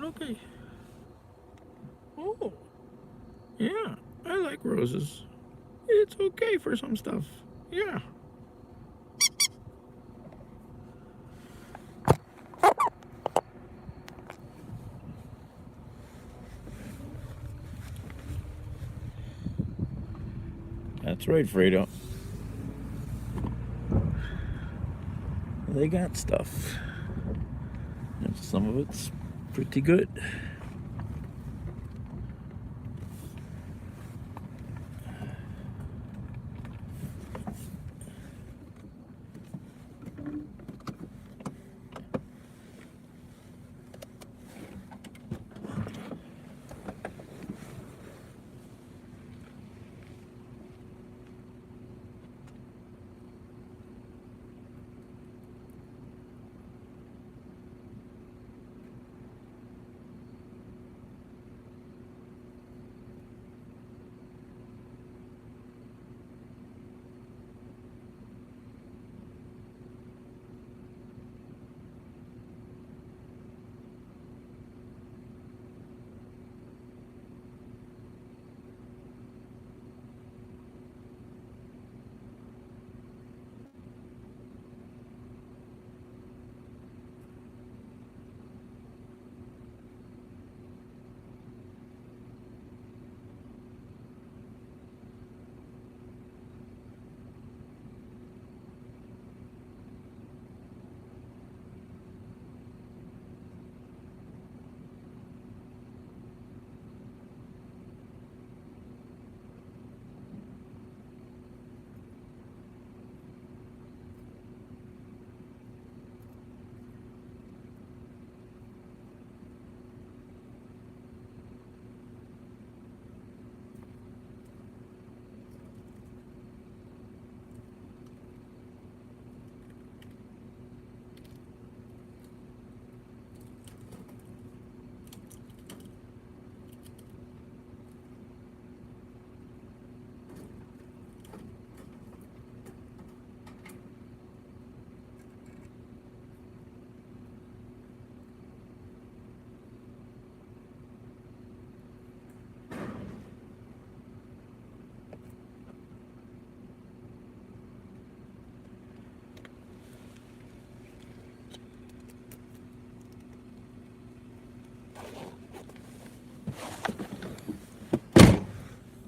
Okay. Oh, yeah. I like roses. It's okay for some stuff. Yeah. That's right, Fredo. They got stuff. And some of it's pretty good.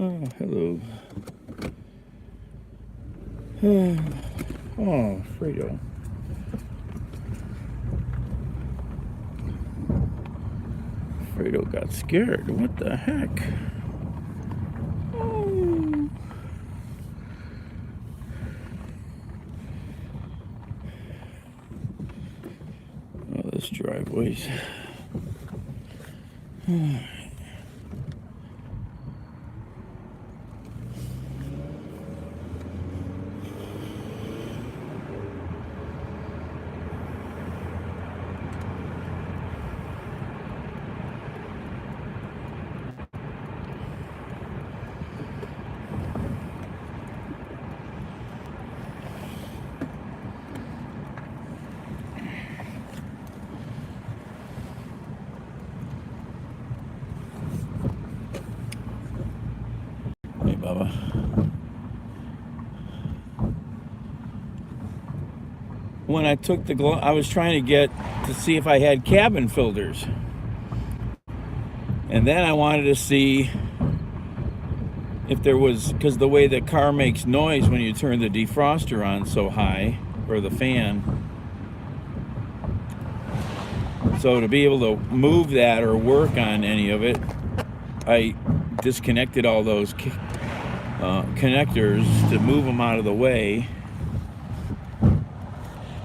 Oh, hello. Oh, Fredo. Fredo got scared. What the heck? Oh. Oh, this driveway's. Hey, Bubba. When I took the glove, I was trying to get to see if I had cabin filters. And then I wanted to see if there was, because the way the car makes noise when you turn the defroster on so high, or the fan. So to be able to move that or work on any of it, I disconnected all those connectors to move them out of the way,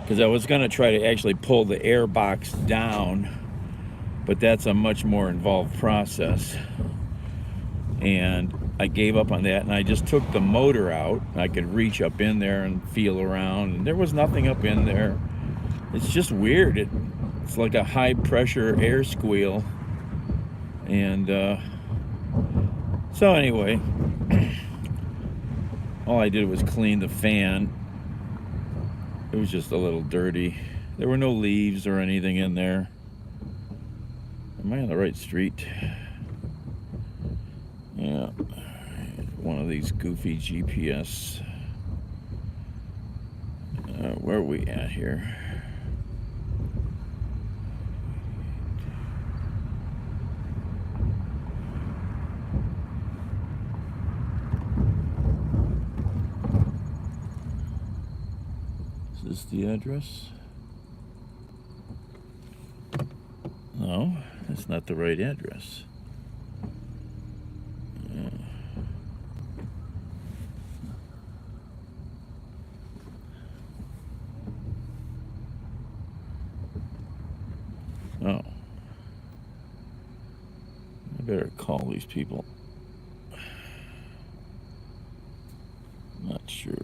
because I was going to try to actually pull the air box down, but that's a much more involved process, and I gave up on that, and I just took the motor out. I could reach up in there and feel around, and there was nothing up in there. It's just weird. It's like a high pressure air squeal. And so anyway, all I did was clean the fan. It was just a little dirty. There were no leaves or anything in there. Am I on the right street? Yeah. One of these goofy GPS. Where are we at here? Is this the address? No, that's not the right address. Oh. I better call these people. Not sure.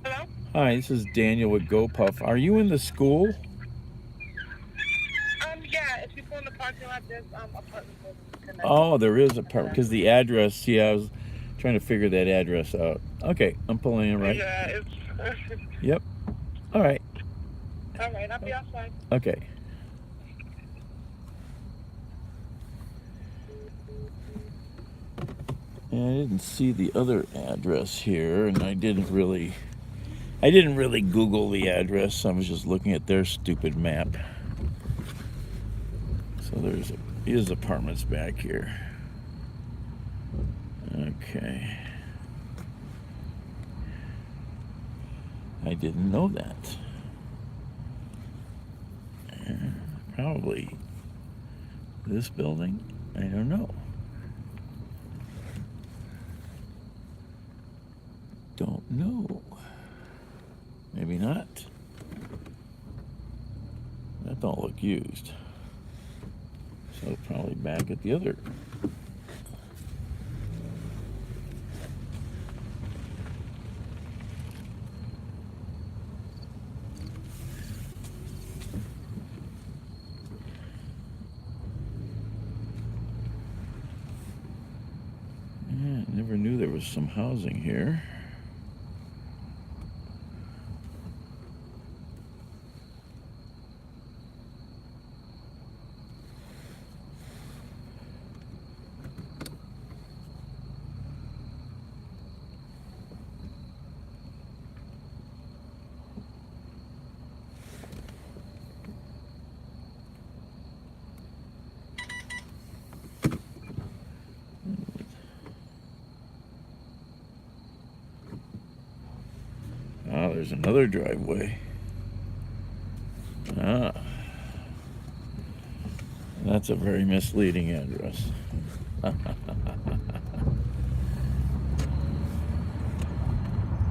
Hello? Hi, this is Daniel with GoPuff. Are you in the school? Yeah, if you pull in the parking lot, there's apartment buildings connected. Oh, there is a part, because the address, yeah, I was trying to figure that address out. Okay, I'm pulling in right. Yeah, it's... Yep. All right. All right, I'll be outside. Okay. And I didn't see the other address here, and I didn't really Google the address. I was just looking at their stupid map. So there's apartments back here. Okay. I didn't know that. Probably this building? I don't know. Don't know. Maybe not. That don't look used. So probably back at the other. Yeah, never knew there was some housing here. Ah, there's another driveway. Ah. That's a very misleading address.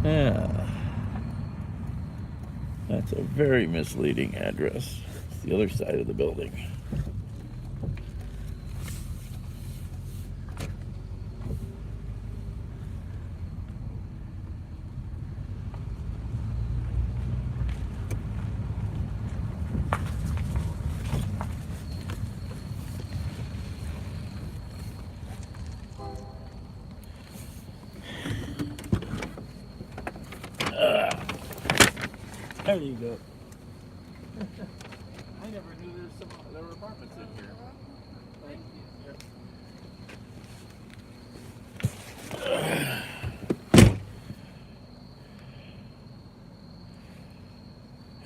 Yeah. That's a very misleading address. It's the other side of the building. There you go. I never knew there were apartments in here. Thank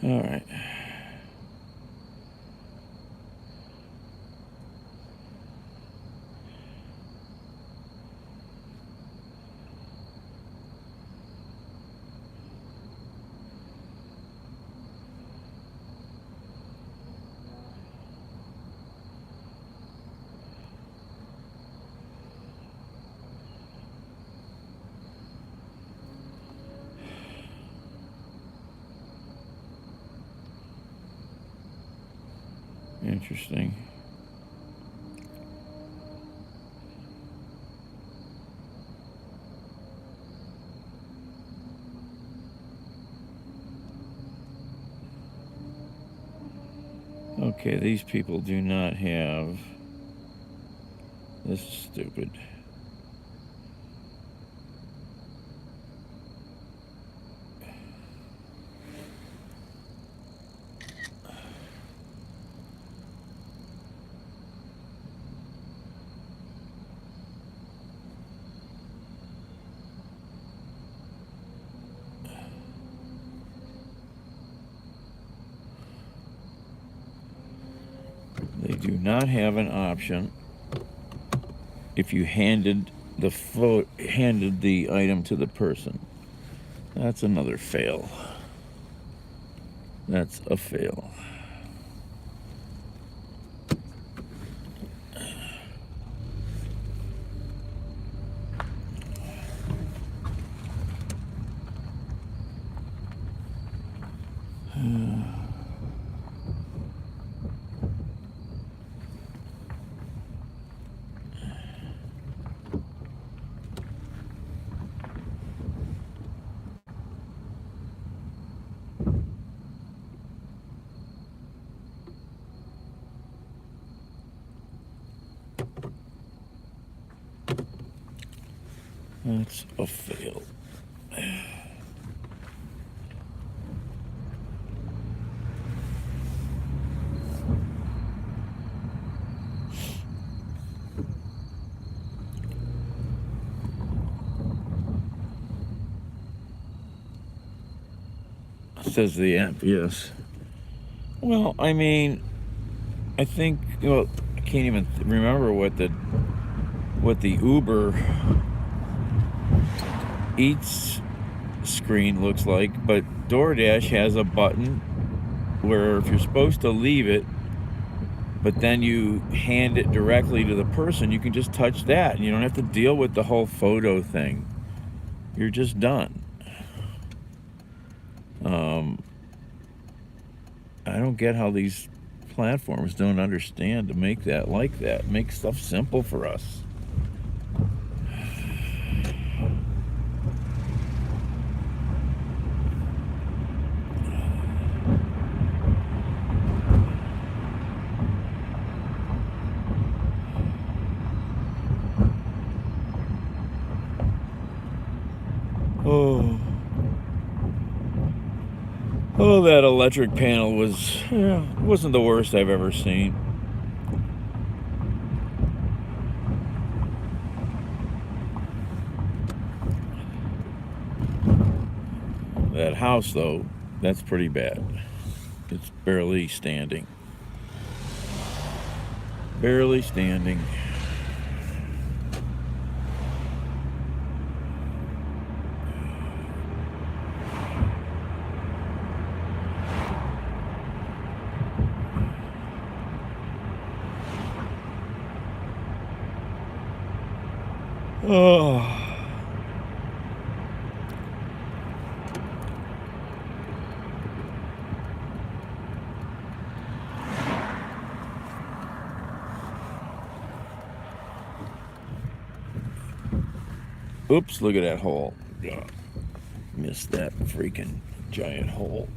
you. All right. Interesting. Okay, these people do not have... This is stupid. They do not have an option if you handed the item to the person. That's another fail. That's a fail. That's a fail. Says the app, yes. Well, I mean, I think, well, I can't even remember what the Uber Eats screen looks like, but DoorDash has a button where if you're supposed to leave it, but then you hand it directly to the person, you can just touch that and you don't have to deal with the whole photo thing. You're just done. I don't get how these platforms don't understand to make that like that. Make stuff simple for us. Oh, that electric panel wasn't the worst I've ever seen. That house, though, that's pretty bad. It's barely standing. Barely standing. Oh. Oops, look at that hole. Oh, missed that freaking giant hole.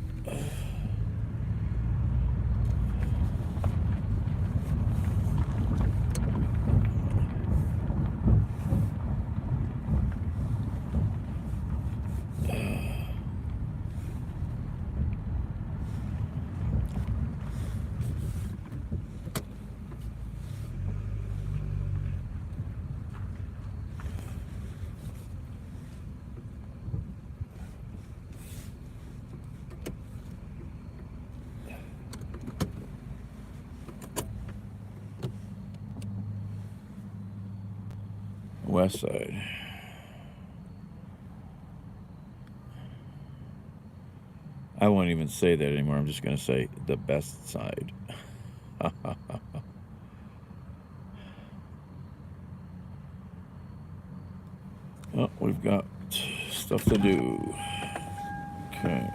West side. I won't even say that anymore. I'm just going to say the best side. Oh, we've got stuff to do. Okay.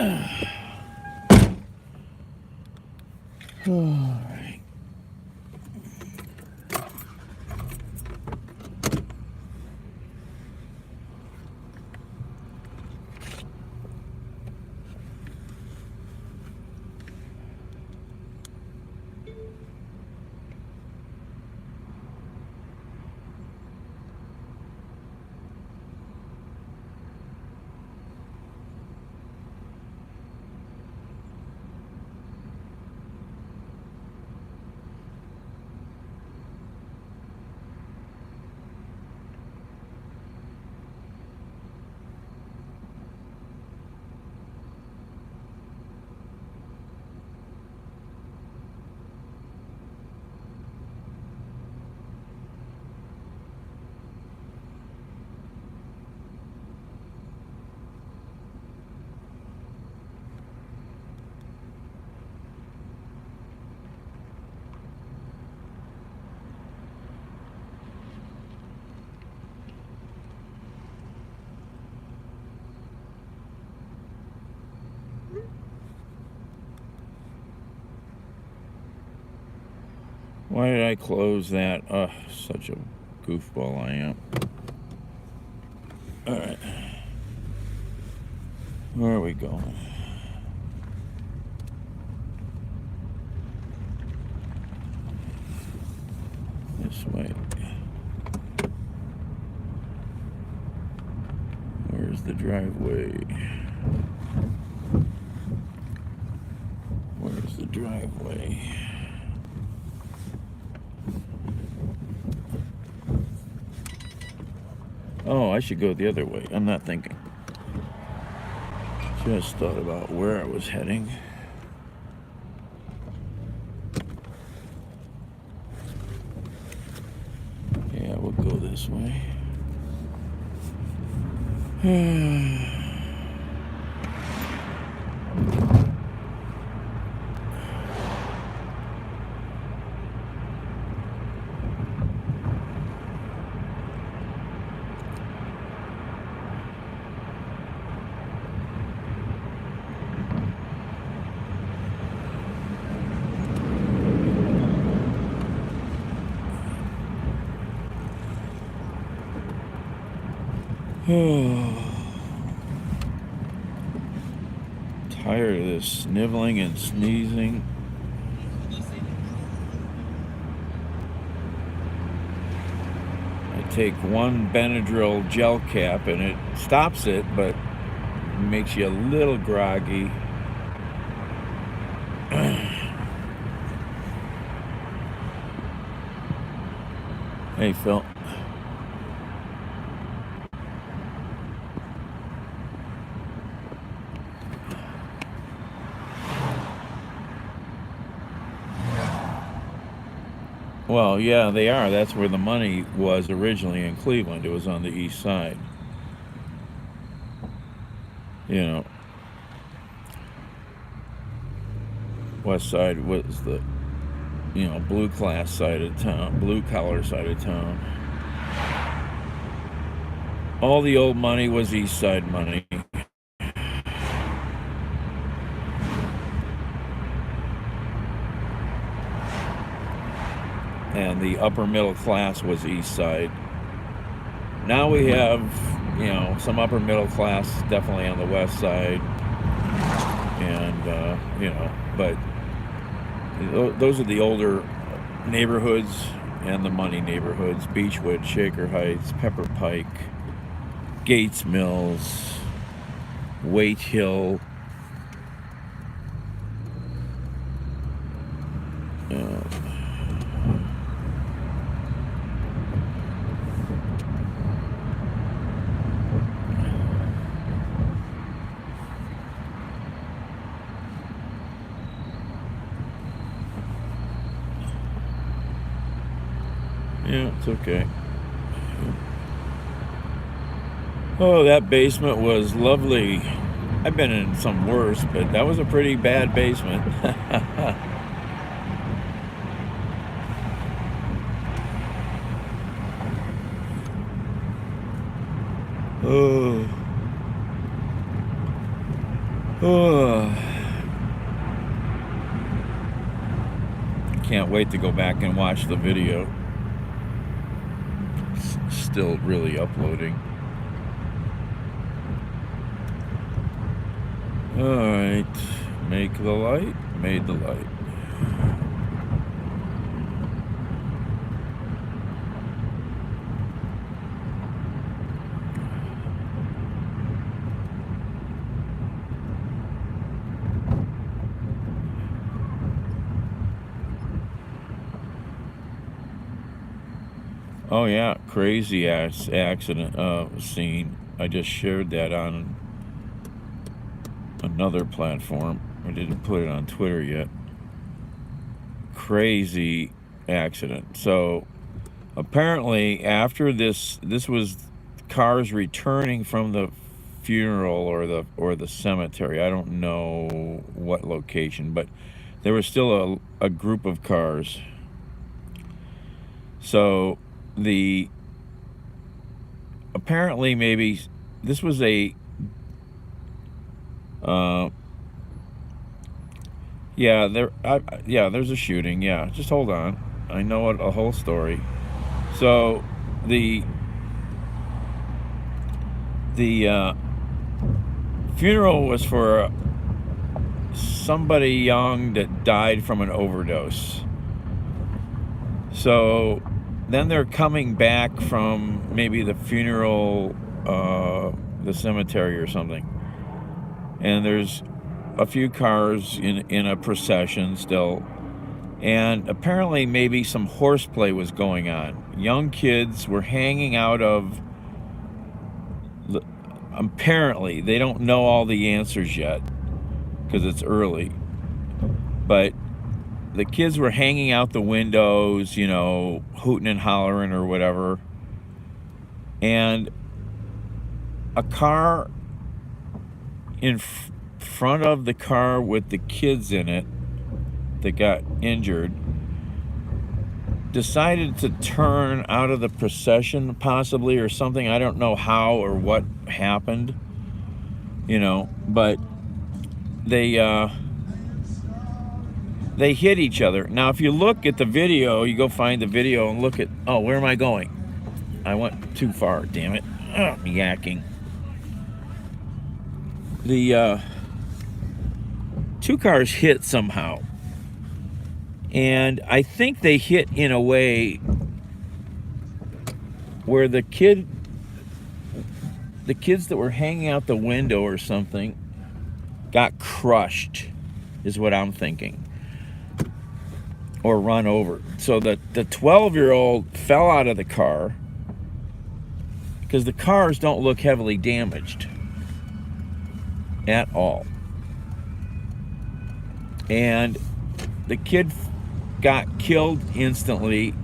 Alright. Why did I close that? Such a goofball I am. Alright. Where are we going? This way. Where's the driveway? Where's the driveway? Oh, I should go the other way. I'm not thinking. Just thought about where I was heading. Yeah, we'll go this way. Tired of this sniveling and sneezing. I take one Benadryl gel cap and it stops it, but makes you a little groggy. Hey, Phil. Well, yeah, they are. That's where the money was originally in Cleveland. It was on the east side. You know, west side was the, blue class side of town, blue collar side of town. All the old money was east side money. And the upper middle class was east side. Now we have, some upper middle class definitely on the west side. And, but those are the older neighborhoods and the money neighborhoods. Beechwood, Shaker Heights, Pepper Pike, Gates Mills, Waite Hill. Yeah, it's okay. Oh, that basement was lovely. I've been in some worse, but that was a pretty bad basement. Oh. Can't wait to go back and watch the video. It's still really uploading. Alright. Make the light. Made the light. Oh yeah, crazy ass accident scene. I just shared that on another platform. I didn't put it on Twitter yet. Crazy accident. So apparently after this was cars returning from the funeral or the cemetery. I don't know what location, but there was still a group of cars. So apparently maybe this was a there's a shooting. Yeah, just hold on. I know a whole story. So the funeral was for somebody young that died from an overdose. So then they're coming back from maybe the funeral, the cemetery or something, and there's a few cars in a procession still, and apparently maybe some horseplay was going on. Young kids were hanging out of apparently they don't know all the answers yet because it's early, but the kids were hanging out the windows, you know, hooting and hollering or whatever. And a car in front of the car with the kids in it that got injured decided to turn out of the procession possibly or something. I don't know how or what happened, you know, but they hit each other. Now, if you look at the video, you go find the video and look at, oh, where am I going? I went too far, damn it. I'm yakking. The two cars hit somehow. And I think they hit in a way where the kids that were hanging out the window or something got crushed, is what I'm thinking. Or run over. So the 12-year-old fell out of the car because the cars don't look heavily damaged at all. And the kid got killed instantly.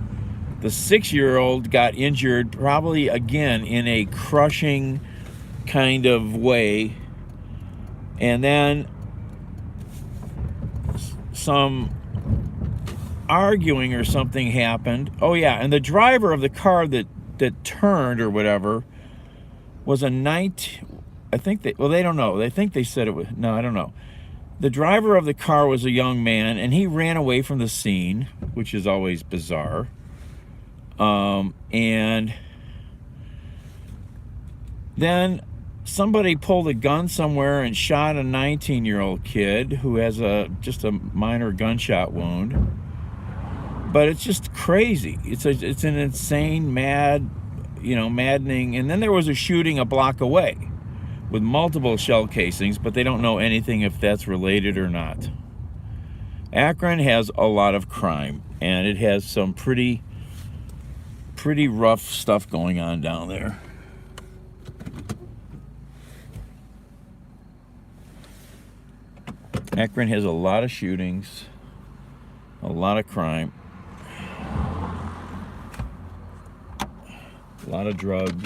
The 6-year-old got injured, probably again in a crushing kind of way. And then some arguing or something happened. Oh yeah, and the driver of the car that turned or whatever was a I think they don't know. They think they said it was, no, I don't know. The driver of the car was a young man, and he ran away from the scene, which is always bizarre. And then somebody pulled a gun somewhere and shot a 19-year-old kid who has just a minor gunshot wound. But it's just crazy. It's an insane, maddening. And then there was a shooting a block away with multiple shell casings, but they don't know anything if that's related or not. Akron has a lot of crime, and it has some pretty rough stuff going on down there. Akron has a lot of shootings, a lot of crime, a lot of drugs.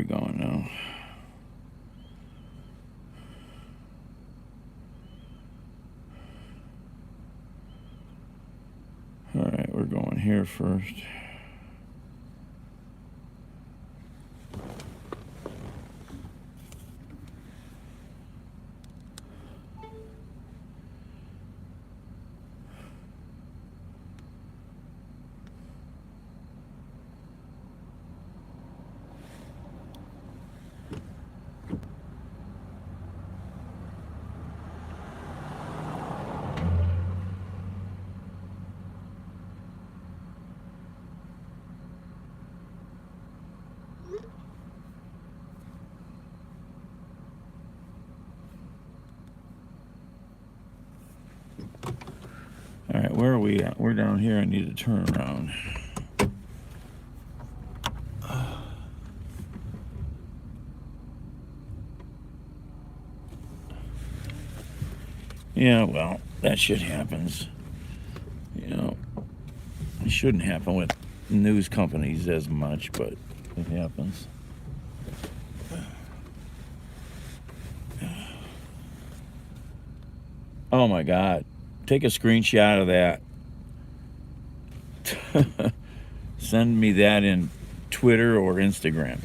we going now? All right, we're going here first. All right, where are we at? We're down here. I need to turn around. Yeah, well, that shit happens. You know, it shouldn't happen with news companies as much, but it happens. Oh my God. Take a screenshot of that. Send me that in Twitter or Instagram.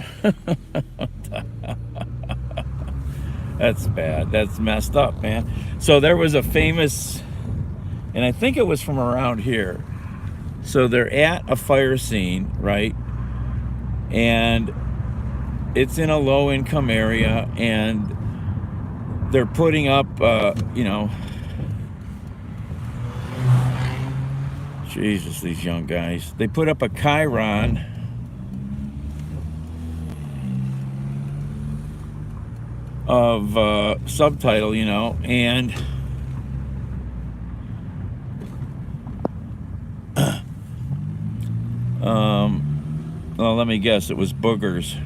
That's bad. That's messed up, man. So there was a famous, and I think it was from around here. So they're at a fire scene, right? And it's in a low-income area, and they're putting up, you know, Jesus, these young guys. They put up a chyron of subtitle, you know, and well, let me guess, it was boogers.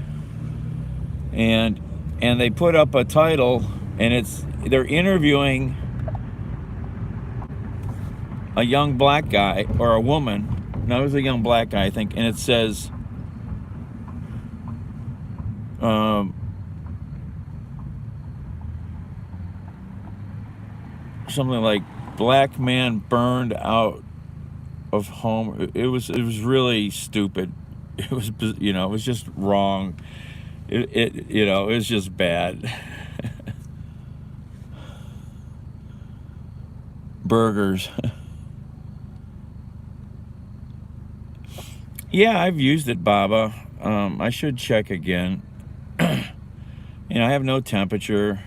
And they put up a title, and they're interviewing a young black guy or a woman. No, it was a young black guy, I think, and it says something like "black man burned out of home." It was really stupid. It was, you know, it was just wrong. It you know, it was just bad. Burgers. Yeah, I've used it, Baba. I should check again. You know, I have no temperature.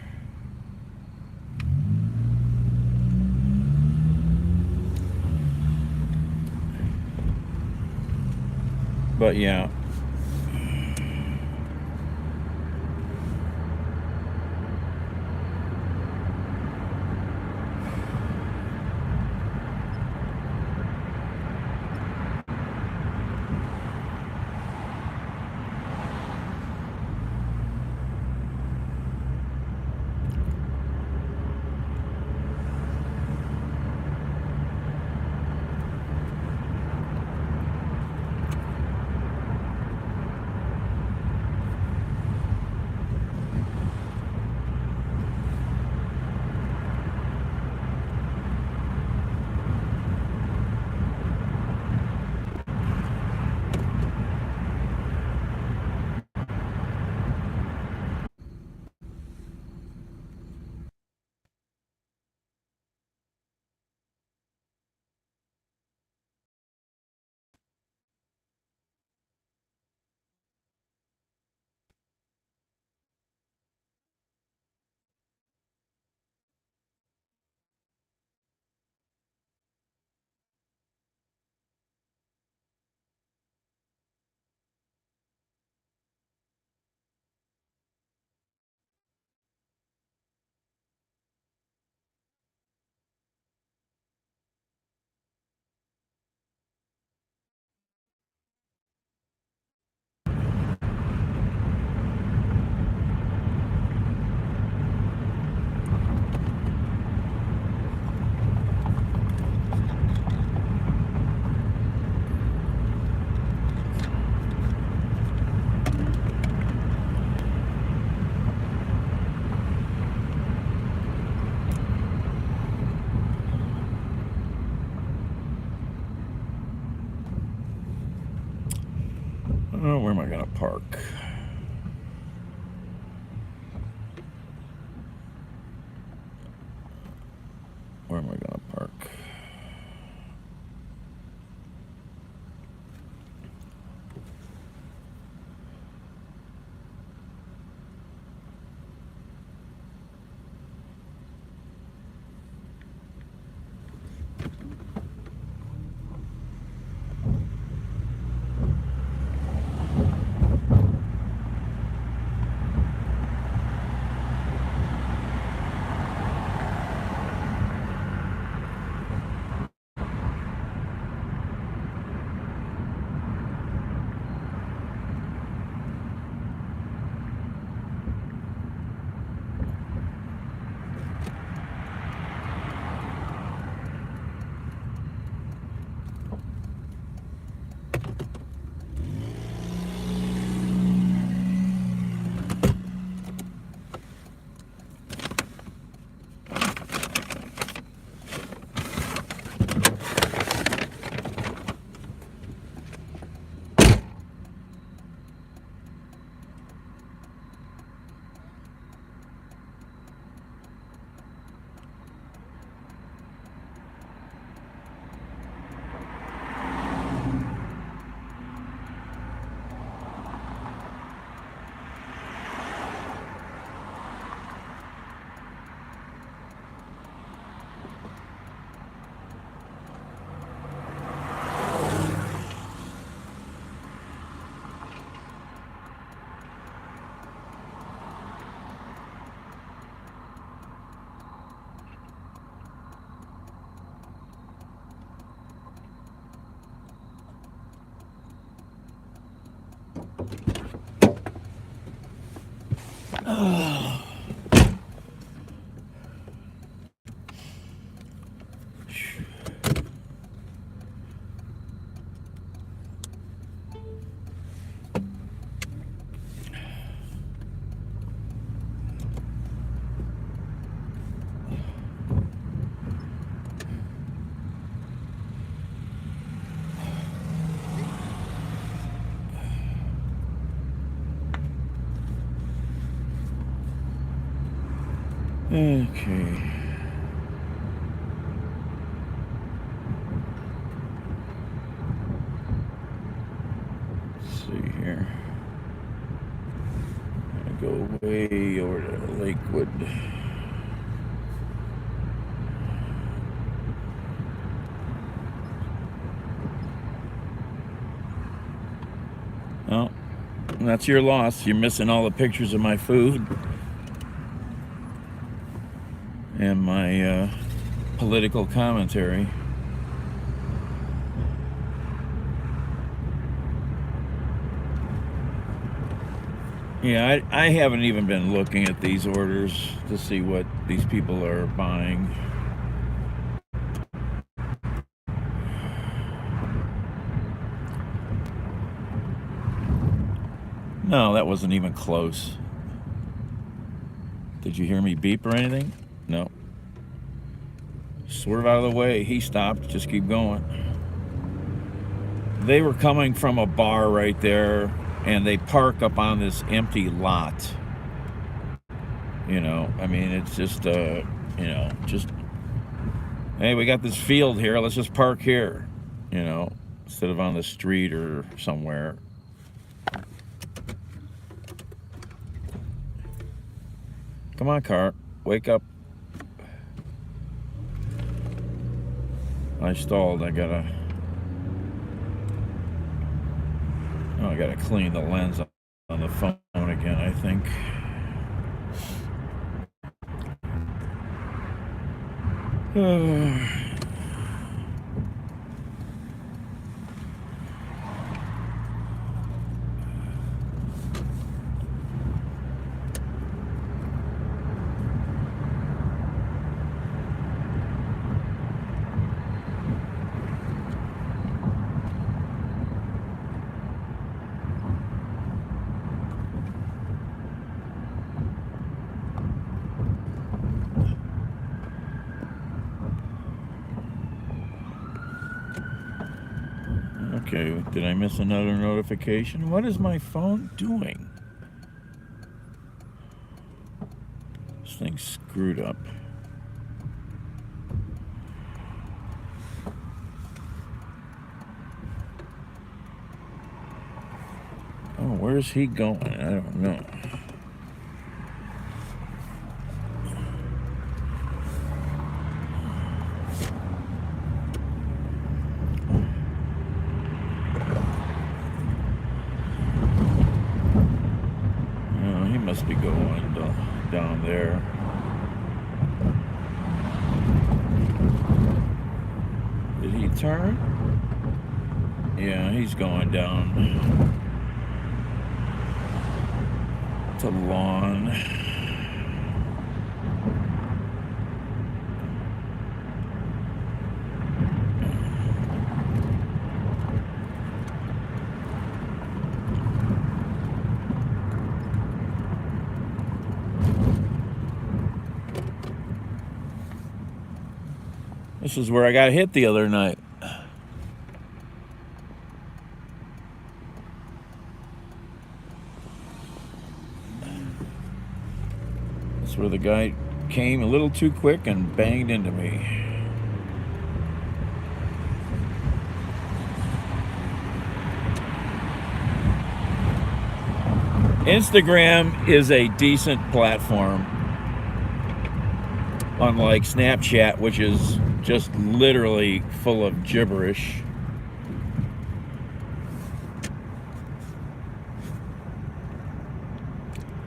But yeah. Where am I gonna park? Where am I gonna park? Okay. Let's see here. I'm gonna go way over to Lakewood. Oh, that's your loss. You're missing all the pictures of my food and my political commentary. Yeah, I haven't even been looking at these orders to see what these people are buying. No, that wasn't even close. Did you hear me beep or anything? No. Swerve out of the way. He stopped. Just keep going. They were coming from a bar right there, and they park up on this empty lot. You know, I mean, it's just, you know, just, hey, we got this field here. Let's just park here, you know, instead of on the street or somewhere. Come on, car. Wake up. I stalled. I gotta clean the lens on the phone again, I think. Okay, did I miss another notification? What is my phone doing? This thing's screwed up. Oh, where's he going? I don't know. Oh, he must be going down there. Did he turn? Yeah, he's going down to lawn. This is where I got hit the other night. That's where the guy came a little too quick and banged into me. Instagram is a decent platform, unlike Snapchat, which is just literally full of gibberish.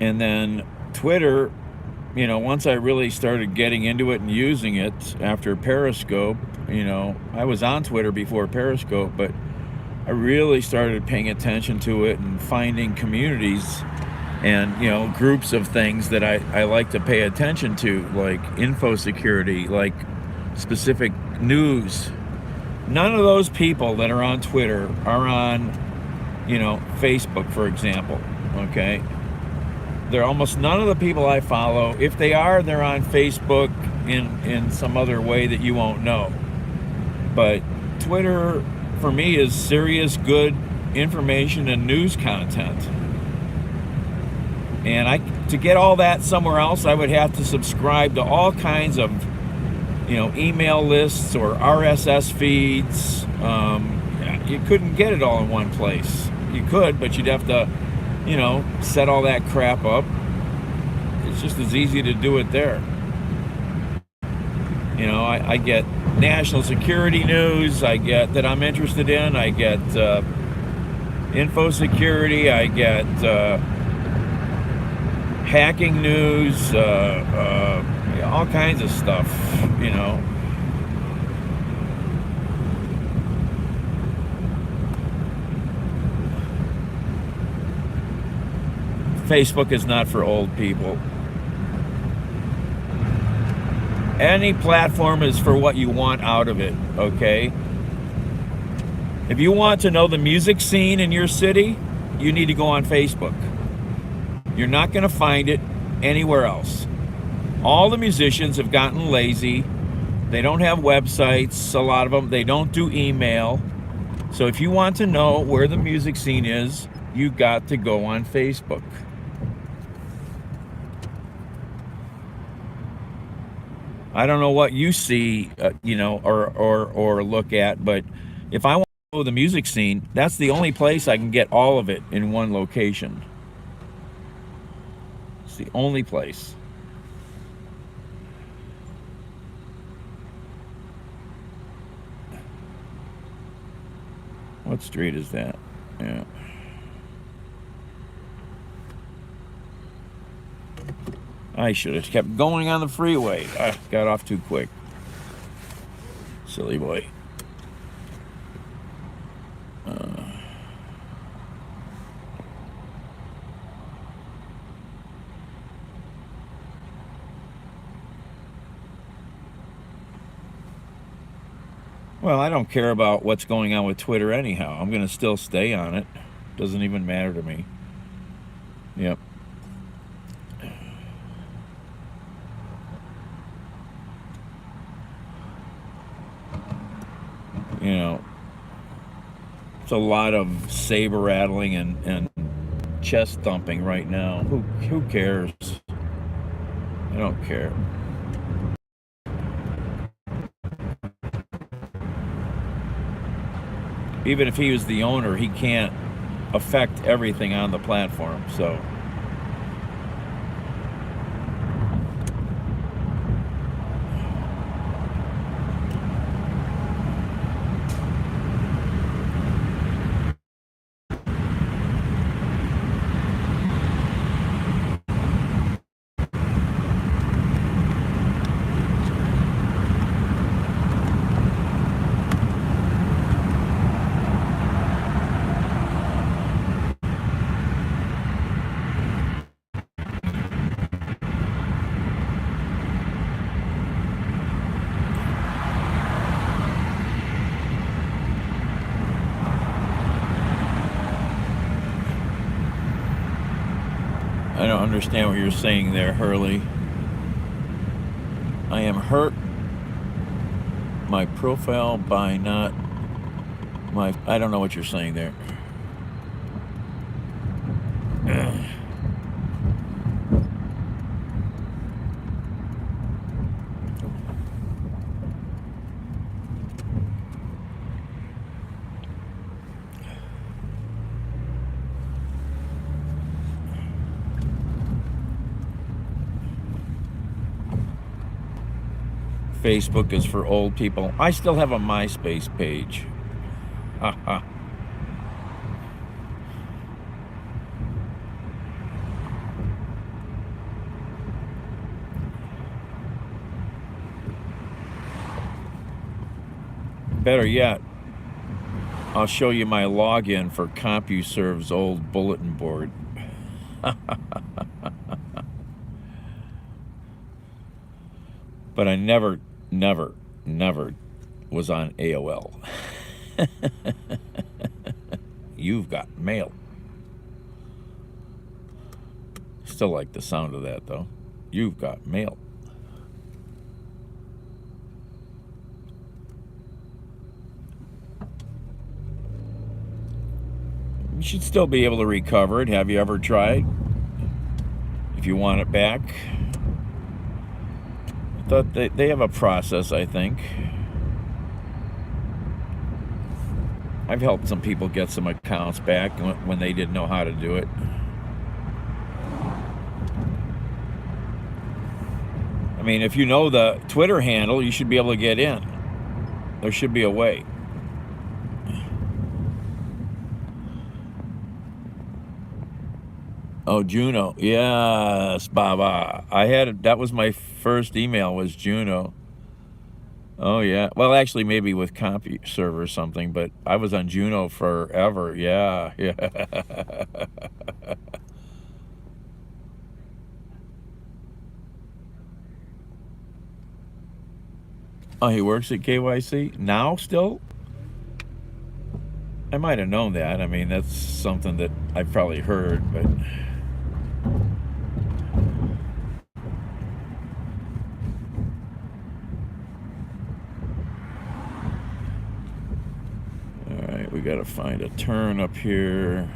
And then Twitter, you know, once I really started getting into it and using it after Periscope, you know, I was on Twitter before Periscope, but I really started paying attention to it and finding communities and, you know, groups of things that I like to pay attention to, like info security, like specific news. None of those people that are on Twitter are on, you know, Facebook, for example, okay? They're almost none of the people I follow. If they are, they're on Facebook in some other way that you won't know. But Twitter, for me, is serious, good information and news content. And to get all that somewhere else, I would have to subscribe to all kinds of, you know, email lists or RSS feeds. You couldn't get it all in one place. You could, but you'd have to, you know, set all that crap up. It's just as easy to do it there. You know, I get national security news I get that I'm interested in. I get info security. I get hacking news, all kinds of stuff, you know. Facebook is not for old people. Any platform is for what you want out of it, okay? If you want to know the music scene in your city, you need to go on Facebook. You're not going to find it anywhere else. All the musicians have gotten lazy. They don't have websites, a lot of them. They don't do email. So if you want to know where the music scene is, you got to go on Facebook. I don't know what you see, you know, or look at, but if I want to know the music scene, that's the only place I can get all of it in one location. It's the only place. What street is that? Yeah. I should have kept going on the freeway. I got off too quick. Silly boy. Well, I don't care about what's going on with Twitter anyhow. I'm going to still stay on it. Doesn't even matter to me. Yep. You know, It's a lot of saber rattling and chest thumping right now. Who cares? I don't care. Even if he was the owner, he can't affect everything on the platform. So I don't understand what you're saying there, Hurley. I am hurt my profile by not my... I don't know what you're saying there. Facebook is for old people. I still have a MySpace page. Haha. Better yet, I'll show you my login for CompuServe's old bulletin board. But I never was on AOL. You've got mail. Still like the sound of that, though. You've got mail. You should still be able to recover it. Have you ever tried? If you want it back. I thought they have a process, I think. I've helped some people get some accounts back when they didn't know how to do it. I mean, if you know the Twitter handle, you should be able to get in. There should be a way. Oh, Juno. Yes, Baba. That was my first email was Juno. Oh, yeah. Well, actually, maybe with CompuServe or something, but I was on Juno forever. Yeah. Oh, he works at KYC now still? I might have known that. I mean, that's something that I've probably heard, but... Alright, we gotta find a turn up here.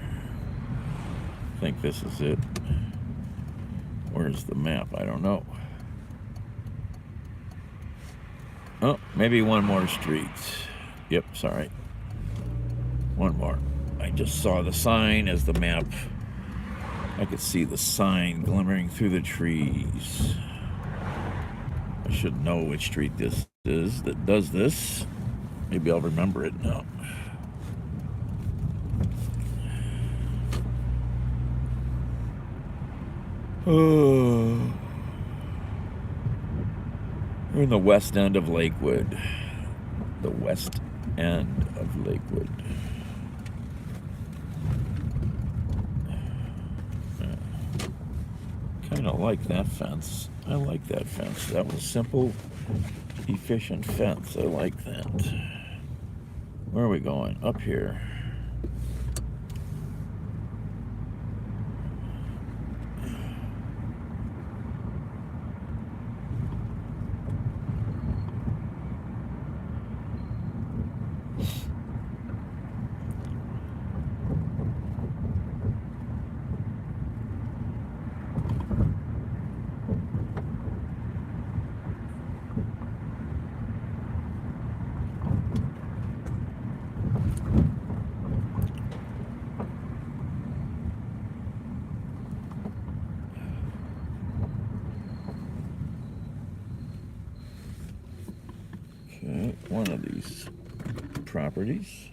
I think this is it. Where's the map? I don't know. Oh, maybe one more street. Yep, sorry. One more. I just saw the sign as the map. I could see the sign glimmering through the trees. I should know which street this is that does this. Maybe I'll remember it now. Oh. We're in the west end of Lakewood. The west end of Lakewood. Kind of like that fence. I like that fence. That was simple, efficient fence. I like that. Where are we going? Up here. one of these properties.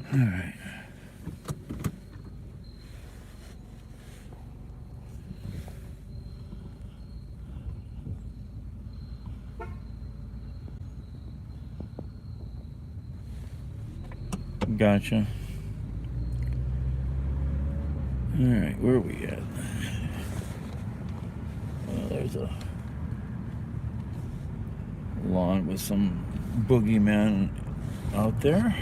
All right. Gotcha. All right, where are we at? There's a lawn with some boogeymen out there.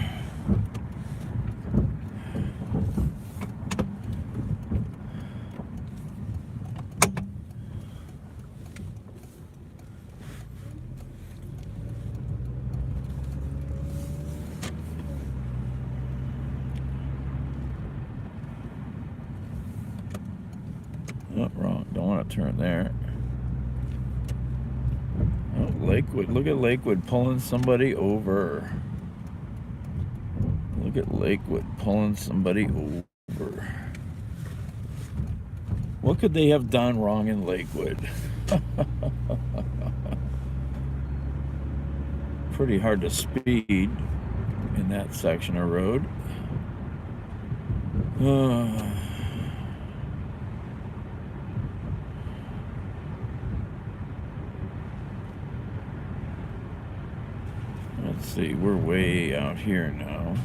Oh, wrong. Don't want to turn there. Oh, Lakewood. Look at Lakewood pulling somebody over. Look at Lakewood pulling somebody over. What could they have done wrong in Lakewood? Pretty hard to speed in that section of road. Let's see, we're way out here now.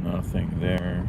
Nothing there.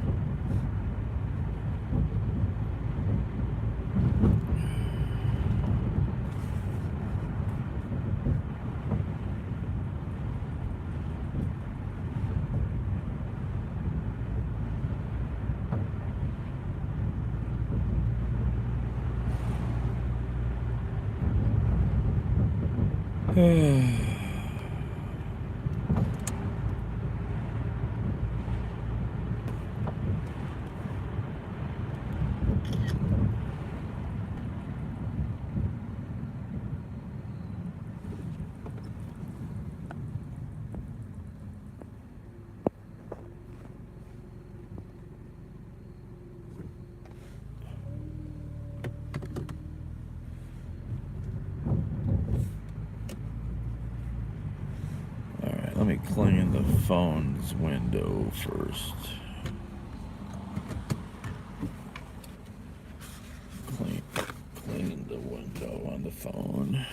Let me clean the phone's window first. Clean the window on the phone.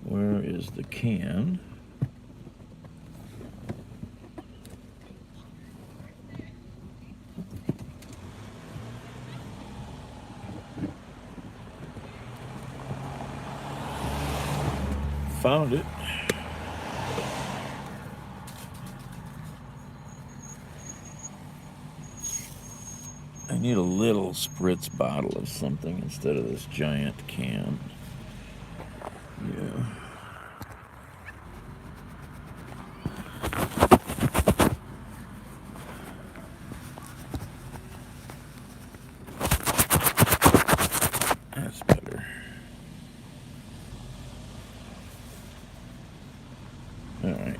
Where is the can? found it. I need a little spritz bottle of something instead of this giant can. Yeah. That's better. All right.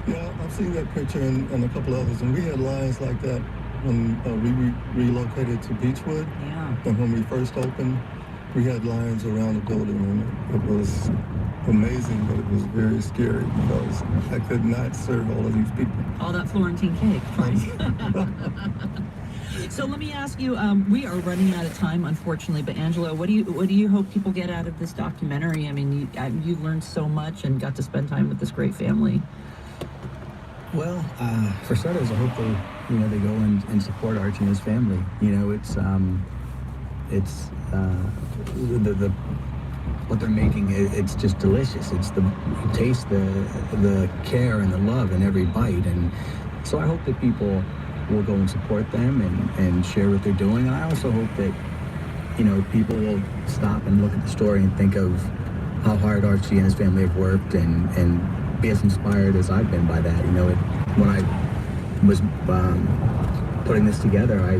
Yeah, I've seen that picture and a couple others, and we had lines like that when we relocated to Beechwood. Yeah. And when we first opened, we had lines around the building, and it was amazing, but it was very scary because I could not serve all of these people. All that Florentine cake. So let me ask you, we are running out of time, unfortunately, but Angelo, what do you hope people get out of this documentary? I mean, you learned so much and got to spend time with this great family. Well, for starters, I hope they go and support Archie and his family. You know, it's the what they're making. It's just delicious. You taste the care and the love in every bite, and so I hope that people will go and support them and share what they're doing. And I also hope that people will stop and look at the story and think of how hard Archie and his family have worked and be as inspired as I've been by that. When I was putting this together, I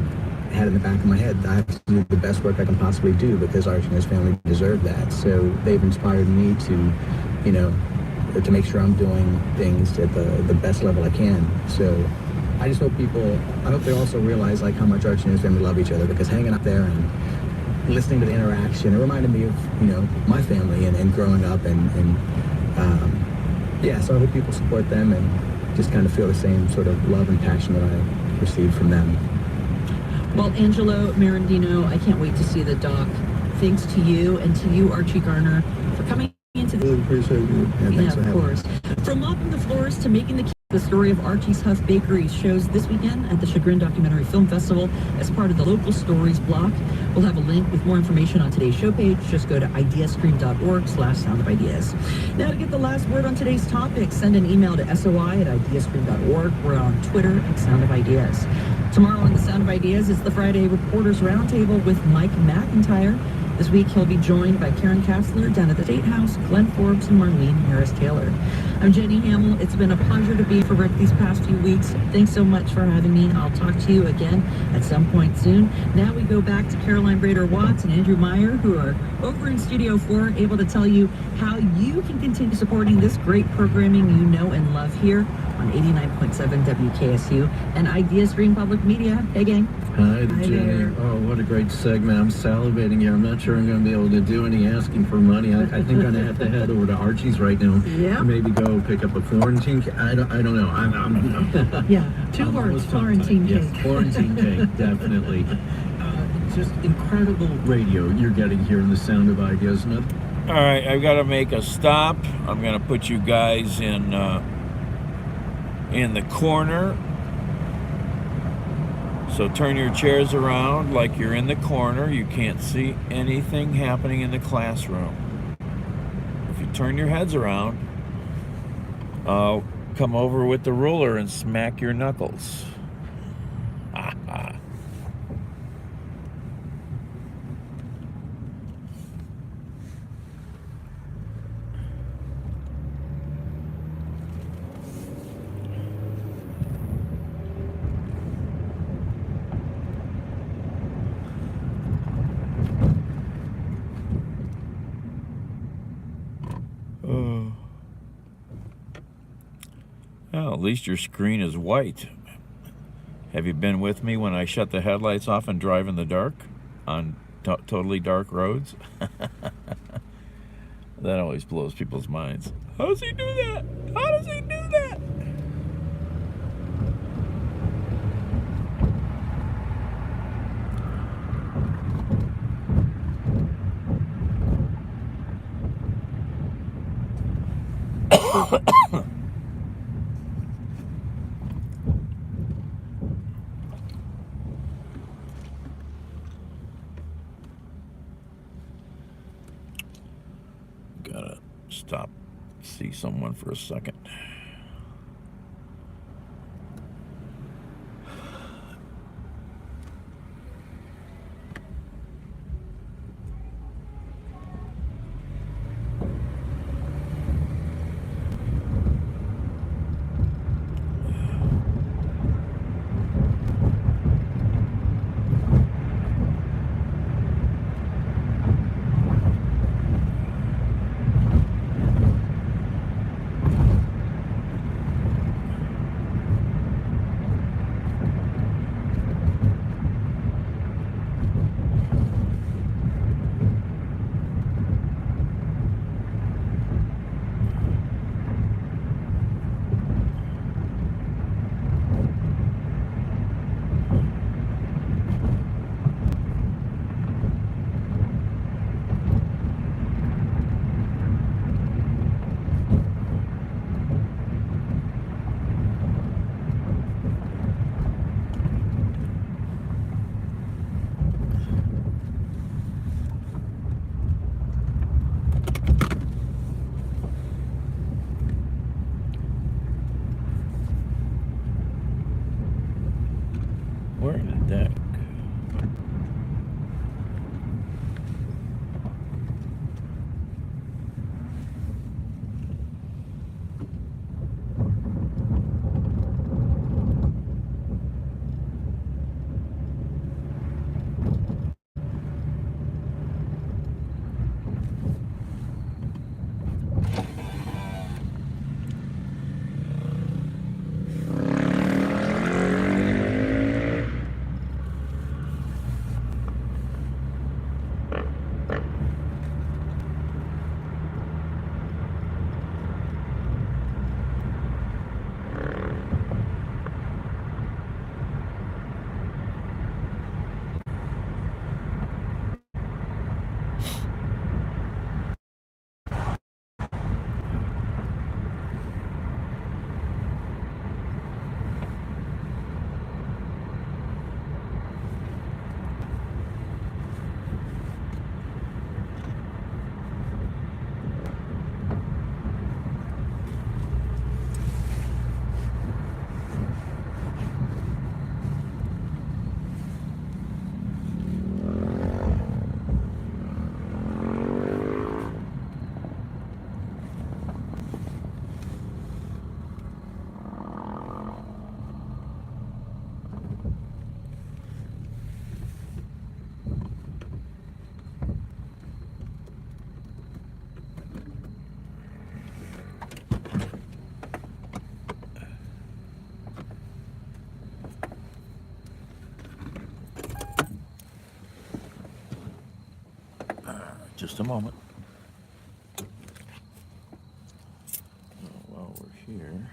had in the back of my head, I have to do the best work I can possibly do because Archie and his family deserve that. So they've inspired me to make sure I'm doing things at the best level I can. So I just hope I hope they also realize like how much Archie and his family love each other, because hanging up there and listening to the interaction, it reminded me of, my family and growing up so I hope people support them and just kind of feel the same sort of love and passion that I received from them. Well, Angelo Marandino, I can't wait to see the doc. Thanks to you and to you, Archie Garner, for coming into the... Really appreciate you. Thanks for of having course. From mopping the floors to making the story of Archie's Huff Bakery shows this weekend at the Chagrin Documentary Film Festival as part of the Local Stories block. We'll have a link with more information on today's show page. Just go to ideastream.org/soundofideas. Now to get the last word on today's topic, send an email to soi@ideastream.org. We're on Twitter at Sound of Ideas. Tomorrow on the Sound of Ideas is the Friday Reporters Roundtable with Mike McIntyre. This week he'll be joined by Karen Kassler down at the State House, Glenn Forbes, and Marlene Harris-Taylor. I'm Jenny Hamill. It's been a pleasure to be for Rick these past few weeks. Thanks so much for having me. I'll talk to you again at some point soon. Now we go back to Caroline Brader-Watts and Andrew Meyer, who are over in Studio 4, able to tell you how you can continue supporting this great programming you know and love here on 89.7 WKSU and IdeaStream Public Media. Hey, gang. Hi, Jenny. There. Oh, what a great segment. I'm salivating here. I'm not sure I'm going to be able to do any asking for money. I think I'm going to have to head over to Archie's right now. Yeah. Maybe go pick up a Florentine cake. I don't know. I'm Yeah, two words, Florentine cake. Yes, Florentine cake, definitely. Just incredible radio you're getting here in the Sound of Ideas. All right, I've got to make a stop. I'm going to put you guys in the corner. So turn your chairs around like you're in the corner. You can't see anything happening in the classroom. If you turn your heads around, I'll come over with the ruler and smack your knuckles. Well, at least your screen is white. Have you been with me when I shut the headlights off and drive in the dark on totally dark roads? That always blows people's minds. How does he do that? How does he do that? Gotta stop, see someone for a second. Where in the deck? Just a moment. While we're here.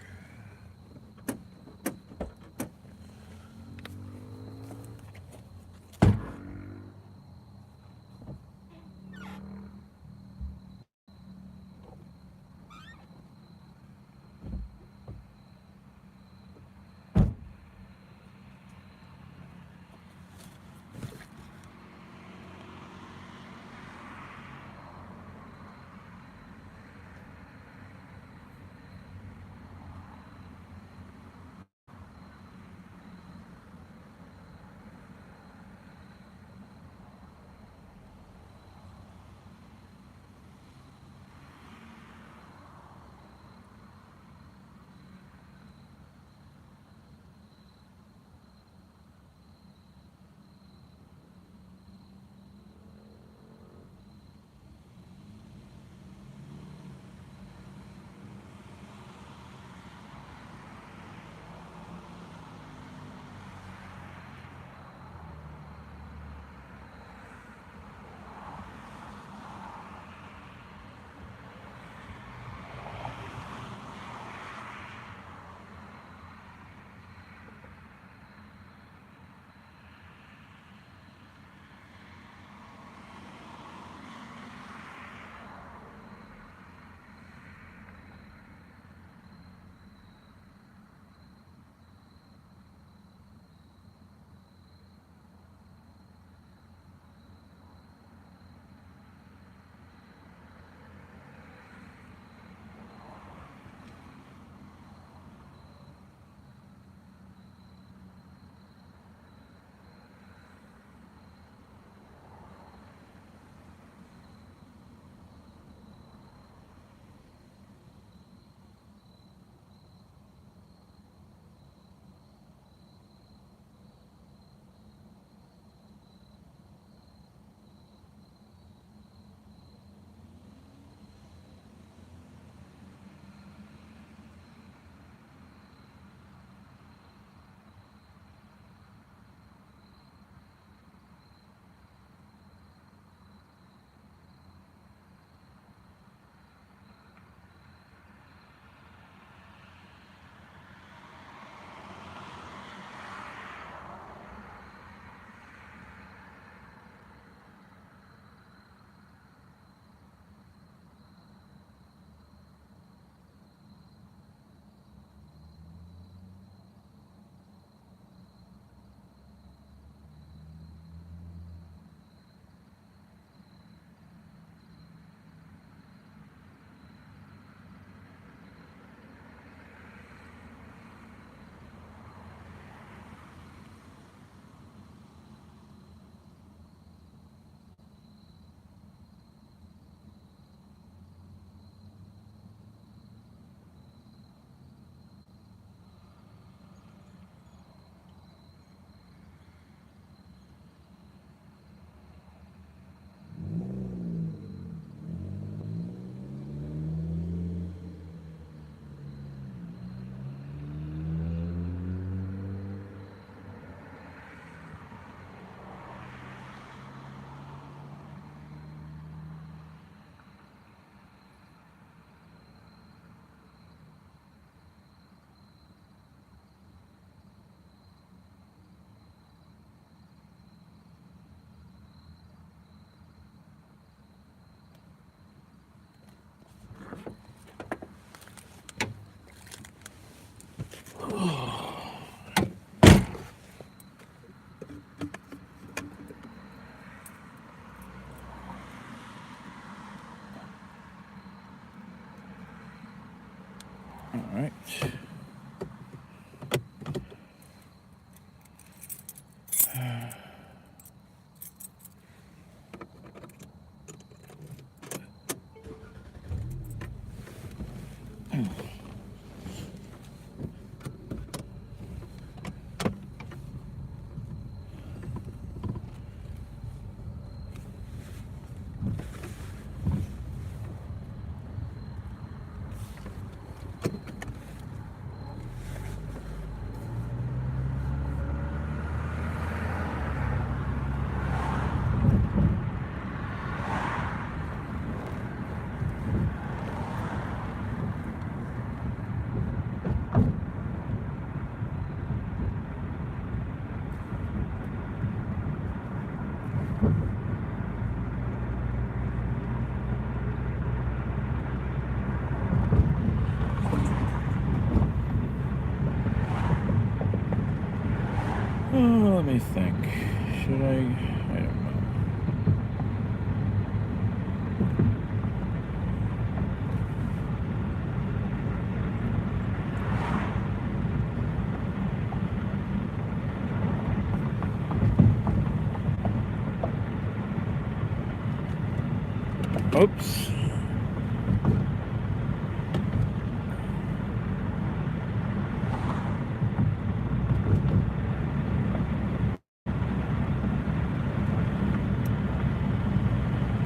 Oh, let me think. Should I don't know. Oops.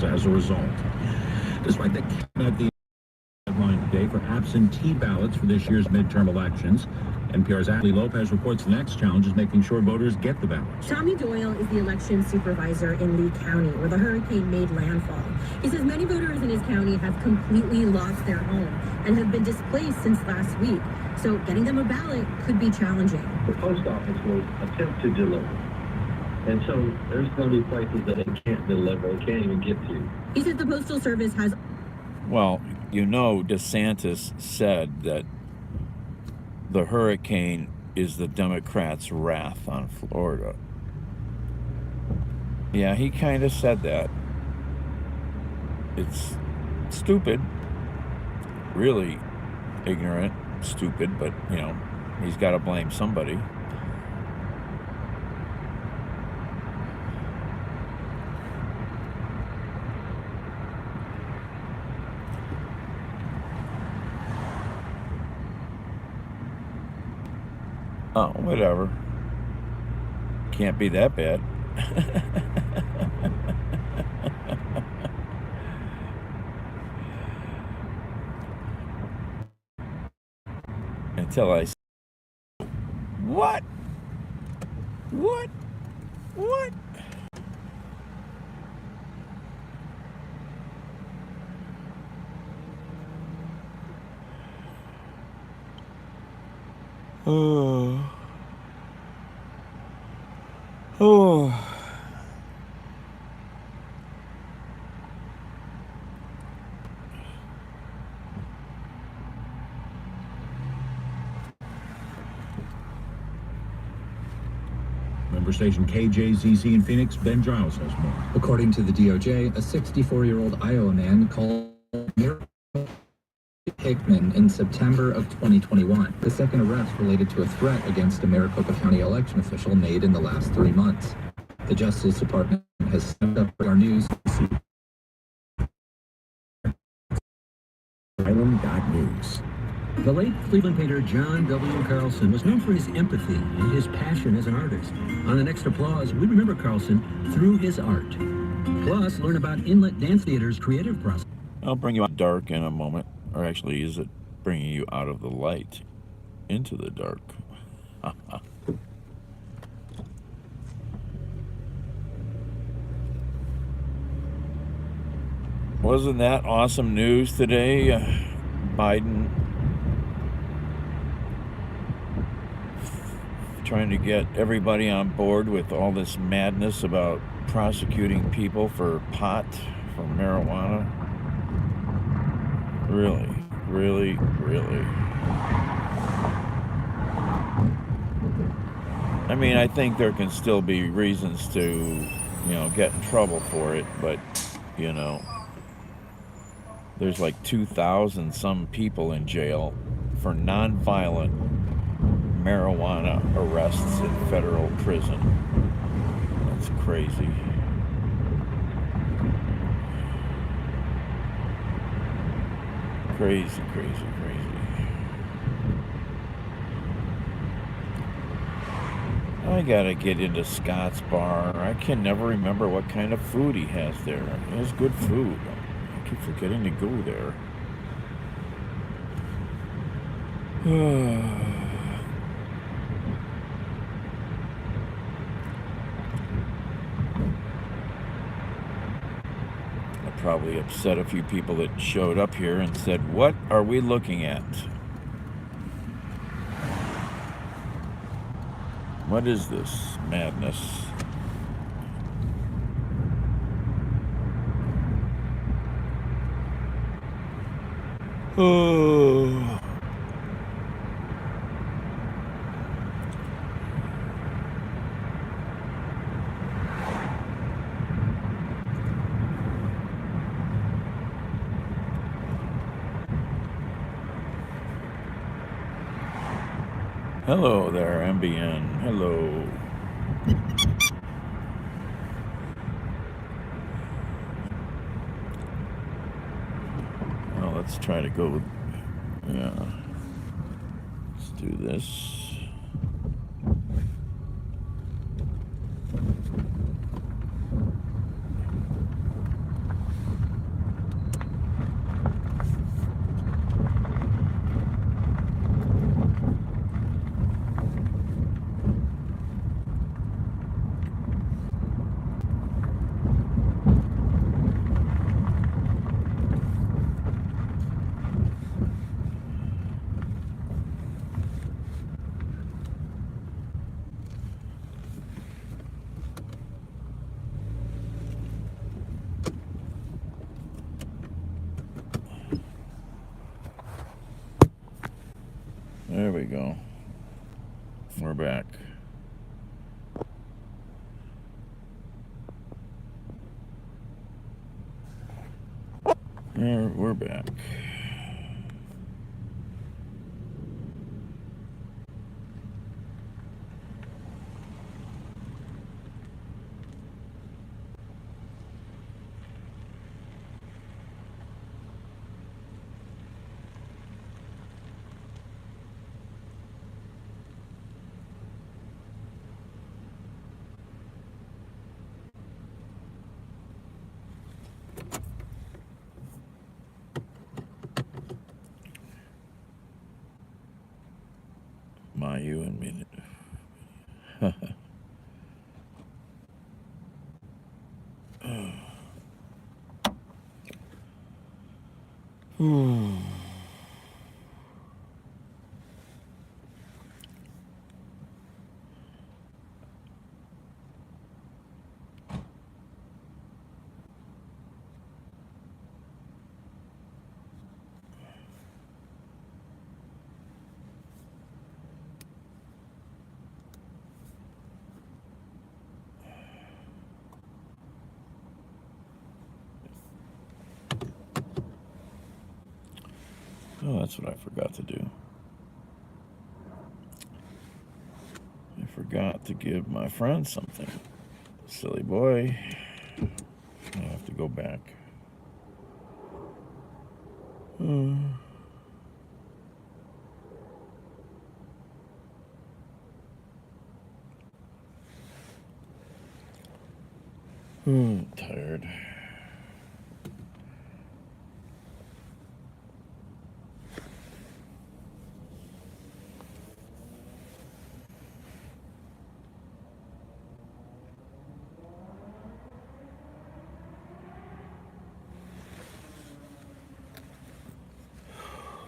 As a result, despite the deadline today for absentee ballots for this year's midterm elections, NPR's Ashley Lopez reports the next challenge is making sure voters get the ballots. Tommy Doyle is the election supervisor in Lee County, where the hurricane made landfall. He says many voters in his county have completely lost their home and have been displaced since last week. So getting them a ballot could be challenging. The post office will attempt to deliver. And so there's going to be places that they can't deliver, they can't even get to. He says the Postal Service has... Well, you know, DeSantis said that the hurricane is the Democrats' wrath on Florida. Yeah, he kind of said that. It's stupid, really ignorant, stupid, but, you know, he's got to blame somebody. Oh, whatever. Can't be that bad. Until I... What? What? What? Oh. Oh. Member station KJZZ in Phoenix, Ben Giles has more. According to the DOJ, a 64-year-old Iowa man called Hickman in September of 2021. The second arrest related to a threat against a Maricopa County election official made in the last 3 months. The Justice Department has stepped up our news. Island.news. The late Cleveland painter John W. Carlson was known for his empathy and his passion as an artist. On the next applause, we remember Carlson through his art. Plus, learn about Inlet Dance Theater's creative process. I'll bring you out dark in a moment. Or actually, is it bringing you out of the light into the dark? Wasn't that awesome news today? Biden trying to get everybody on board with all this madness about prosecuting people for pot, for marijuana. Really, really, really. I mean, I think there can still be reasons to, you know, get in trouble for it, but, you know, there's like 2,000 some people in jail for nonviolent marijuana arrests in federal prison. That's crazy. Crazy, crazy, crazy. I gotta get into Scott's bar. I can never remember what kind of food he has there. He has good food. I keep forgetting to go there. Probably upset a few people that showed up here and said, "What are we looking at? What is this madness?" Oh. Hello there, MBN. Hello. Well, let's try to go. Yeah. Let's do this. There we go. We're back. We're back. You and me. Oh, that's what I forgot to do. I forgot to give my friend something. Silly boy. I have to go back. Tired.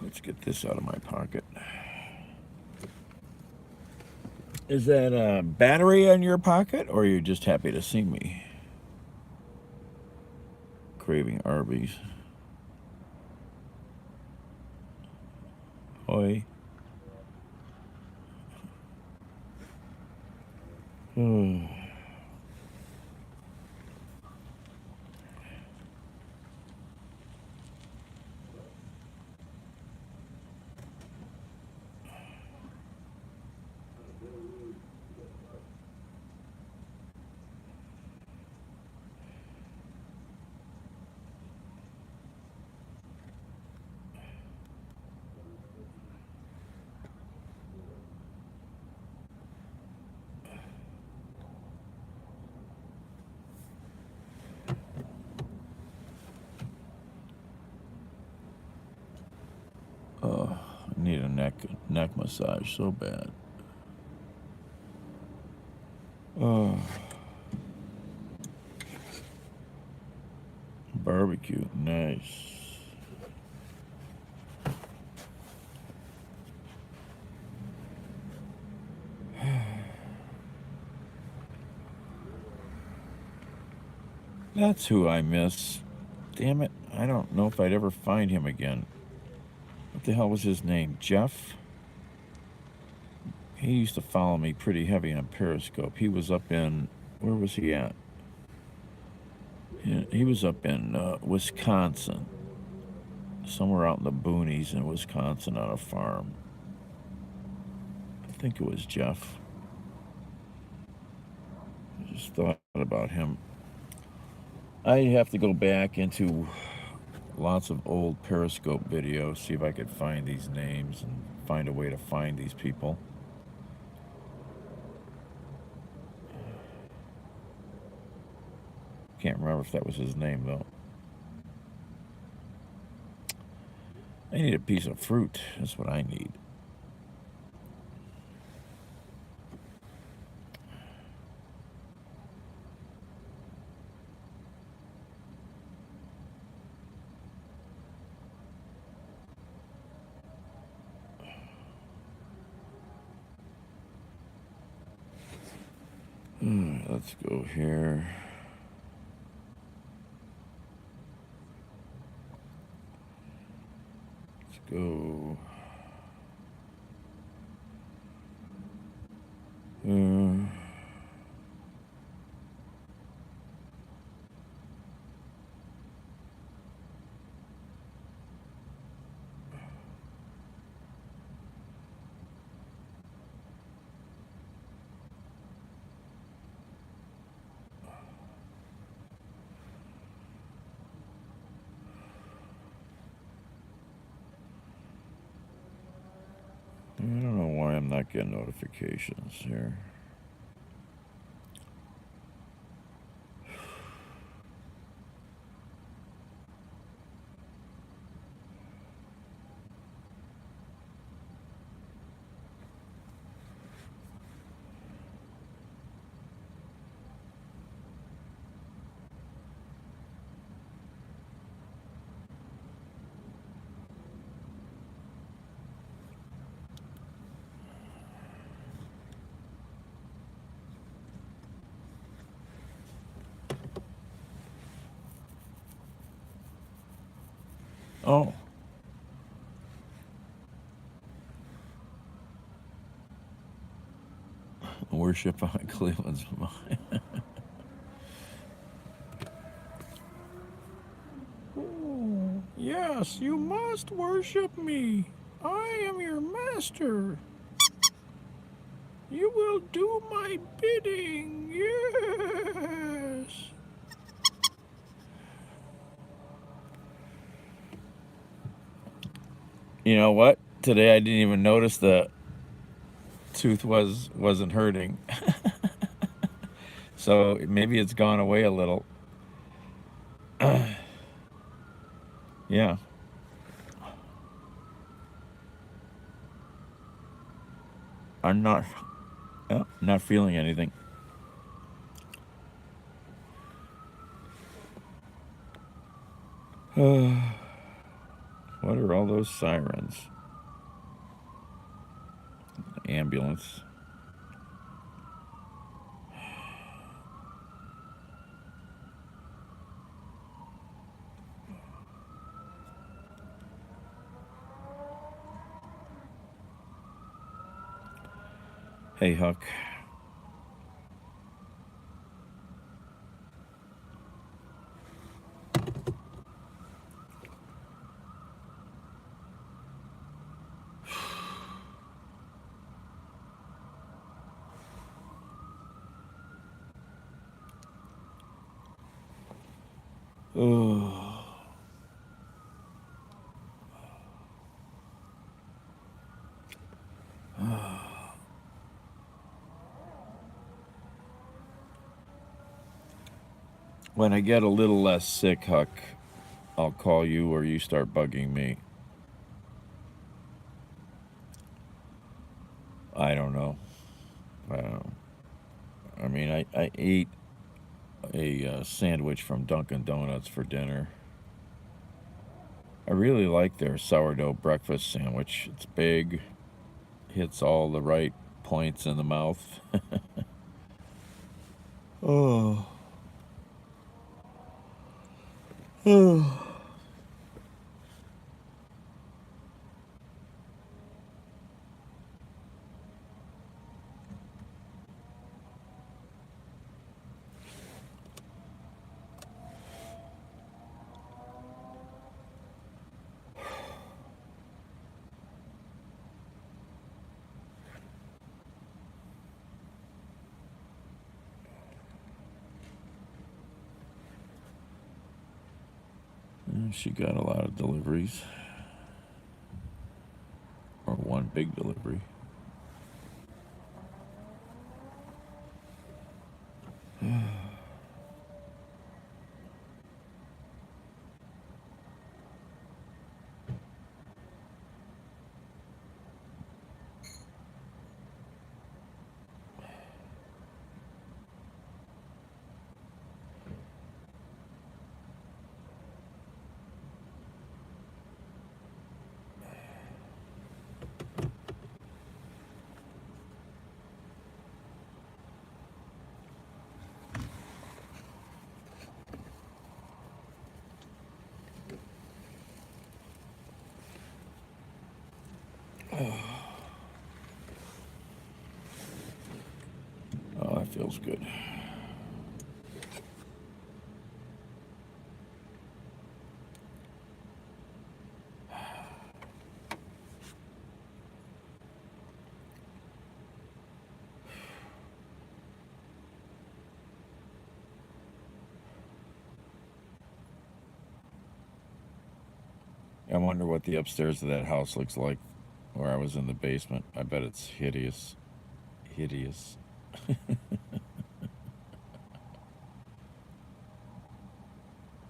Let's get this out of my pocket. Is that a battery in your pocket, or are you just happy to see me? Craving Arby's. Oi. I need a neck massage so bad. Barbecue, nice. That's who I miss. Damn it, I don't know if I'd ever find him again. What the hell was his name? Jeff? He used to follow me pretty heavy on Periscope. He was up in, where was he at? He was up in Wisconsin. Somewhere out in the boonies in Wisconsin on a farm. think it was Jeff. I just thought about him. I have to go back into lots of old Periscope videos, see if I could find these names and find a way to find these people. Can't remember if that was his name, though. I need a piece of fruit. That's what I need. Let's go here. Let's go. I don't know why I'm not getting notifications here. Oh. Worship on Cleveland's mind. Oh, yes, you must worship me. I am your master. You will do my bidding. Yes. You know what? Today I didn't even notice the tooth wasn't hurting. So maybe it's gone away a little. Yeah. I'm not feeling anything. What are all those sirens? Ambulance. Hey, Huck. Oh. When I get a little less sick, Huck, I'll call you or you start bugging me. I don't know. I mean, I ate a sandwich from Dunkin' Donuts for dinner. I really like their sourdough breakfast sandwich. It's big, hits all the right points in the mouth. Oh. Oh. She got a lot of deliveries. Or one big delivery. Oh, that feels good. I wonder what the upstairs of that house looks like where I was in the basement. I bet it's hideous. Hideous.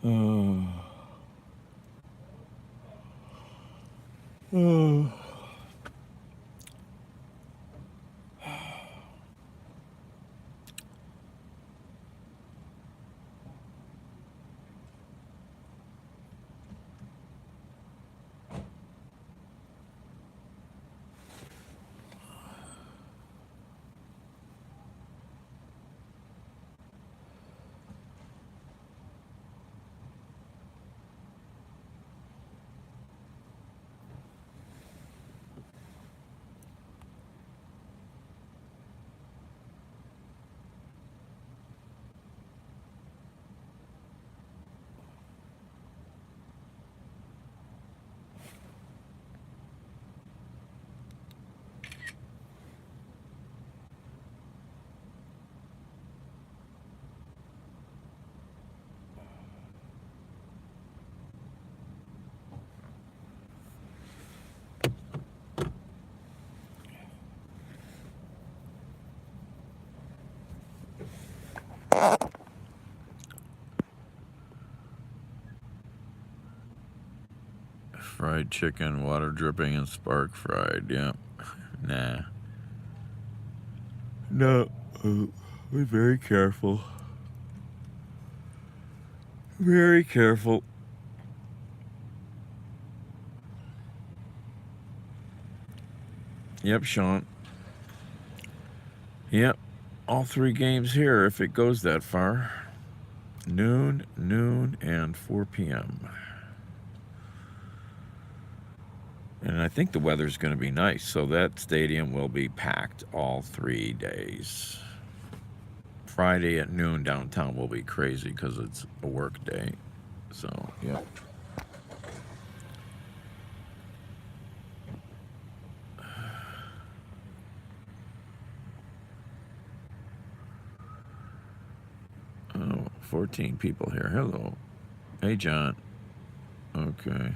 Oh. Oh. Fried chicken, water dripping, and spark fried. Yeah. Nah. No. Be very careful. Very careful. Yep, Sean. Yep. All 3 games here if it goes that far. Noon, and 4 p.m. And I think the weather's going to be nice, so that stadium will be packed all 3 days. Friday at noon downtown will be crazy because it's a work day. So, yeah. Oh, 14 people here. Hello. Hey, John. Okay.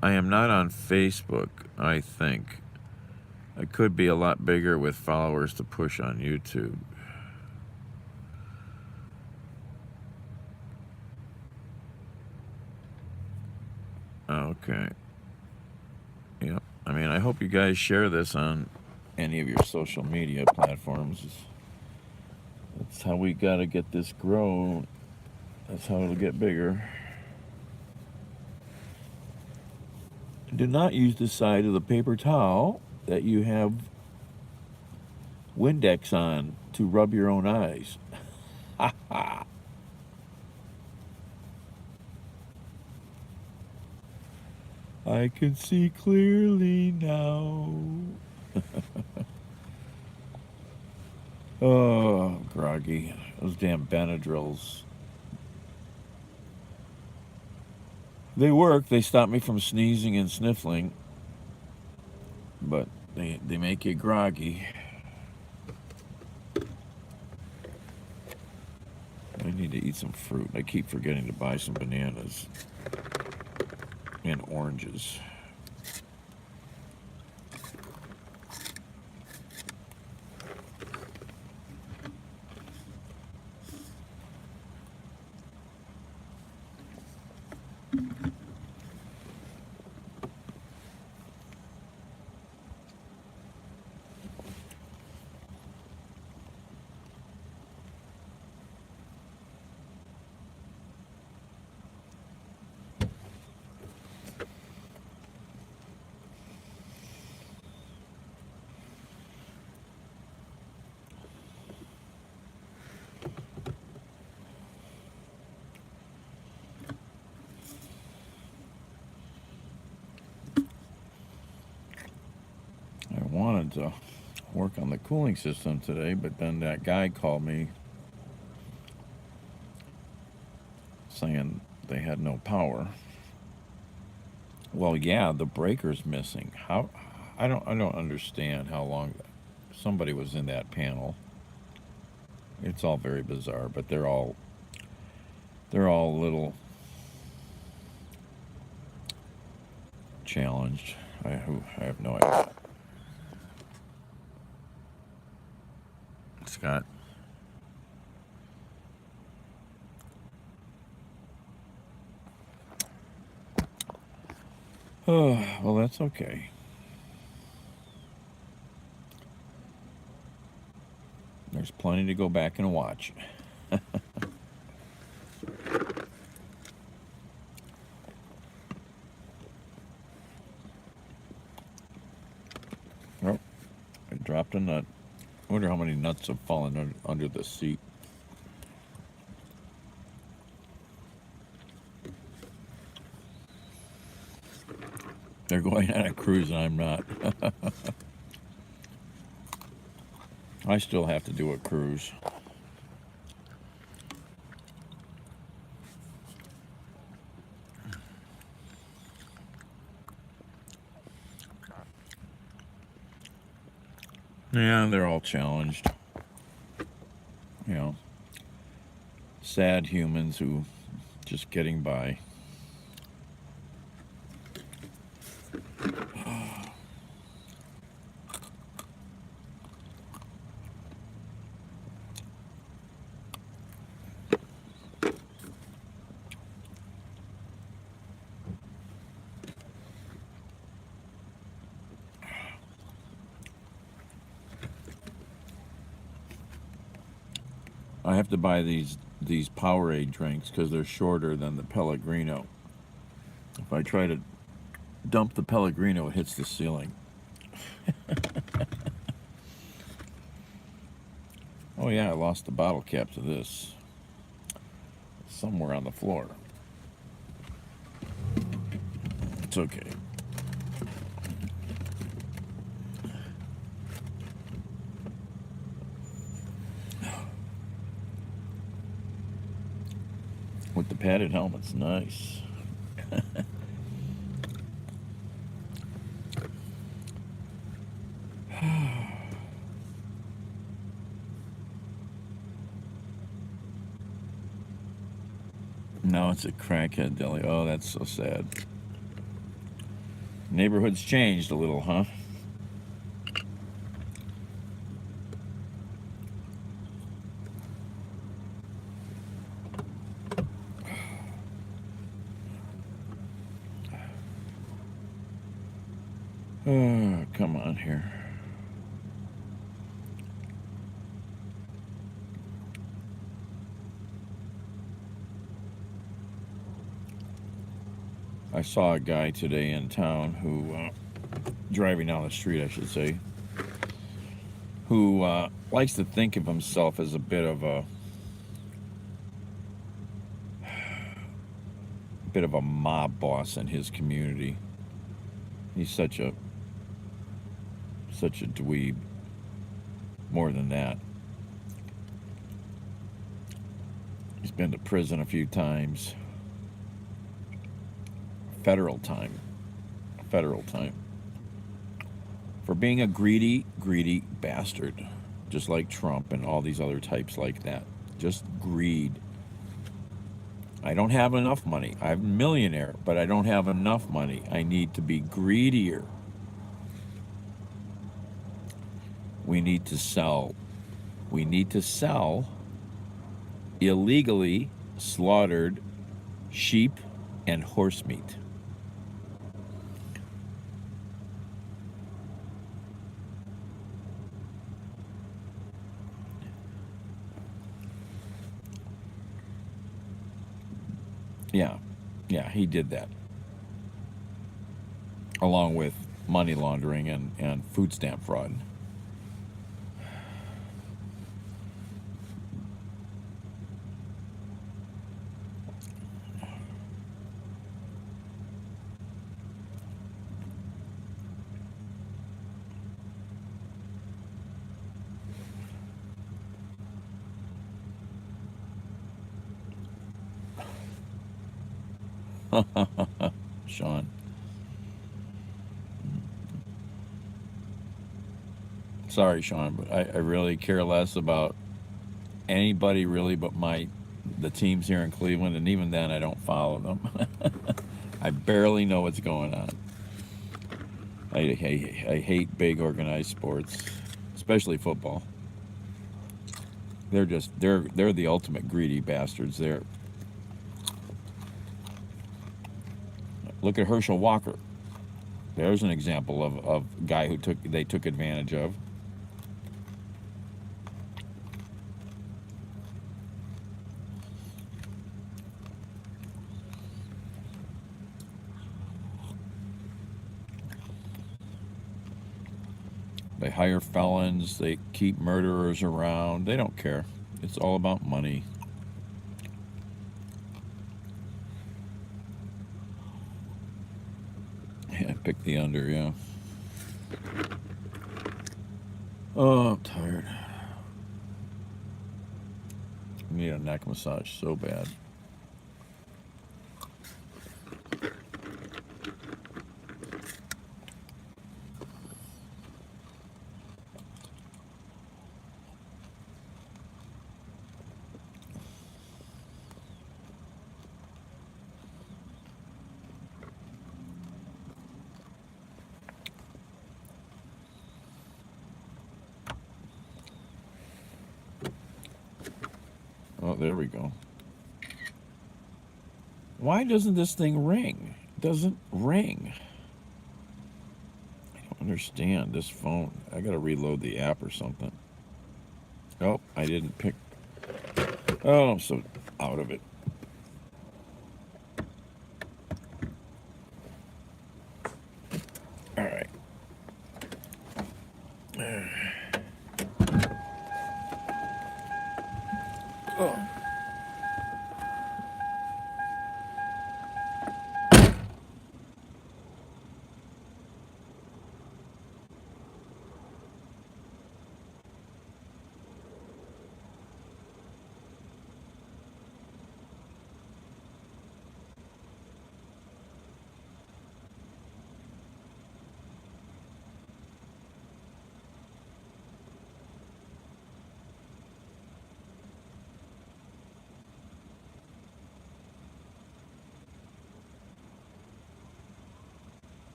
I am not on Facebook, I think. I could be a lot bigger with followers to push on YouTube. Okay. Yep. I mean, I hope you guys share this on any of your social media platforms. That's how we got to get this grown. That's how it'll get bigger. Do not use the side of the paper towel that you have Windex on to rub your own eyes. Ha ha. I can see clearly now. Oh, groggy. Those damn Benadryls. They work. They stop me from sneezing and sniffling. But they make you groggy. some fruit. I keep forgetting to buy some bananas and oranges. I wanted to work on the cooling system today, but then that guy called me saying they had no power. Well, yeah, the breaker's missing. How? I don't understand how long somebody was in that panel. It's all very bizarre, but they're all a little challenged. I have no idea. Scott. Oh, well, that's okay. There's plenty to go back and watch. Oh, I dropped a nut. I wonder how many nuts have fallen under the seat. They're going on a cruise and I'm not. I still have to do a cruise. Yeah, they're all challenged. You know, sad humans who just getting by. I have to buy these Powerade drinks because they're shorter than the Pellegrino. If I try to dump the Pellegrino, it hits the ceiling. Oh yeah, I lost the bottle cap to this. Somewhere on the floor. It's okay. With the padded helmets, nice. Now it's a crackhead deli. Oh, that's so sad. Neighborhood's changed a little, huh? Oh, come on here. I saw a guy today in town who, driving down the street, I should say, who likes to think of himself as a bit of a mob boss in his community. He's such a dweeb. More than that. He's been to prison a few times. Federal time. For being a greedy bastard. Just like Trump and all these other types like that. Just greed. I don't have enough money. I'm a millionaire, but I don't have enough money. I need to be greedier. We need to sell. We need to sell illegally slaughtered sheep and horse meat. Yeah, he did that. Along with money laundering and food stamp fraud. Sean. Sorry, Sean, but I really care less about anybody really but the teams here in Cleveland, and even then I don't follow them. I barely know what's going on. I hate big organized sports, especially football. They're the ultimate greedy bastards. Look at Herschel Walker. There's an example of a guy they took advantage of. They hire felons, they keep murderers around. They don't care. It's all about money. Yeah, pick the under, yeah. Oh, I'm tired. I need a neck massage so bad. Oh, there we go. Why doesn't this thing ring? It doesn't ring. I don't understand this phone. I gotta reload the app or something. Oh, I didn't pick. Oh, I'm so out of it. All right. Oh.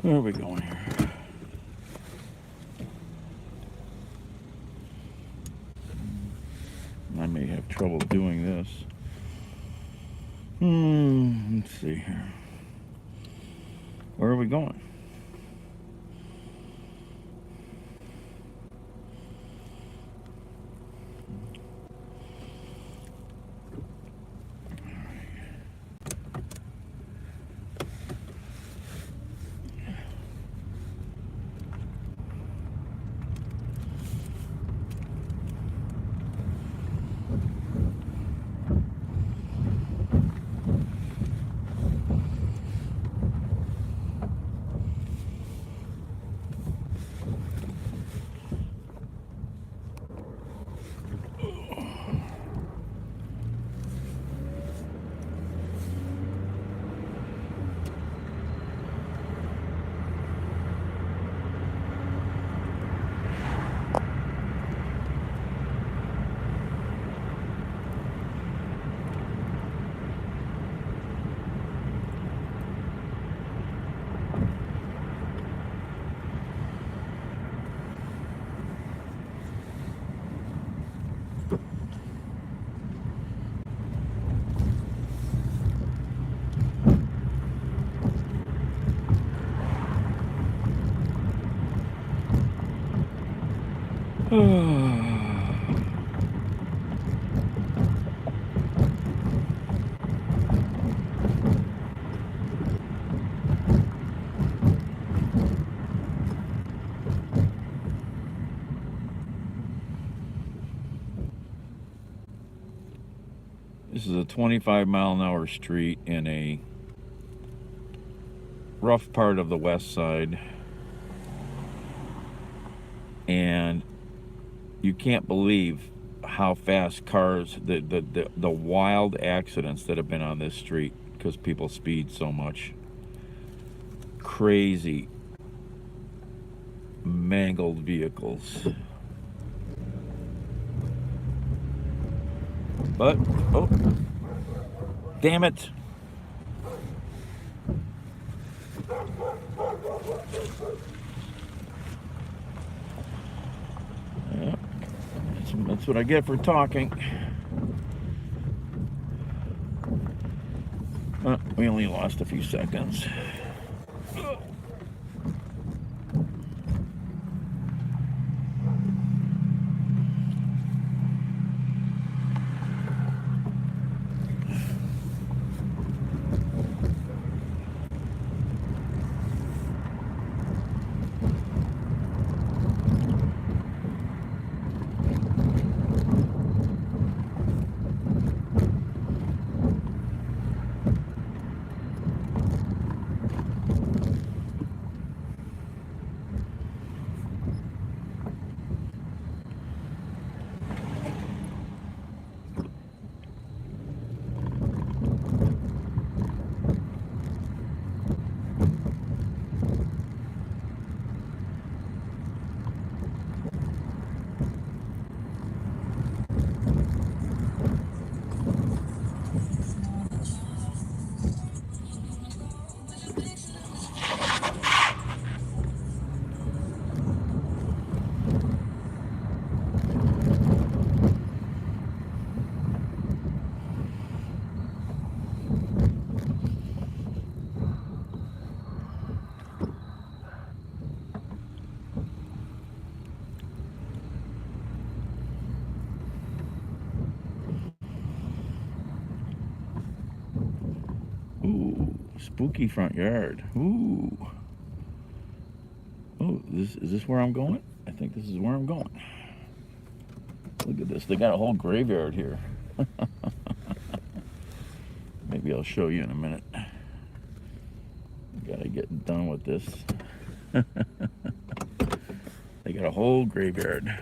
Where are we going here? I may have trouble doing this. Let's see here. Where are we going? This is a 25-mile-an-hour street in a rough part of the west side. And you can't believe how fast cars, the wild accidents that have been on this street because people speed so much. Crazy, mangled vehicles. But, oh, damn it. Yeah, that's what I get for talking. We only lost a few seconds. Ooh, spooky front yard. Ooh. Oh, is this where I'm going? I think this is where I'm going. Look at this. They got a whole graveyard here. Maybe I'll show you in a minute. Gotta get done with this. They got a whole graveyard.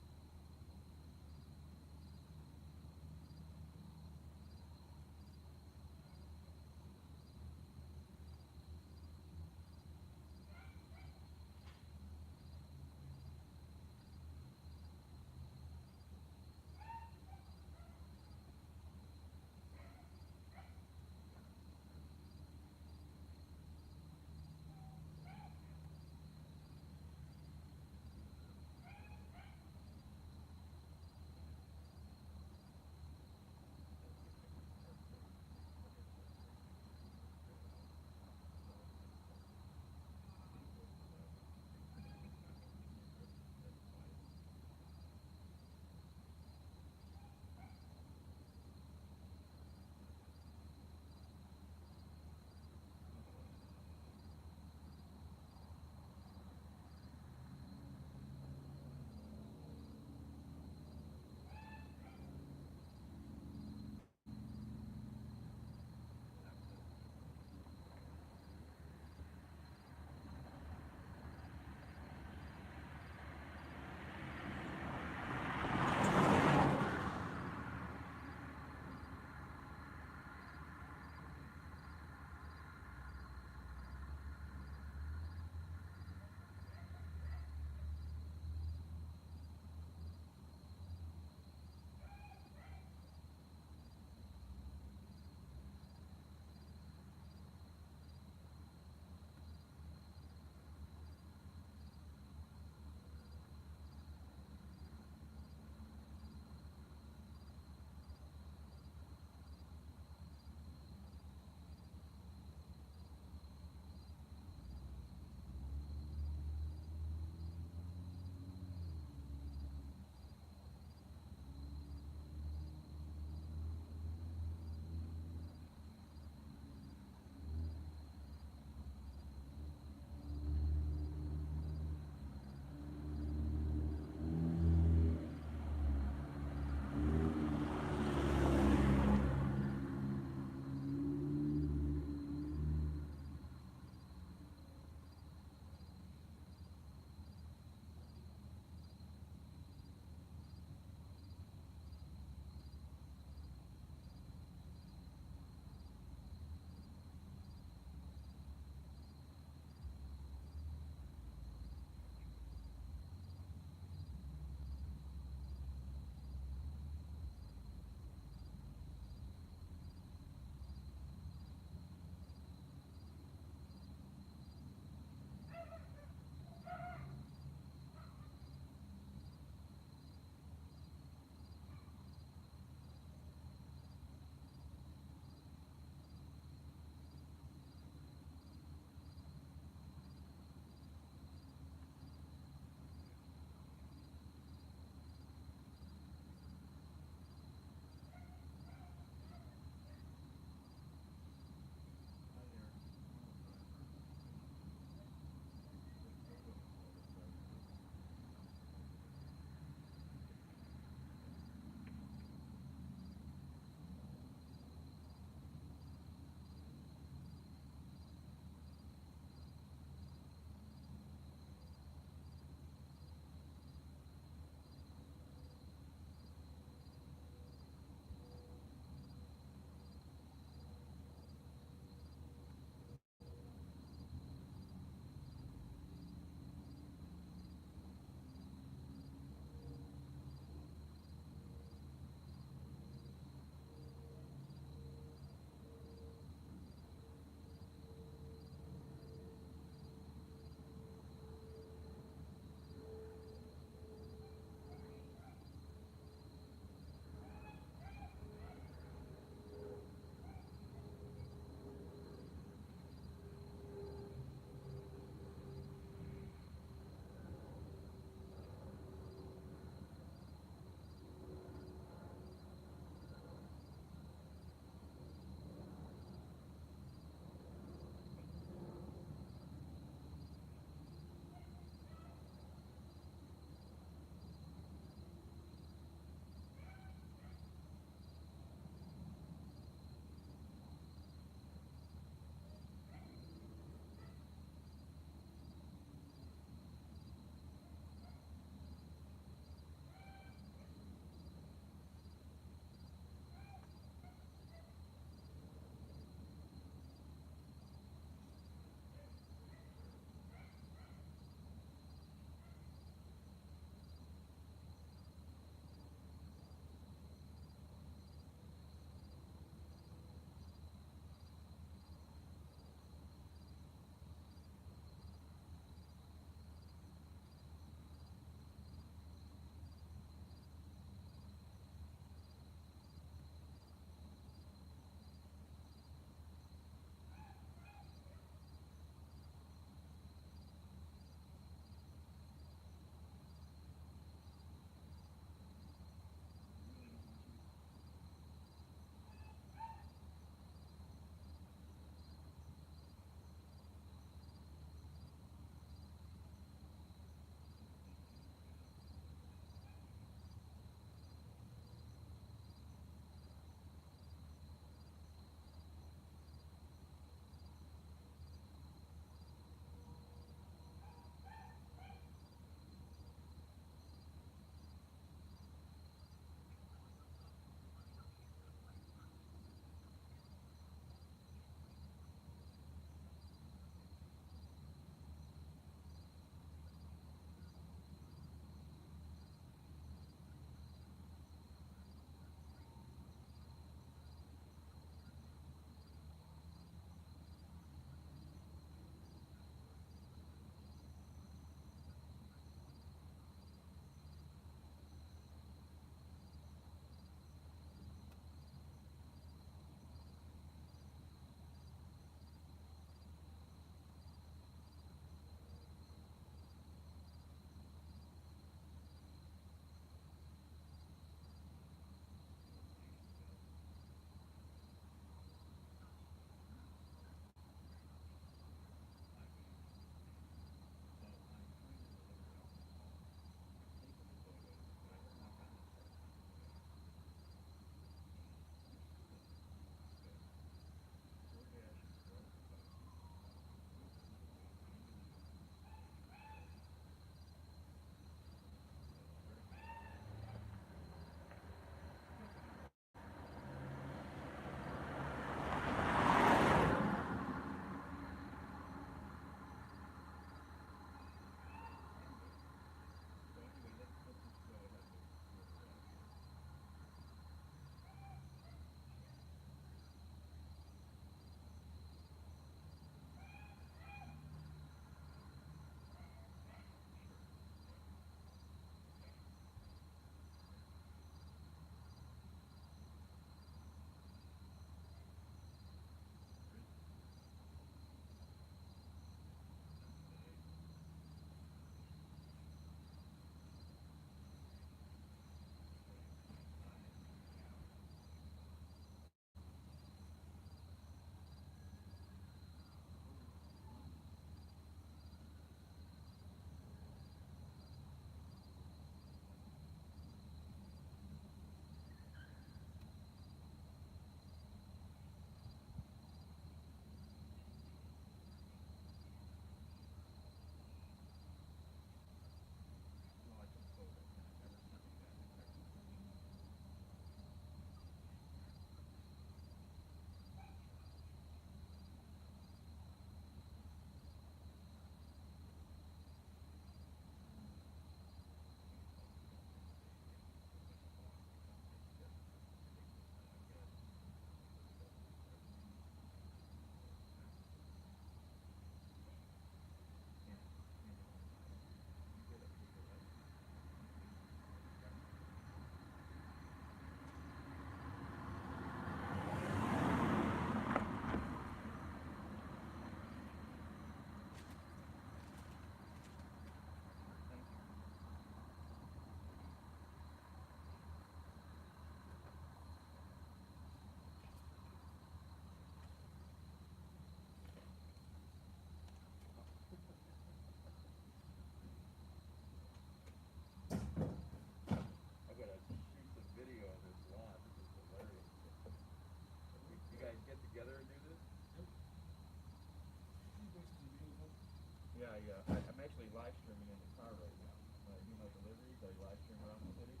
I'm actually live streaming in the car right now. I do my deliveries. I live stream around the city.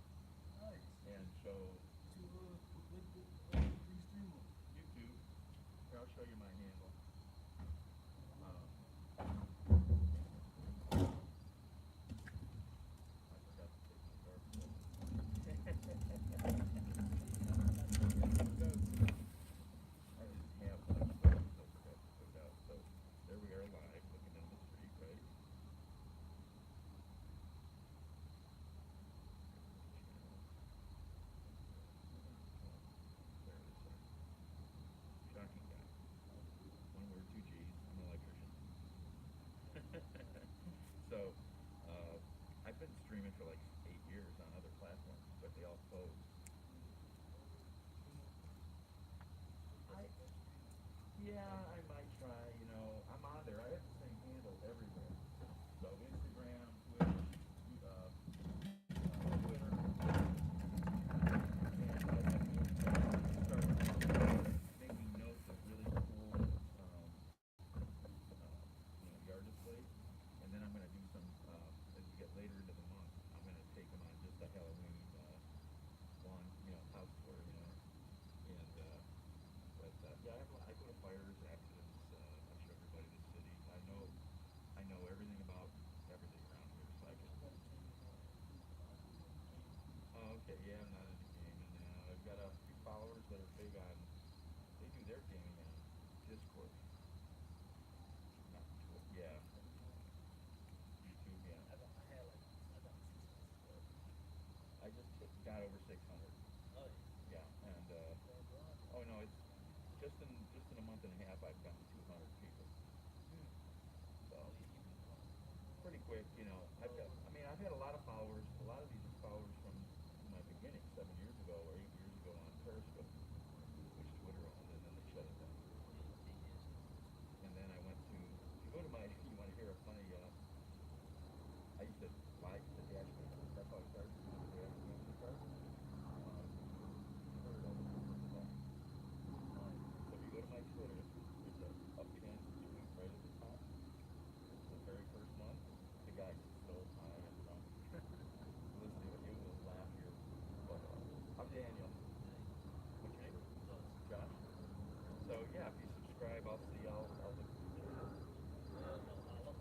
Nice. And so. YouTube. Here, I'll show you my handle. I forgot to take my garbage out. I didn't have much stuff, so I forgot to put it out. So there we are live, looking down the street, right? There it is. Shocking guy. One word, two G's. I'm an electrician. So, I've been streaming for like 8 years on other platforms, but they all closed. I might try, you know, I'm on there. I have the same handle everywhere. So Instagram, Twitter, Twitter. And what I have to do is start making notes of really cool, yard displays. And then I'm going to do some, as we get later into the month, I'm going to take them on just a Halloween lawn, house tour, And, yeah, I go to fires, accidents, I show everybody the city. I know everything about everything around here, so I can. Oh, okay, yeah, I'm not into gaming now. I've got a few followers that are big on, they do their gaming on Discord. Not Twitter, yeah. YouTube, yeah. I just got over 600. Yeah, and, oh no, it's just in a month and a half, I've gotten 200 people. So pretty quick, I've had a lot of followers. A lot of these are followers from my beginning, 7 years ago or 8 years ago on Periscope, which Twitter owned, and then they shut it down. And then I went to go to my. You want to hear a funny? I used to fly the dash cam. That's how I started using the dash cam in the car. So if you go to my Twitter, there's a up-pinned tweet right at the top. The very first one, the guy gets so high and drunk. Listen to it, will laugh your butt off. I'm Daniel. What's your name? Josh. So yeah, if you subscribe, I'll see. I'll look at the channel.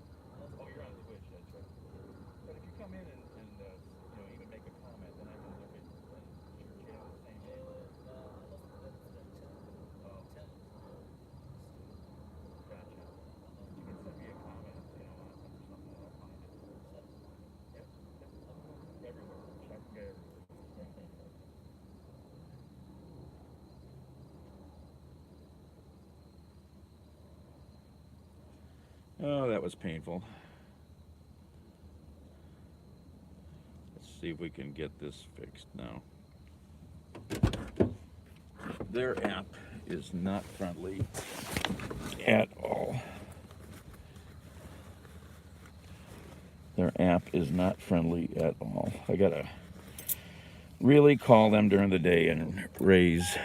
Oh, you're on Twitch, that's right. But if you come in and even make a comment, then I can look at. Is your channel the same name? Oh. Gotcha. You can send me a comment, on something that I'll find it. Yep. Everywhere. Check everywhere. Oh, that was painful. Let's see if we can get this fixed now. Their app is not friendly at all. Their app is not friendly at all. I gotta really call them during the day and raise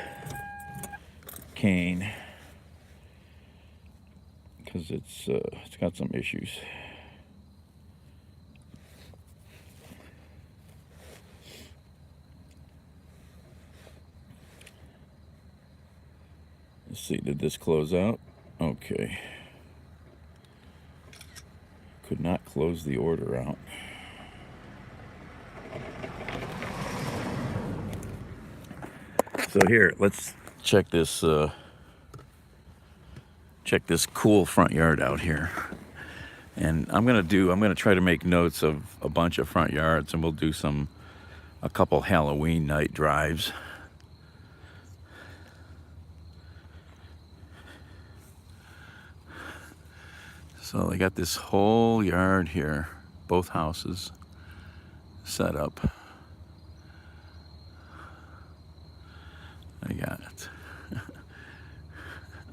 Cain, because it's got some issues. Let's see, did this close out? Okay. Could not close the order out. So here, let's check this cool front yard out here. And I'm gonna try to make notes of a bunch of front yards, and we'll do a couple Halloween night drives. So they got this whole yard here, both houses set up. I got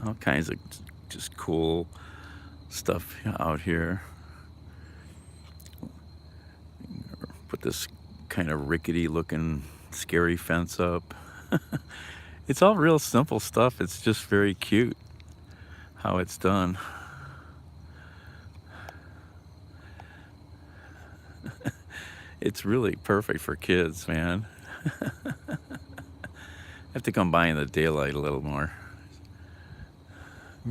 all kinds of just cool stuff out here. Put this kind of rickety looking scary fence up. It's all real simple stuff. It's just very cute how it's done. It's really perfect for kids, man. Have to come by in the daylight a little more.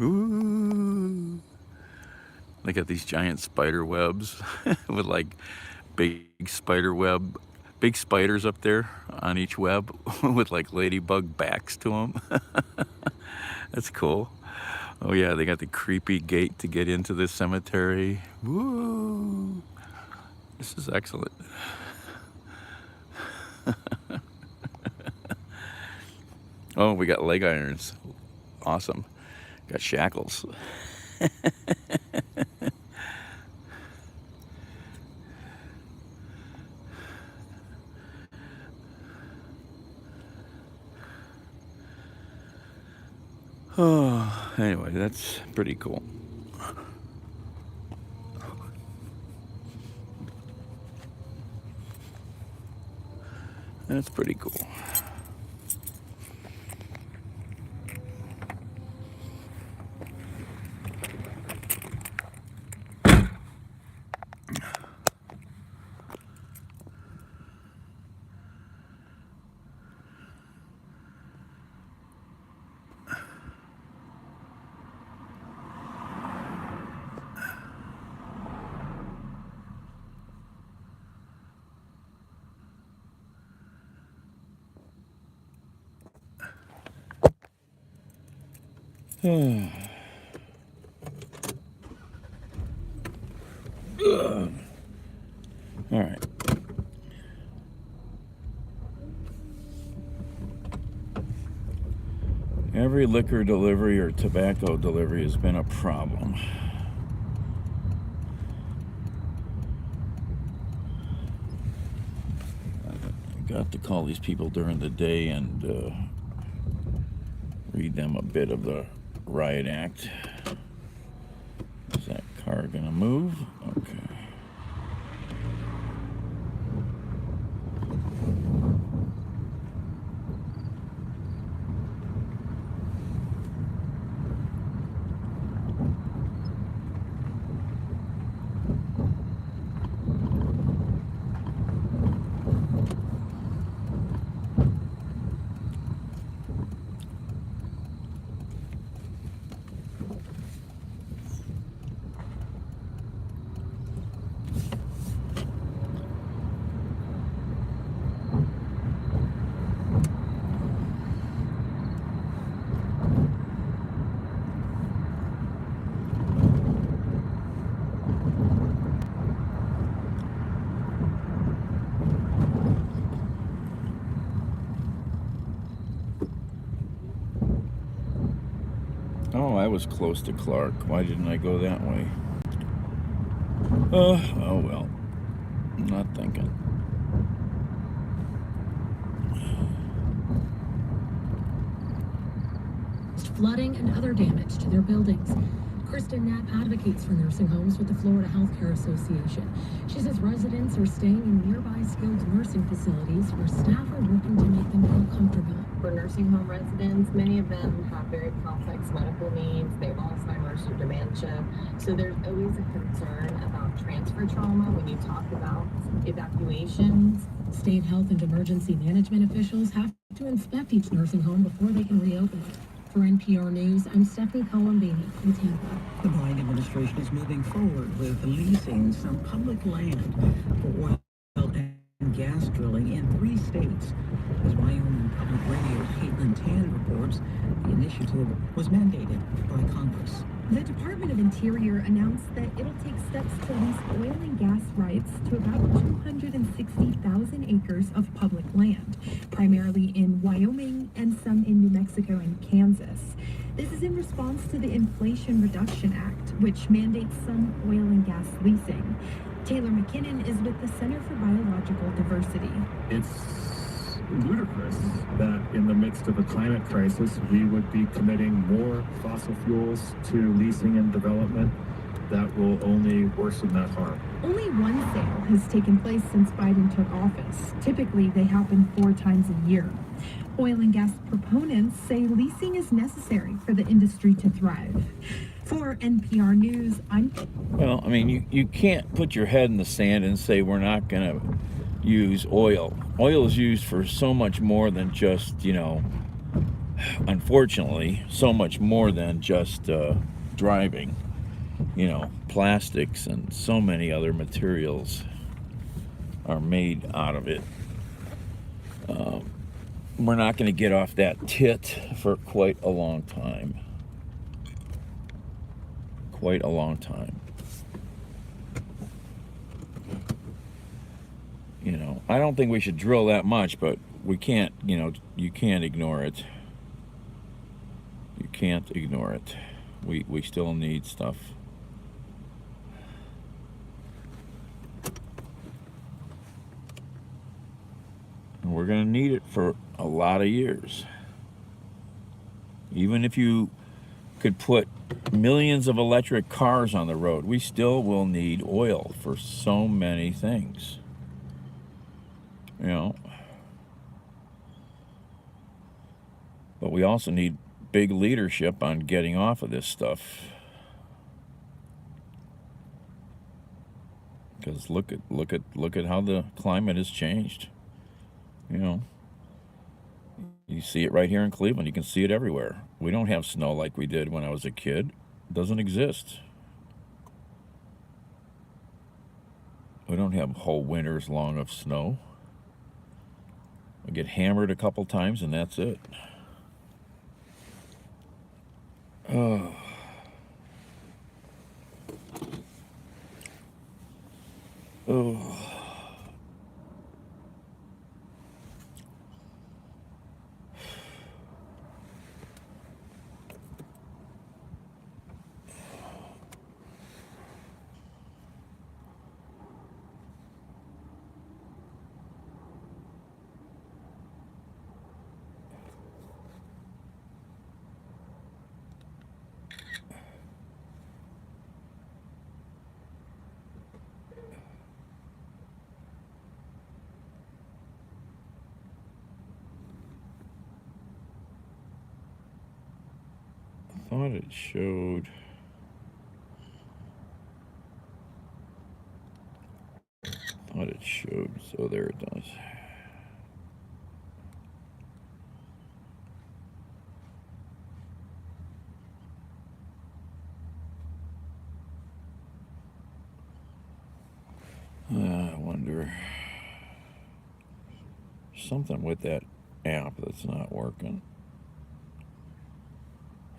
Ooh. Look at these giant spider webs with like big spiders up there on each web with like ladybug backs to them. That's cool. Oh yeah, they got the creepy gate to get into the cemetery. Woo! This is excellent. Oh, we got leg irons. Awesome. Got shackles. Oh, anyway, that's pretty cool. That's pretty cool. All right. Every liquor delivery or tobacco delivery has been a problem. I got to call these people during the day and read them a bit of the riot act. Is that car gonna move? Okay. Oh, I was close to Clark. Why didn't I go that way? Oh well. I'm not thinking. Flooding and other damage to their buildings. Kristen Knapp advocates for nursing homes with the Florida Healthcare Association. She says residents are staying in nearby skilled nursing facilities where staff are working to make them feel comfortable. For nursing home residents, many of them have very complex medical needs. They have Alzheimer's or dementia. So there's always a concern about transfer trauma when you talk about evacuations. State health and emergency management officials have to inspect each nursing home before they can reopen it. For NPR News, I'm Stephanie Colombini in Tampa. The Biden administration is moving forward with leasing some public land for oil and gas drilling in 3 states. As Wyoming Public Radio's Caitlin Tan reports, the initiative was mandated by Congress. The Department of Interior announced that it'll take steps to lease oil and gas rights to about 260,000 acres of public land, primarily in Wyoming and some in New Mexico and Kansas. This is in response to the Inflation Reduction Act, which mandates some oil and gas leasing. Taylor McKinnon is with the Center for Biological Diversity. It's ludicrous that in the midst of a climate crisis, we would be committing more fossil fuels to leasing and development that will only worsen that harm. Only one sale has taken place since Biden took office. Typically, they happen 4 times a year. Oil and gas proponents say leasing is necessary for the industry to thrive. For NPR News, I'm... Well, I mean, you can't put your head in the sand and say we're not going to use oil. Oil is used for so much more than just, unfortunately, so much more than just driving. Plastics and so many other materials are made out of it. We're not going to get off that tit for quite a long time. Quite a long time. I don't think we should drill that much, but we can't, you can't ignore it. You can't ignore it. We still need stuff. And we're going to need it for a lot of years. Even if you could put millions of electric cars on the road, we still will need oil for so many things. But we also need big leadership on getting off of this stuff. Because look at how the climate has changed. You see it right here in Cleveland. You can see it everywhere. We don't have snow like we did when I was a kid. It doesn't exist. We don't have whole winters long of snow. We get hammered a couple times and that's it. Oh. Oh. I thought it showed. So there it does. I wonder. Something with that app that's not working.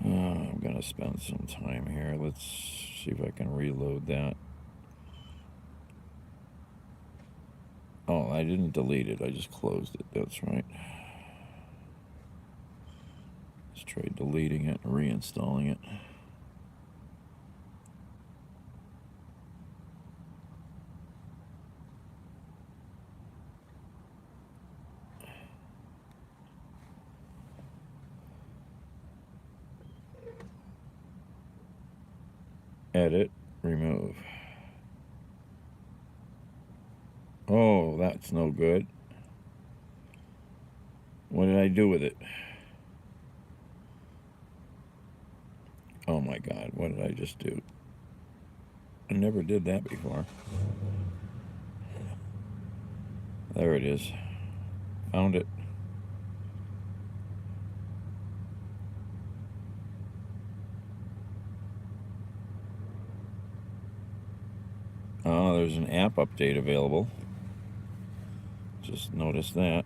I'm gonna spend some time here. Let's see if I can reload that. Oh, I didn't delete it. I just closed it. That's right. Let's try deleting it and reinstalling it. Edit, remove. Oh, that's no good. What did I do with it? Oh my God, what did I just do? I never did that before. There it is. Found it. Oh, there's an app update available. Just noticed that.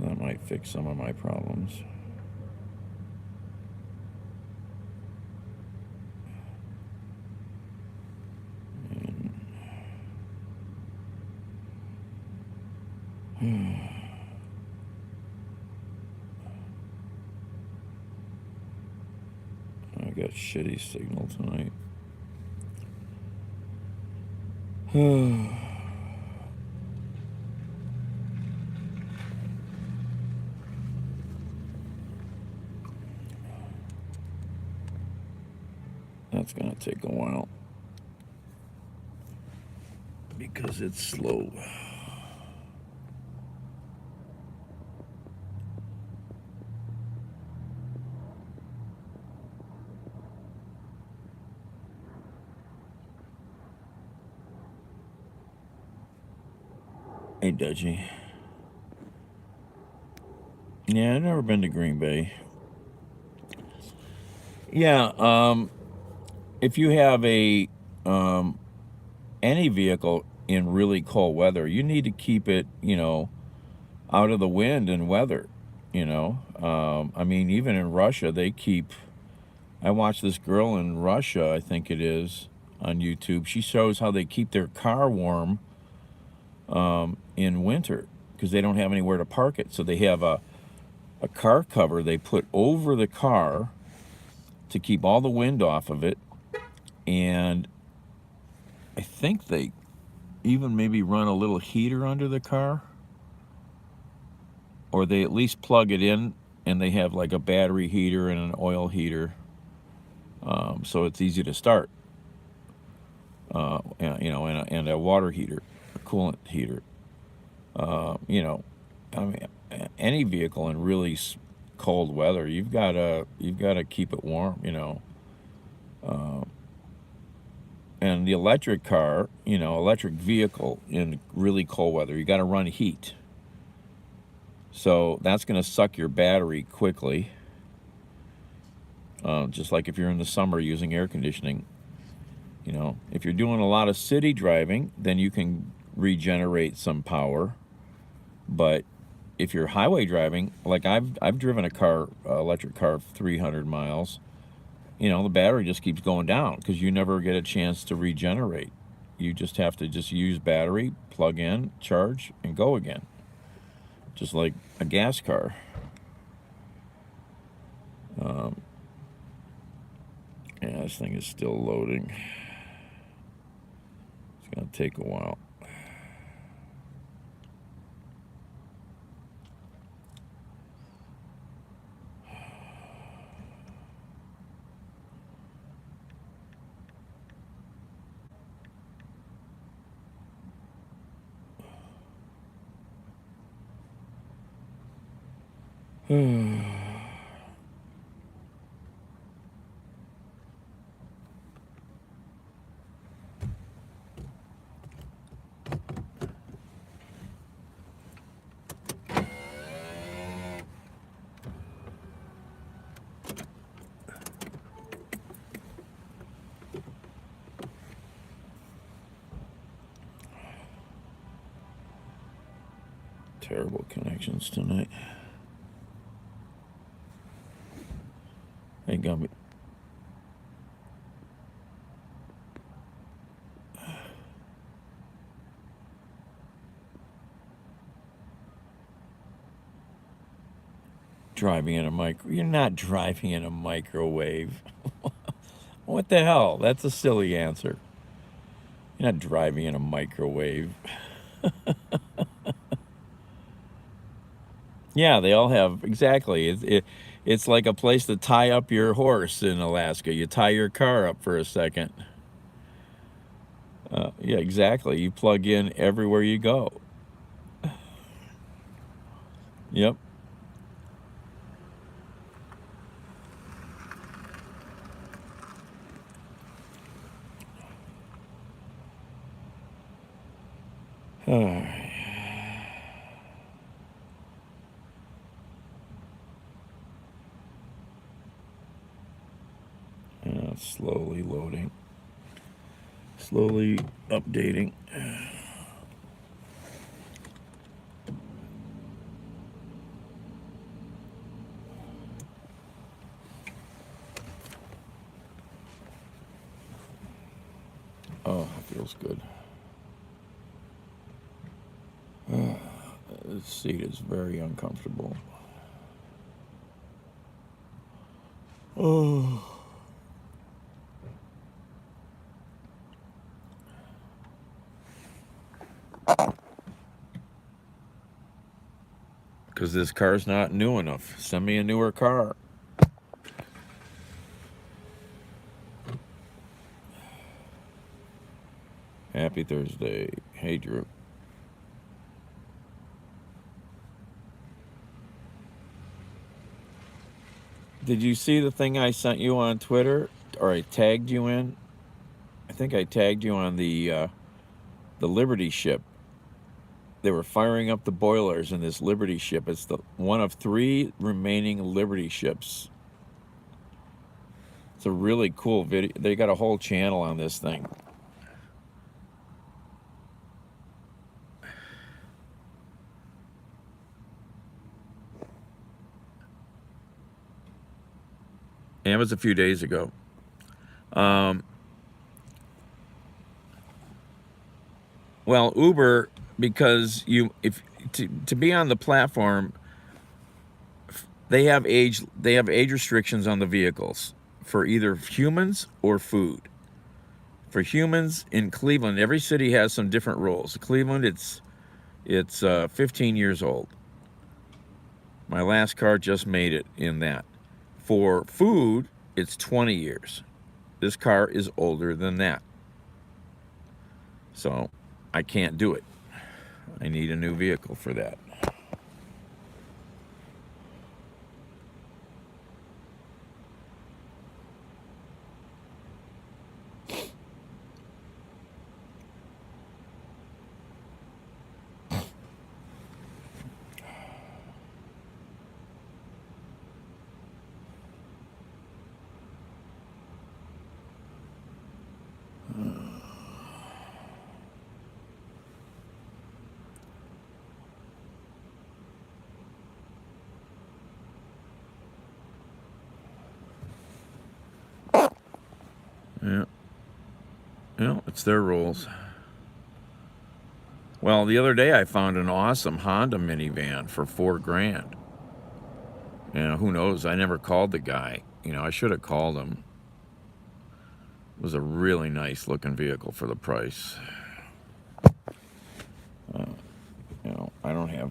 That might fix some of my problems. I got shitty signal tonight. That's gonna take a while because it's slow. Hey, Dutchie. Yeah, I've never been to Green Bay. Yeah, if you have a any vehicle in really cold weather, you need to keep it, out of the wind and weather. I mean, even in Russia, they keep. I watched this girl in Russia, I think it is, on YouTube. She shows how they keep their car warm in winter because they don't have anywhere to park it. So they have a car cover they put over the car to keep all the wind off of it. And I think they even maybe run a little heater under the car, or they at least plug it in and they have like a battery heater and an oil heater, so it's easy to start. And a water heater, a coolant heater. I mean, any vehicle in really cold weather, you've got to keep it warm. And the electric car, electric vehicle in really cold weather, you got to run heat. So that's going to suck your battery quickly. Just like if you're in the summer using air conditioning. If you're doing a lot of city driving, then you can regenerate some power. But if you're highway driving, like I've driven a car, electric car, 300 miles. The battery just keeps going down because you never get a chance to regenerate. You just have to just use battery, plug in, charge, and go again. Just like a gas car. Yeah, this thing is still loading. It's going to take a while. Terrible connections tonight. Hey, Gumby. Driving in a micro. You're not driving in a microwave. What the hell? That's a silly answer. You're not driving in a microwave. Yeah, they all have, exactly. It's like a place to tie up your horse in Alaska. You tie your car up for a second. Yeah, exactly. You plug in everywhere you go. Yep. Slowly loading. Slowly updating. Oh, it feels good. This seat is very uncomfortable. Oh. Because this car's not new enough. Send me a newer car. Happy Thursday. Hey, Drew. Did you see the thing I sent you on Twitter? Or I tagged you in? I think I tagged you on the Liberty ship. They were firing up the boilers in this Liberty ship. It's the one of 3 remaining Liberty ships. It's a really cool video. They got a whole channel on this thing. And it was a few days ago. Well, Uber, because to be on the platform, they have age restrictions on the vehicles for either humans or food. For humans in Cleveland, every city has some different rules. Cleveland, it's 15 years old. My last car just made it in that. For food, it's 20 years. This car is older than that. So I can't do it. I need a new vehicle for that. Yeah. Well, it's their rules. Well, the other day I found an awesome Honda minivan for $4,000. Who knows? I never called the guy. I should have called him. It was a really nice looking vehicle for the price.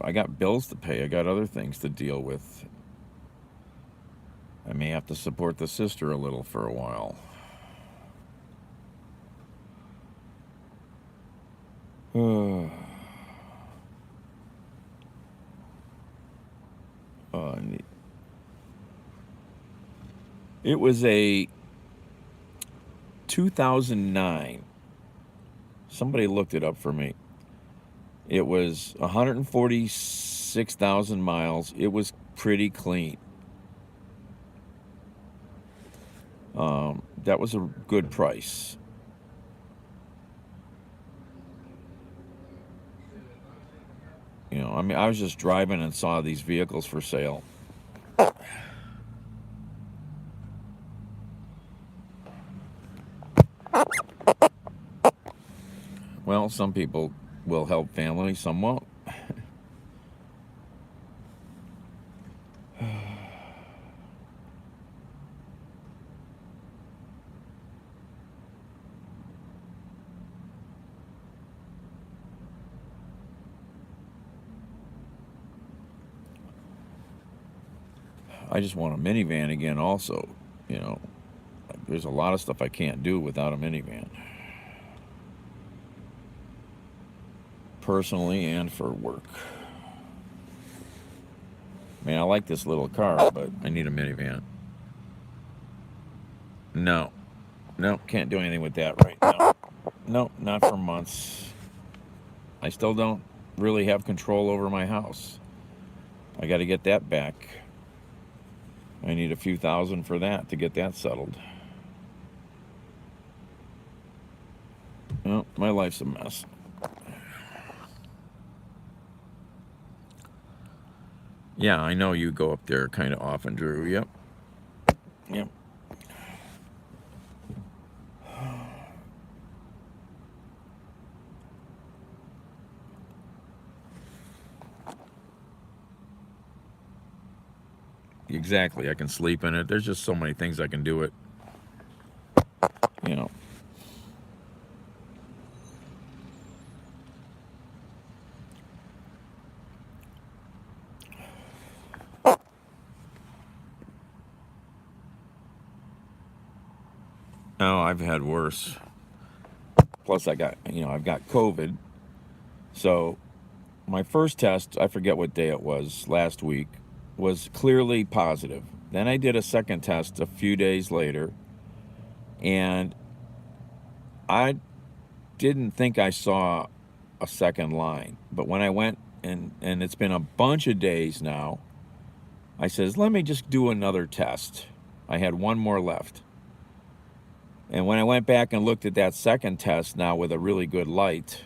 I got bills to pay. I got other things to deal with. I may have to support the sister a little for a while. It was a 2009. Somebody looked it up for me. It was 146,000 miles. It was pretty clean. That was a good price. I was just driving and saw these vehicles for sale. Well, some people will help family, some won't. I just want a minivan again also. There's a lot of stuff I can't do without a minivan. Personally and for work. I like this little car, but I need a minivan. No, can't do anything with that right now. No, not for months. I still don't really have control over my house. I got to get that back. I need a few thousand for that to get that settled. Well, my life's a mess. Yeah, I know you go up there kind of often, Drew. Yep. Exactly. I can sleep in it. There's just so many things I can do it. Oh, I've had worse. Plus I've got COVID. So my first test, I forget what day it was, last week, was clearly positive. Then I did a second test a few days later, and I didn't think I saw a second line. But when I went, and it's been a bunch of days now, I says, let me just do another test. I had one more left. And when I went back and looked at that second test now with a really good light,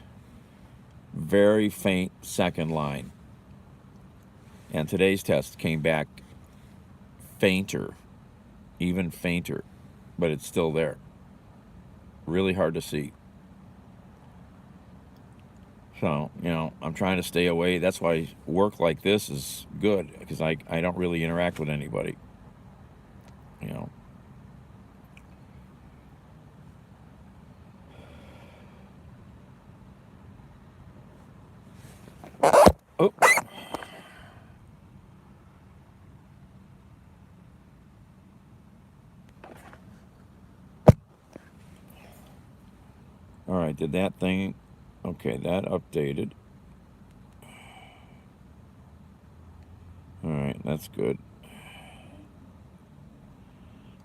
very faint second line. And today's test came back fainter, even fainter, but it's still there. Really hard to see. So, you know, I'm trying to stay away. That's why work like this is good, because I don't really interact with anybody, you know. Oh. All right, did that thing, okay, that updated. All right, that's good.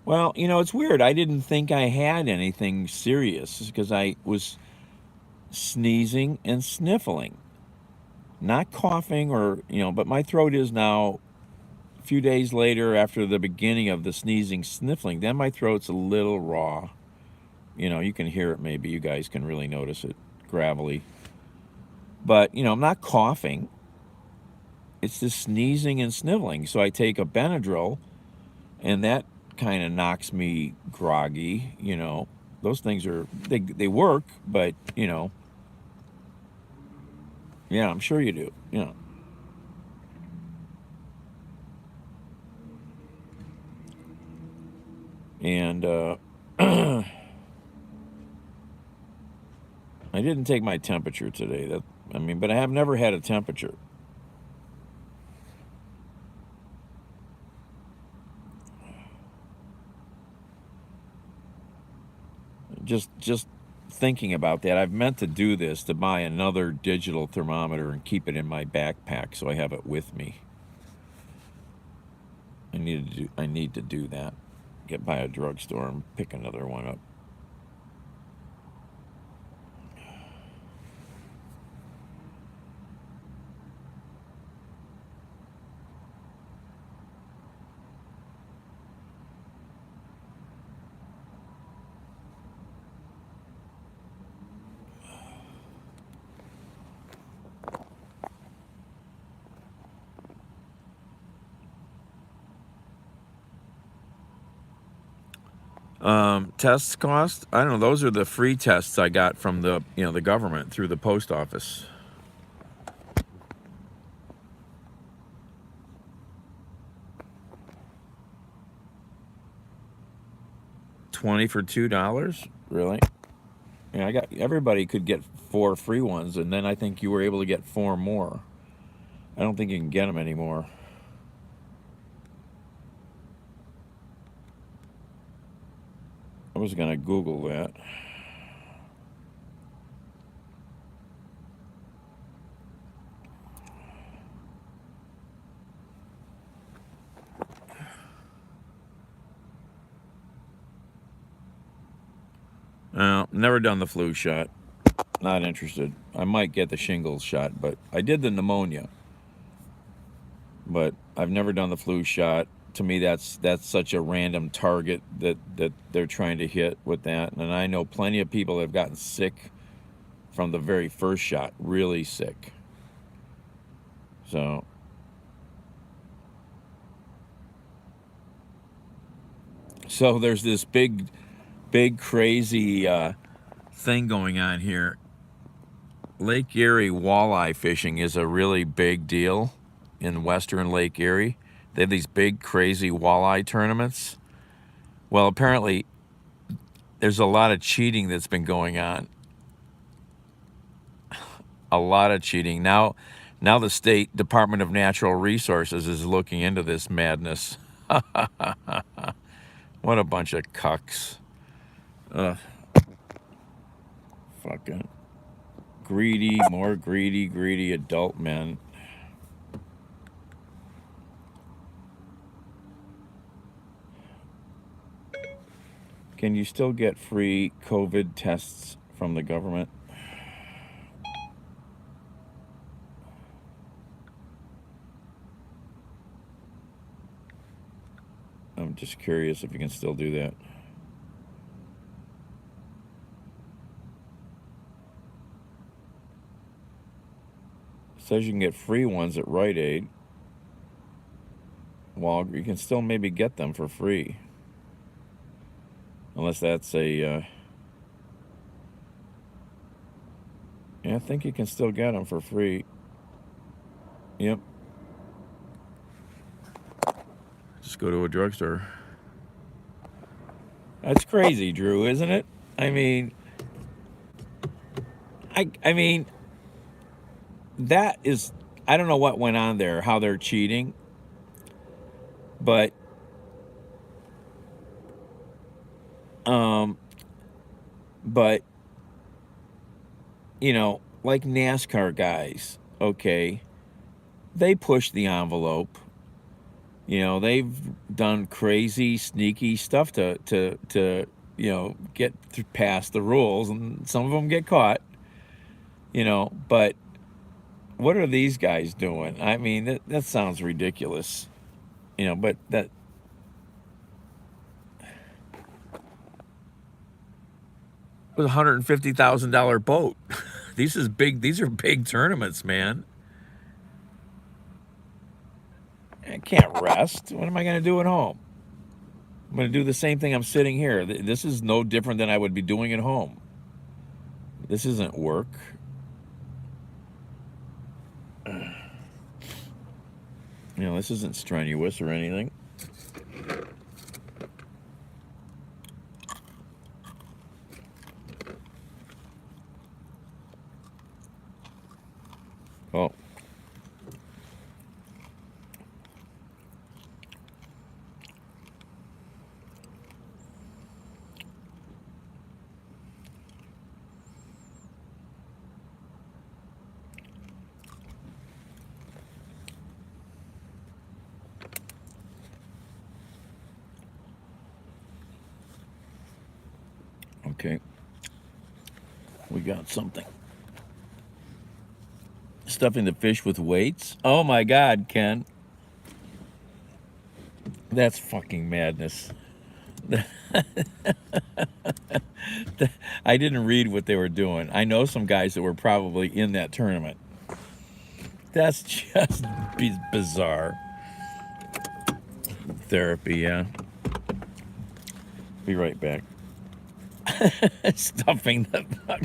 Well, you know, it's weird. I didn't think I had anything serious because I was sneezing and sniffling. Not coughing or, you know, but my throat is now, a few days later after the beginning of the sneezing, sniffling, then my throat's a little raw. You know, you can hear it maybe. You guys can really notice it, gravelly. But, you know, I'm not coughing. It's just sneezing and sniveling. So I take a Benadryl, and that kind of knocks me groggy, you know. Those things are, they work, but, you know. Yeah, I'm sure you do, you know. And, I didn't take my temperature today. But I have never had a temperature. Just thinking about that, I've meant to do this, to buy another digital thermometer and keep it in my backpack so I have it with me. I need to do that. Get by a drugstore and pick another one up. Tests cost? I don't know. Those are the free tests I got from the government through the post office. $20 for $2? Really? Yeah, everybody could get 4 free ones, and then I think you were able to get 4 more. I don't think you can get them anymore. I was gonna Google that. Never done the flu shot. Not interested. I might get the shingles shot, but I did the pneumonia. But I've never done the flu shot. To me, that's such a random target that they're trying to hit with that. And I know plenty of people that have gotten sick from the very first shot, really sick. So there's this big crazy thing going on here. Lake Erie walleye fishing is a really big deal in western Lake Erie. They have these big, crazy walleye tournaments. Well, apparently, there's a lot of cheating that's been going on. A lot of cheating. Now the State Department of Natural Resources is looking into this madness. What a bunch of cucks. Ugh. Fucking greedy, more greedy adult men. Can you still get free COVID tests from the government? I'm just curious if you can still do that. It says you can get free ones at Rite Aid. Well, you can still maybe get them for free. Unless that's a... yeah, I think you can still get them for free. Yep. Just go to a drugstore. That's crazy, Drew, isn't it? I mean... I mean... That is... I don't know what went on there, how they're cheating. But... But... You know, like NASCAR guys, okay, they push the envelope. You know, they've done crazy, sneaky stuff to you know, get past the rules, and some of them get caught. You know, but what are these guys doing? I mean, that sounds ridiculous. You know, but that... It was a $150,000 boat. These are big tournaments, man. I can't rest. What am I going to do at home? I'm going to do the same thing I'm sitting here. This is no different than I would be doing at home. This isn't work. You know, this isn't strenuous or anything. Oh. Okay. We got something. Stuffing the fish with weights? Oh my God, Ken. That's fucking madness. I didn't read what they were doing. I know some guys that were probably in that tournament. That's just bizarre. Therapy, yeah. Be right back. Stuffing the fuck.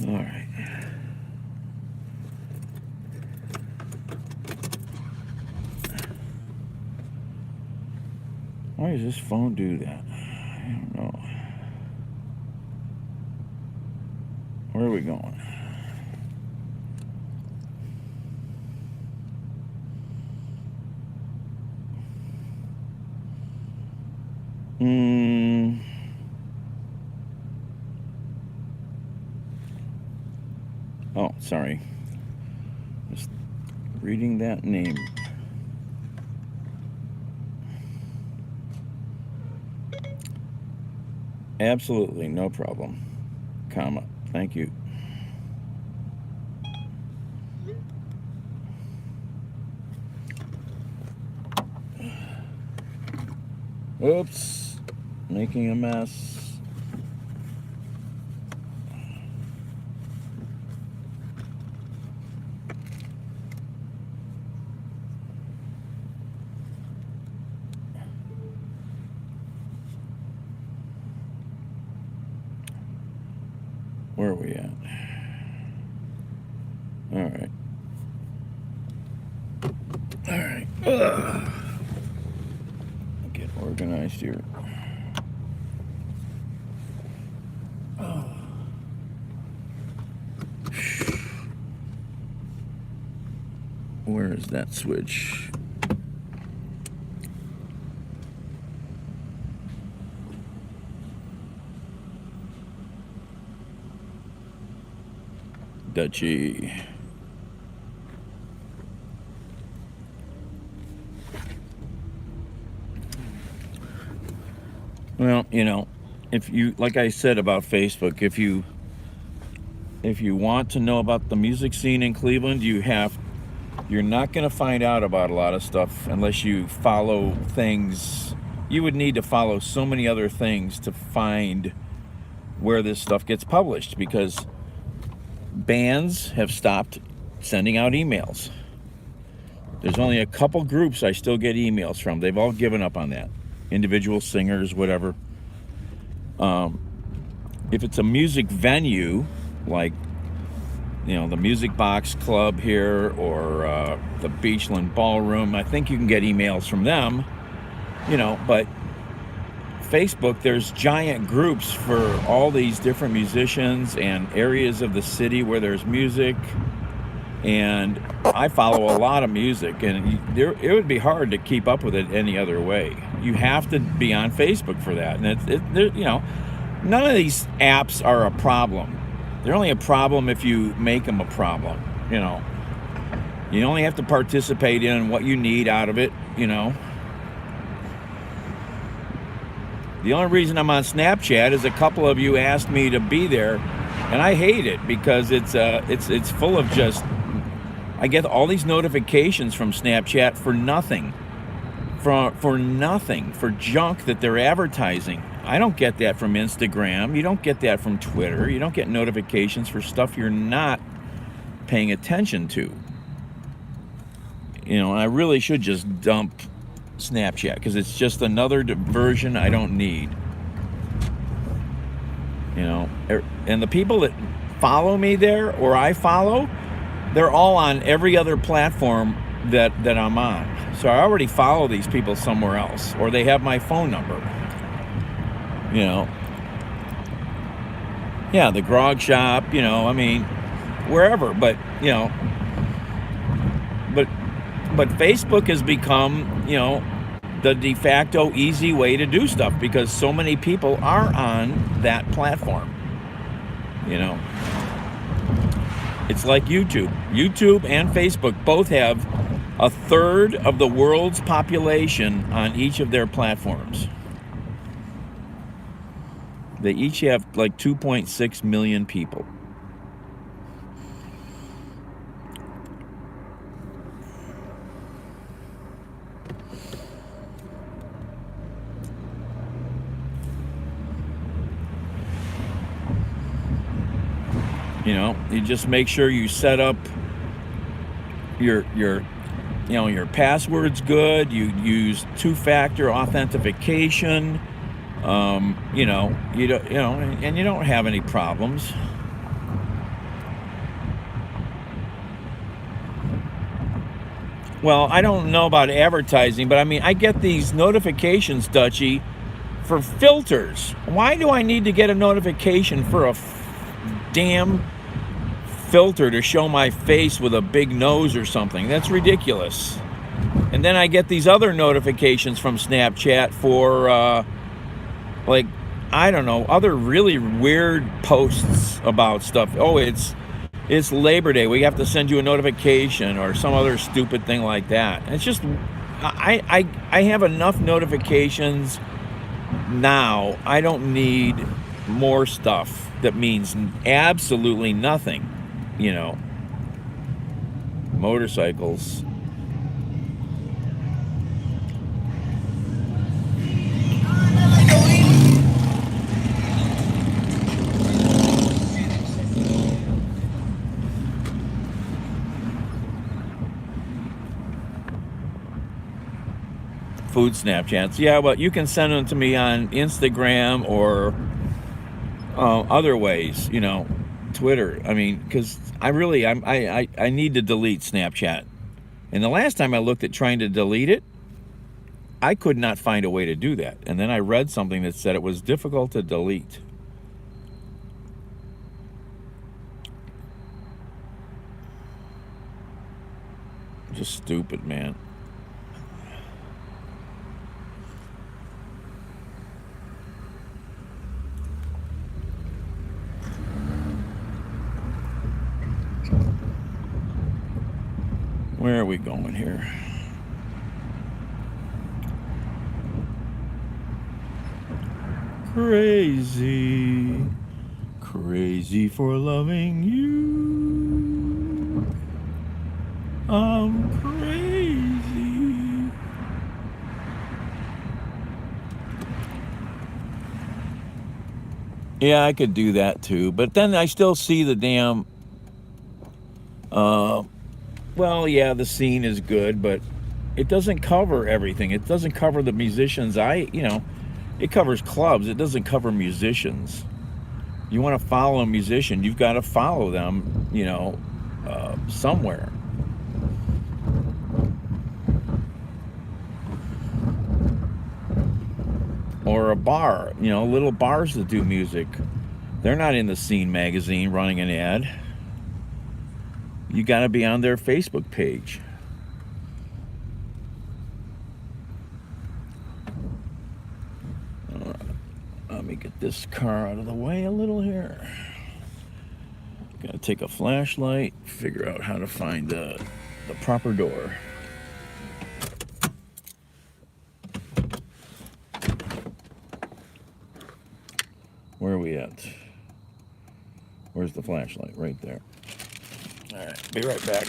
All right. Why does this phone do that? I don't know. Where are we going? Oh, sorry. Just reading that name. Absolutely, no problem. Comma. Thank you. Oops. Making a mess. Where are we at? All right. All right. Ugh. Get organized here. Oh. Where is that switch? Dutchy. Well, you know, if you, like I said about Facebook, if you want to know about the music scene in Cleveland, you're not going to find out about a lot of stuff unless you follow things. You would need to follow so many other things to find where this stuff gets published, because bands have stopped sending out emails. There's only a couple groups I still get emails from. They've all given up on that. Individual singers, whatever. If it's a music venue, like, you know, the Music Box Club here, or the Beachland Ballroom, I think you can get emails from them, you know. But Facebook, there's giant groups for all these different musicians and areas of the city where there's music, and I follow a lot of music, and it would be hard to keep up with it any other way. You have to be on Facebook for that, and you know, none of these apps are a problem. They're only a problem if you make them a problem. You know, you only have to participate in what you need out of it. You know. The only reason I'm on Snapchat is a couple of you asked me to be there, and I hate it because it's full of just, I get all these notifications from Snapchat for nothing, for nothing, for junk that they're advertising. I don't get that from Instagram. You don't get that from Twitter. You don't get notifications for stuff you're not paying attention to. You know, and I really should just dump Snapchat, because it's just another diversion I don't need. You know, and the people that follow me there, or I follow, they're all on every other platform that I'm on. So I already follow these people somewhere else, or they have my phone number. You know, yeah, the grog shop, you know, I mean, wherever, but, you know, but Facebook has become, you know, the de facto easy way to do stuff, because so many people are on that platform. You know, it's like YouTube. YouTube and Facebook both have a third of the world's population on each of their platforms. They each have like 2.6 million people. You know, you just make sure you set up your password's good. You use two-factor authentication. You know, and you don't have any problems. Well, I don't know about advertising, but I mean, I get these notifications, Dutchy, for filters. Why do I need to get a notification for a damn filter to show my face with a big nose or something? That's ridiculous. And then I get these other notifications from Snapchat for, like, I don't know, other really weird posts about stuff. Oh, it's Labor Day. We have to send you a notification or some other stupid thing like that. It's just, I have enough notifications now. I don't need more stuff that means absolutely nothing, you know. Motorcycles. Food Snapchats. Yeah, but you can send them to me on Instagram or other ways, you know, Twitter. I mean, because I need to delete Snapchat. And the last time I looked at trying to delete it, I could not find a way to do that. And then I read something that said it was difficult to delete. Just stupid, man. Where are we going here? Crazy, crazy for loving you. I'm crazy. Yeah, I could do that too, but then I still see the damn. Well, yeah, the scene is good, but it doesn't cover everything. It doesn't cover the musicians. It covers clubs. It doesn't cover musicians. You want to follow a musician, you've got to follow them, you know, somewhere. Or a bar, you know, little bars that do music. They're not in the Scene magazine running an ad. You got to be on their Facebook page. Let me get this car out of the way a little here. Got to take a flashlight, figure out how to find the proper door. Where are we at? Where's the flashlight? Right there. All right, be right back.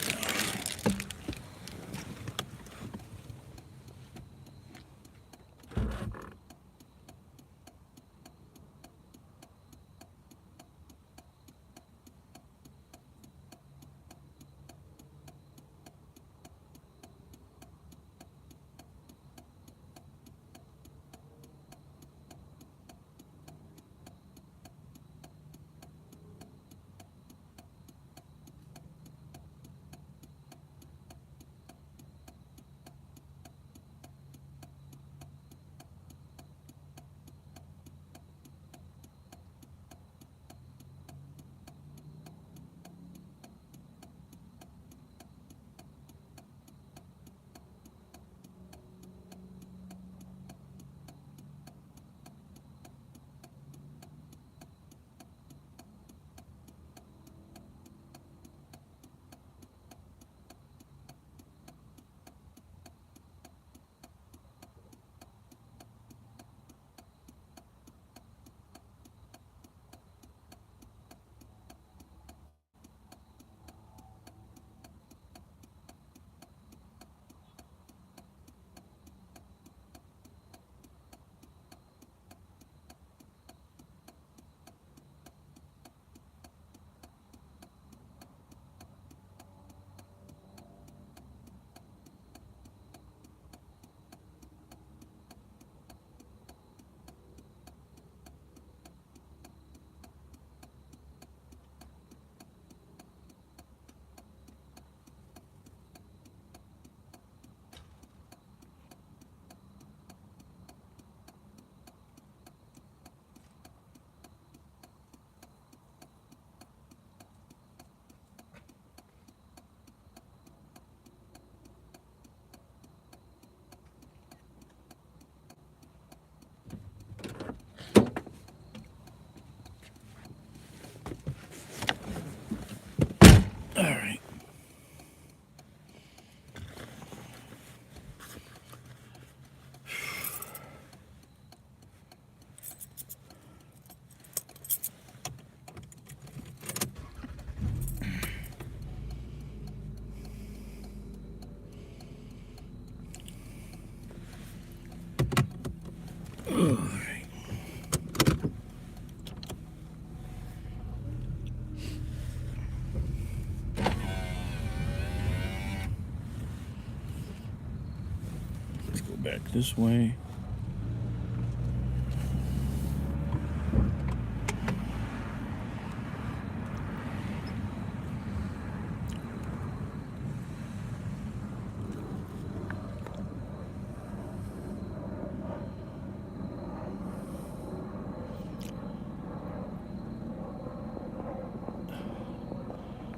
back this way.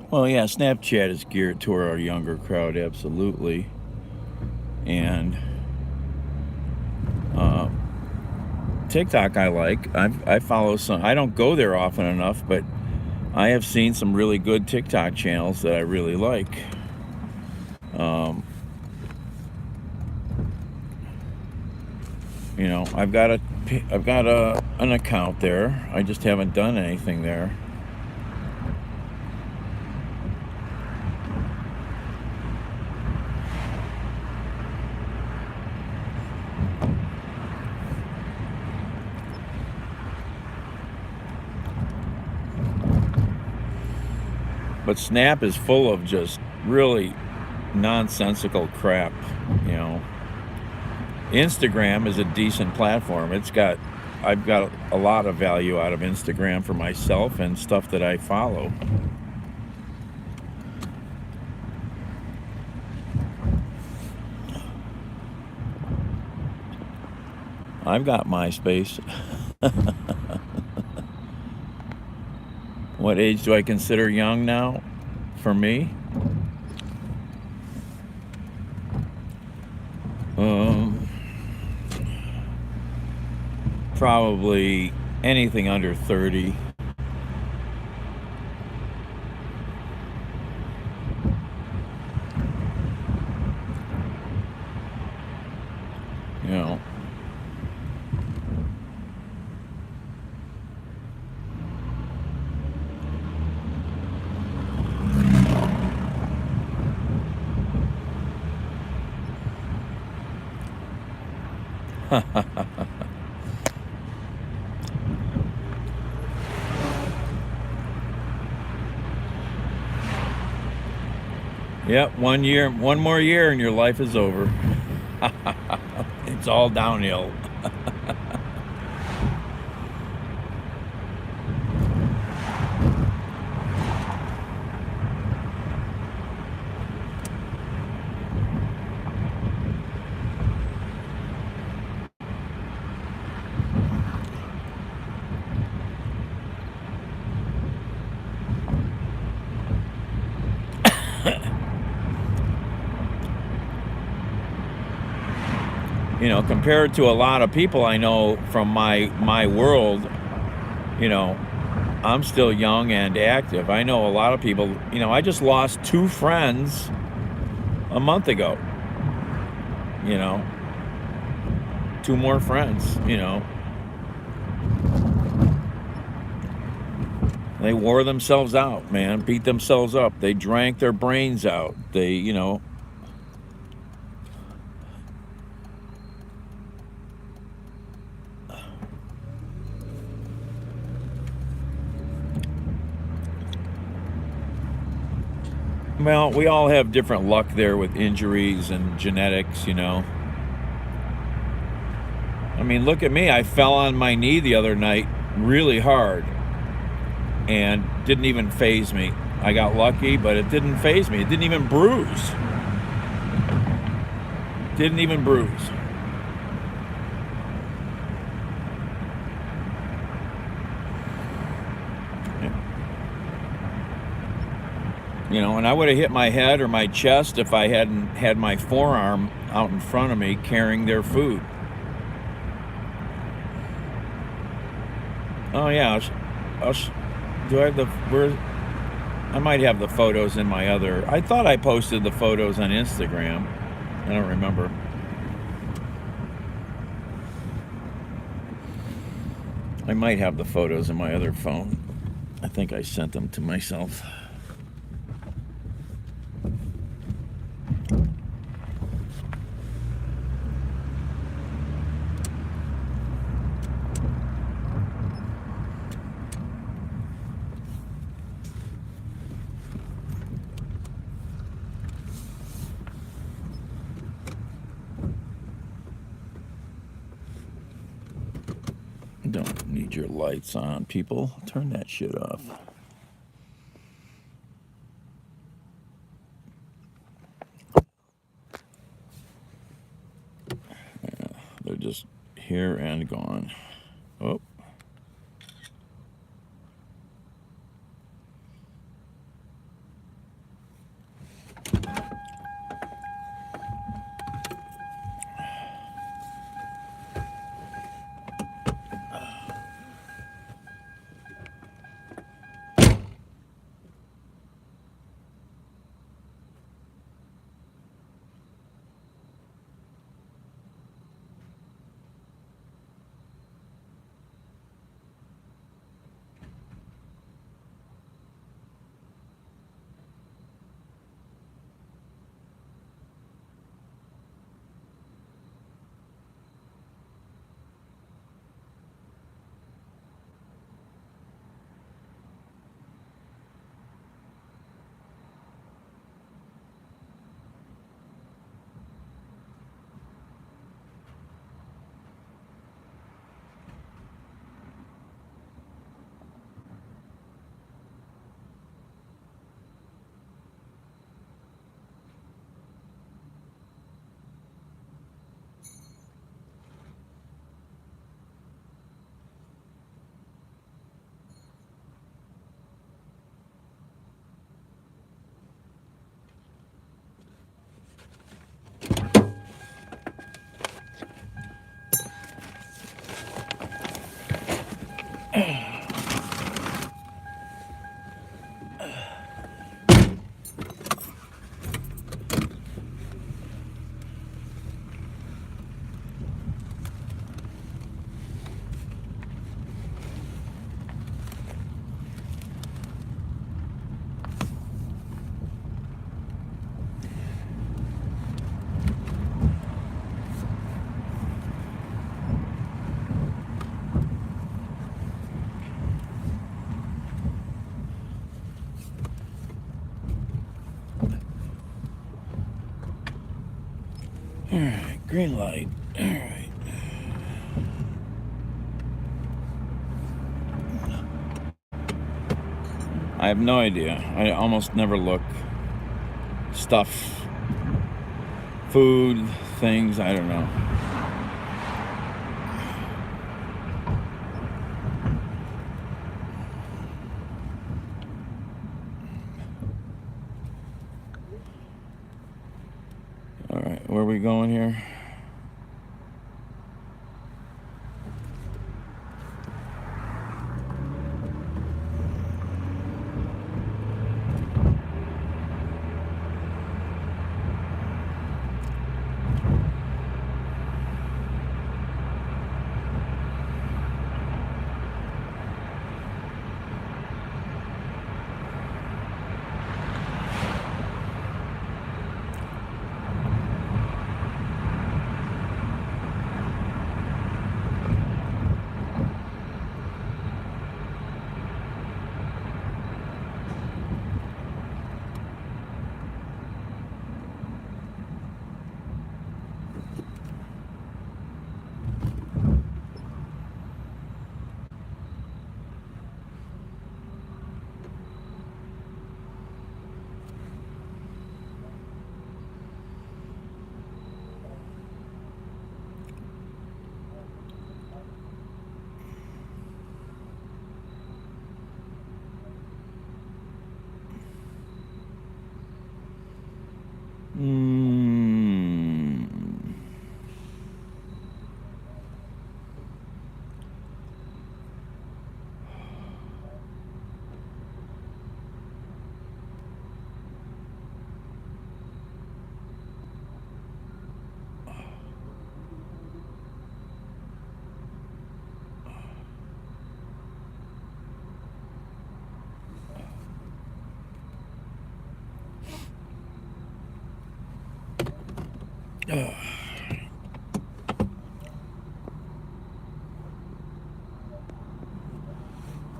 Well, yeah, Snapchat is geared toward our younger crowd, absolutely. And TikTok I like. I follow some. I don't go there often enough, but I have seen some really good TikTok channels that I really like. You know, I've got an account there. I just haven't done anything there. But Snap is full of just really nonsensical crap, you know. Instagram is a decent platform. I've got a lot of value out of Instagram for myself and stuff that I follow. I've got MySpace. What age do I consider young now? For me? Probably anything under 30. You know. Yep, one more year and your life is over. It's all downhill. You know, compared to a lot of people I know from my world, you know, I'm still young and active. I know a lot of people, you know, I just lost 2 friends a month ago. You know, 2 more friends, you know. They wore themselves out, man, beat themselves up. They drank their brains out. They, you know, well, we all have different luck there with injuries and genetics, you know. I mean, look at me. I fell on my knee the other night really hard and didn't even faze me. I got lucky, but it didn't faze me. It didn't even bruise. Didn't even bruise. You know, and I would have hit my head or my chest if I hadn't had my forearm out in front of me carrying their food. Oh yeah, do I have I might have the photos in my other. I thought I posted the photos on Instagram. I don't remember. I might have the photos in my other phone. I think I sent them to myself. need your lights on, people. Turn that shit off. Yeah, they're just here and gone. Oh. All right, green light. All right. I have no idea. I almost never look. Stuff, food, things, I don't know. All right, where are we going here?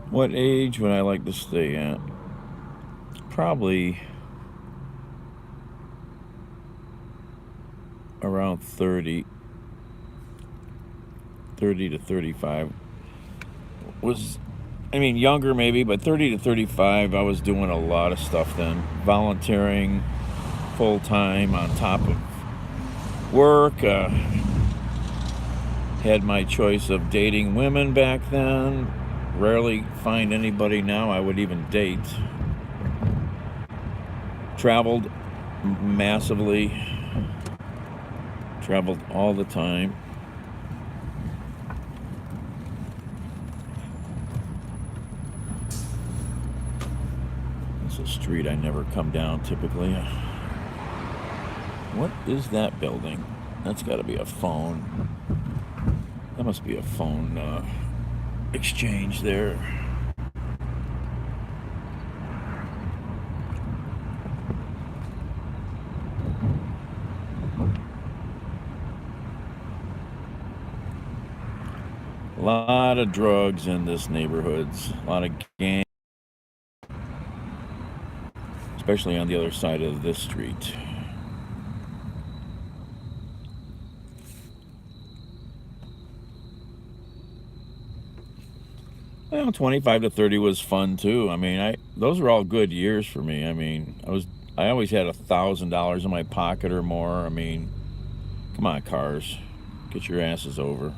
What age would I like to stay at? Probably around 30 to 35 was, I mean, younger maybe, but 30 to 35, I was doing a lot of stuff then. Volunteering full-time on top of work. Had my choice of dating women back then. Rarely find anybody now I would even date. Traveled massively. Traveled all the time. It's a street I never come down typically. What is that building? That's got to be a phone. That must be a phone exchange there. A lot of drugs in this neighborhoods. A lot of gangs. Especially on the other side of this street. Well, 25 to 30 was fun too. I mean, those were all good years for me. I mean, I always had $1,000 in my pocket or more. I mean, come on, cars, get your asses over.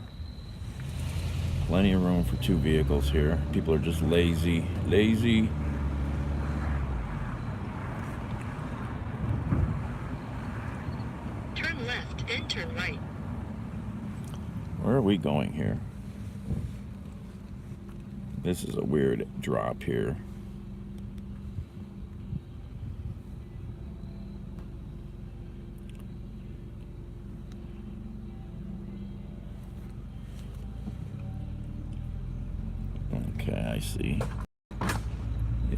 Plenty of room for 2 vehicles here. People are just lazy. Turn left, then turn right. Where are we going here? This is a weird drop here. Okay, I see.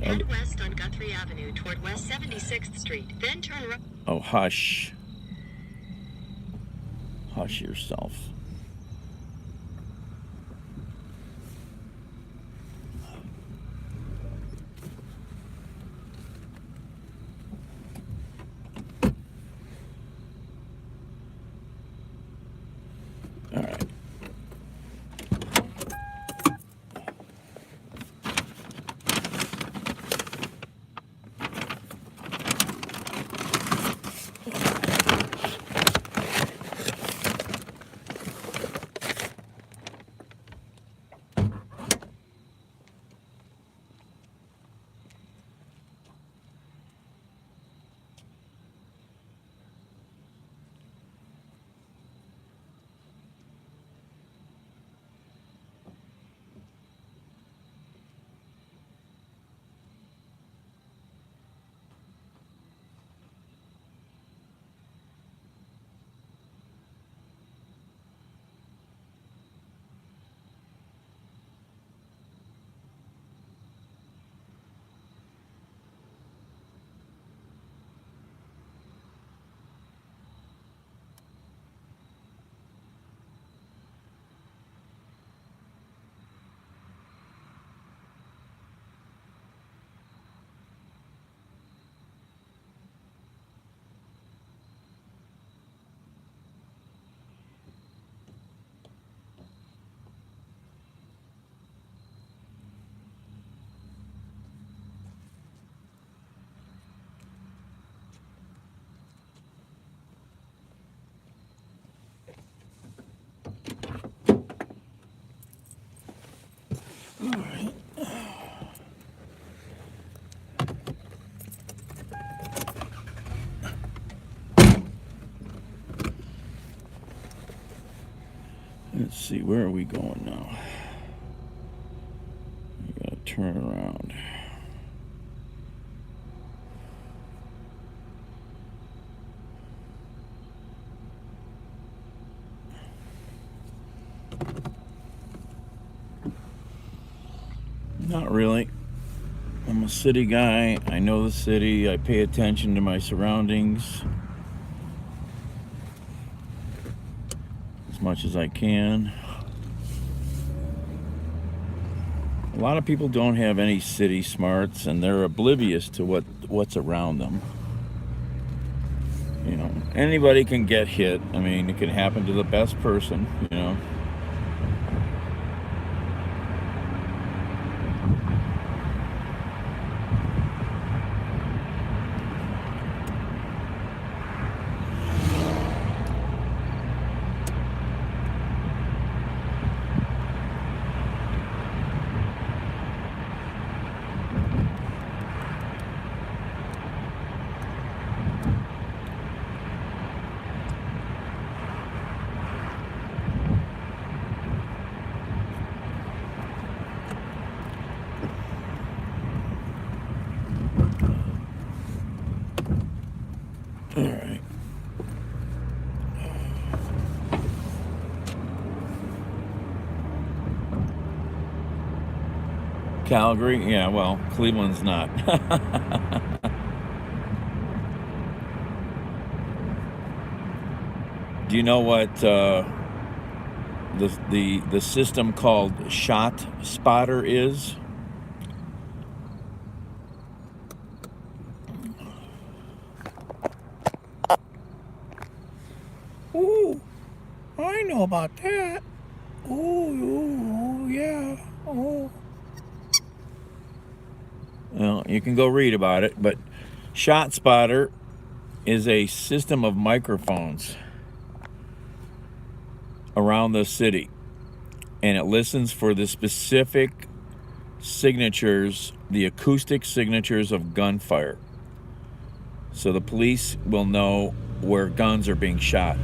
Head west on Guthrie Avenue toward West 76th Street, then turn right. Oh, hush. Hush yourself. All right. All right. Let's see, where are we going now? We gotta turn around. Not really. I'm a city guy. I know the city. I pay attention to my surroundings as much as I can. A lot of people don't have any city smarts, and they're oblivious to what's around them. You know, anybody can get hit. I mean, it can happen to the best person, you know. Calgary? Yeah, well, Cleveland's not. Do you know what the system called Shot Spotter is? Ooh, I know about that. Ooh, yeah. Oh. Well, you can go read about it, but Shot Spotter is a system of microphones around the city, and it listens for the specific signatures, the acoustic signatures of gunfire. So the police will know where guns are being shot.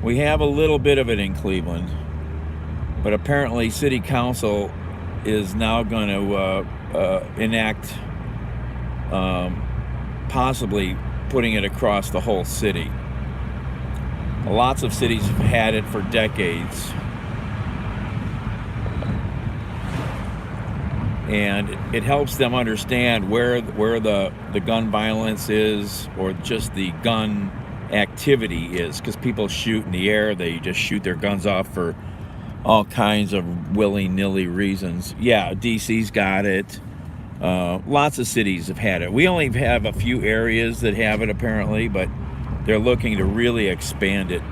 We have a little bit of it in Cleveland, but apparently City Council is now going to enact possibly putting it across the whole city. Lots of cities have had it for decades. And it helps them understand where the gun violence is, or just the gun activity is, because people shoot in the air. They just shoot their guns off for all kinds of willy-nilly reasons. Yeah, DC's got it. Lots of cities have had it. We only have a few areas that have it apparently, but they're looking to really expand it.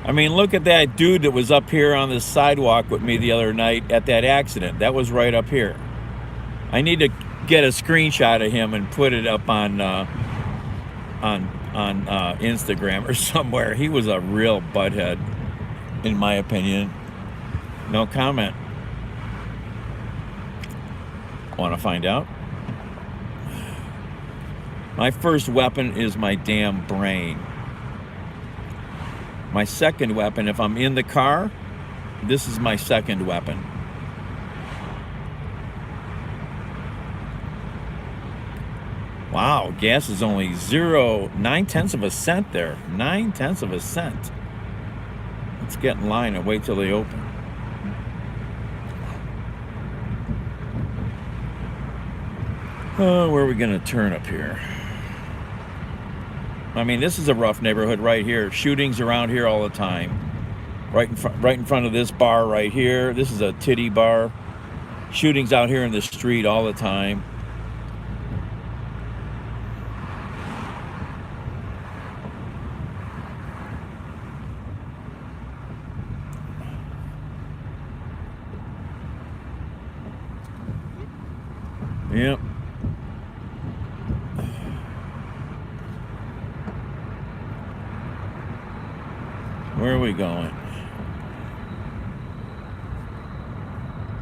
I mean, look at that dude that was up here on the sidewalk with me the other night at that accident. That was right up here. I need to get a screenshot of him and put it up on Instagram or somewhere. He was a real butthead, in my opinion. No comment. Want to find out? My first weapon is my damn brain. My second weapon, if I'm in the car, this is my second weapon. Wow, gas is only 0.9 of a cent there. 0.9 of a cent. Let's get in line and wait till they open. Oh, where are we gonna turn up here? I mean, this is a rough neighborhood right here. Shootings around here all the time. Right in front of this bar right here. This is a titty bar. Shootings out here in the street all the time. Yep. Where are we going?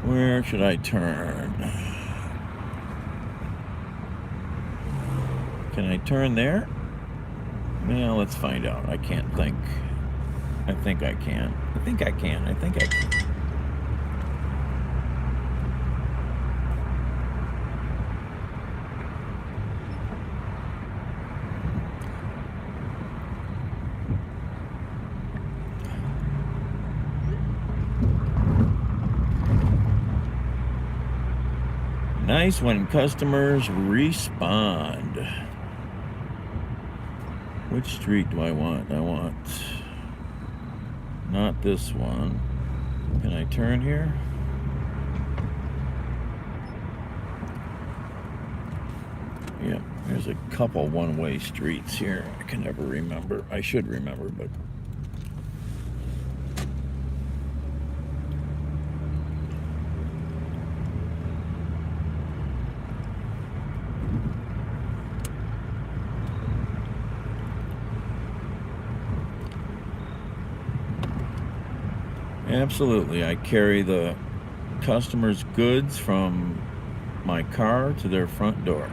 Where should I turn? Can I turn there? Well, let's find out. I can't think. I think I can. I think I can. I think I can. Nice when customers respond. Which street do I want? I want not this one. Can I turn here? Yeah, there's a couple one-way streets here. I can never remember. I should remember, but absolutely. I carry the customer's goods from my car to their front door.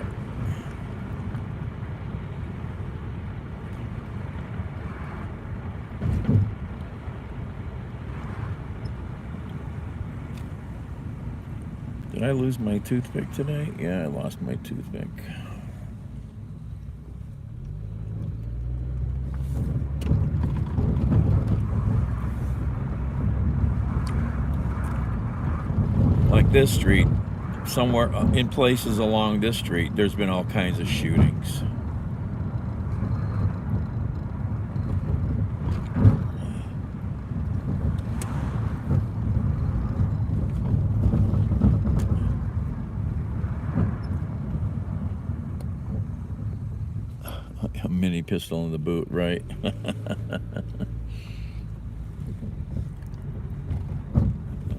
Did I lose my toothpick today? Yeah, I lost my toothpick. like this street, somewhere in places along this street, there's been all kinds of shootings. A mini pistol in the boot, right? All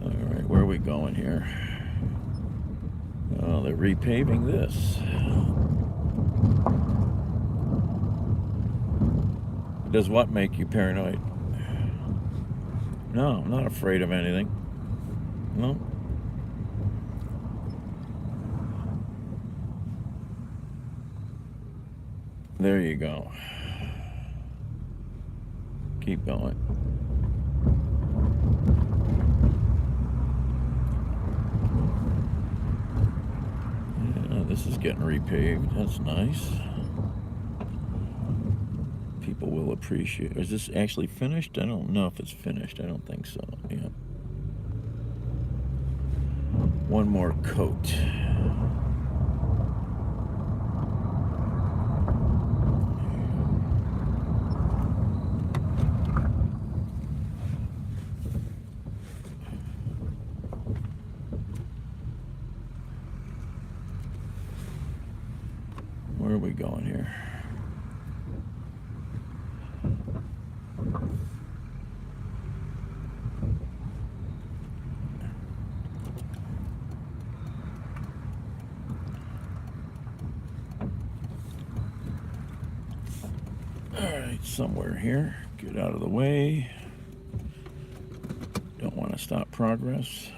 right, where are we going here? Oh, they're repaving this. Does what make you paranoid? No, I'm not afraid of anything. No. There you go. Keep going. Yeah, this is getting repaved. That's nice. People will appreciate. Is this actually finished? I don't know if it's finished. I don't think so. Yeah. One more coat. Where are we going here? Alright, somewhere here. Get out of the way. Don't want to stop progress.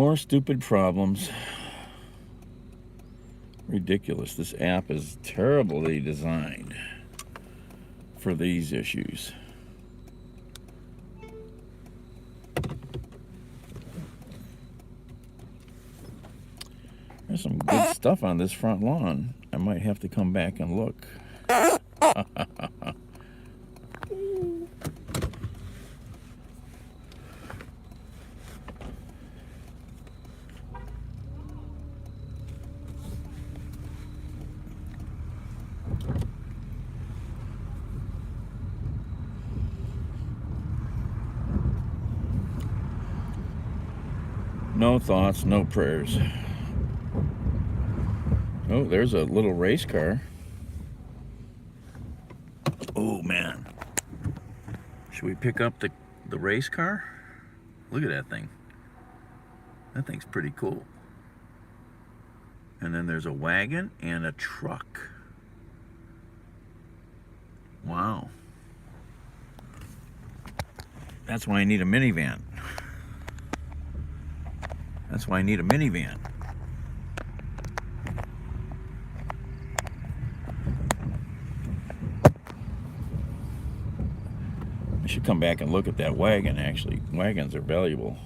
More stupid problems. Ridiculous. This app is terribly designed for these issues. There's some good stuff on this front lawn. I might have to come back and look. No thoughts, no prayers. Oh, there's a little race car. Oh, man. Should we pick up the race car? Look at that thing. That thing's pretty cool. And then there's a wagon and a truck. Wow. That's why I need a minivan. That's why I need a minivan. I should come back and look at that wagon, actually. Wagons are valuable.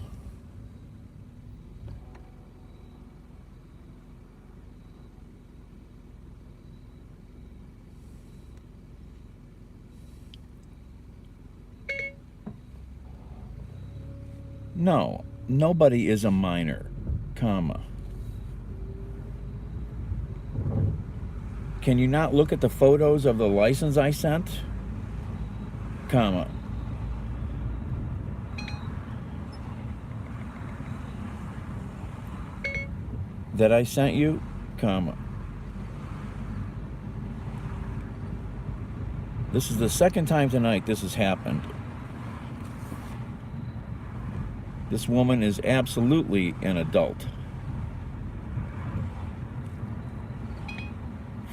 No, nobody is a minor, comma. Can you not look at the photos of the license I sent? Comma. That I sent you, comma. This is the second time tonight this has happened. This woman is absolutely an adult.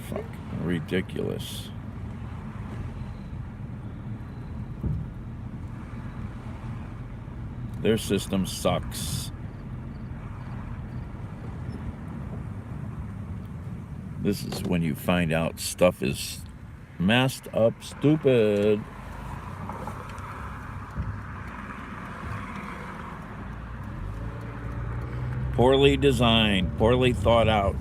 Fuck, ridiculous. Their system sucks. This is when you find out stuff is messed up, stupid. Poorly designed, poorly thought out.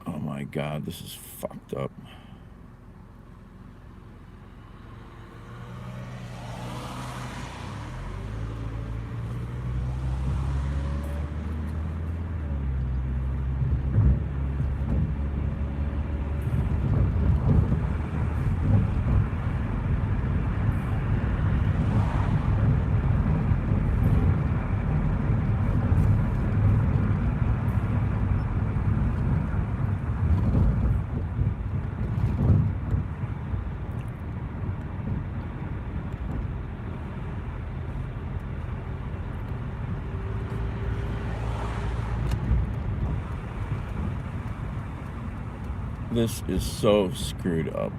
Oh my God, this is fucked up. This is so screwed up.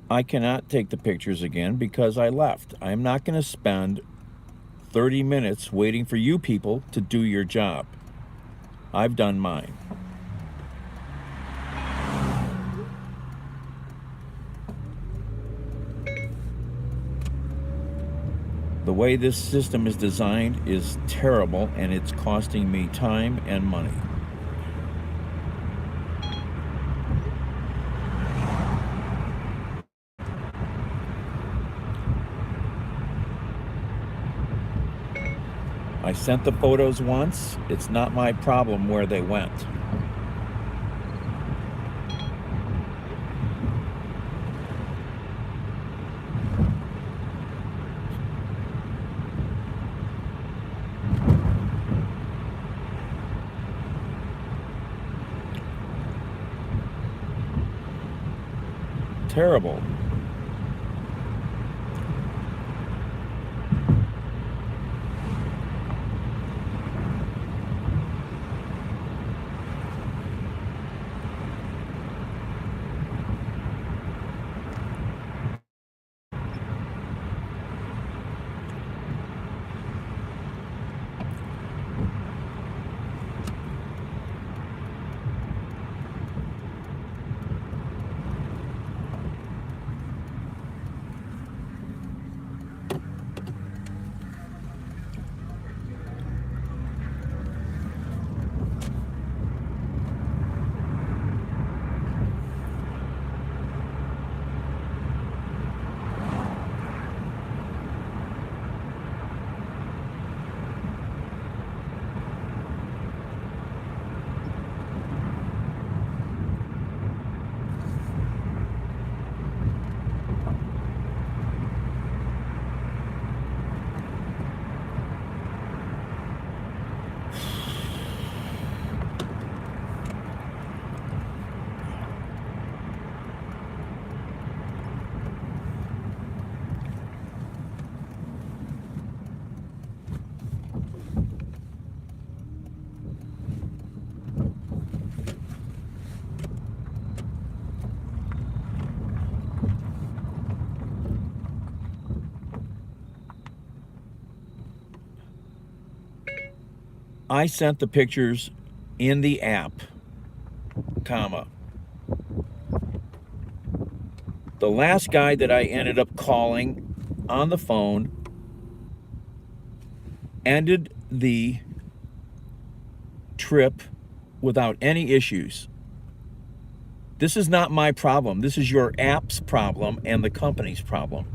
I cannot take the pictures again because I left. I'm not going to spend 30 minutes waiting for you people to do your job. I've done mine. The way this system is designed is terrible, and it's costing me time and money. I sent the photos once. It's not my problem where they went. Terrible. I sent the pictures in the app, comma. The last guy that I ended up calling on the phone ended the trip without any issues. This is not my problem. This is your app's problem and the company's problem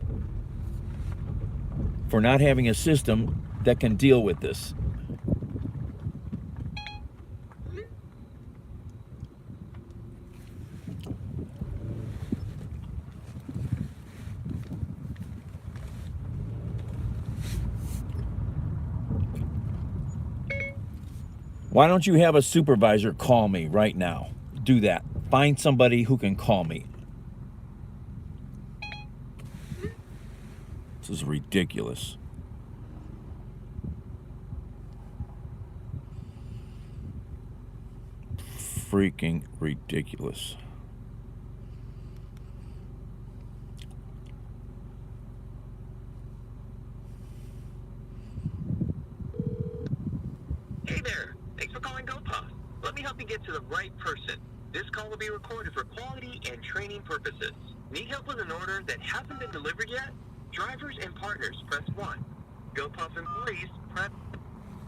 for not having a system that can deal with this. Why don't you have a supervisor call me right now? Do that. Find somebody who can call me. This is ridiculous. Freaking ridiculous. Hey there. Thanks for calling GoPuff. Let me help you get to the right person. This call will be recorded for quality and training purposes. Need help with an order that hasn't been delivered yet? Drivers and partners, press 1. GoPuff employees, press...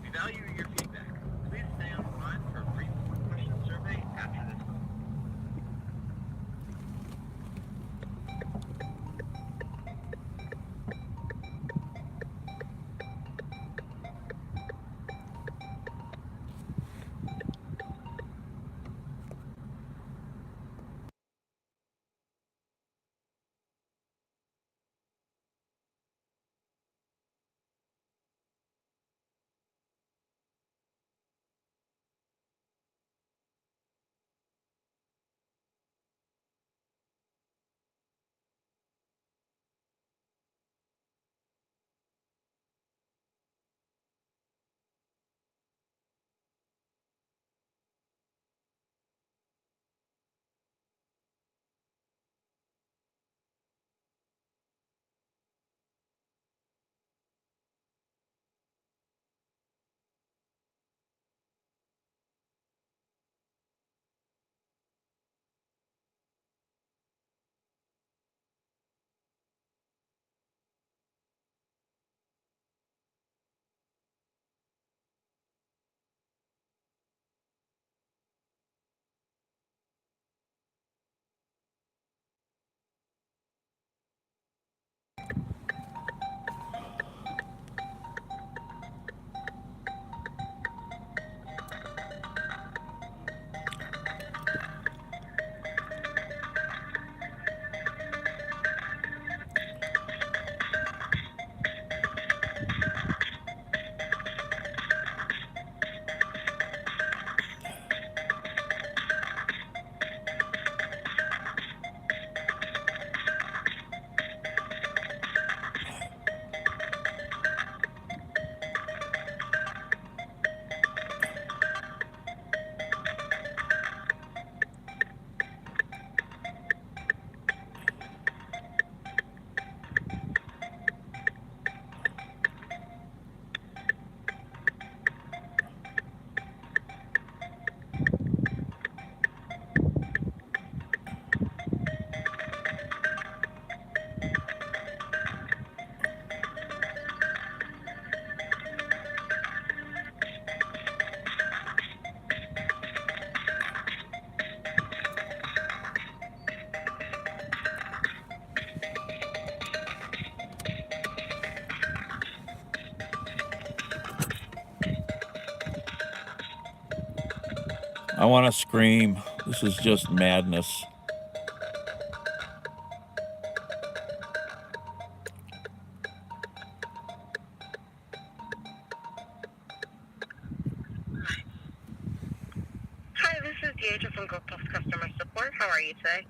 We value your feedback. Please stay on the line for a brief question survey after this call. I want to scream. This is just madness. Hi, this is Deidre from GoPuff Customer Support. How are you today?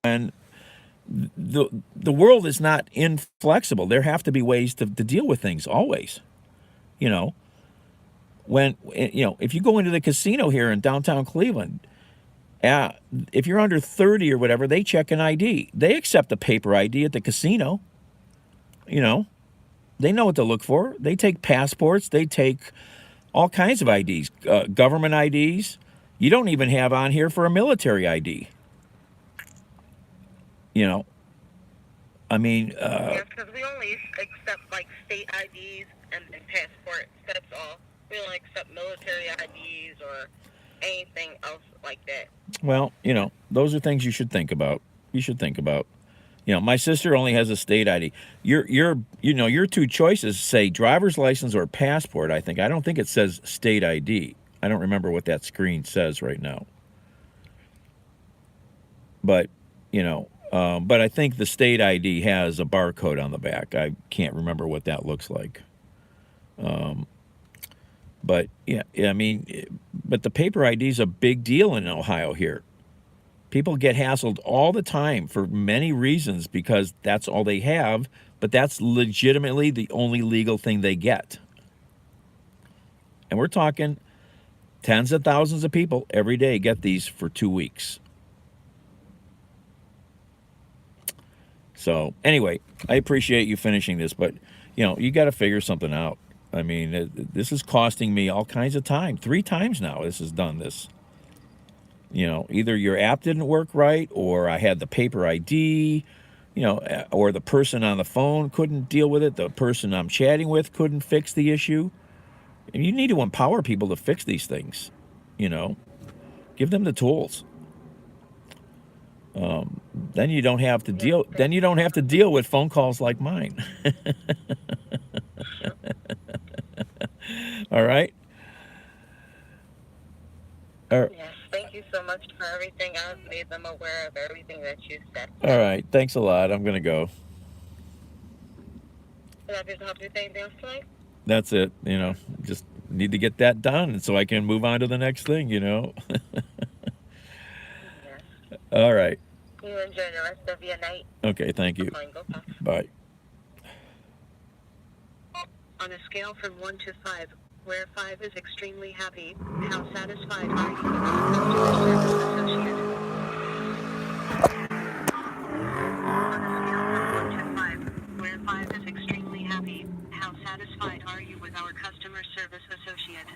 And the world is not inflexible. There have to be ways to deal with things always. You know, if you go into the casino here in downtown Cleveland, if you're under 30 or whatever, they check an ID. They accept a paper ID at the casino. You know, they know what to look for. They take passports. They take all kinds of IDs, government IDs. You don't even have on here for a military ID. You know, I mean, yes, because we only accept like state IDs and passports. That's all. We don't accept military IDs or anything else like that. well, you know, those are things you should think about. You should think about. You know, my sister only has a state ID. Your two choices say driver's license or passport. I don't think it says state ID. I don't remember what that screen says right now. But, you know, but I think the state ID has a barcode on the back. I can't remember what that looks like. But yeah, I mean, but the paper ID is a big deal in Ohio here. People get hassled all the time for many reasons because that's all they have, but that's legitimately the only legal thing they get. And we're talking tens of thousands of people every day get these for 2 weeks. So anyway, I appreciate you finishing this, but you know, you got to figure something out. I mean, this is costing me all kinds of time. 3 times now this has done this. You know, either your app didn't work right, or I had the paper ID, you know, or the person on the phone couldn't deal with it. The person I'm chatting with couldn't fix the issue. And you need to empower people to fix these things, you know. Give them the tools. Then you don't have to deal. Then you don't have to deal with phone calls like mine. All right. Yes, thank you so much for everything. I've made them aware of everything that you said. All right. Thanks a lot. I'm gonna go. Can I just help you with anything else tonight? That's it. You know, just need to get that done so I can move on to the next thing. You know. Yes. All right. You enjoy the rest of your night. Okay. Thank you. Bye. On a scale from 1 to 5, where 5 is extremely happy, how satisfied are you with our customer service associate? On a scale from 1 to 5, where 5 is extremely happy, how satisfied are you with our customer service associate?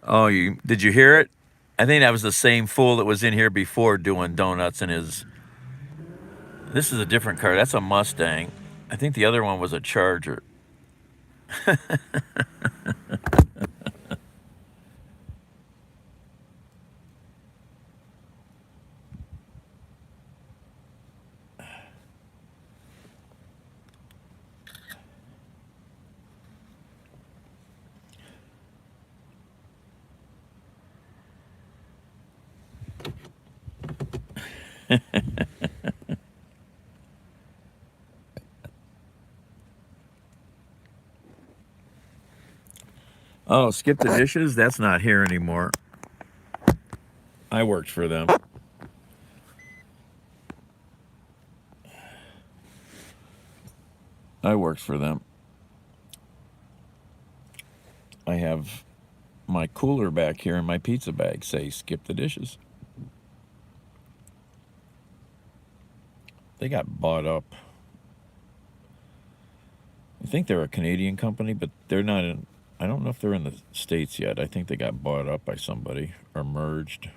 Oh, did you hear it? I think that was the same fool that was in here before doing donuts in his. This is a different car. That's a Mustang. I think the other one was a Charger. Oh, Skip the Dishes? That's not here anymore. I worked for them. I have my cooler back here and my pizza bag say Skip the Dishes. They got bought up. I think they're a Canadian company, but they're not in. I don't know if they're in the States yet. I think they got bought up by somebody or merged.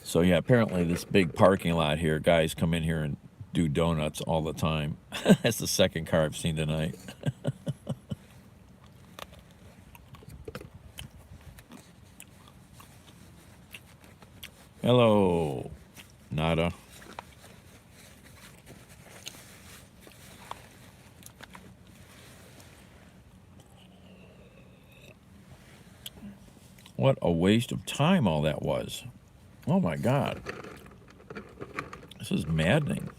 So yeah, apparently this big parking lot here, guys come in here and do donuts all the time. That's the second car I've seen tonight. Hello, Nada. What a waste of time all that was. Oh my God. This is maddening.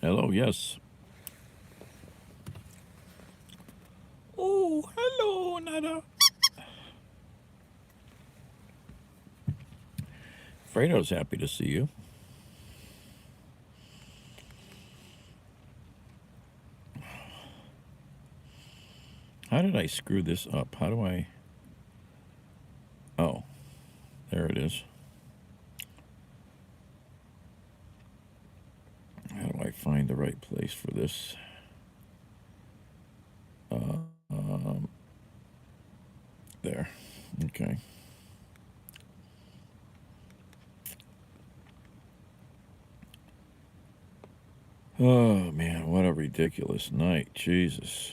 Hello, yes. Oh, hello, Nada. Fredo's happy to see you. How did I screw this up? How do I... Oh, there it is. How do I find the right place for this? There. Okay. Oh, man, what a ridiculous night. Jesus.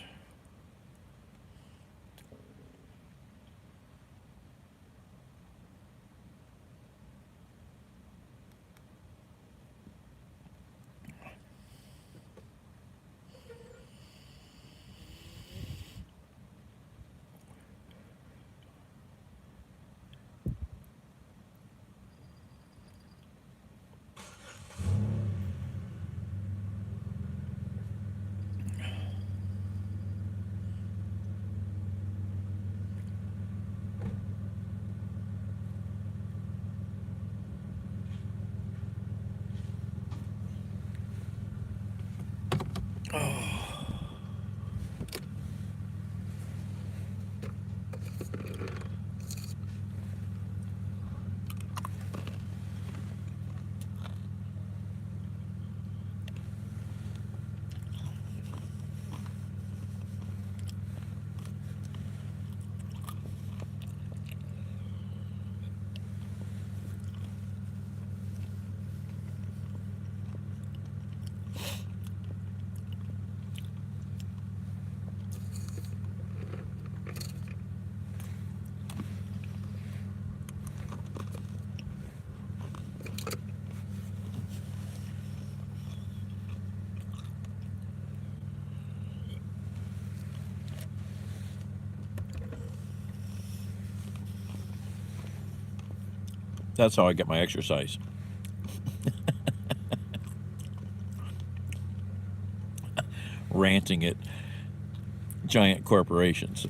That's how I get my exercise. Ranting at giant corporations.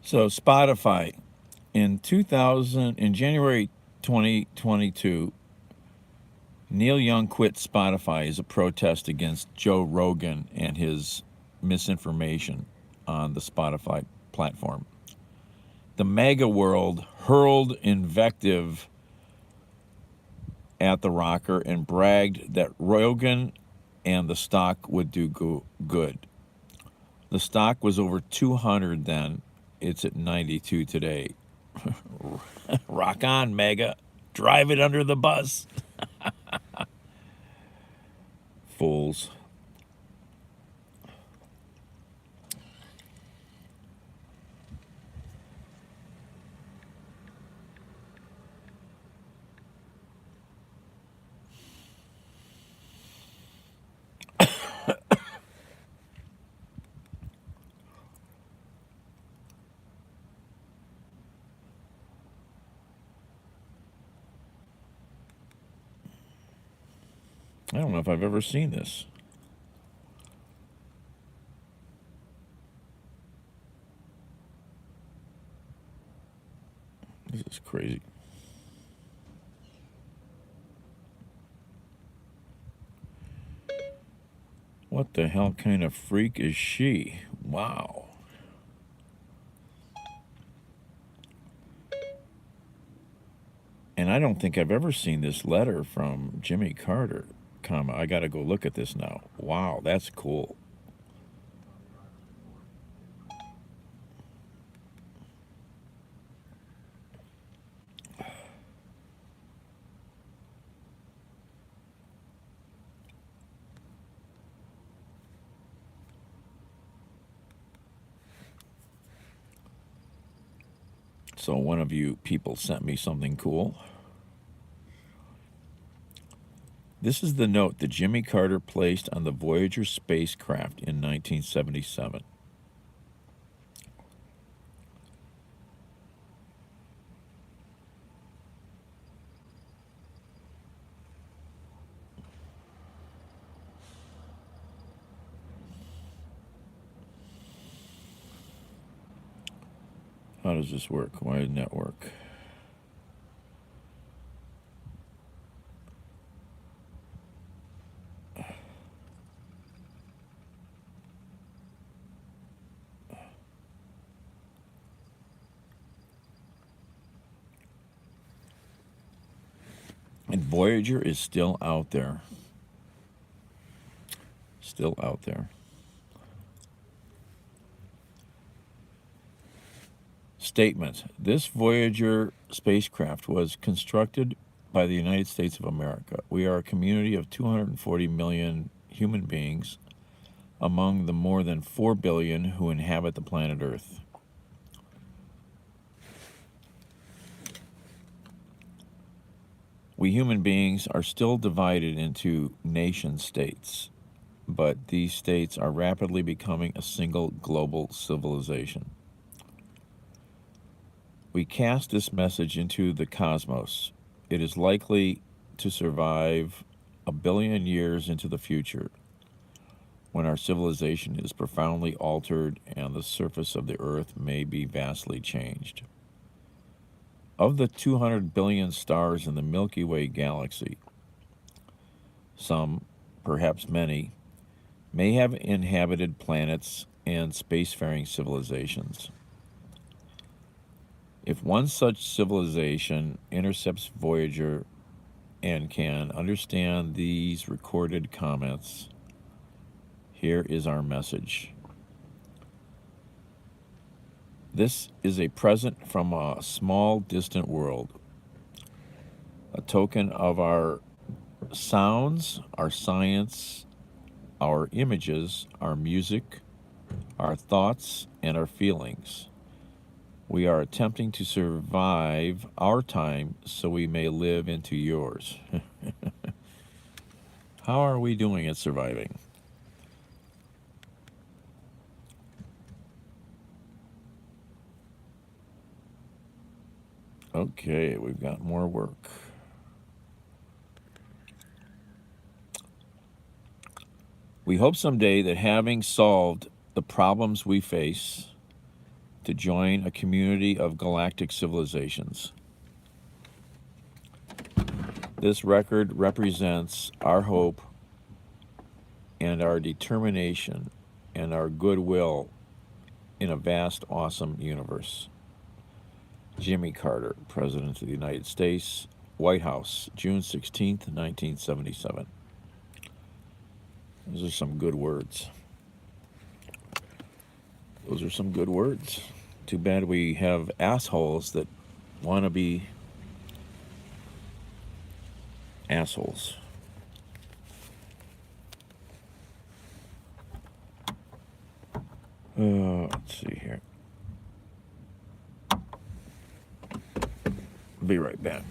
So Spotify in January 2022, Neil Young quit Spotify as a protest against Joe Rogan and his misinformation on the Spotify platform. The MAGA world hurled invective at the rocker and bragged that Rogan and the stock would do good. The stock was over 200 then. It's at 92 today. Rock on, MAGA. Drive it under the bus. Fools. I don't know if I've ever seen this. This is crazy. What the hell kind of freak is she? Wow. And I don't think I've ever seen this letter from Jimmy Carter, I gotta go look at this now. Wow, that's cool. So one of you people sent me something cool. This is the note that Jimmy Carter placed on the Voyager spacecraft in 1977. How does this work? Why didn't that work? And Voyager is still out there. Still out there. Statement. This Voyager spacecraft was constructed by the United States of America. We are a community of 240 million human beings among the more than 4 billion who inhabit the planet Earth. We human beings are still divided into nation states, but these states are rapidly becoming a single global civilization. We cast this message into the cosmos. It is likely to survive 1 billion years into the future, when our civilization is profoundly altered and the surface of the Earth may be vastly changed. Of the 200 billion stars in the Milky Way galaxy, some, perhaps many, may have inhabited planets and spacefaring civilizations. If one such civilization intercepts Voyager and can understand these recorded comments, here is our message. This is a present from a small, distant world, a token of our sounds, our science, our images, our music, our thoughts, and our feelings. We are attempting to survive our time so we may live into yours. How are we doing at surviving? Okay, we've got more work. We hope someday that having solved the problems we face, to join a community of galactic civilizations. This record represents our hope and our determination and our goodwill in a vast, awesome universe. Jimmy Carter, President of the United States, White House, June 16th, 1977. Those are some good words. Those are some good words. Too bad we have assholes that want to be assholes. Let's see here. Be right back.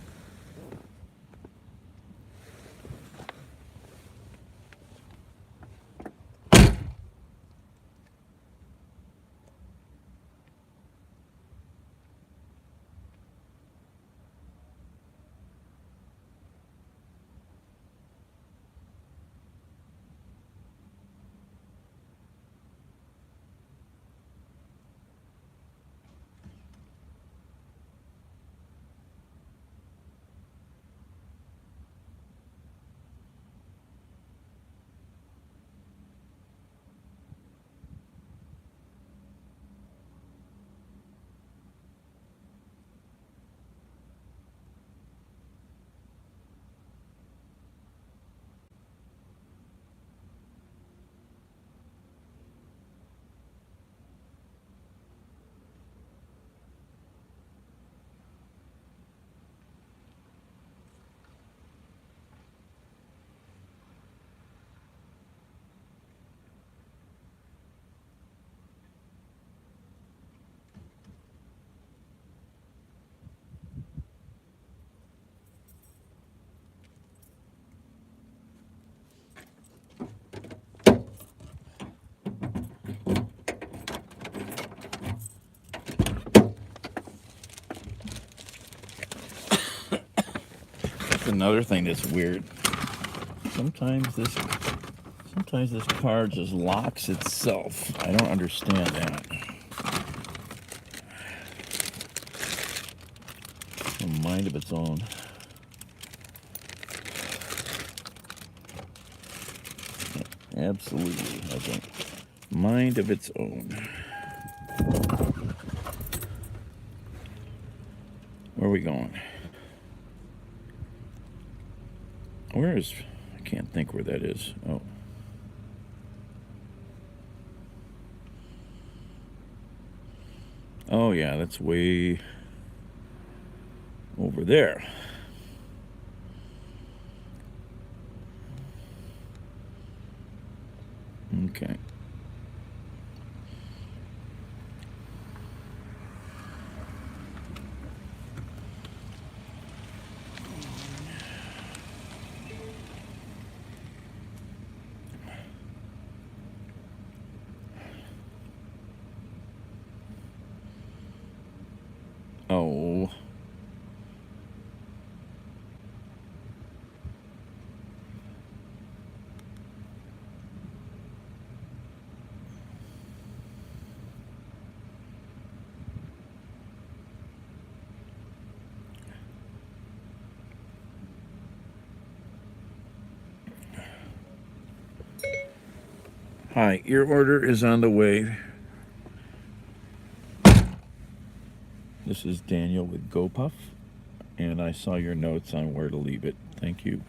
Another thing that's weird. Sometimes this car just locks itself. I don't understand that. A mind of its own. Absolutely has a mind of its own. Where are we going? Where is... I can't think where that is. Oh. Oh, yeah, that's way over there. Okay. Oh. Hi, your order is on the way. This is Daniel with GoPuff, and I saw your notes on where to leave it. Thank you.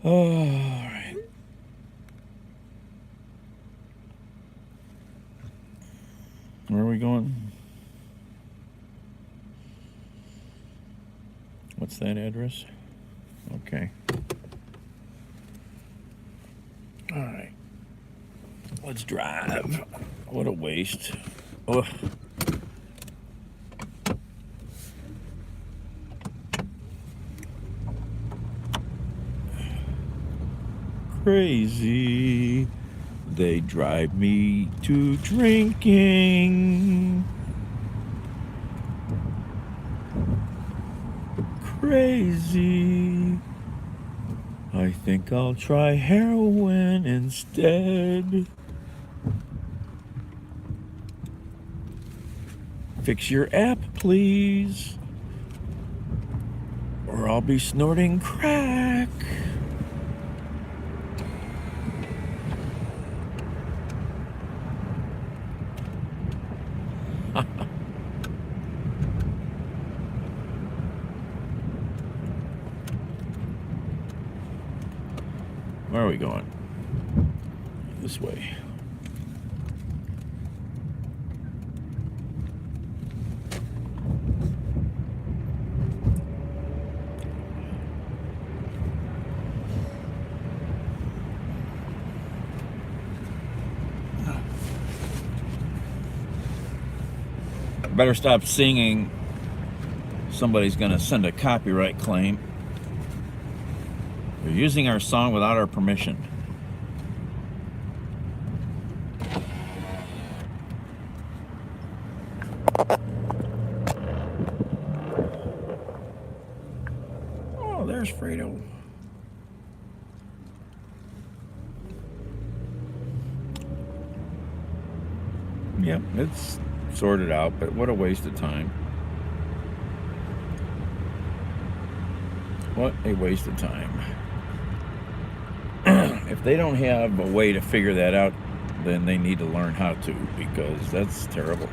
All right. Where are we going? What's that address? Okay. All right. Let's drive. What a waste. Ugh. Crazy. They drive me to drinking. Crazy. I think I'll try heroin instead. Fix your app, please, or I'll be snorting crack. Where are we going? This way. Better stop singing. Somebody's going to send a copyright claim. They're using our song without our permission. Oh, there's Fredo. Yep, it's sorted out, but what a waste of time. What a waste of time. If they don't have a way to figure that out, then they need to learn how to, because that's terrible.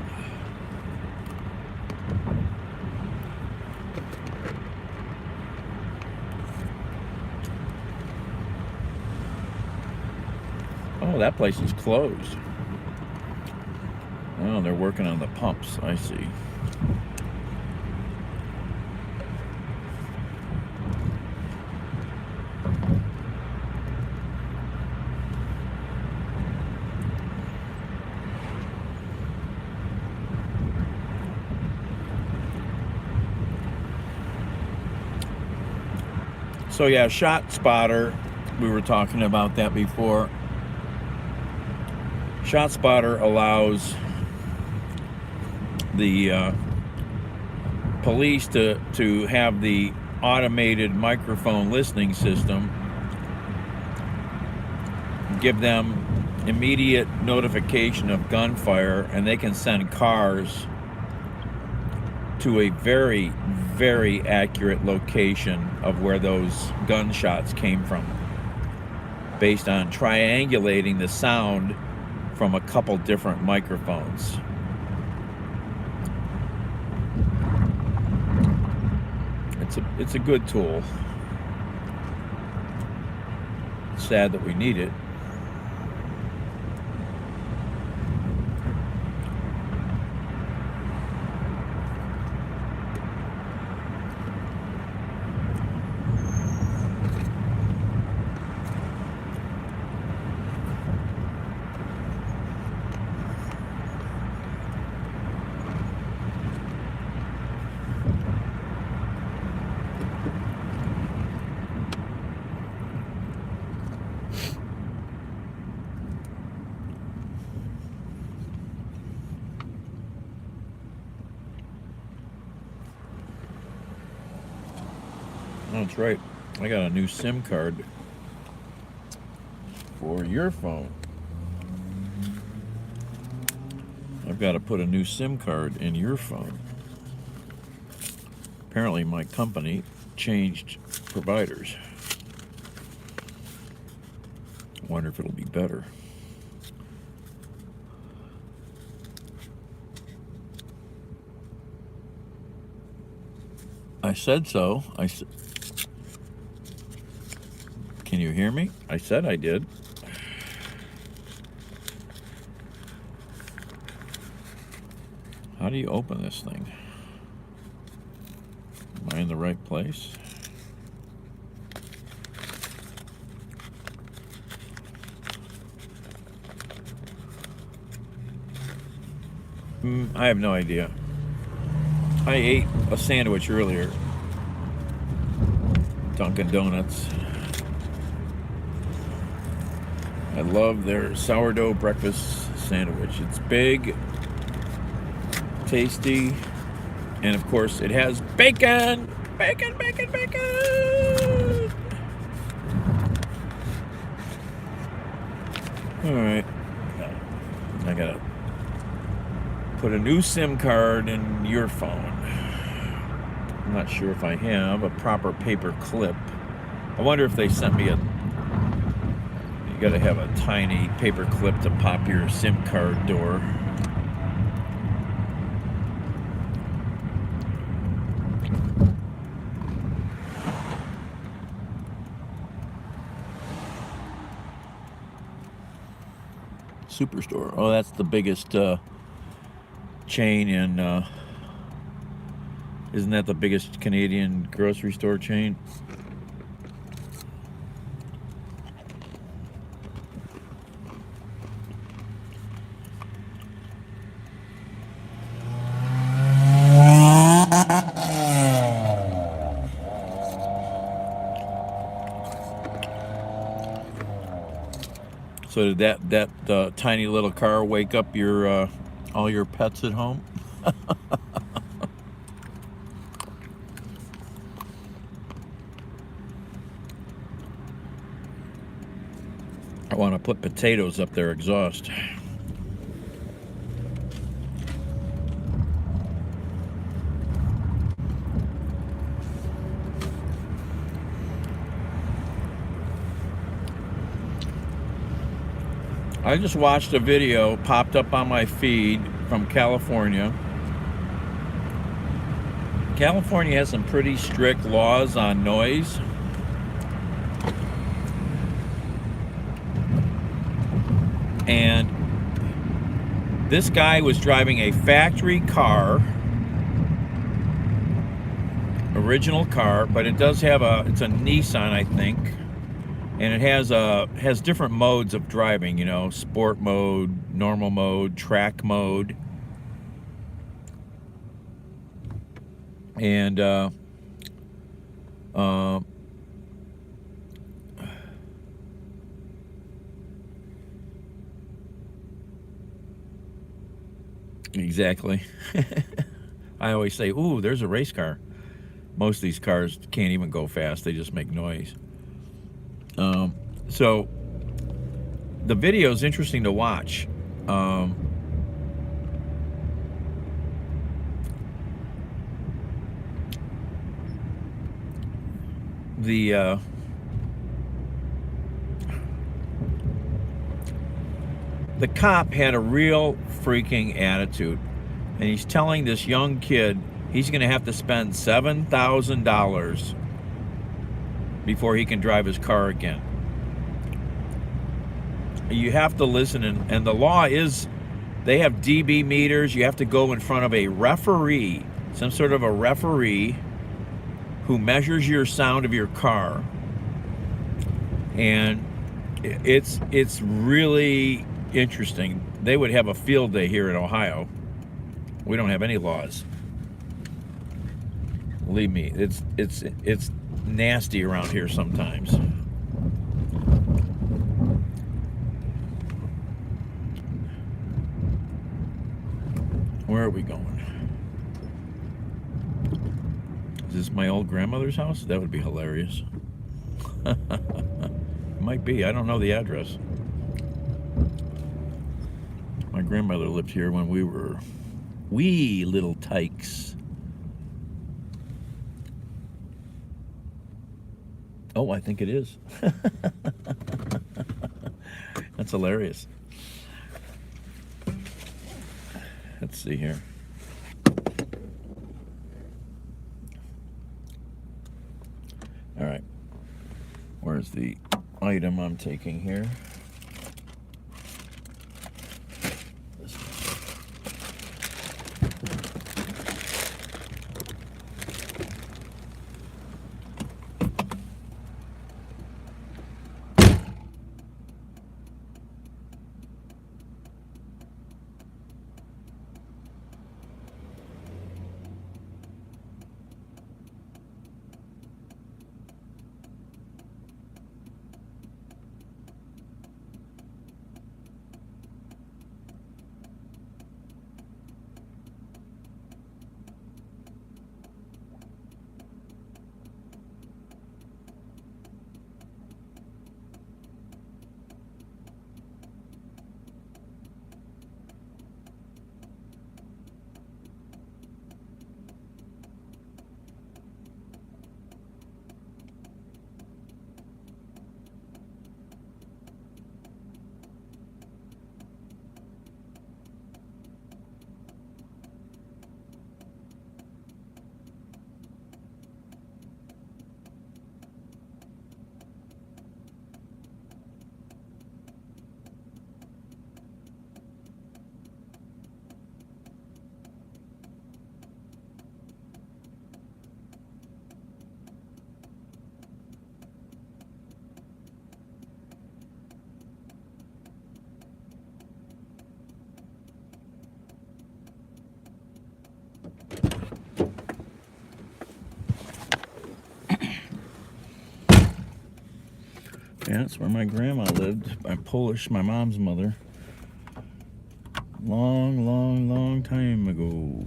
Oh, that place is closed. Oh, they're working on the pumps. I see. So yeah, Shot Spotter, we were talking about that before. Shot Spotter allows the police to have the automated microphone listening system give them immediate notification of gunfire, and they can send cars to a very, very accurate location of where those gunshots came from, based on triangulating the sound from a couple different microphones. It's a good tool. Sad that we need it. That's right. I got a new SIM card for your phone. I've got to put a new SIM card in your phone. Apparently my company changed providers. I wonder if it'll be better. I said so. Can you hear me? I said I did. How do you open this thing? Am I in the right place? I have no idea. I ate a sandwich earlier. Dunkin' Donuts. I love their sourdough breakfast sandwich. It's big, tasty, and of course it has bacon! Bacon, bacon, bacon! Alright. I gotta put a new SIM card in your phone. I'm not sure if I have a proper paper clip. I wonder if they sent me a... You gotta have a tiny paper clip to pop your SIM card door. Superstore. Oh, that's the biggest chain in, isn't that the biggest Canadian grocery store chain? So did that tiny little car wake up your all your pets at home? I want to put potatoes up their exhaust. I just watched a video popped up on my feed from California. California has some pretty strict laws on noise. And this guy was driving a factory car, original car, but it does have it's a Nissan, I think. And it has different modes of driving, you know, sport mode, normal mode, track mode. And exactly. I always say, ooh, there's a race car. Most of these cars can't even go fast. They just make noise. So the video is interesting to watch. The cop had a real freaking attitude, and he's telling this young kid he's going to have to spend $7,000 before he can drive his car again. You have to listen, and the law is, they have dB meters. You have to go in front of a referee, some sort of a referee who measures your sound of your car. And it's really interesting. They would have a field day here in Ohio. We don't have any laws. Believe me, it's nasty around here sometimes. Where are we going? Is this my old grandmother's house? That would be hilarious. Might be. I don't know the address. My grandmother lived here when we were wee little tykes. Oh, I think it is. That's hilarious. Let's see here. All right. Where's the item I'm taking here? Yeah, that's where my grandma lived. I'm Polish, my mom's mother. Long, long, long time ago.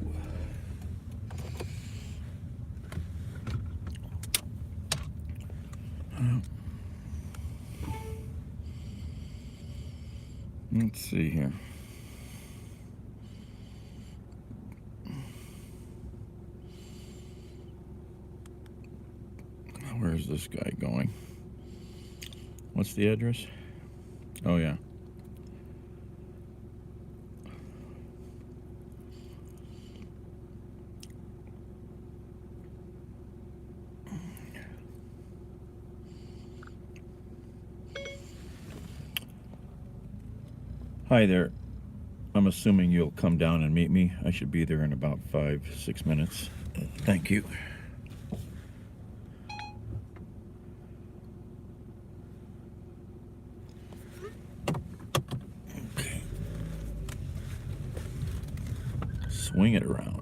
Let's see here. Where's this guy going? What's the address? Oh, yeah. Hi there. I'm assuming you'll come down and meet me. I should be there in about 5-6 minutes. Thank you. Okay. Swing it around.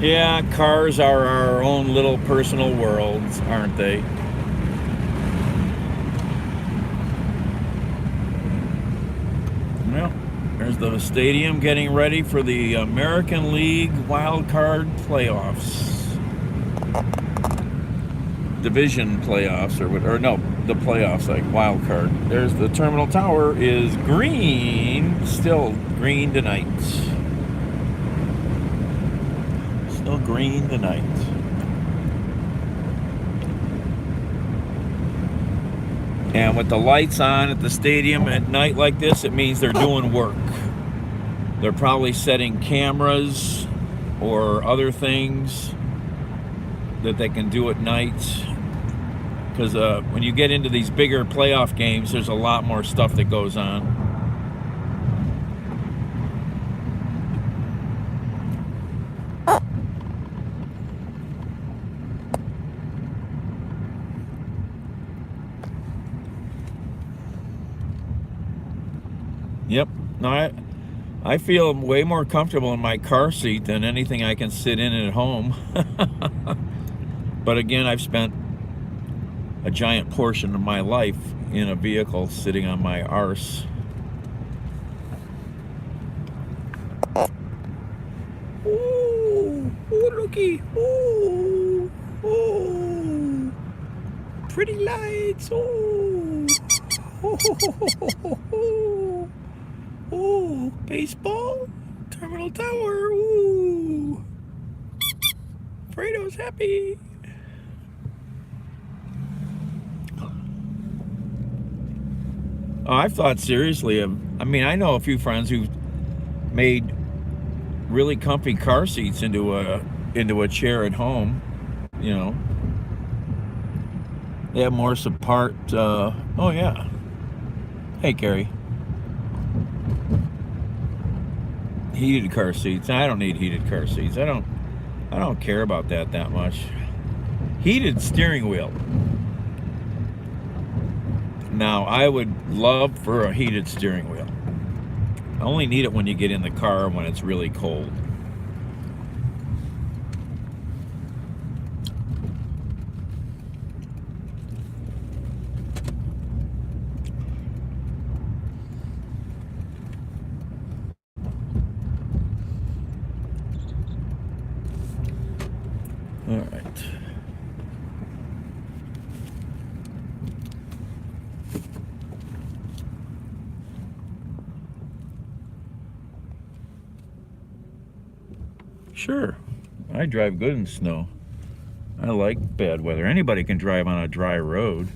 Yeah, cars are our own little personal worlds, aren't they? Well, there's the stadium getting ready for the American League Wild Card playoffs. Division playoffs, or no, the playoffs, like wild card. There's the terminal tower is green, still green tonight. Still green tonight. And with the lights on at the stadium at night like this, it means they're doing work. They're probably setting cameras or other things that they can do at night. Because when you get into these bigger playoff games, there's a lot more stuff that goes on. Yep. No, I feel way more comfortable in my car seat than anything I can sit in at home. But again, I've spent a giant portion of my life in a vehicle sitting on my arse. Ooh, looky. Ooh, ooh. Pretty lights. Ooh. Ooh, baseball, terminal tower. Ooh. Fredo's happy. Oh, I've thought seriously of, I mean, I know a few friends who've made really comfy car seats into a chair at home, you know. They have more support. Oh yeah. Hey, Carrie. Heated car seats. I don't need heated car seats. I don't care about that much. Heated steering wheel. Now, I would love for a heated steering wheel. I only need it when you get in the car when it's really cold. Sure. I drive good in snow. I like bad weather. Anybody can drive on a dry road.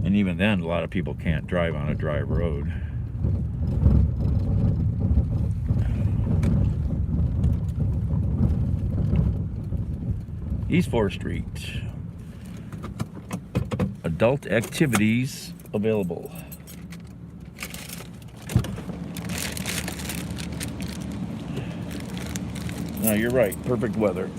And even then, a lot of people can't drive on a dry road. East 4th Street. Adult activities available. No, you're right. Perfect weather.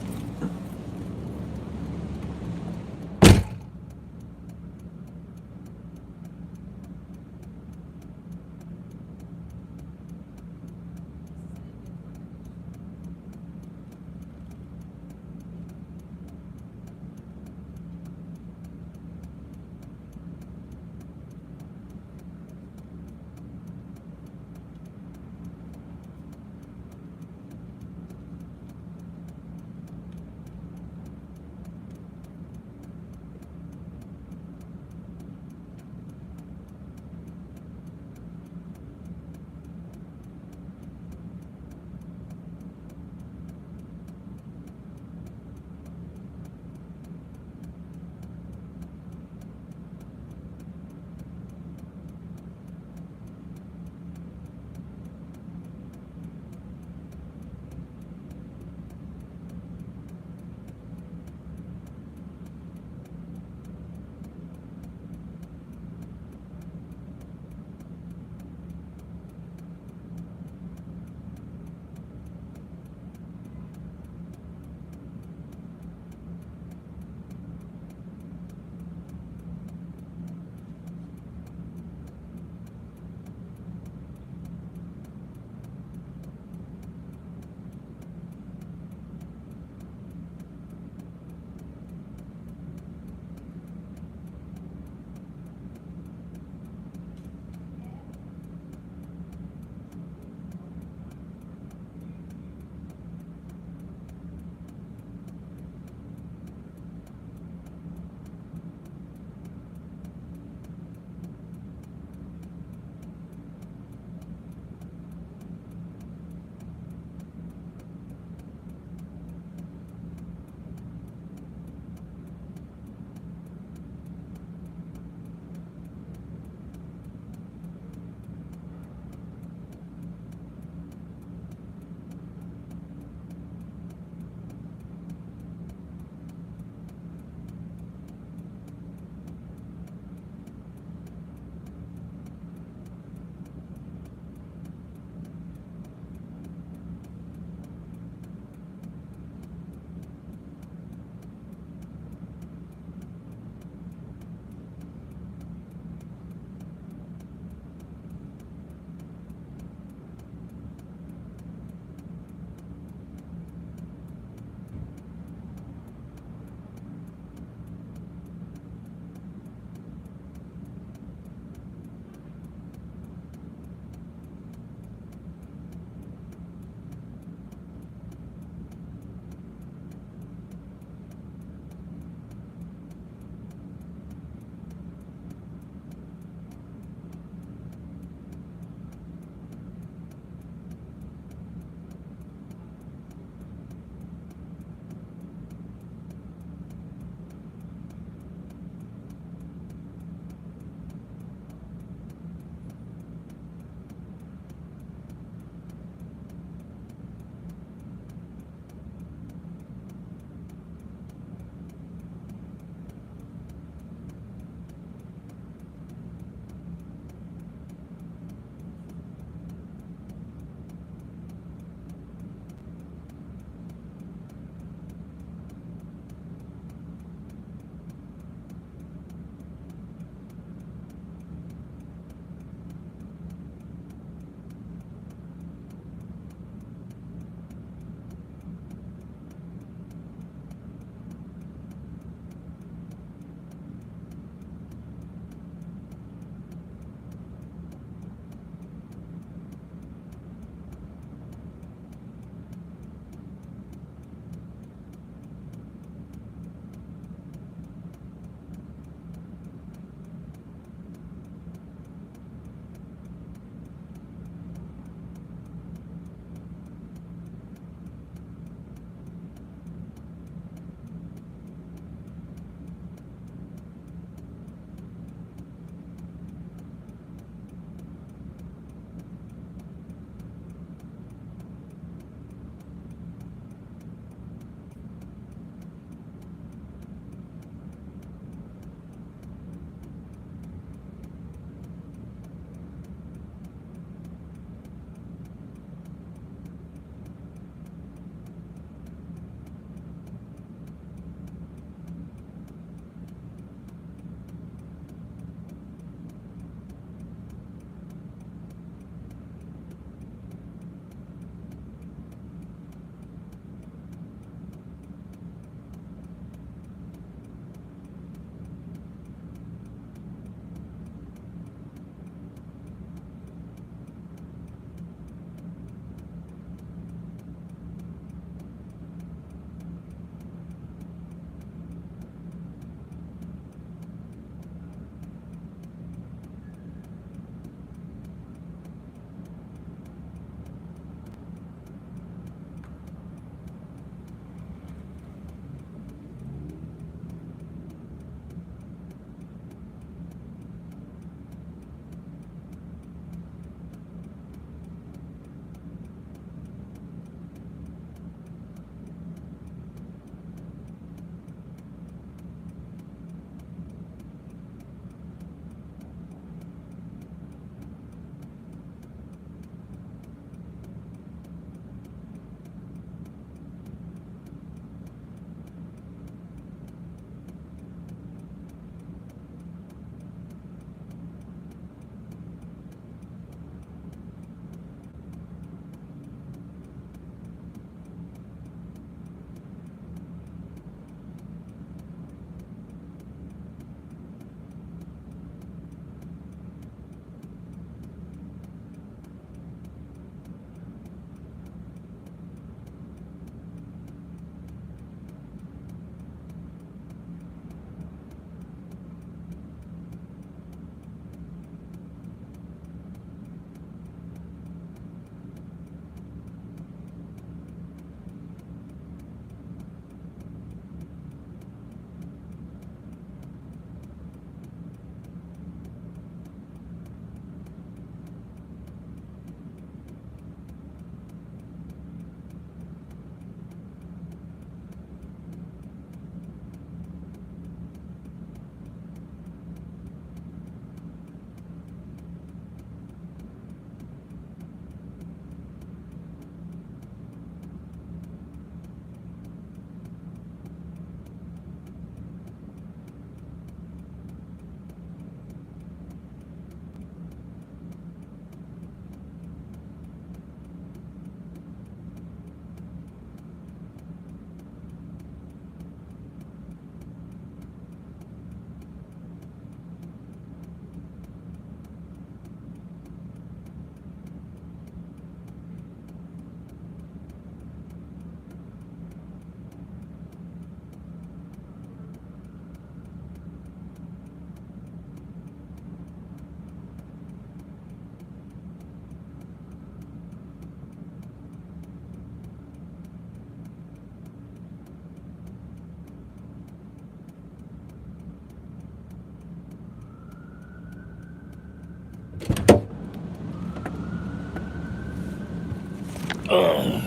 All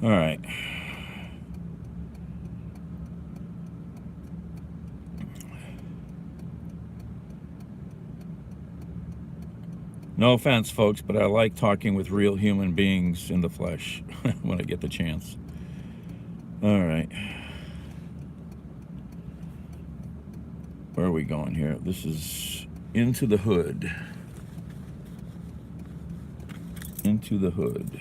right. No offense, folks, but I like talking with real human beings in the flesh when I get the chance. All right. Where are we going here? This is Into the Hood. Into the Hood.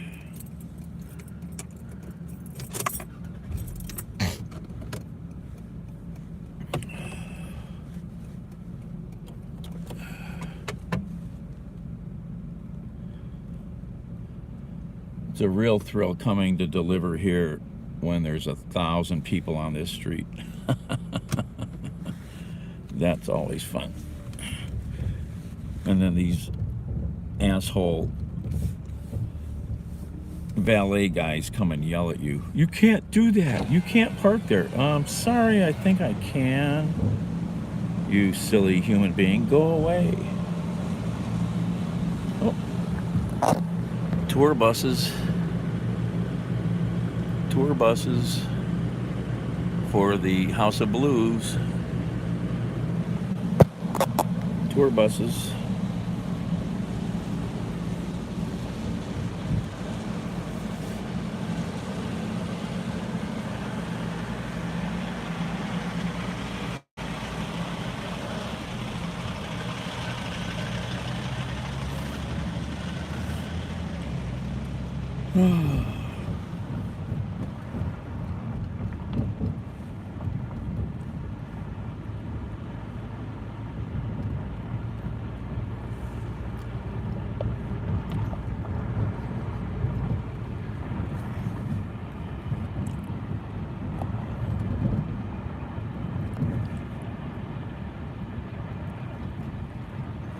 It's a real thrill coming to deliver here when there's 1,000 people on this street. That's always fun. And then these asshole valet guys come and yell at you. You can't do that. You can't park there. I'm sorry, I think I can. You silly human being, go away. Oh. Tour buses for the House of Blues. Tour buses.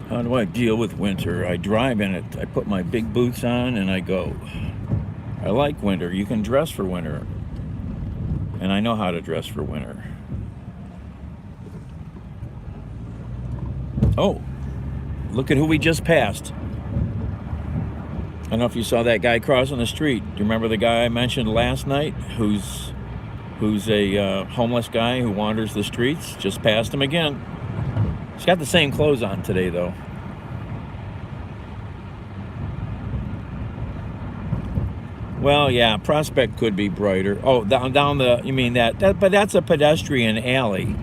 How do I deal with winter? I drive in it. I put my big boots on and I go. I like winter. You can dress for winter. And I know how to dress for winter. Oh, look at who we just passed. I don't know if you saw that guy crossing the street. Do you remember the guy I mentioned last night who's a homeless guy who wanders the streets? Just passed him again. He's got the same clothes on today, though. Well, yeah, Prospect could be brighter. Oh, down the, you mean that, but that's a pedestrian alley.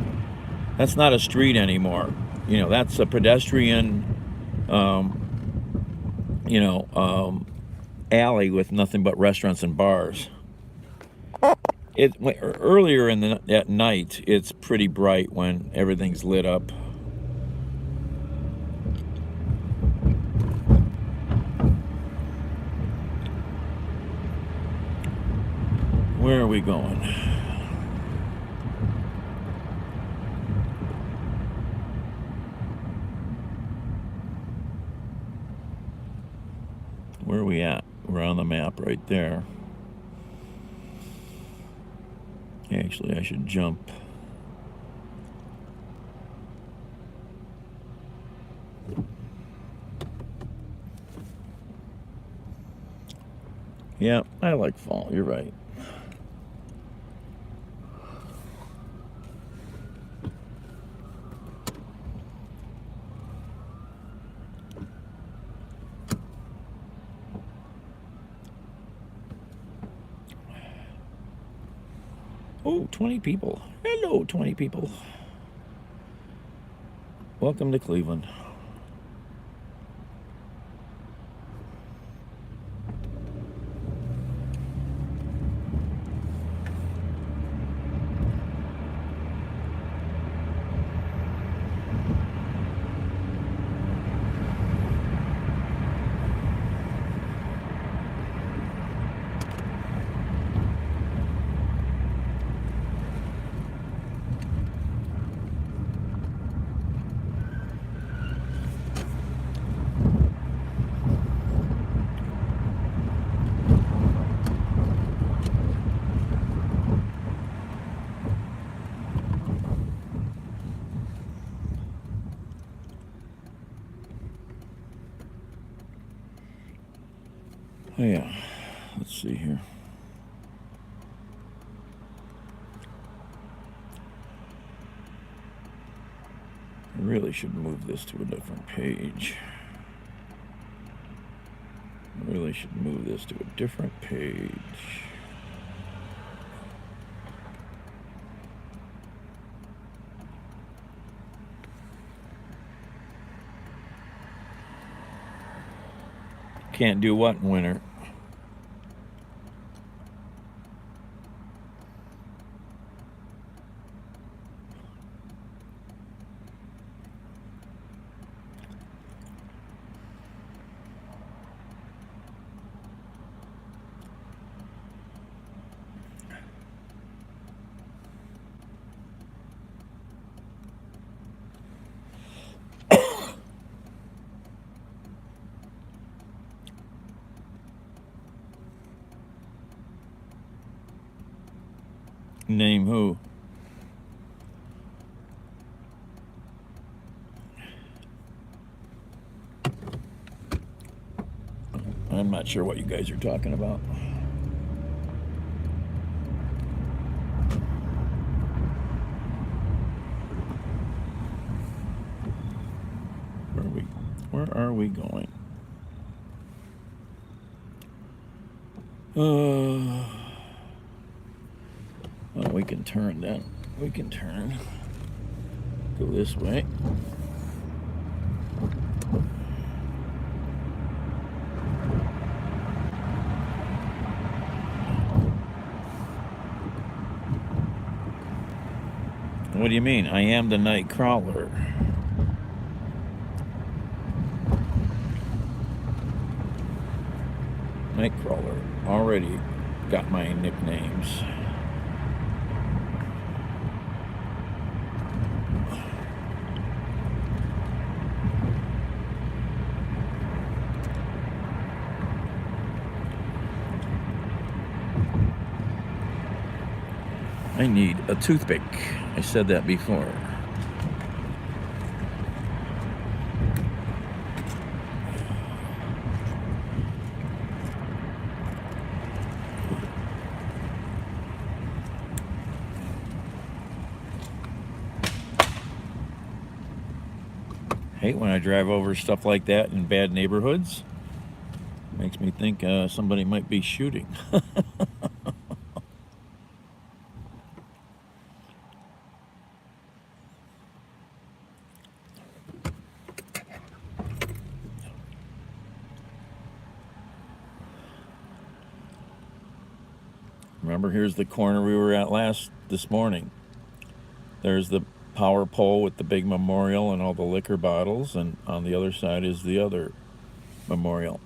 That's not a street anymore. You know, that's a pedestrian, alley with nothing but restaurants and bars. Earlier at night, it's pretty bright when everything's lit up. Where are we going? Where are we at? We're on the map right there. Actually, I should jump. Yeah, I like fall. You're right. Oh, 20 people. Hello, 20 people. Welcome to Cleveland. Yeah, let's see here. I really should move this to a different page. Can't do what in winter? Name who? I'm not sure what you guys are talking about. Where are we going? Oh, we can turn then. We can turn. Go this way. What do you mean? I am the Nightcrawler. Nightcrawler. Already got my nicknames. I need a toothpick. I said that before. Hate when I drive over stuff like that in bad neighborhoods. Makes me think somebody might be shooting. Remember, here's the corner we were at this morning. There's the power pole with the big memorial and all the liquor bottles, and on the other side is the other memorial.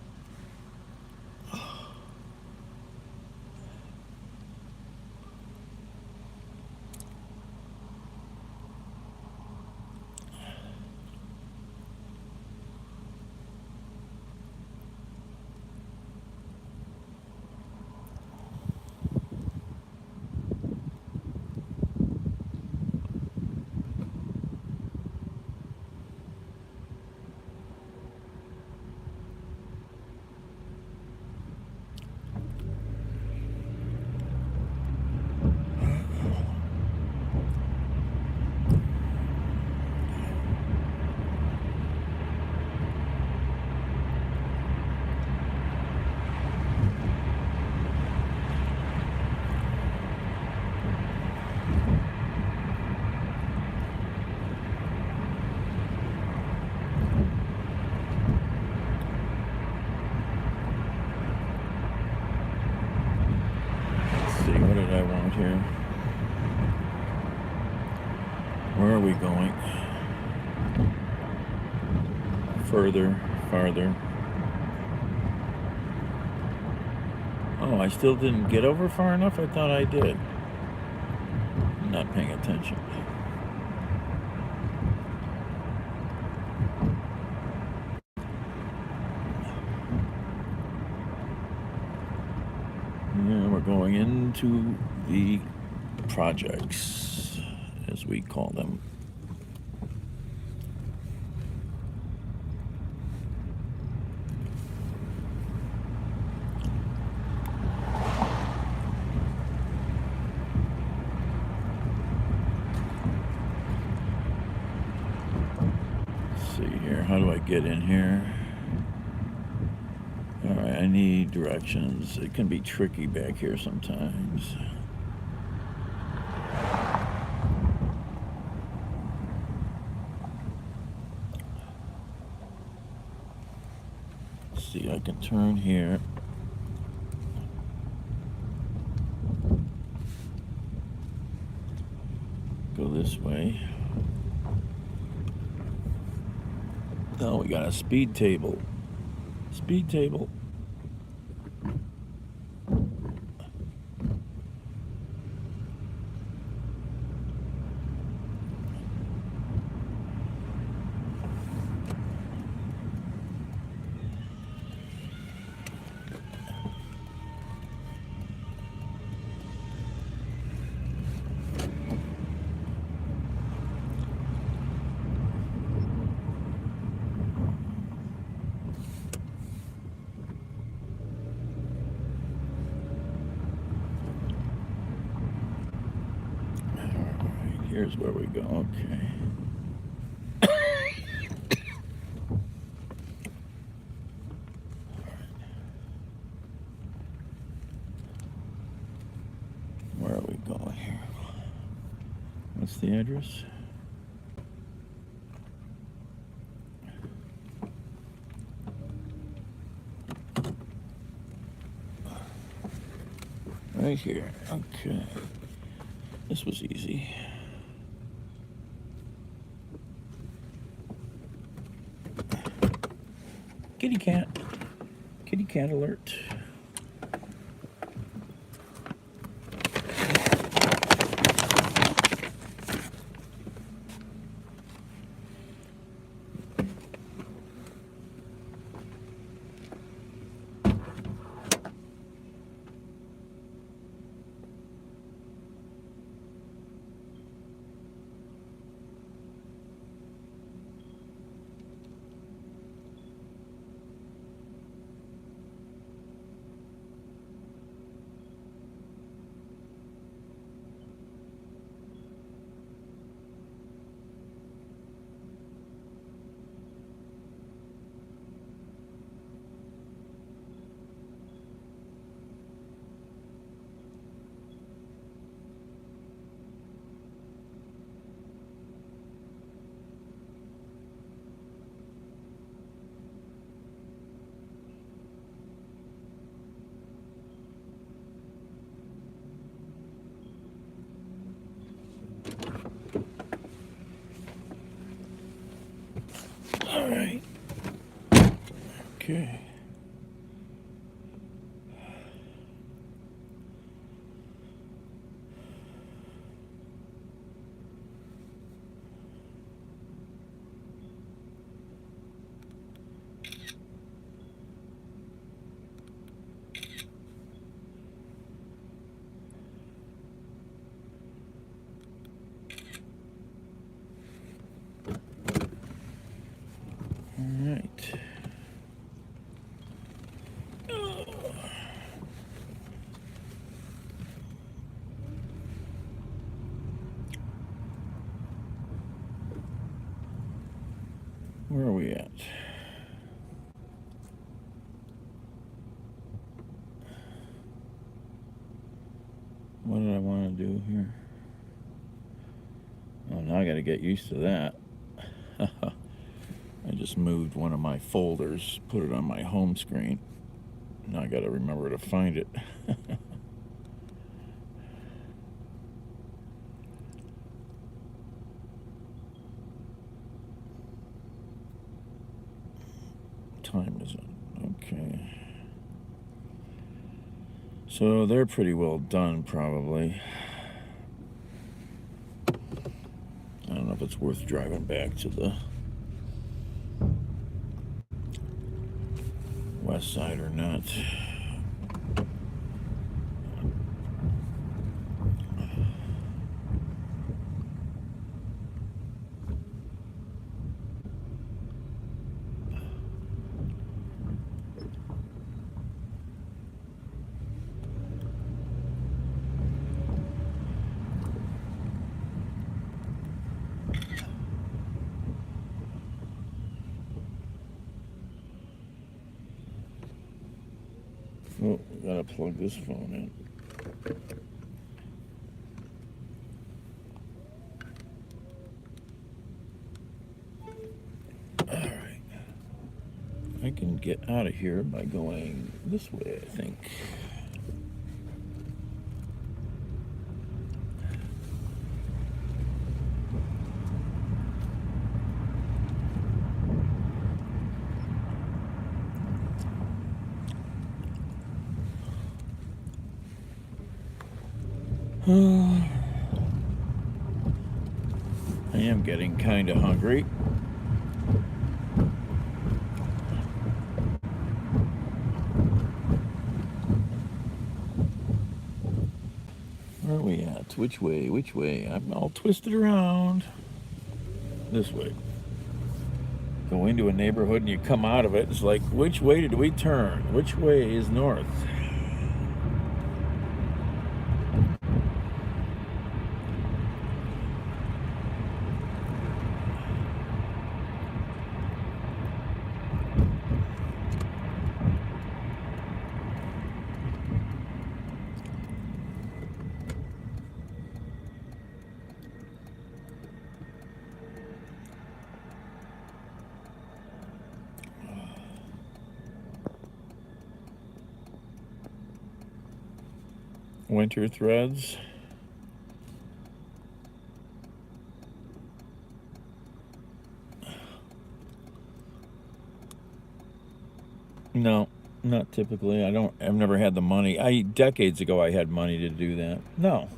Here. Where are we going? Further, farther. Oh, I still didn't get over far enough? I thought I did. I'm not paying attention. Yeah, we're going into the projects, as we call them. see here. How do I get in here? Alright, I need directions. It can be tricky back here sometimes. Let's see, I can turn here. Go this way. Oh, we got a speed table. Speed table. Here's where we go. Okay. Where are we going here? What's the address? Right here. Okay. This was easy. Kitty cat. Kitty cat alert. All right. Okay. All right. Where are we at? What did I want to do here? Oh, now I got to get used to that. I just moved one of my folders, put it on my home screen. Now I got to remember to find it. Time is it? Okay. So they're pretty well done, probably. I don't know if it's worth driving back to the west side or not. Oh, gotta plug this phone in. Alright. I can get out of here by going this way, I think. I am getting kind of hungry. Where are we at? Which way? Which way? I'm all twisted around. This way. Go into a neighborhood and you come out of it. It's like, which way did we turn? Which way is north? Winter threads. No, not typically. I've never had the money. Decades ago I had money to do that. No.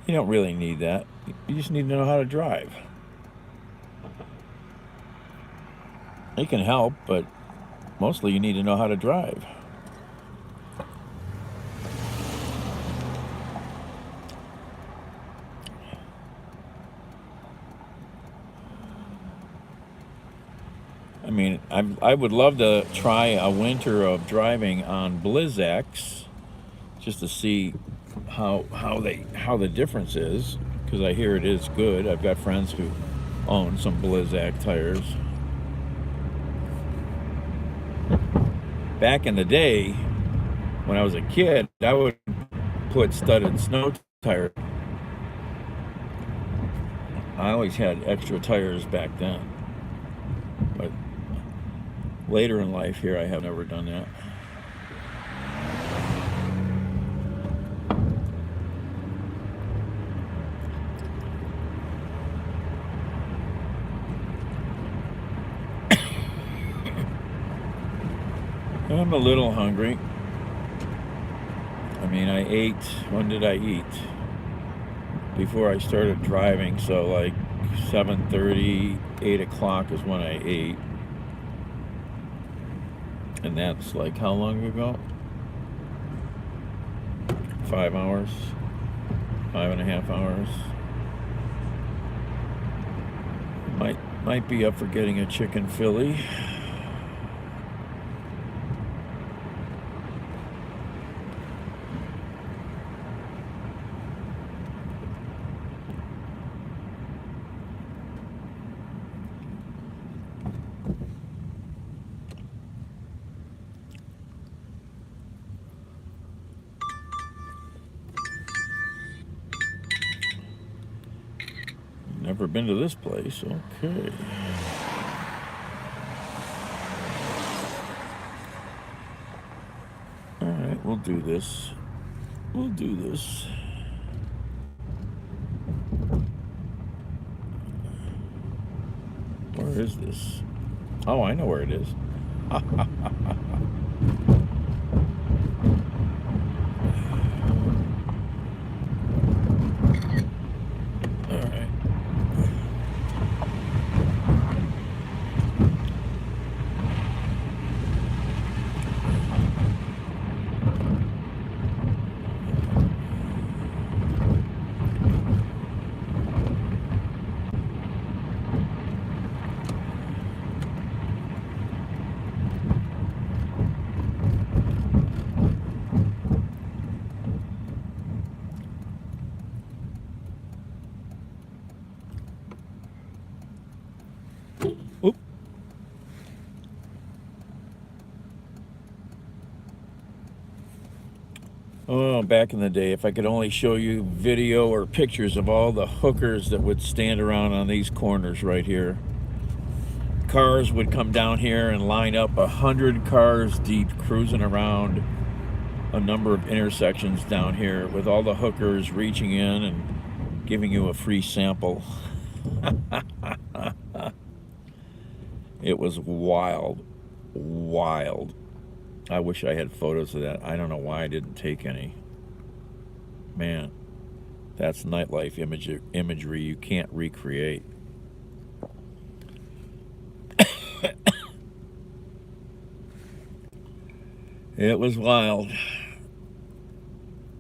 You don't really need that. You just need to know how to drive. It can help, but mostly you need to know how to drive. I mean, I would love to try a winter of driving on BlizzX just to see how the difference is, because I hear it is good. I've got friends who own some BlizzX tires. Back in the day, when I was a kid, I would put studded snow tires. I always had extra tires back then, but later in life here, I have never done that. I'm a little hungry. I mean, I ate, when did I eat? Before I started driving, so like 7:30, 8 o'clock is when I ate. And that's like how long ago? 5 hours? 5.5 hours? Might be up for getting a chicken Philly. Never been to this place. Okay. All right, we'll do this. We'll do this. Where is this? Oh, I know where it is. Oh, back in the day, if I could only show you video or pictures of all the hookers that would stand around on these corners right here. Cars would come down here and line up 100 cars deep, cruising around a number of intersections down here with all the hookers reaching in and giving you a free sample. It was wild, wild. I wish I had photos of that. I don't know why I didn't take any. Man, that's nightlife imagery you can't recreate. It was wild.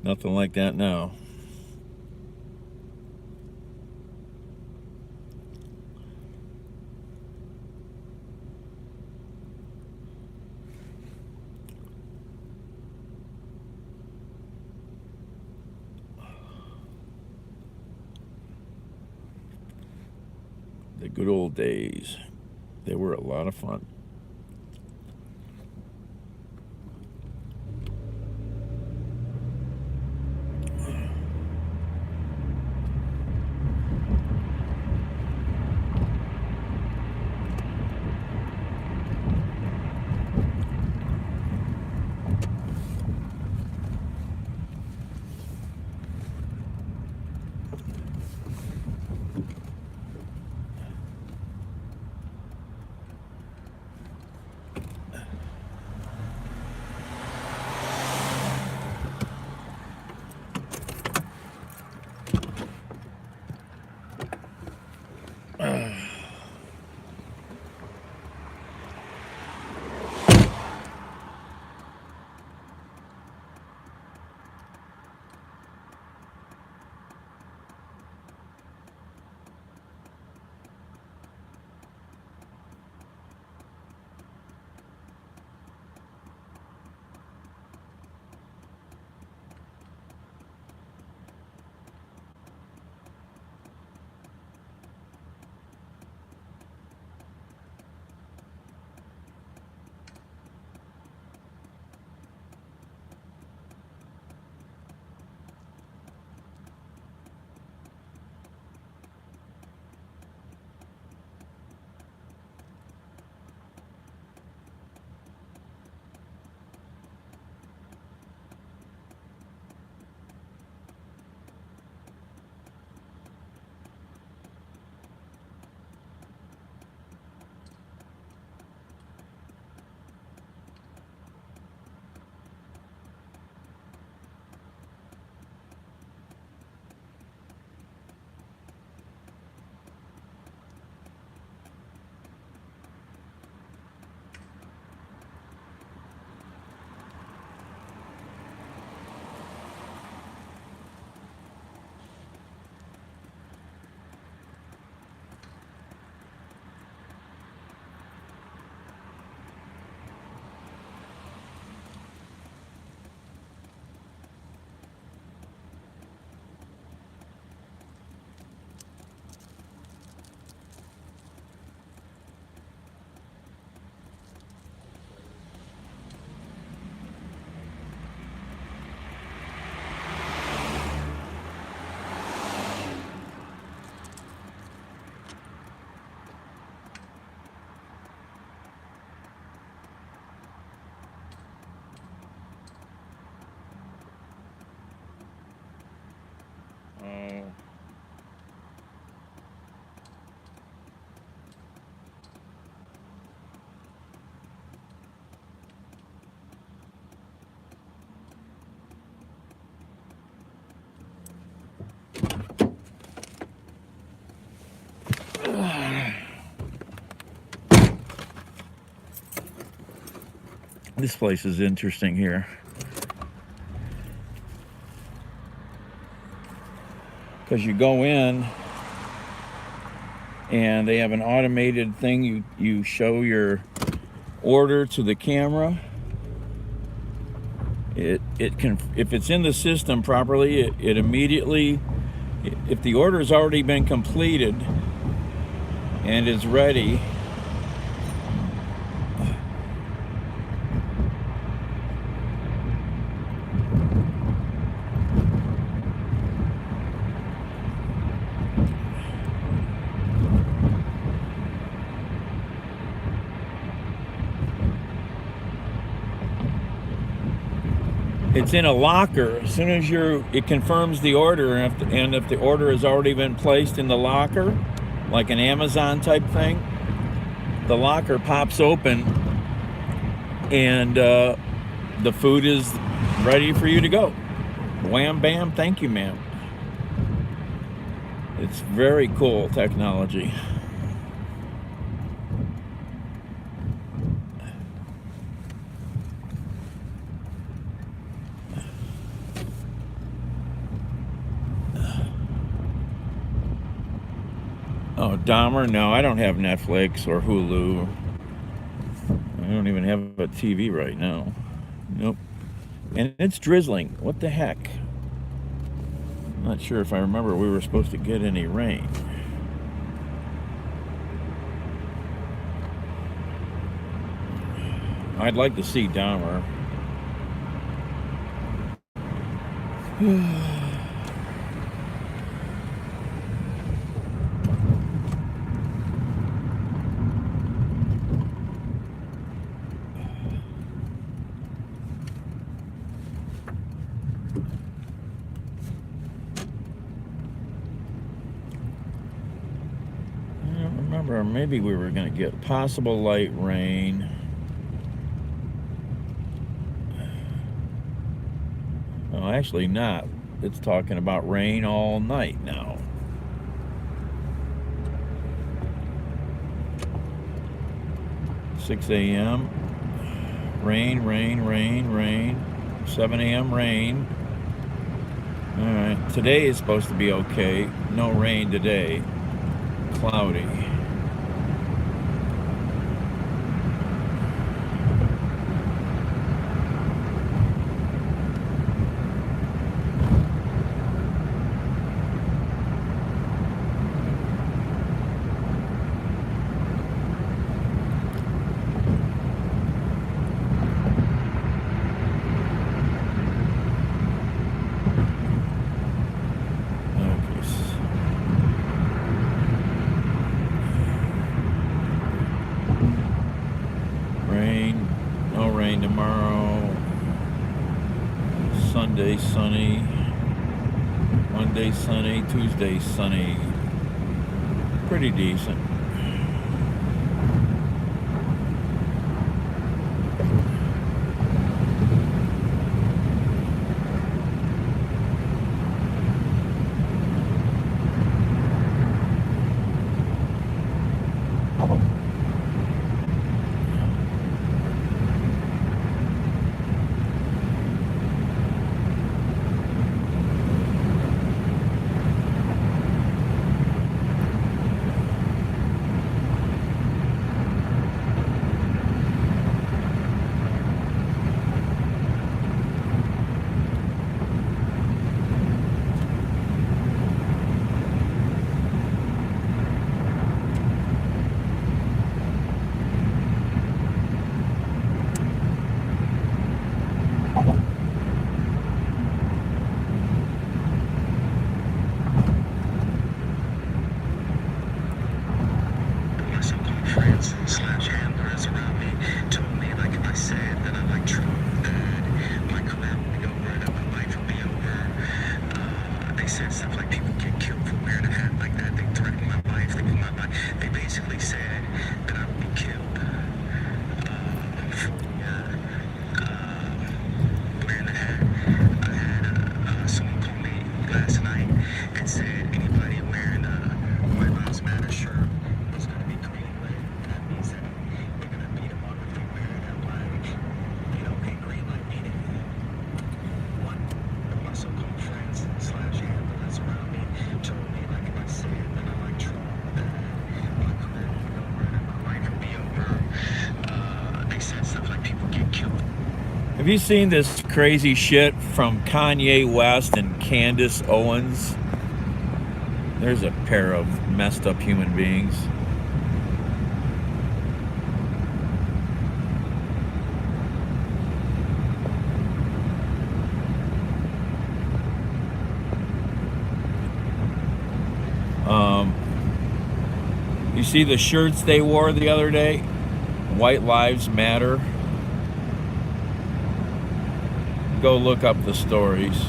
Nothing like that now. The good old days. They were a lot of fun. This place is interesting here. Because you go in and they have an automated thing. You show your order to the camera. It can, if it's in the system properly, it immediately, if the order has already been completed and is ready, It's in a locker. As soon as it confirms the order, and if the order has already been placed in the locker, like an Amazon type thing, the locker pops open, and the food is ready for you to go. Wham, bam, thank you, ma'am. It's very cool technology. Oh, Dahmer? No, I don't have Netflix or Hulu. I don't even have a TV right now. Nope. And it's drizzling. What the heck? I'm not sure if I remember we were supposed to get any rain. I'd like to see Dahmer. Remember, maybe we were going to get possible light rain. No, actually not. It's talking about rain all night now. Six a.m. Rain, rain, rain, rain. 7 a.m. rain. All right. Today is supposed to be okay. No rain today. Cloudy. Sunday sunny, Monday sunny, Tuesday sunny. Pretty decent. Have you seen this crazy shit from Kanye West and Candace Owens? There's a pair of messed up human beings. You see the shirts they wore the other day? White Lives Matter. go look up the stories.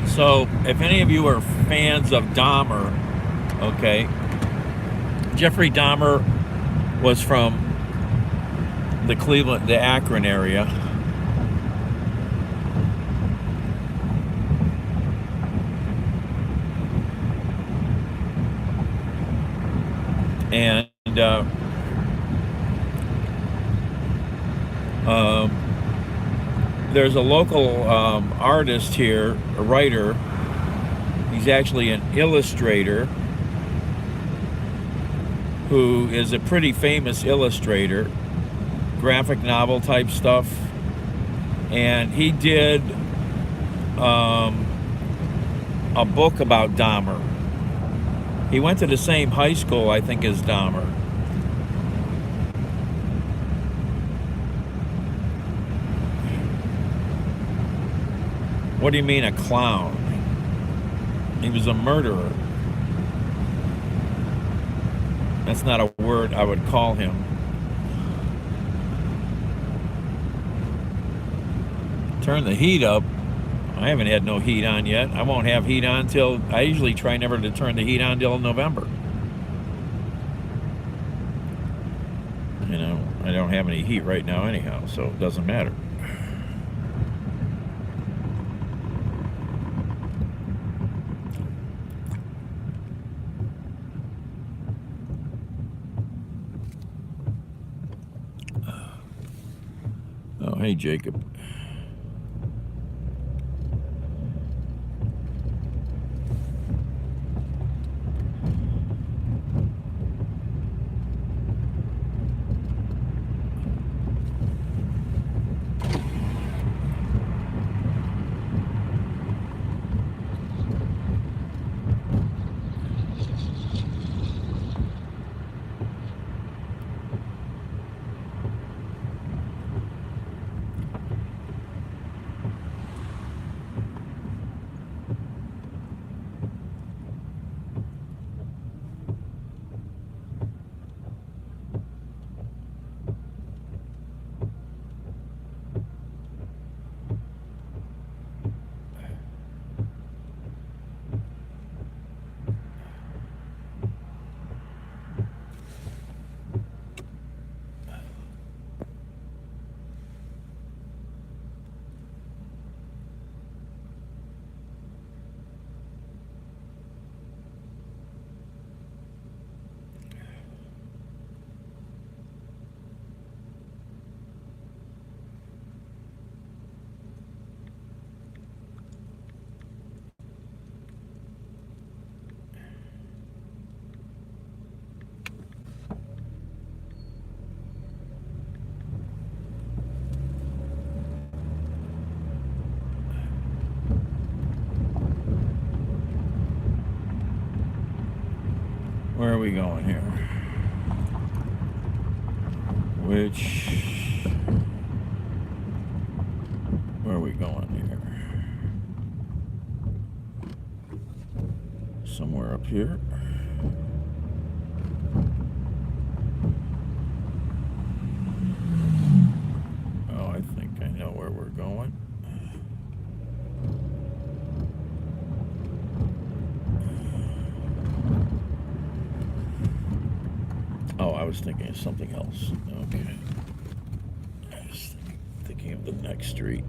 So, if any of you are fans of Dahmer, okay, Jeffrey Dahmer was from the Akron area. And there's a local artist here, a writer. He's actually an illustrator who is a pretty famous illustrator, graphic novel type stuff. And he did a book about Dahmer. He went to the same high school, I think, as Dahmer. What do you mean, a clown? He was a murderer. That's not a word I would call him. Turn the heat up. I haven't had no heat on yet. I won't have heat on till, I usually try never to turn the heat on till November. You know, I don't have any heat right now anyhow, so it doesn't matter. Oh, hey, Jacob. Where are we going here? Where are we going here? Somewhere up here. Oh, I think I know where we're going. Oh, I was thinking of something else. Okay. I was thinking of the next street.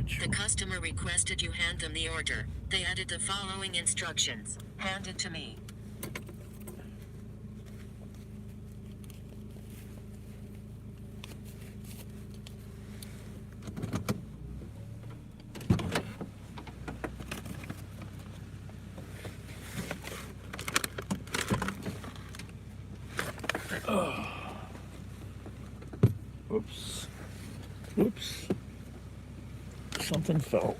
which... The customer requested you hand them the order. They added the following instructions. Hand it to me. Oops. Oops. Something fell.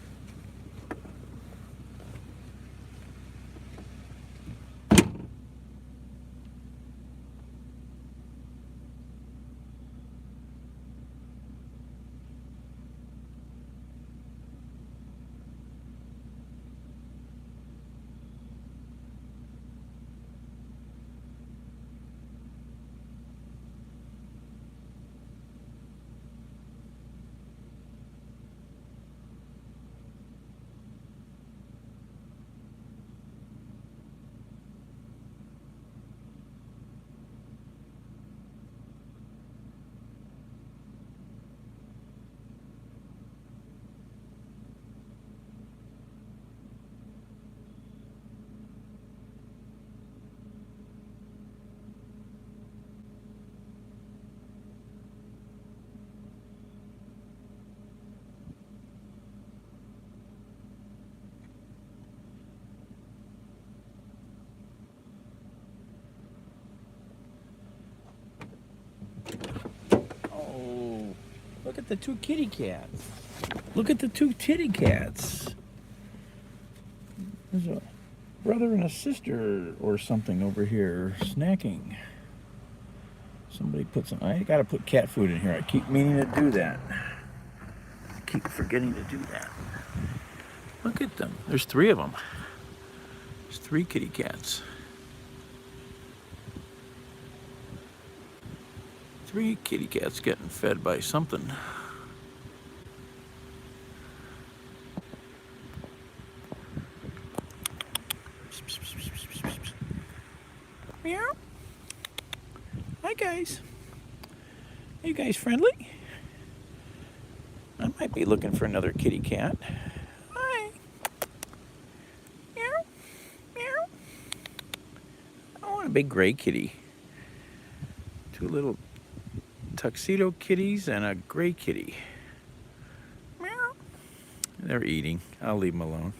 Look at the two kitty cats. Look at the two kitty cats. There's a brother and a sister or something over here snacking. Somebody put some... I gotta put cat food in here. I keep meaning to do that. I keep forgetting to do that. Look at them. There's three of them. There's three kitty cats. Three kitty cats getting fed by something. Meow. Hi guys. Are you guys friendly? I might be looking for another kitty cat. Hi. Meow. Meow. I want a big gray kitty. Two little tuxedo kitties and a gray kitty. Meow. They're eating. I'll leave them alone.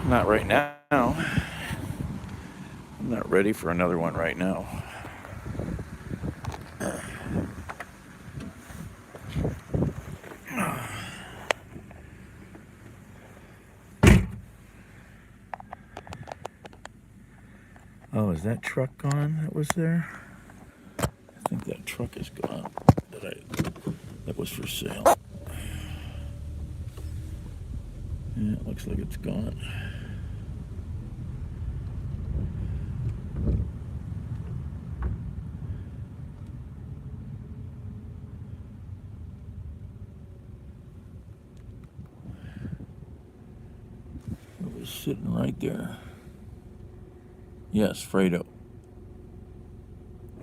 Not right now. I'm not ready for another one right now. Oh, is that truck gone that was there? I think that truck is gone that was for sale. Yeah, it looks like it's gone. It was sitting right there. Yes, Fredo.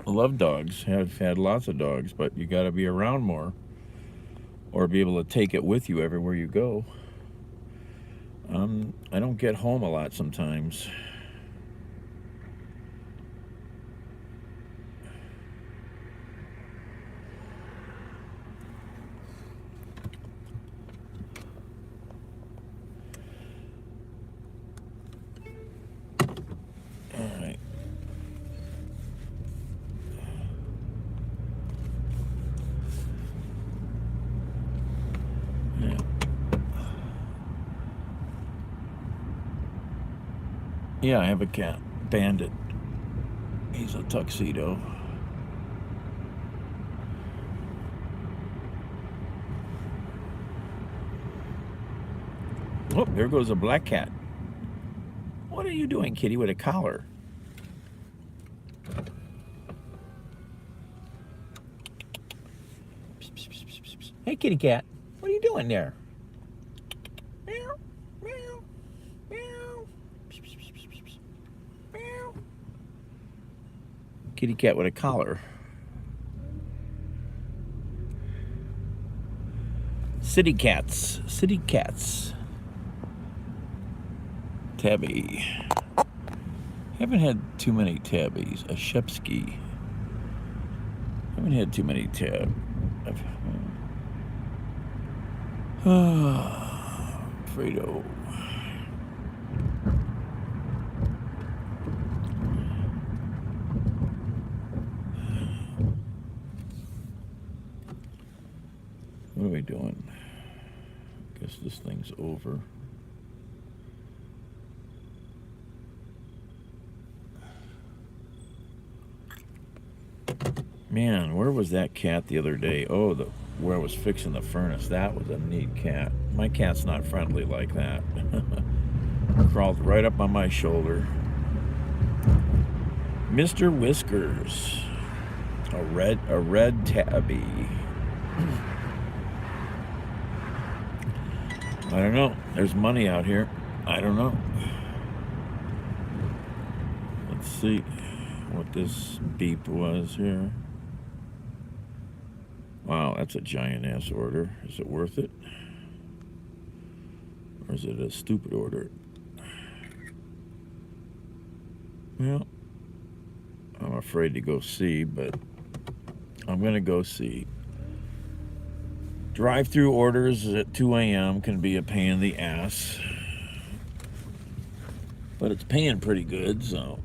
I love dogs. Have had lots of dogs, but you got to be around more or be able to take it with you everywhere you go. I don't get home a lot sometimes. Yeah, I have a cat, Bandit. He's a tuxedo. Oh, there goes a black cat. What are you doing, kitty, with a collar? Hey, kitty cat. What are you doing there? Meow, meow, meow. Meow. Kitty cat with a collar. City cats. City cats. Tabby. Haven't had too many tabbies. A Shepsky. Haven't had too many tab. Fredo. What are we doing? Guess this thing's over. Man, where was that cat the other day? Oh, where I was fixing the furnace. That was a neat cat. My cat's not friendly like that. Crawled right up on my shoulder. Mr. Whiskers. A red tabby. I don't know. There's money out here. I don't know. Let's see what this beep was here. Wow, that's a giant ass order. Is it worth it? Or is it a stupid order? Well, I'm afraid to go see, but I'm gonna go see. Drive-through orders at 2 a.m. can be a pain in the ass, but it's paying pretty good, so.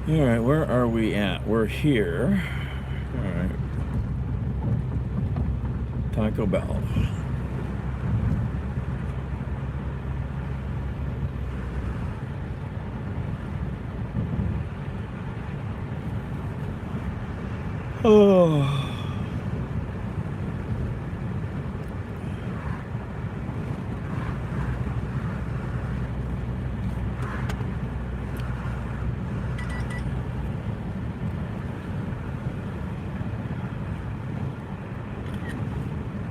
All right, where are we at? We're here. All right. Taco Bell. Oh.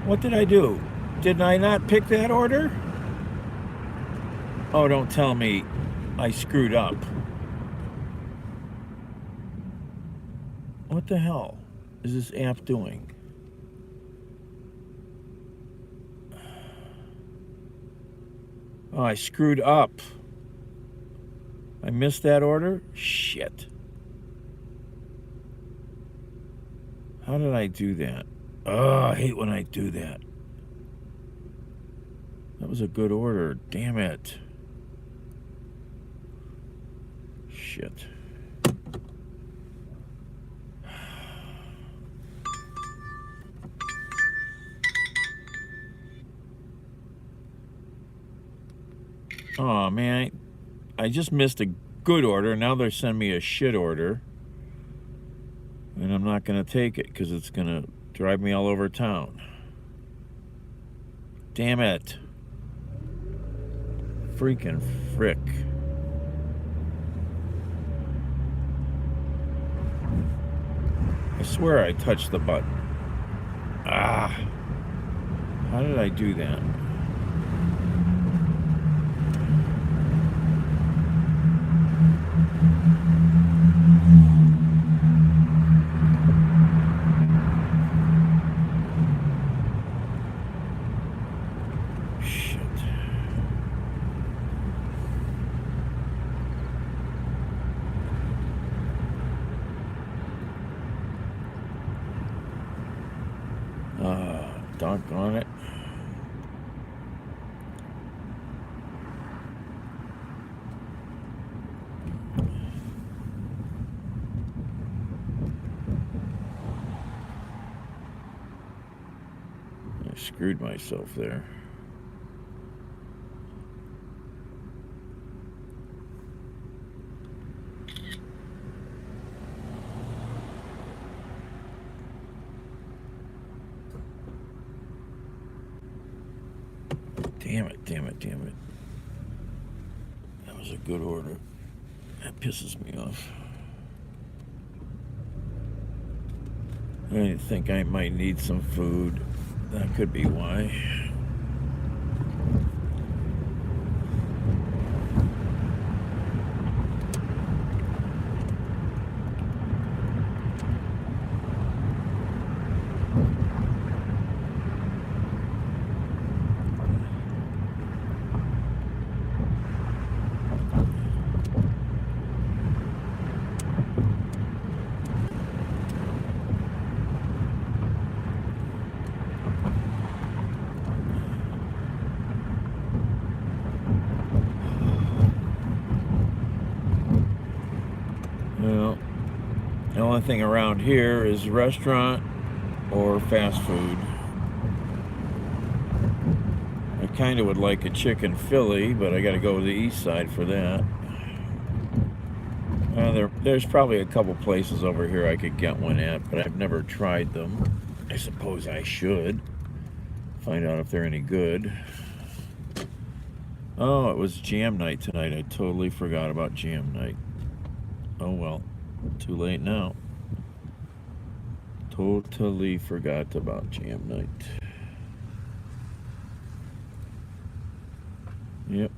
What did I do? Did I not pick that order? Oh, don't tell me I screwed up. What the hell is this app doing? Oh, I screwed up. I missed that order? Shit. How did I do that? Oh, I hate when I do that. That was a good order. Damn it. Shit. Oh, man. I just missed a good order. Now they're sending me a shit order. And I'm not going to take it because it's going to drive me all over town. Damn it. Freaking frick. I swear I touched the button. Ah. How did I do that? Doggone it. I screwed myself there. Damn it, damn it, damn it. That was a good order. That pisses me off. I think I might need some food. That could be why. Well, the only thing around here is restaurant or fast food. I kind of would like a chicken Philly, but I got to go to the east side for that. There's probably a couple places over here I could get one at, but I've never tried them. I suppose I should find out if they're any good. Oh, it was jam night tonight. I totally forgot about jam night. Oh well, too late now. Totally forgot about jam night. Yep.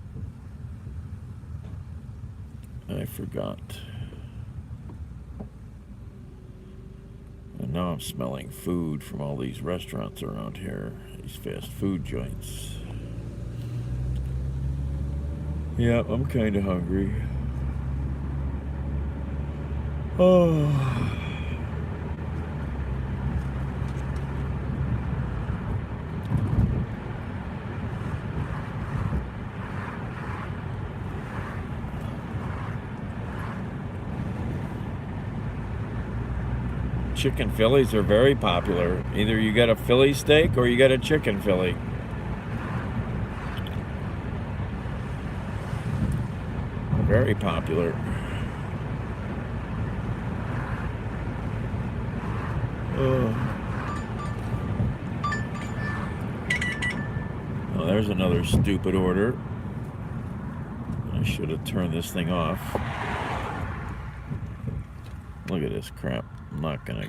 I forgot. And now I'm smelling food from all these restaurants around here, these fast food joints. Yep, I'm kind of hungry. Oh. Chicken Phillies are very popular. Either you get a Philly steak or you get a chicken Philly. Very popular. Oh, there's another stupid order. I should have turned this thing off. Look at this crap. I'm not gonna...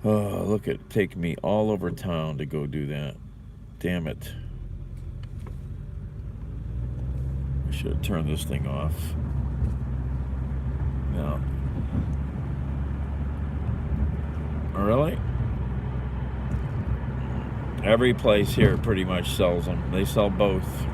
Oh, look at it. Take me all over town to go do that. Damn it. I should have turned this thing off. No. Really? Every place here pretty much sells them. They sell both.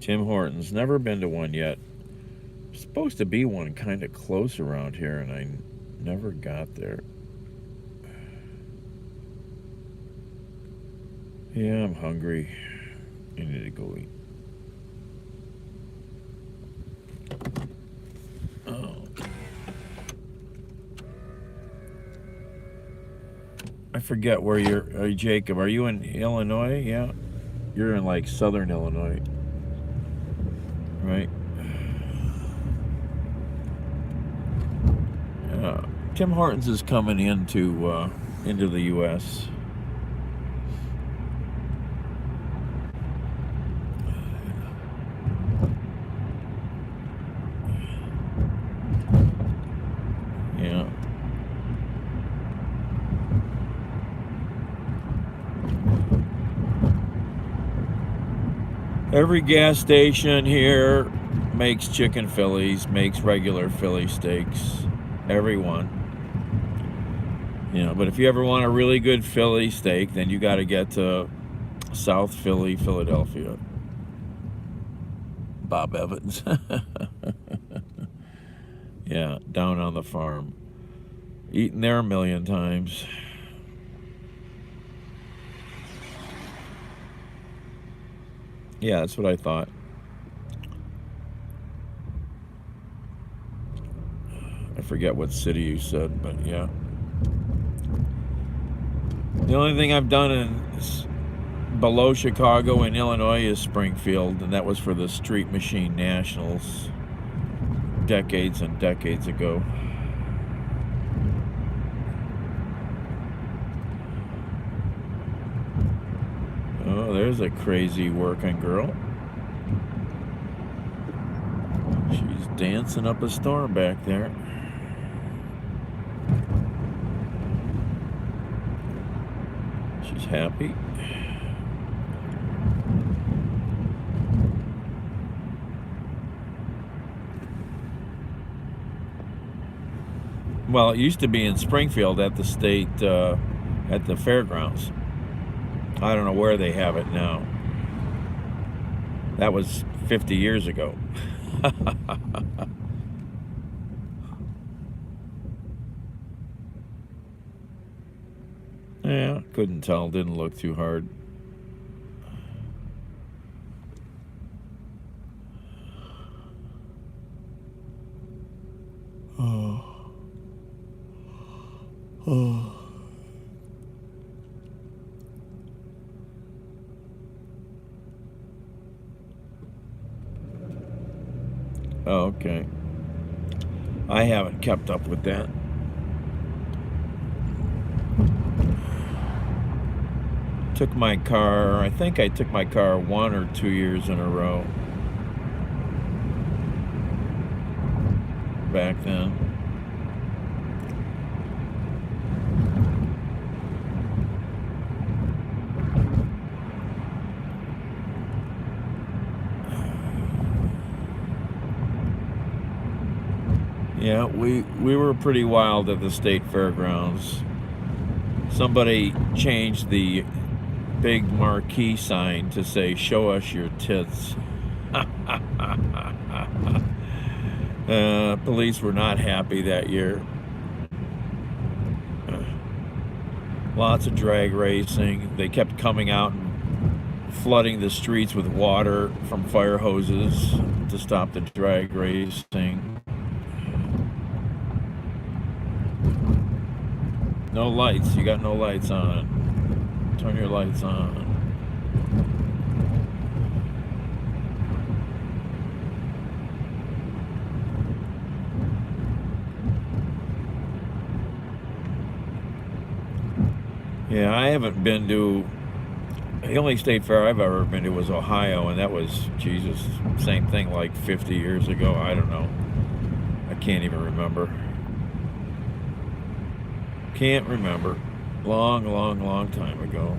Tim Hortons. Never been to one yet. There's supposed to be one kind of close around here, and I never got there. Yeah, I'm hungry. I need to go eat. Oh. I forget where you're, Jacob. Are you in Illinois? Yeah. You're in like southern Illinois. Right. Tim Hortons is coming into the U.S. Yeah. Every gas station here makes chicken Phillies, makes regular Philly steaks. Everyone. You know, but if you ever want a really good Philly steak, then you got to get to South Philly, Philadelphia. Bob Evans. Yeah, down on the farm. Eaten there a million times. Yeah, that's what I thought. I forget what city you said, but yeah. The only thing I've done below Chicago in Illinois is Springfield, and that was for the Street Machine Nationals decades and decades ago. Oh, there's a crazy working girl. She's dancing up a storm back there. She's happy. Well, it used to be in Springfield at the state, at the fairgrounds. I don't know where they have it now. That was 50 years ago. Yeah, couldn't tell. Didn't look too hard. Oh. Oh. Oh, okay. I haven't kept up with that. Took my car, I think I took my car 1 or 2 years in a row back then. Yeah, we were pretty wild at the state fairgrounds. Somebody changed the big marquee sign to say, "Show us your tits." Police were not happy that year. Lots of drag racing. They kept coming out and flooding the streets with water from fire hoses to stop the drag racing. No lights. You got no lights on. Turn your lights on. Yeah, I haven't been to... The only state fair I've ever been to was Ohio, and that was, Jesus, same thing like 50 years ago. I don't know. I can't even remember. Can't remember. Long, long, long time ago.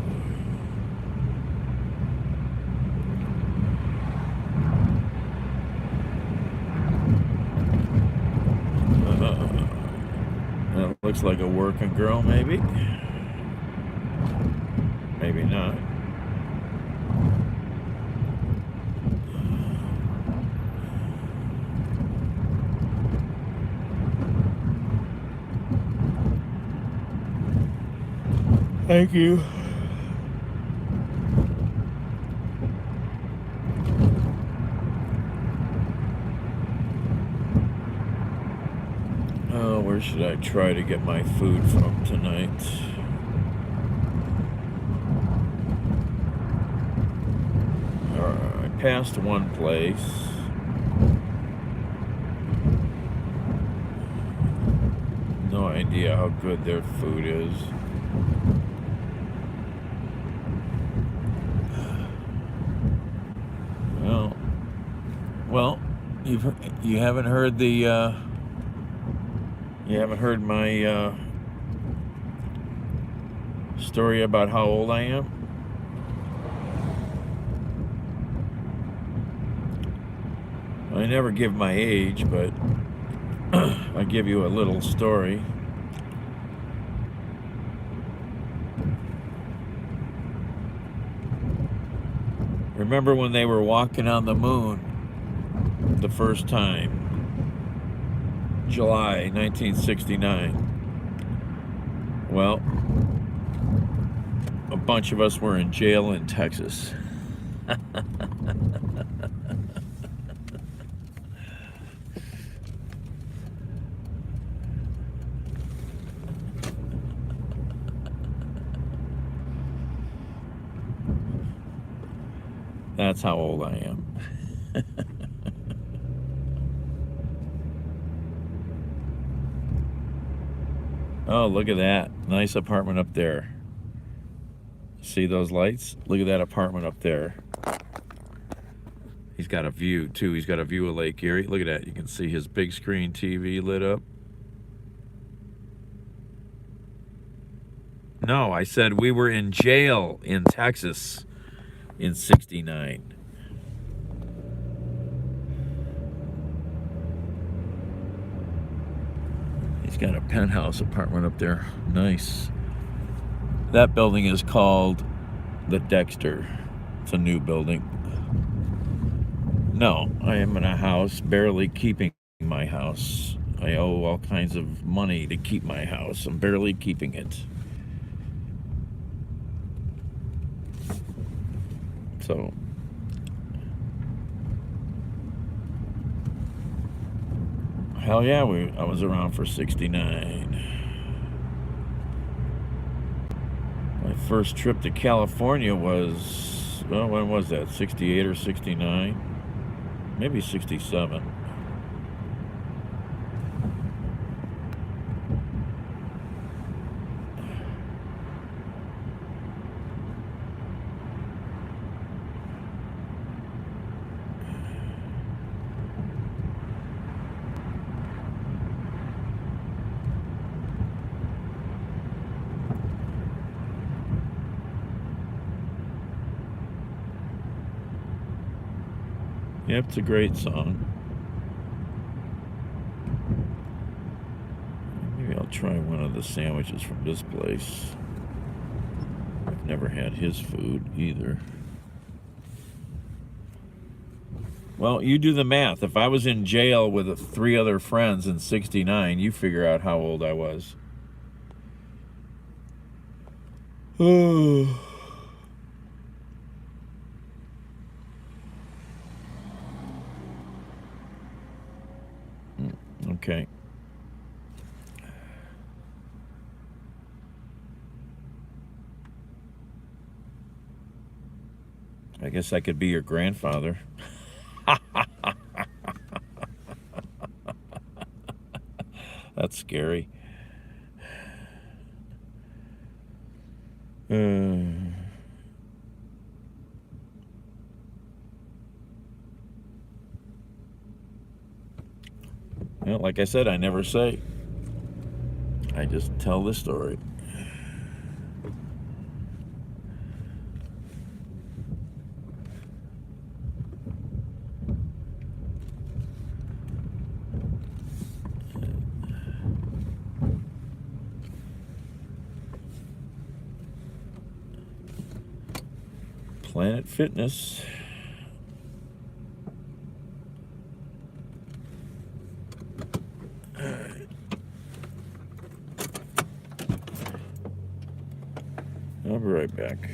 That looks like a working girl, maybe. Maybe not. Thank you. Oh, where should I try to get my food from tonight? I passed one place. No idea how good their food is. Well, you haven't heard the you haven't heard my story about how old I am? I never give my age, but I give you a little story. Remember when they were walking on the moon the first time? July 1969. Well, a bunch of us were in jail in Texas. That's how old I am. Oh, look at that. Nice apartment up there. See those lights? Look at that apartment up there. He's got a view, too. He's got a view of Lake Erie. Look at that. You can see his big screen TV lit up. No, I said we were in jail in Texas in '69. He's got a penthouse apartment up there. Nice. That building is called the Dexter. It's a new building. No, I am in a house, barely keeping my house. I owe all kinds of money to keep my house. I'm barely keeping it. So, hell yeah, I was around for '69. My first trip to California was, well, when was that? '68 or '69? Maybe '67. Yep, it's a great song. Maybe I'll try one of the sandwiches from this place. I've never had his food either. Well, you do the math. If I was in jail with 3 other friends in '69, you figure out how old I was. Oh. Okay. I guess I could be your grandfather. That's scary. Well, like I said, I never say. I just tell the story. Planet Fitness. I'll be right back.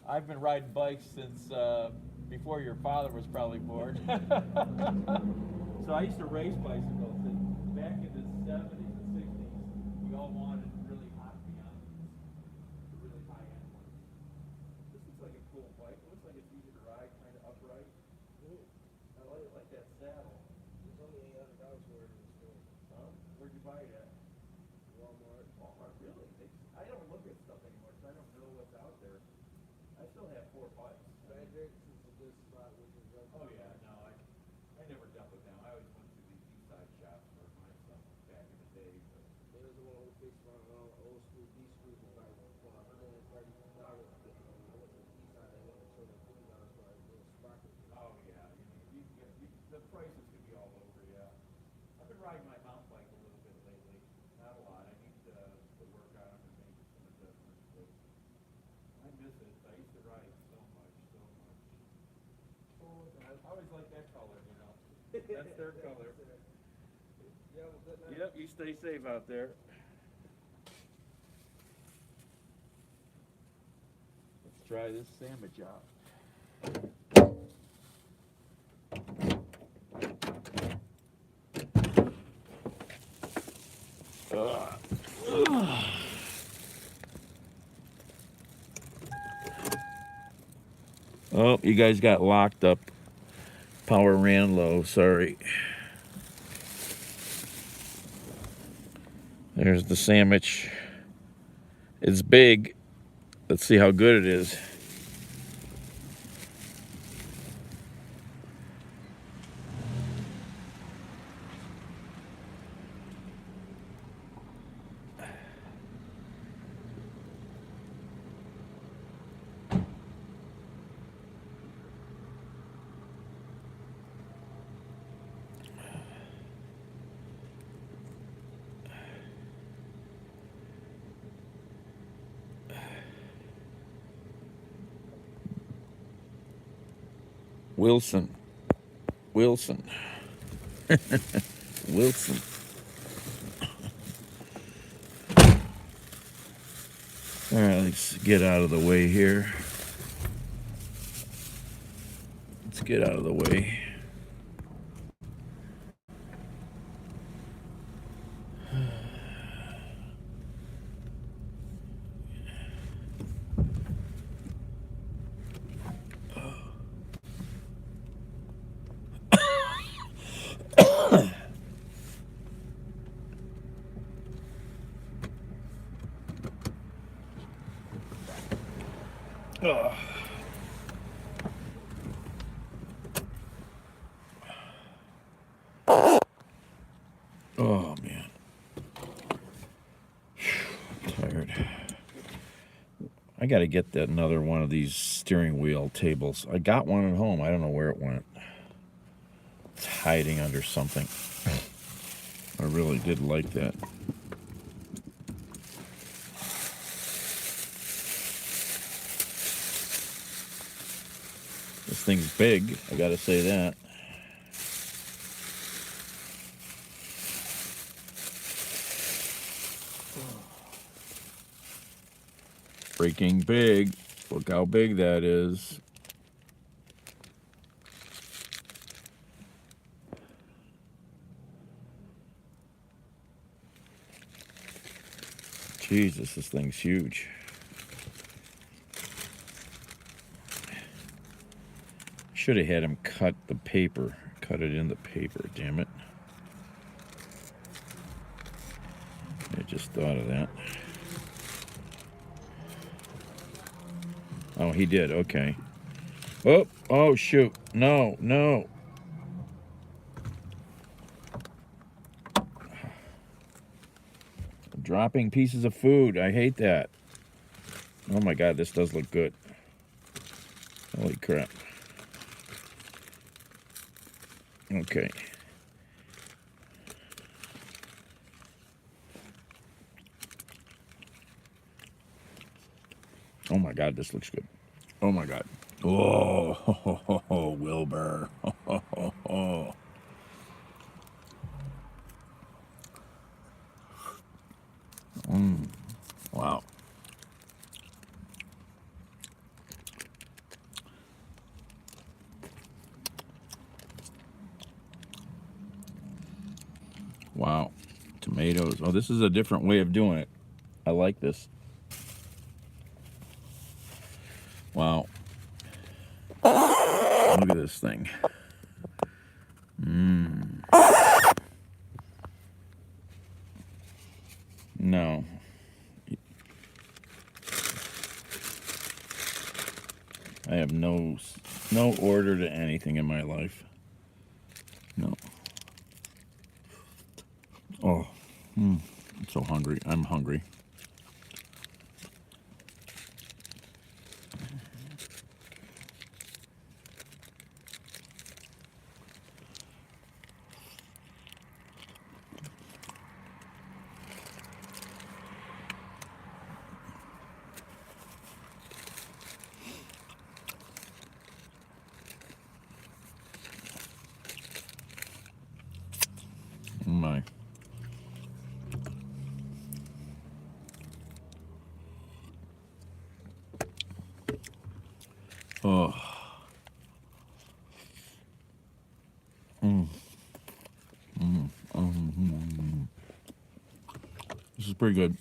I've been riding bikes since before your father was probably born. So I used to race bicycles, and back in the 70s and 60s, we all wanted really hot Beyonces, the really high-end ones. This looks like a cool bike. It looks like it's easy to ride, kind of upright. I like that saddle. There's only $800 for it in the store. Huh? Where'd you buy it at? Walmart. Walmart, really? I don't look at stuff anymore because I don't know what's out there. I still have 4 bikes. Fredericks is a good spot with your junk. Oh yeah, no, I never dealt with them. I always went to the east side shops for my stuff back in the day. But There's the one who fixed one of all the old school D screws for like $130. I went to the east side, they wanted $250 for a little sprocket. oh yeah, the prices could be all over. Yeah, I've been riding my mountain bike a little bit lately. Not a lot. I need to work on it and make some adjustments. But I miss it. I used to ride so much. Oh, I always like that color, you know. That's their color. You have a good night. Yep, you stay safe out there. Let's try this sandwich out. Oh, you guys got locked up. Power ran low, sorry. There's the sandwich. It's big. Let's see how good it is. Wilson. Wilson. All right, let's get out of the way here. Let's get out of the way. Oh man, tired. I got to get that another one of these steering wheel tables. I got one at home. I don't know where it went. It's hiding under something. I really did like that. This thing's big, I gotta say that. Freaking big. Look how big that is. Jesus, this thing's huge. Should have had him cut the paper. Cut it in the paper, damn it. I just thought of that. Oh, he did, okay. Oh, shoot. No. Dropping pieces of food. I hate that. Oh my God, this does look good. Holy crap. Okay. Oh my God, this looks good. Oh my God. Oh, Wilbur. Wow. Wow. Tomatoes. Oh, this is a different way of doing it. I like this. Wow. Look at this thing. No. I have no order to anything in my life. No. Oh. I'm so hungry. I'm hungry. My. Oh. This is pretty good.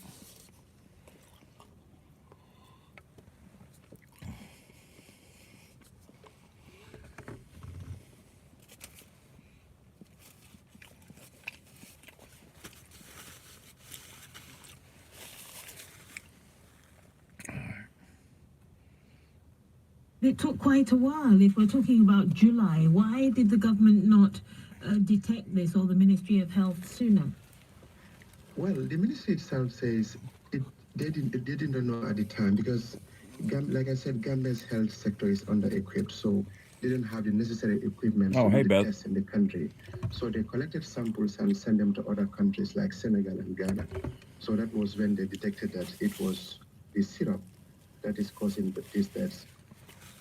It took quite a while. If we're talking about July, why did the government not detect this, or the Ministry of Health, sooner? Well, the ministry itself says they didn't know at the time because, like I said, Gambia's health sector is under-equipped, so they didn't have the necessary equipment to do the tests in the country. So they collected samples and sent them to other countries like Senegal and Ghana. So that was when they detected that it was the syrup that is causing these deaths.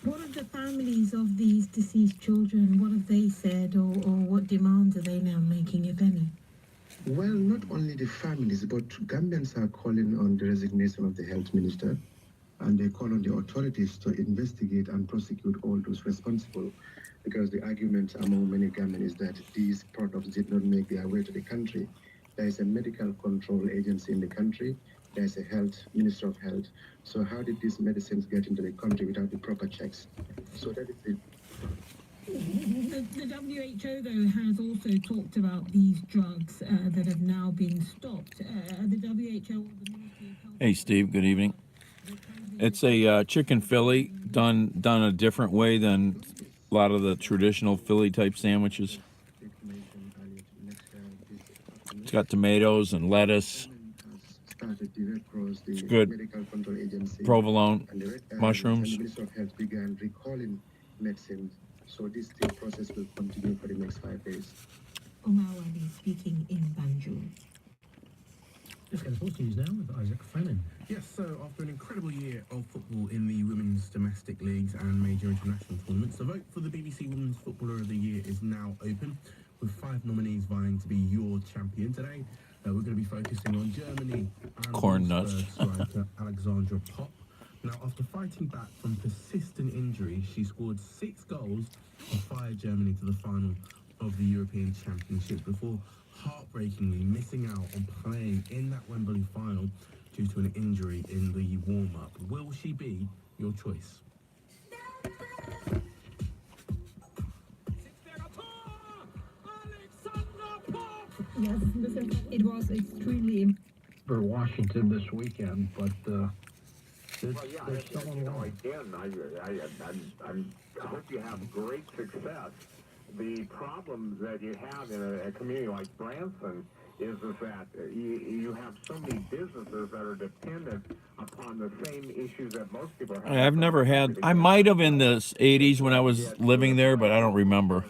What are the families of these deceased children? What have they said, or what demands are they now making, if any? Well, not only the families, but Gambians are calling on the resignation of the health minister, and they call on the authorities to investigate and prosecute all those responsible, because the argument among many Gambians is that these products did not make their way to the country. There is a medical control agency in the country. There's a Minister of Health. So how did these medicines get into the country without the proper checks? So that is it. The WHO, though, has also talked about these drugs that have now been stopped. The WHO... or the Ministry of Health... Hey, Steve. Good evening. It's a chicken Philly done a different way than a lot of the traditional Philly-type sandwiches. It's got tomatoes and lettuce. It's good. Provolone, mushrooms. And the Minister of Health began recalling medicines, so this still process will continue for the next 5 days. Omar Ali speaking in Banjul. Let's get to sports news now with Isaac Fleming. Yes, so after an incredible year of football in the women's domestic leagues and major international tournaments, the vote for the BBC Women's Footballer of the Year is now open, with 5 nominees vying to be your champion. Today, we're going to be focusing on Germany and corn nuts. striker Alexandra Popp. Now, after fighting back from persistent injury, she scored 6 goals and fired Germany to the final of the European Championships before heartbreakingly missing out on playing in that Wembley final due to an injury in the warm-up. Will she be your choice? Yes, it was extremely... For Washington this weekend, but there's someone again, I hope you have great success. The problem that you have in a community like Branson is that you have so many businesses that are dependent upon the same issues that most people have. I've never had. I might have in the 80s when I was living there, but I don't remember.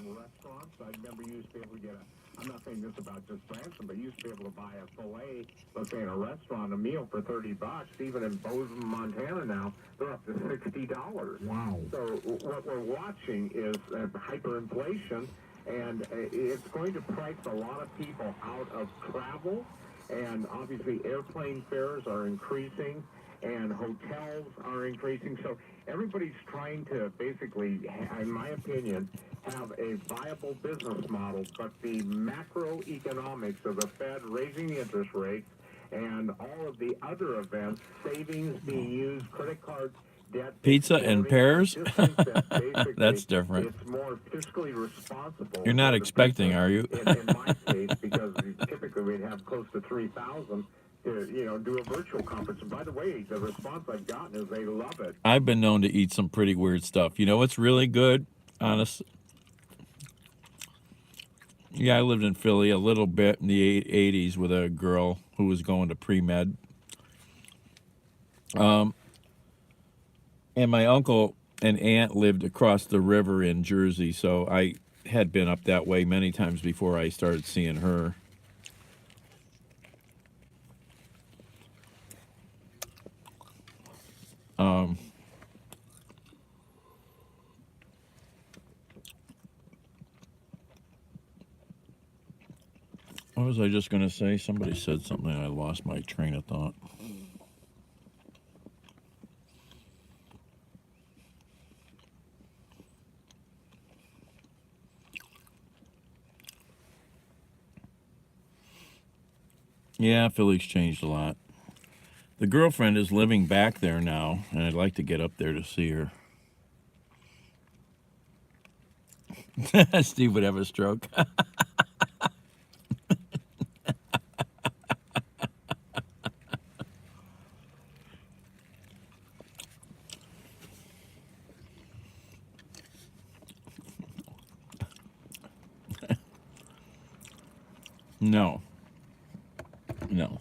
I'm not saying this about just Branson, but you used to be able to buy a filet, let's say in a restaurant, a meal for $30. Even in Bozeman, Montana now, they're up to $60. Wow. So what we're watching is hyperinflation, and it's going to price a lot of people out of travel, and obviously airplane fares are increasing, and hotels are increasing. So everybody's trying to basically, in my opinion, have a viable business model, but the macroeconomics of the Fed raising the interest rates and all of the other events, savings being used, credit cards, debt, Pizza and pears? I just think that basically That's different. it's more fiscally responsible. You're not for the expecting, people are you? in my case, because typically we'd have close to 3,000 to, do a virtual conference. And by the way, the response I've gotten is they love it. I've been known to eat some pretty weird stuff. You know what's really good? Honest. Yeah, I lived in Philly a little bit in the 80s with a girl who was going to pre-med. And my uncle and aunt lived across the river in Jersey, so I had been up that way many times before I started seeing her. What was I just going to say? Somebody said something and I lost my train of thought. Yeah, Philly's changed a lot. The girlfriend is living back there now, and I'd like to get up there to see her. Steve would have a stroke. No. No.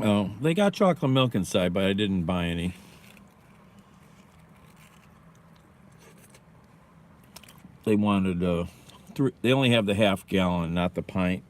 Oh, they got chocolate milk inside, but I didn't buy any. They wanted they only have the half gallon, not the pint.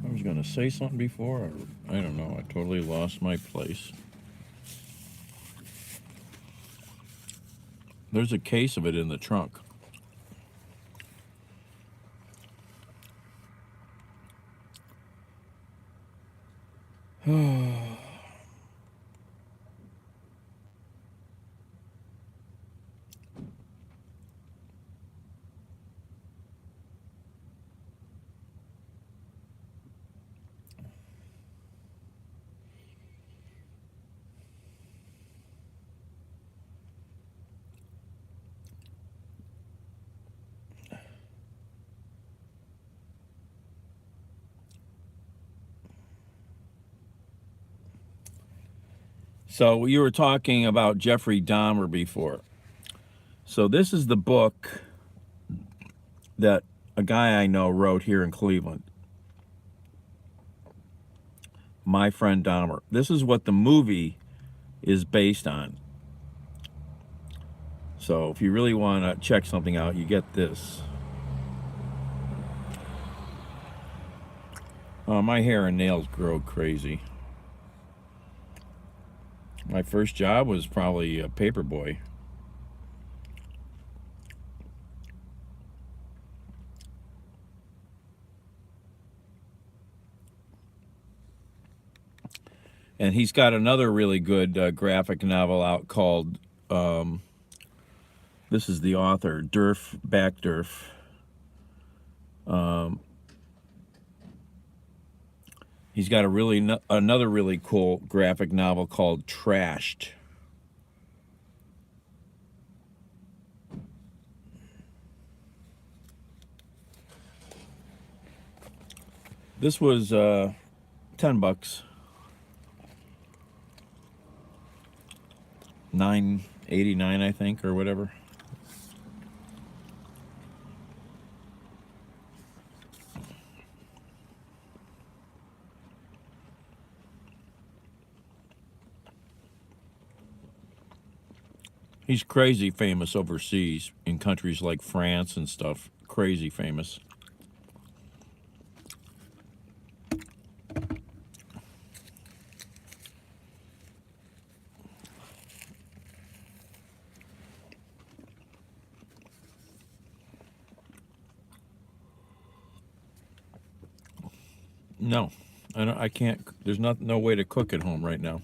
I was going to say something before. Or, I don't know. I totally lost my place. There's a case of it in the trunk. So you were talking about Jeffrey Dahmer before. So this is the book that a guy I know wrote here in Cleveland. My Friend Dahmer. This is what the movie is based on. So if you really want to check something out, you get this. My hair and nails grow crazy. My first job was probably a paper boy. And he's got another really good graphic novel out called, this is the author, Durf Backdurf. He's got another really cool graphic novel called Trashed. This was $10. $9.89, I think, or whatever. He's crazy famous overseas in countries like France and stuff. Crazy famous. No, I can't. There's no way to cook at home right now.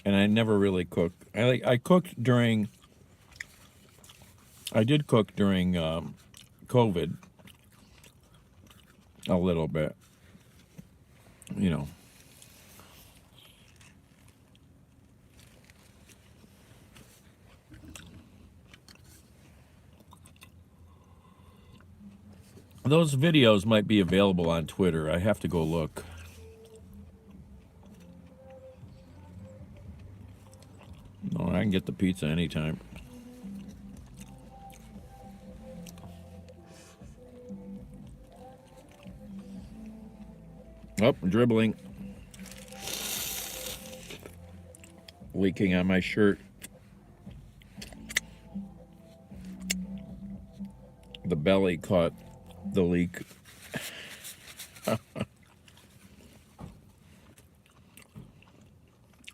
And I never really cooked. I cooked during. I did cook during COVID. A little bit. You know. Those videos might be available on Twitter. I have to go look. No, I can get the pizza anytime. Oh, dribbling. Leaking on my shirt. The belly caught the leak.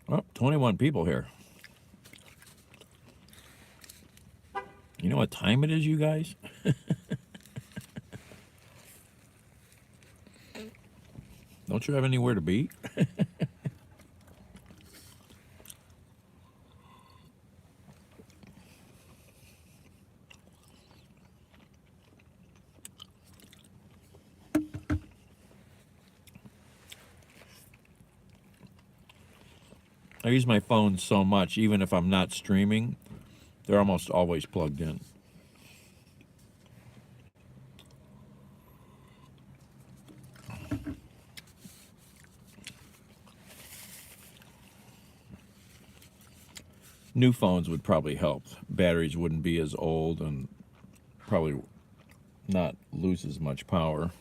Oh, 21 people here. You know what time it is, you guys? Don't you have anywhere to be? I use my phone so much, even if I'm not streaming, they're almost always plugged in. New phones would probably help. Batteries wouldn't be as old and probably not lose as much power.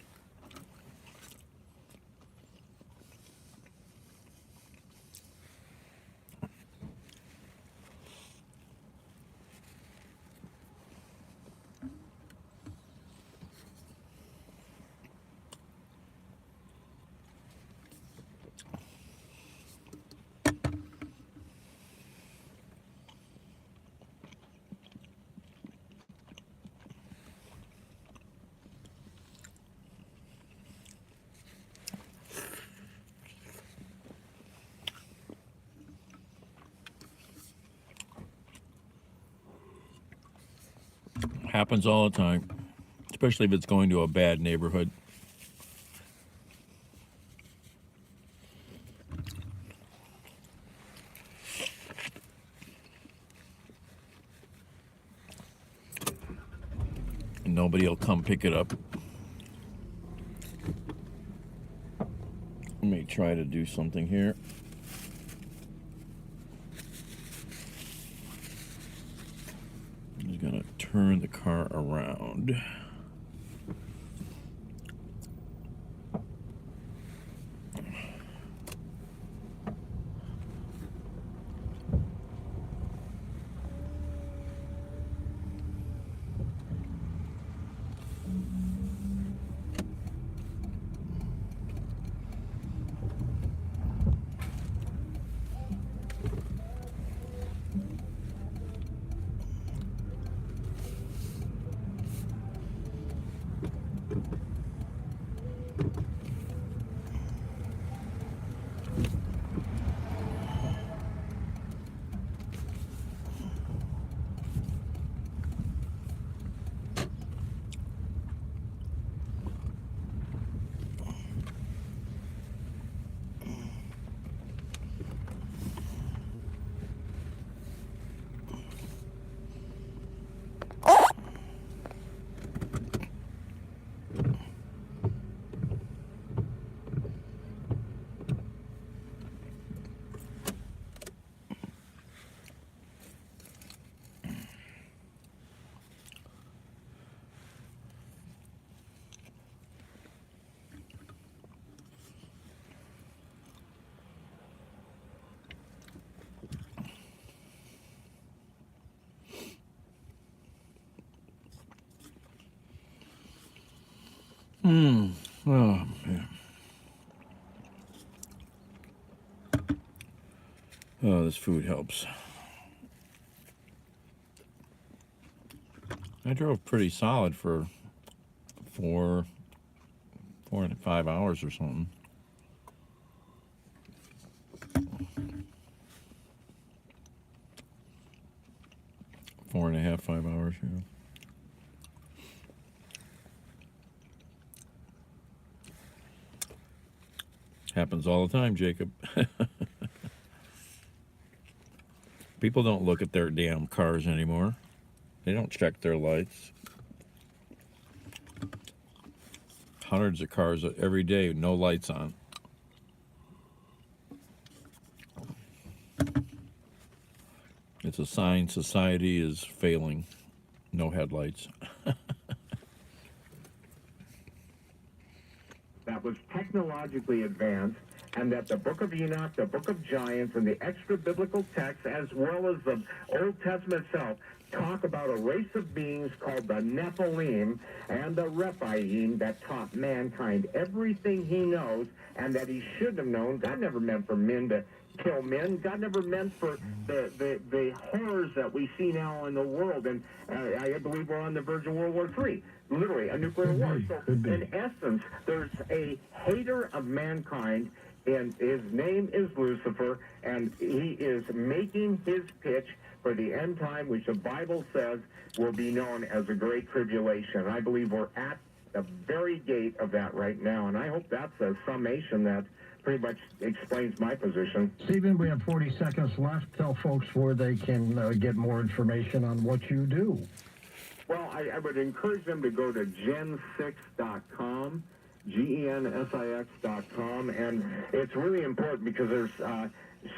Happens all the time, especially if it's going to a bad neighborhood. And nobody will come pick it up. Let me try to do something here. I'm just gonna turn the car around. Oh, man. Oh, this food helps. I drove pretty solid for 4.5 hours or something. Four and a half, 5 hours, yeah. Happens all the time, Jacob. People don't look at their damn cars anymore. They don't check their lights. Hundreds of cars every day, no lights on. It's a sign society is failing. No headlights. That was technologically advanced, and that the Book of Enoch, the Book of Giants, and the extra-biblical texts, as well as the Old Testament itself, talk about a race of beings called the Nephilim and the Rephaim that taught mankind everything he knows and that he should have known. God never meant for men to kill men. God never meant for the horrors that we see now in the world. And I believe we're on the verge of World War III. Literally, a nuclear war. So, in essence, there's a hater of mankind, and his name is Lucifer, and he is making his pitch for the end time, which the Bible says will be known as a great tribulation. I believe we're at the very gate of that right now, and I hope that's a summation that pretty much explains my position. Stephen, we have 40 seconds left. Tell folks where they can get more information on what you do. Well, I would encourage them to go to gen6.com, GENSIX.com, and it's really important because there's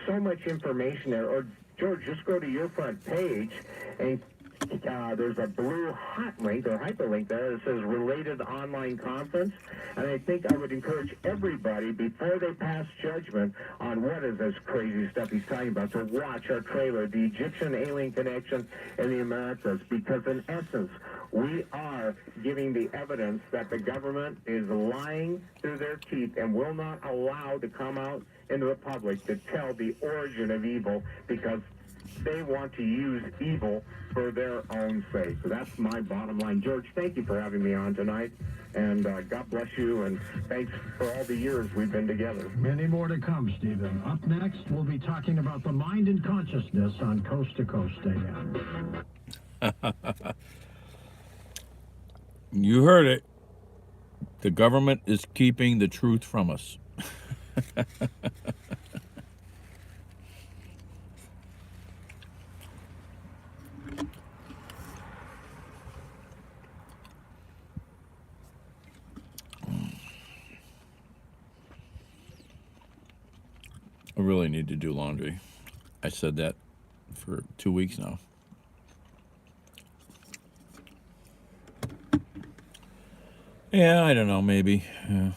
so much information there. Or, George, just go to your front page, and there's a blue hot link or hyperlink there that says related online conference. And I think I would encourage everybody, before they pass judgment on what is this crazy stuff he's talking about, to watch our trailer, The Egyptian Alien Connection in the Americas, because in essence, we are giving the evidence that the government is lying through their teeth and will not allow to come out into the public to tell the origin of evil, because they want to use evil for their own sake. So that's my bottom line. George, thank you for having me on tonight, and God bless you, and thanks for all the years we've been together. Many more to come, Stephen. Up next, we'll be talking about the mind and consciousness on Coast to Coast AM. You heard it. The government is keeping the truth from us. I really need to do laundry. I said that for 2 weeks now. Yeah, I don't know, maybe. Yeah.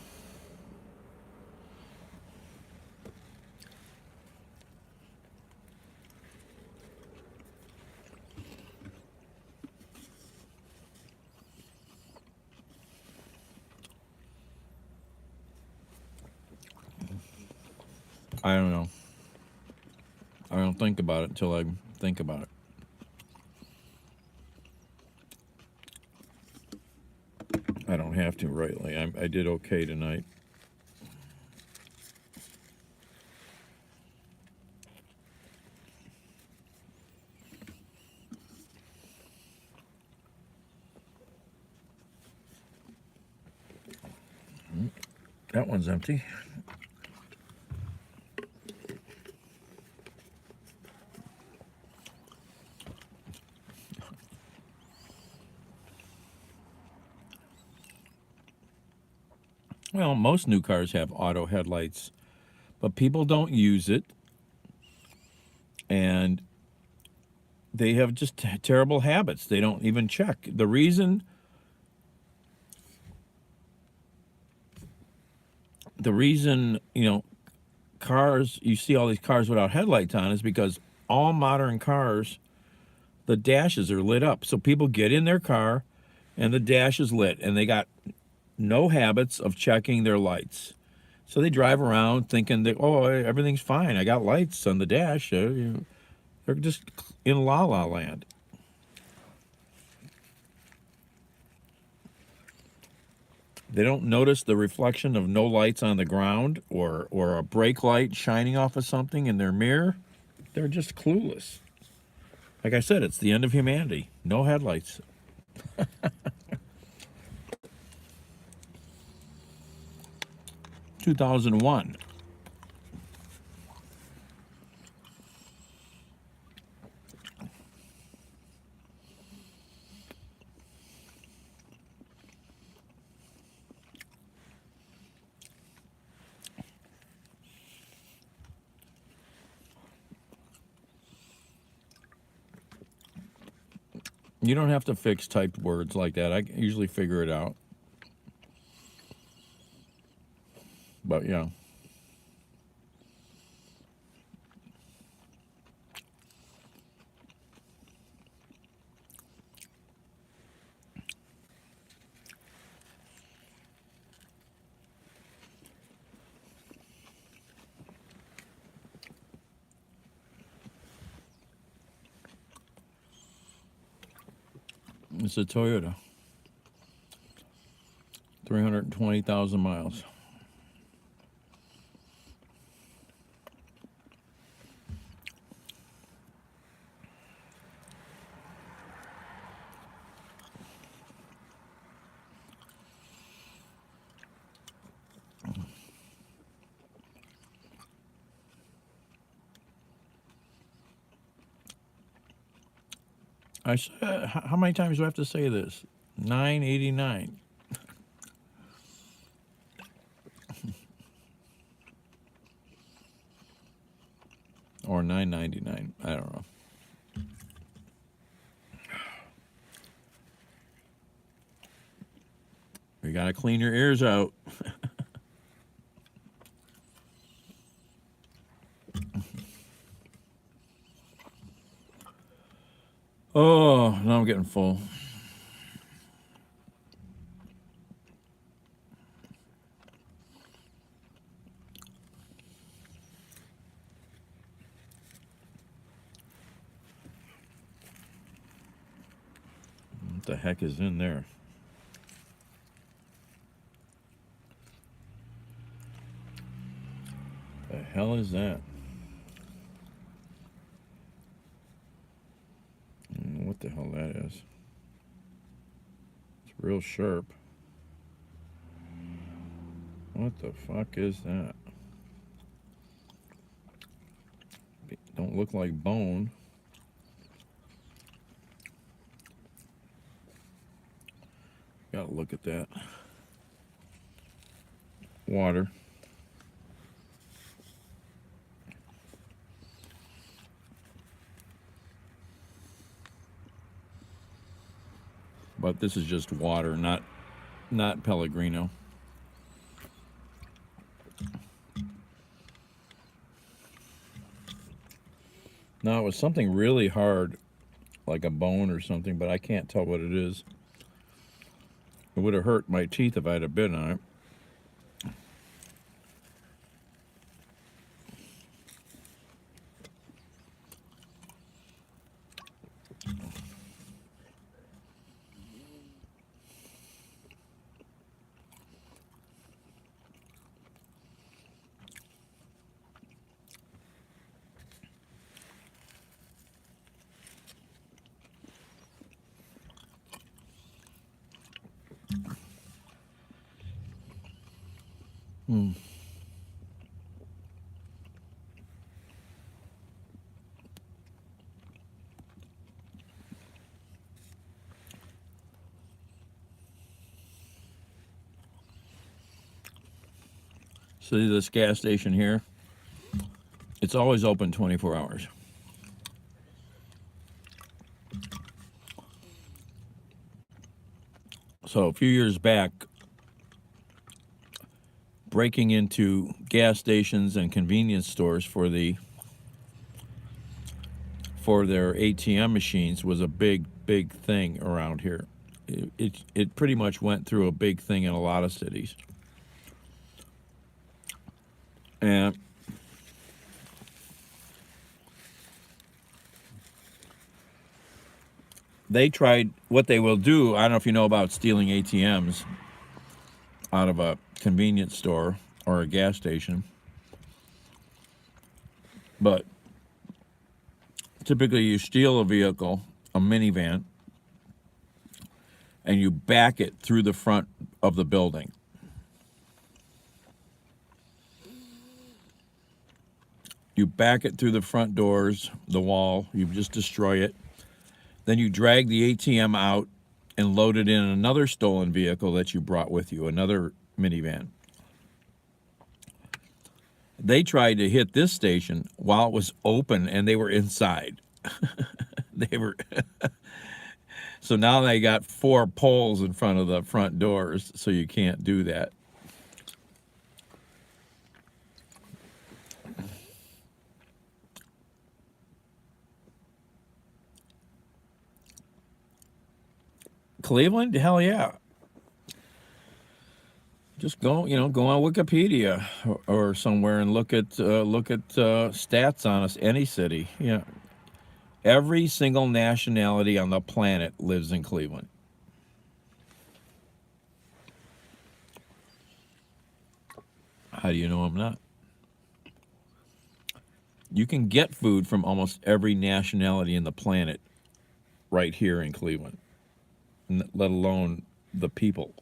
I don't know. I don't think about it until I think about it. I don't have to rightly. I did okay tonight. That one's empty. Well, most new cars have auto headlights, but people don't use it, and they have just terrible habits. They don't even check. The reason cars, you see all these cars without headlights on, is because all modern cars, the dashes are lit up. So people get in their car and the dash is lit, and they got no habits of checking their lights. So they drive around thinking that, oh, everything's fine. I got lights on the dash. They're just in la la land. They don't notice the reflection of no lights on the ground or a brake light shining off of something in their mirror. They're just clueless. Like I said, it's the end of humanity. No headlights. 2001. You don't have to fix typed words like that. I usually figure it out. But yeah. It's a Toyota. 320,000 miles. I said, how many times do I have to say this? 989. Or 999. I don't know. You gotta clean your ears out. Oh, now I'm getting full. What the heck is in there? The hell is that? What the hell that is? It's real sharp. What the fuck is that? Don't look like bone. Gotta look at that. Water. But this is just water, not Pellegrino. No, it was something really hard, like a bone or something, but I can't tell what it is. It would have hurt my teeth if I'd have bitten on it. See this gas station here? It's always open 24 hours. So a few years back, breaking into gas stations and convenience stores for their ATM machines was a big thing around here. it pretty much went through a big thing in a lot of cities. And they tried, what they will do, I don't know if you know about stealing ATMs out of a convenience store or a gas station, but typically you steal a vehicle, a minivan, and you back it through the front of the building. You back it through the front doors, the wall, you just destroy it. Then you drag the ATM out and load it in another stolen vehicle that you brought with you, another minivan. They tried to hit this station while it was open and they were inside. They were so now they got 4 poles in front of the front doors, so you can't do that. Cleveland? Hell yeah. Just go on Wikipedia or somewhere and look at stats on us. Any city, yeah. Every single nationality on the planet lives in Cleveland. How do you know I'm not? You can get food from almost every nationality in the planet right here in Cleveland, let alone the people.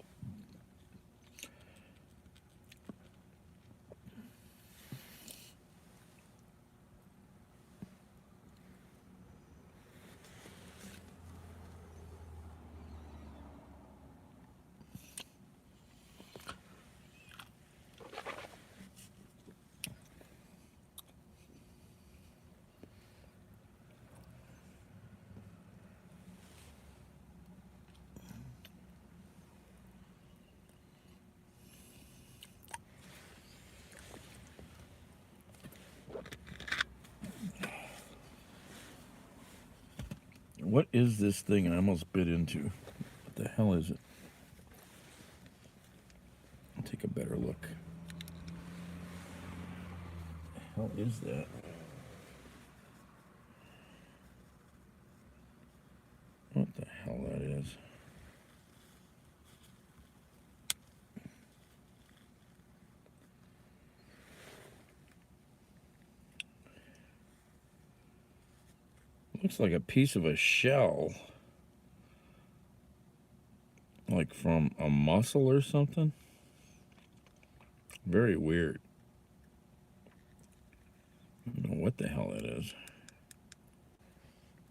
What is this thing I almost bit into? What the hell is it? I'll take a better look. What the hell is that? What the hell that is? Looks like a piece of a shell. Like from a mussel or something. Very weird. I don't know what the hell that is.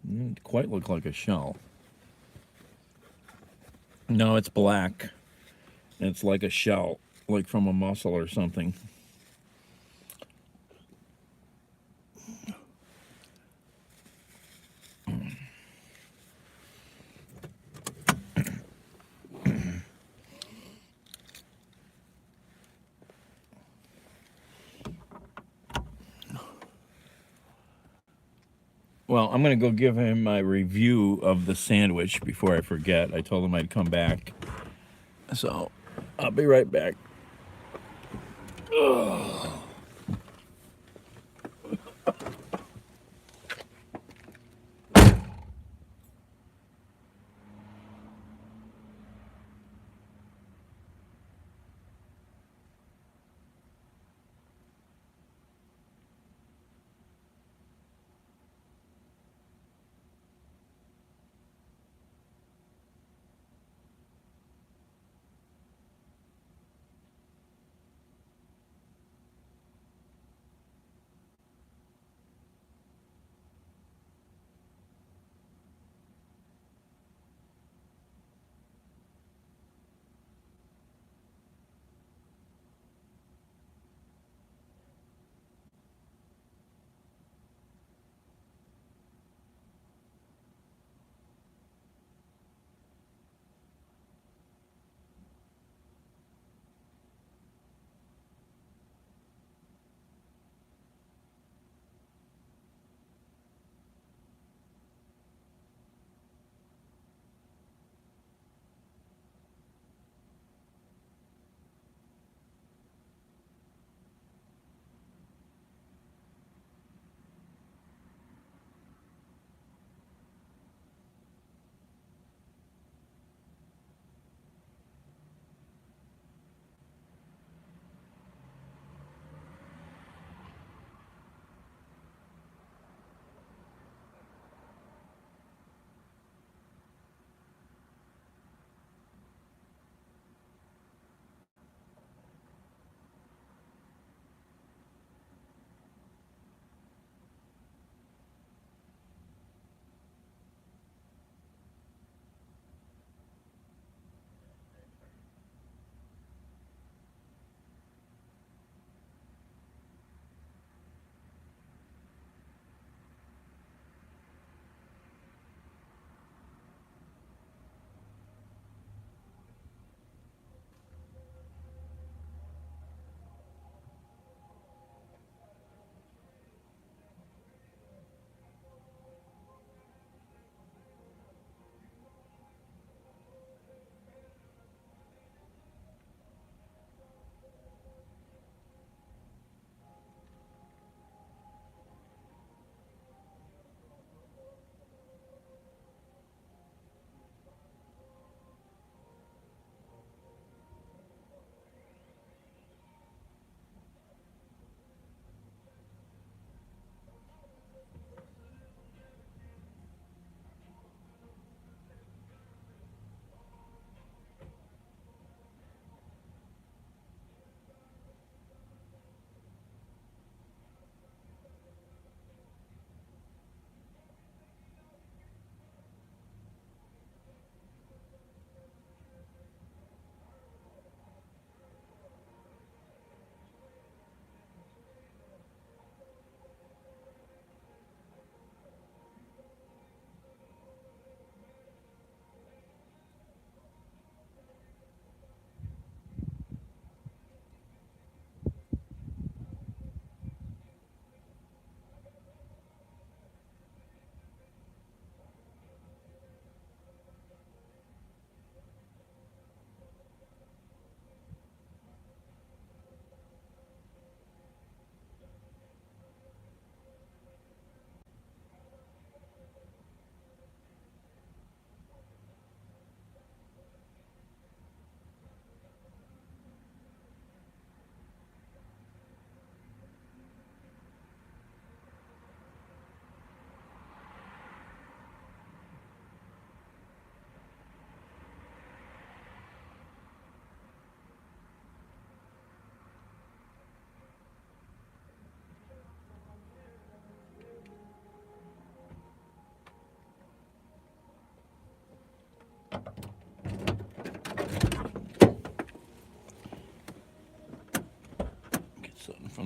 It doesn't quite look like a shell. No, it's black. It's like a shell, like from a mussel or something. Well, I'm going to go give him my review of the sandwich before I forget. I told him I'd come back. So, I'll be right back. Ugh.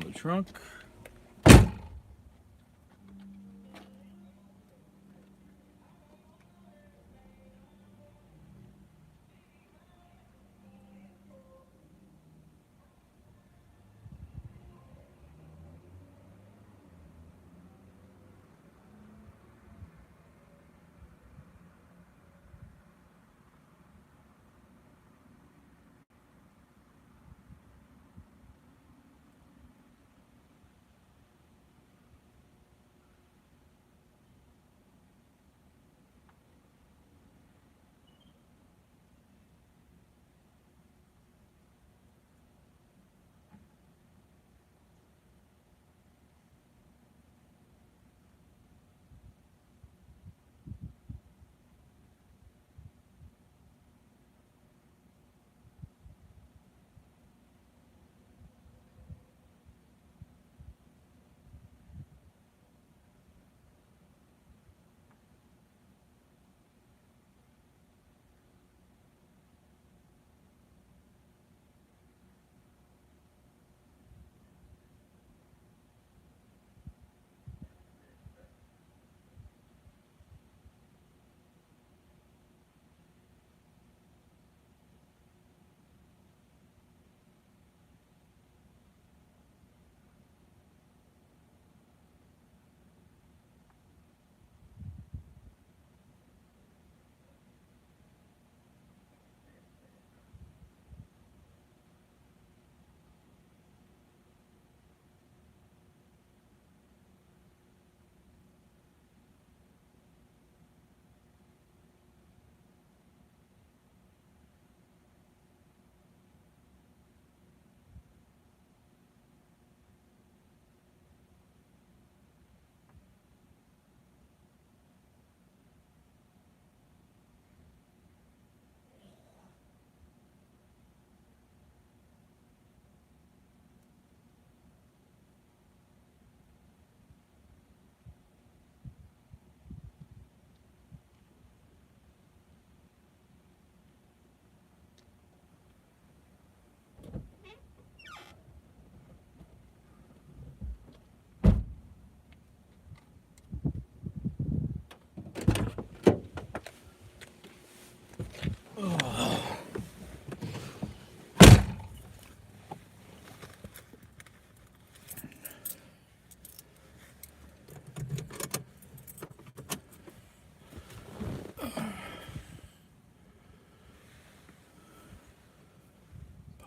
the trunk.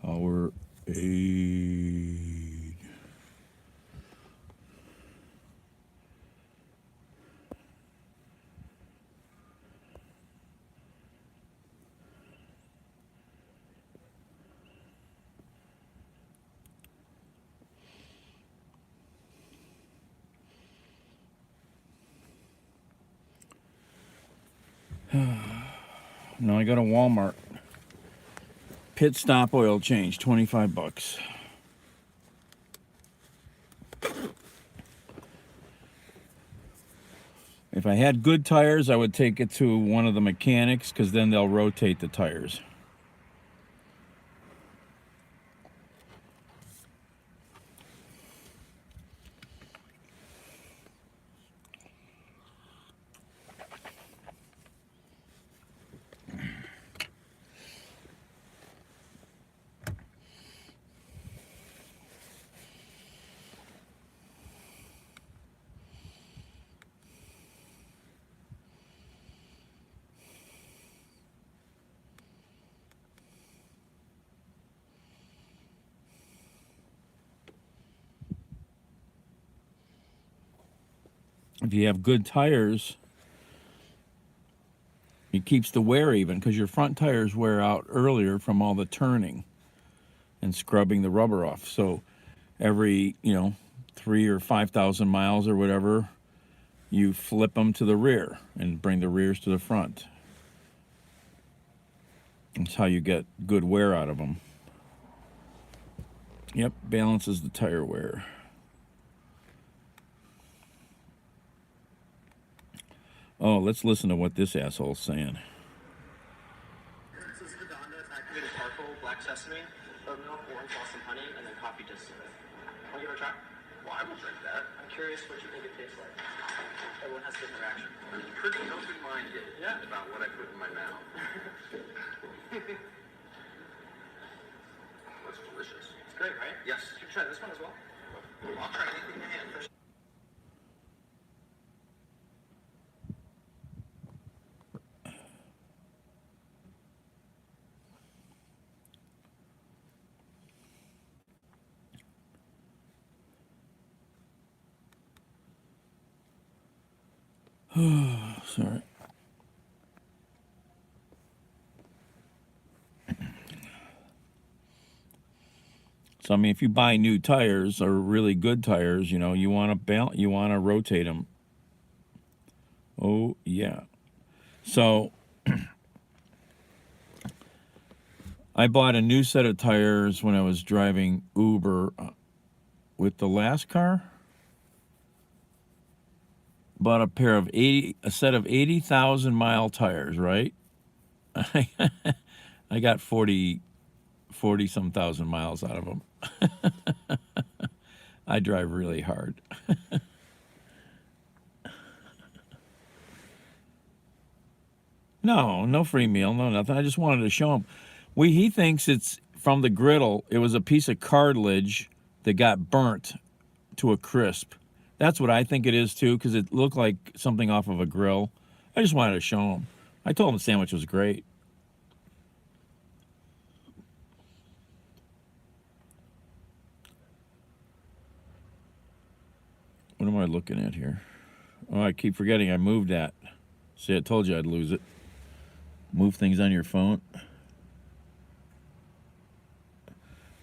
Power aid. Now I got a Walmart pit stop oil change, 25 bucks. If I had good tires, I would take it to one of the mechanics because then they'll rotate the tires. If you have good tires, it keeps the wear even because your front tires wear out earlier from all the turning and scrubbing the rubber off. So every, 3,000 or 5,000 miles or whatever, you flip them to the rear and bring the rears to the front. That's how you get good wear out of them. Yep, balances the tire wear. Oh, let's listen to what this asshole's saying. This is the Donda. It's activated charcoal, black sesame, oat milk, orange blossom honey, and then coffee distillate. Want to give it a try? Well, I will drink that. I'm curious what you think it tastes like. Everyone has a different reaction. I'm pretty open-minded about what I put in my mouth. That's delicious. It's great, right? Yes. You should try this one as well. I'll try anything you hand first. Sorry. So I mean, if you buy new tires or really good tires, you know, you want to rotate them. Oh yeah. So I bought a new set of tires when I was driving Uber with the last car. Bought a set of 80,000 mile tires, right? I got 40 some thousand miles out of them. I drive really hard. No free meal, no nothing. I just wanted to show him. He thinks it's from the griddle. It was a piece of cartilage that got burnt to a crisp. That's what I think it is too, because it looked like something off of a grill. I just wanted to show him. I told him the sandwich was great. What am I looking at here? Oh, I keep forgetting I moved that. See, I told you I'd lose it. Move things on your phone.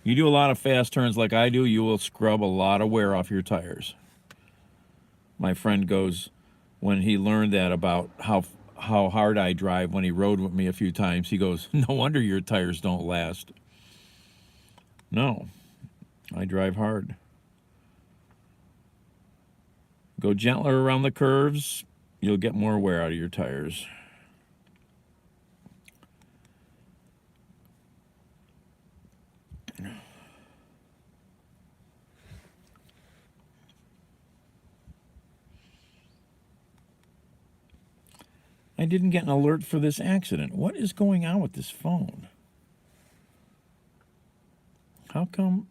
You do a lot of fast turns like I do, you will scrub a lot of wear off your tires. My friend goes, when he learned that about how hard I drive when he rode with me a few times, he goes, no wonder your tires don't last. No, I drive hard. Go gentler around the curves, you'll get more wear out of your tires. I didn't get an alert for this accident. What is going on with this phone? How come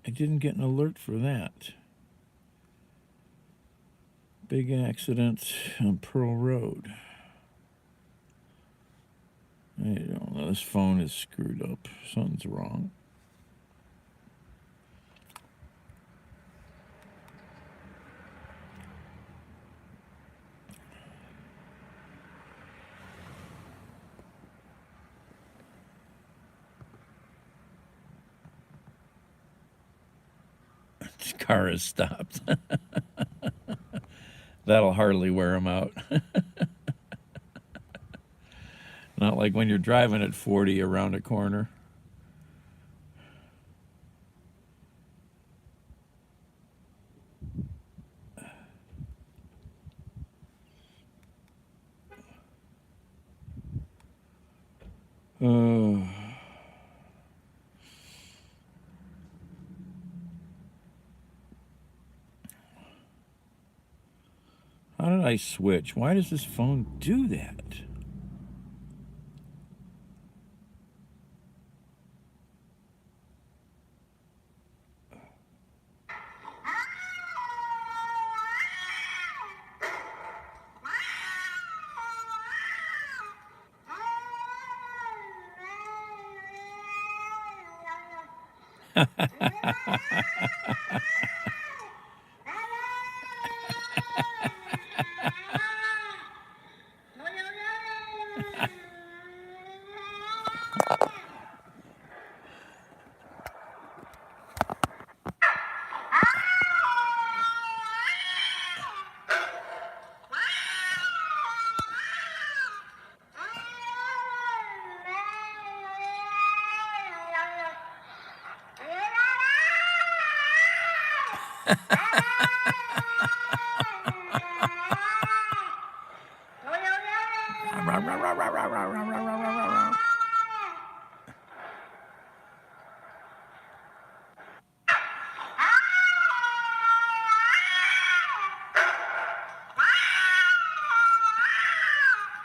I didn't get an alert for that? Big accident on Pearl Road. I don't know. This phone is screwed up. Something's wrong. This car is stopped. That'll hardly wear him out. Not like when you're driving at 40 around a corner. How did I switch? Why does this phone do that?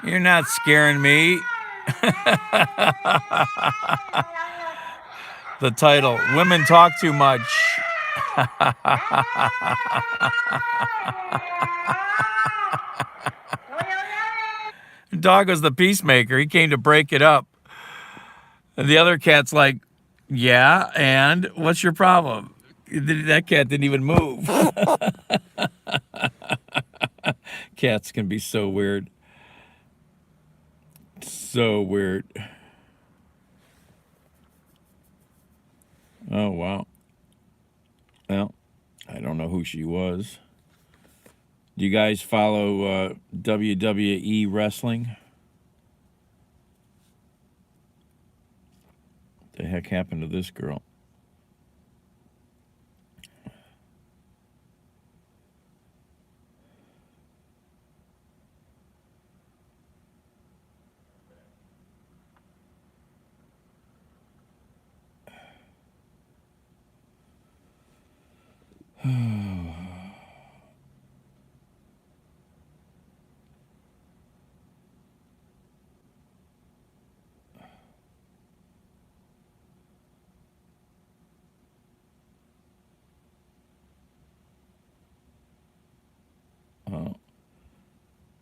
You're not scaring me. The title, Women Talk Too Much. Dog was the peacemaker. He came to break it up. And the other cat's like, yeah, and what's your problem? That cat didn't even move. Cats can be so weird. So weird. Oh, wow. Well, I don't know who she was. Do you guys follow WWE wrestling? What the heck happened to this girl?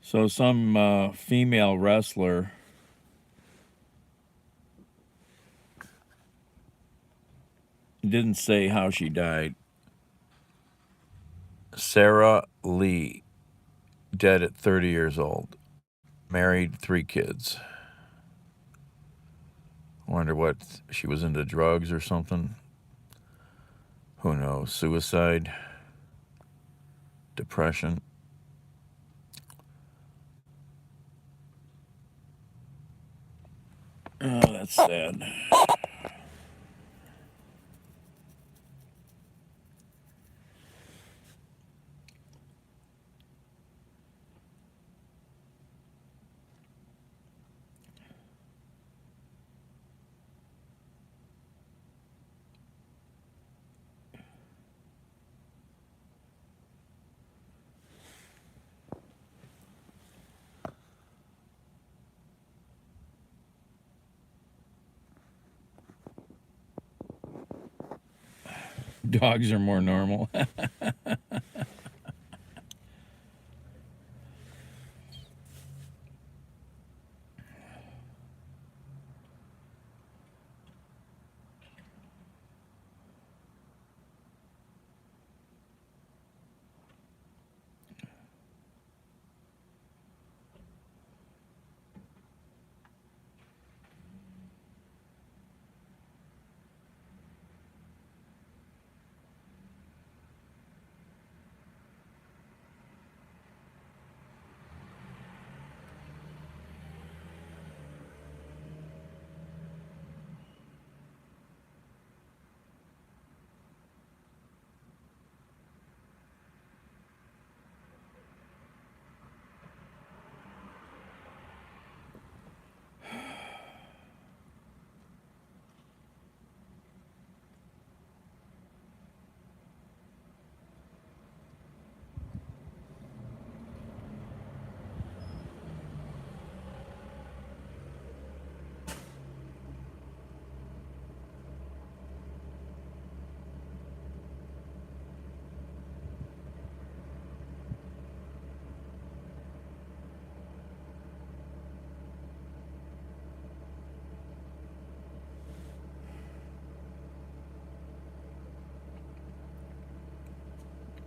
So some female wrestler didn't say how she died. Sarah Lee, dead at 30 years old. Married, 3 kids. Wonder what, she was into drugs or something? Who knows? Suicide? Depression? Oh, that's sad. Dogs are more normal.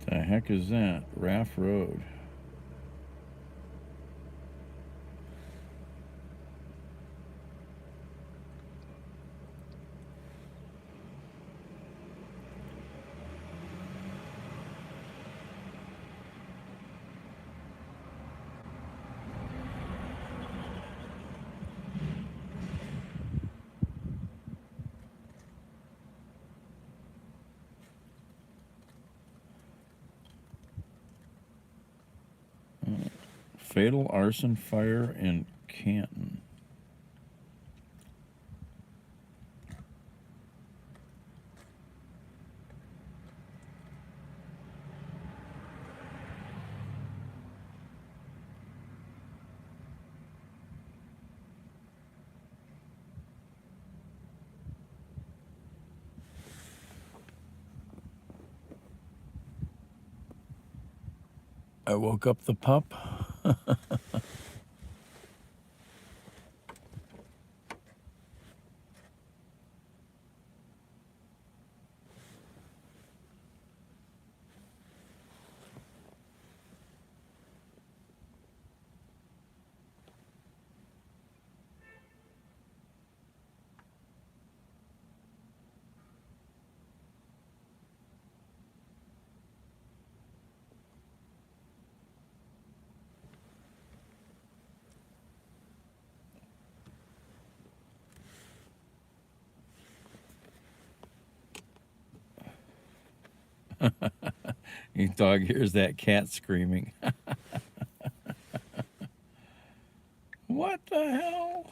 The heck is that? Raft Road. Fatal arson fire in Canton. I woke up the pup. Your dog hears that cat screaming. What the hell?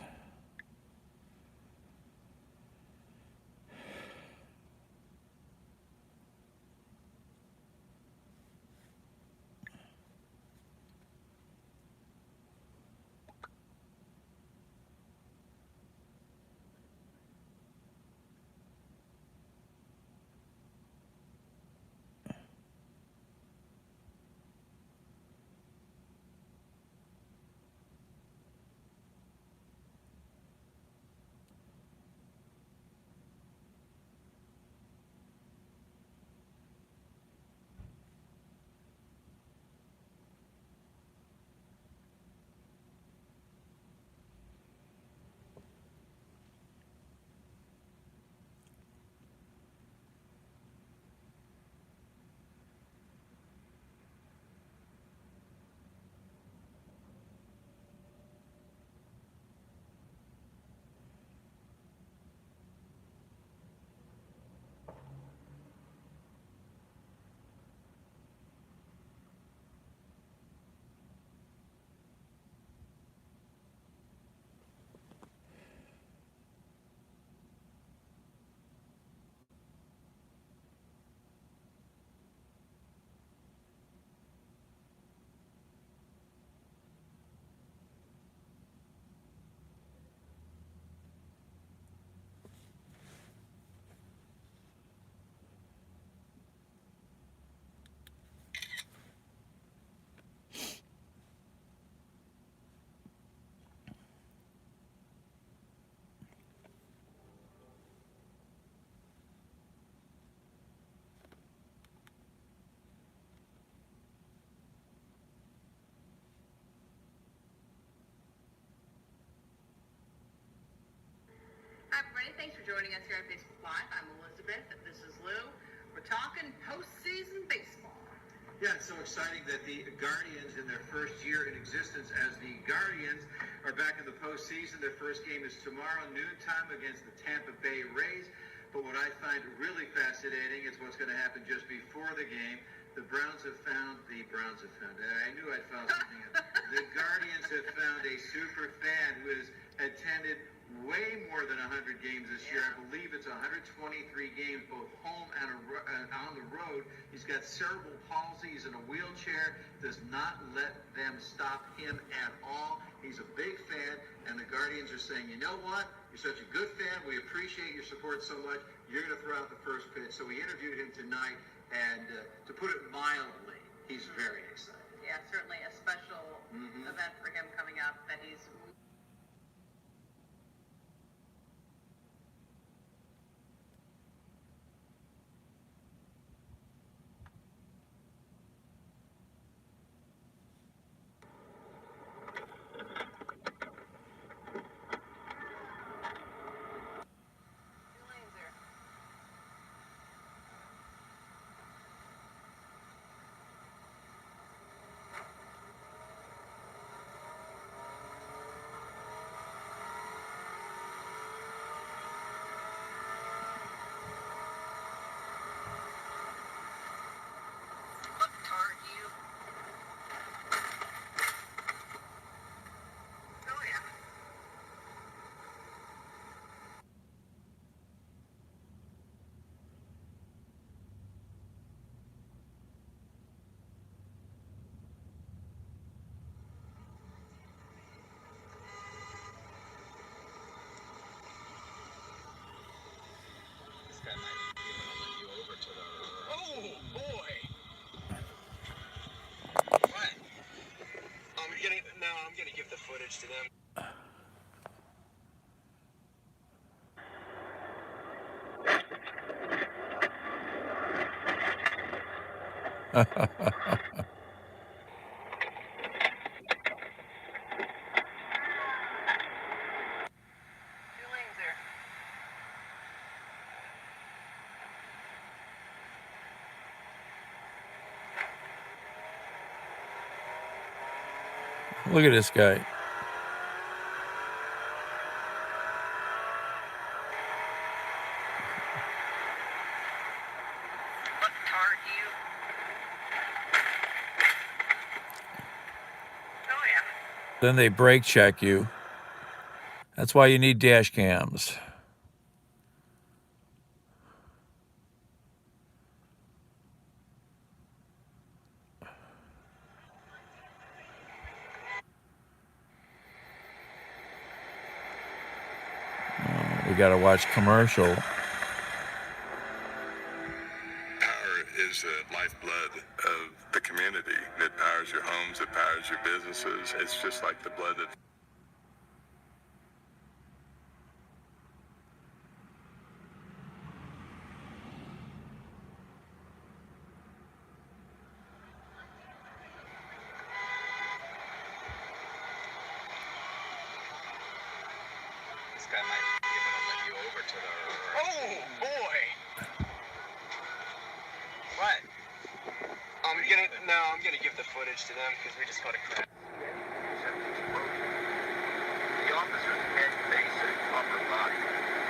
Hi, everybody. Thanks for joining us here on Facebook Live. I'm Elizabeth, and this is Lou. We're talking postseason baseball. Yeah, it's so exciting that the Guardians, in their first year in existence as the Guardians, are back in the postseason. Their first game is tomorrow, noontime, against the Tampa Bay Rays. But what I find really fascinating is what's going to happen just before the game. The I knew I'd found something. The Guardians have found a super fan who has attended way more than 100 games this year. I believe it's 123 games, both home and on the road. He's got cerebral palsy. He's in a wheelchair. Does not let them stop him at all. He's a big fan, and the Guardians are saying, you know what? You're such a good fan. We appreciate your support so much. You're going to throw out the first pitch. So we interviewed him tonight, and to put it mildly, he's very excited. Yeah, certainly a special event for him coming up that he's footage to them. Look at this guy. Then they brake check you. That's why you need dash cams. We got to watch commercial. Power is the lifeblood of the community. It powers your homes, it powers your businesses. It's just like the blood that... This guy might be able to let you over to the... Oh, boy! What? I'm gonna give the footage to them because we just caught a crash. The officer's head, face, and upper body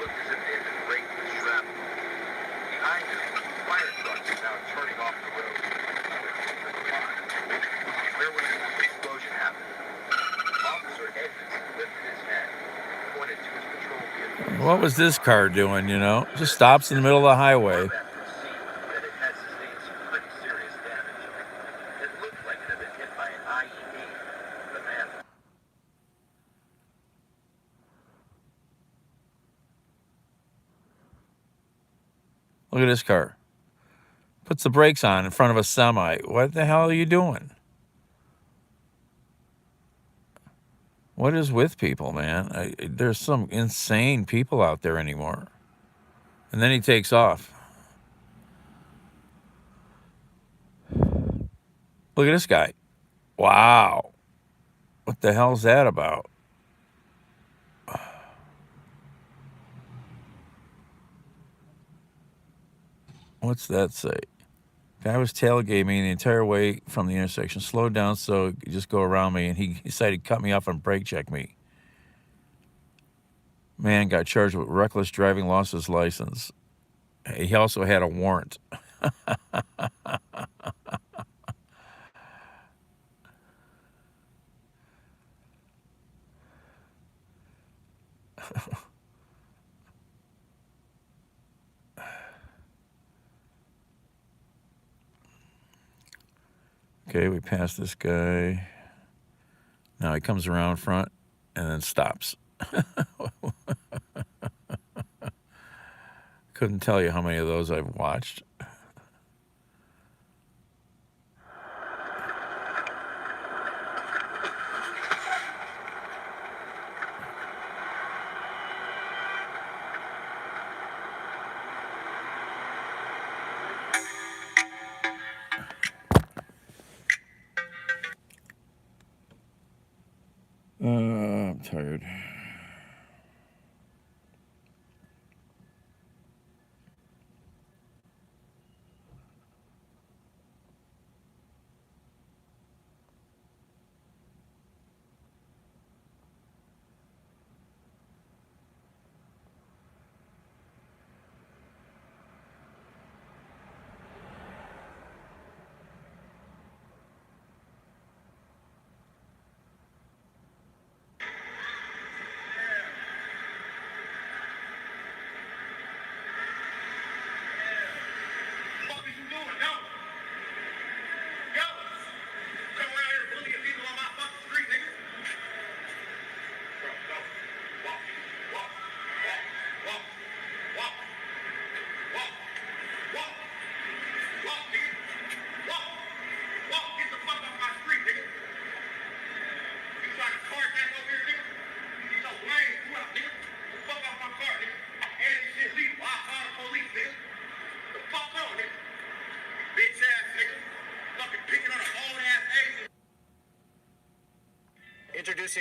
looked as if they had been raked with shrapnel. Behind him, fire trucks are now turning off the road. Where was the explosion happened? Officer Edmonds lifted his hand, pointed to his patrol vehicle. What was this car doing, you know? Just stops in the middle of the highway. That it had sustained some pretty serious damage. It looked like it had been hit by an IED. The man... Look at this car. Puts the brakes on in front of a semi. What the hell are you doing? What is with people, man? There's some insane people out there anymore. And then he takes off. Look at this guy. Wow. What the hell's that about? What's that say? Guy was tailgating me the entire way from the intersection. Slowed down so he could just go around me, and he decided to cut me off and brake check me. Man got charged with reckless driving, lost his license. He also had a warrant. Okay, we passed this guy. Now he comes around front and then stops. Couldn't tell you how many of those I've watched. I'm tired.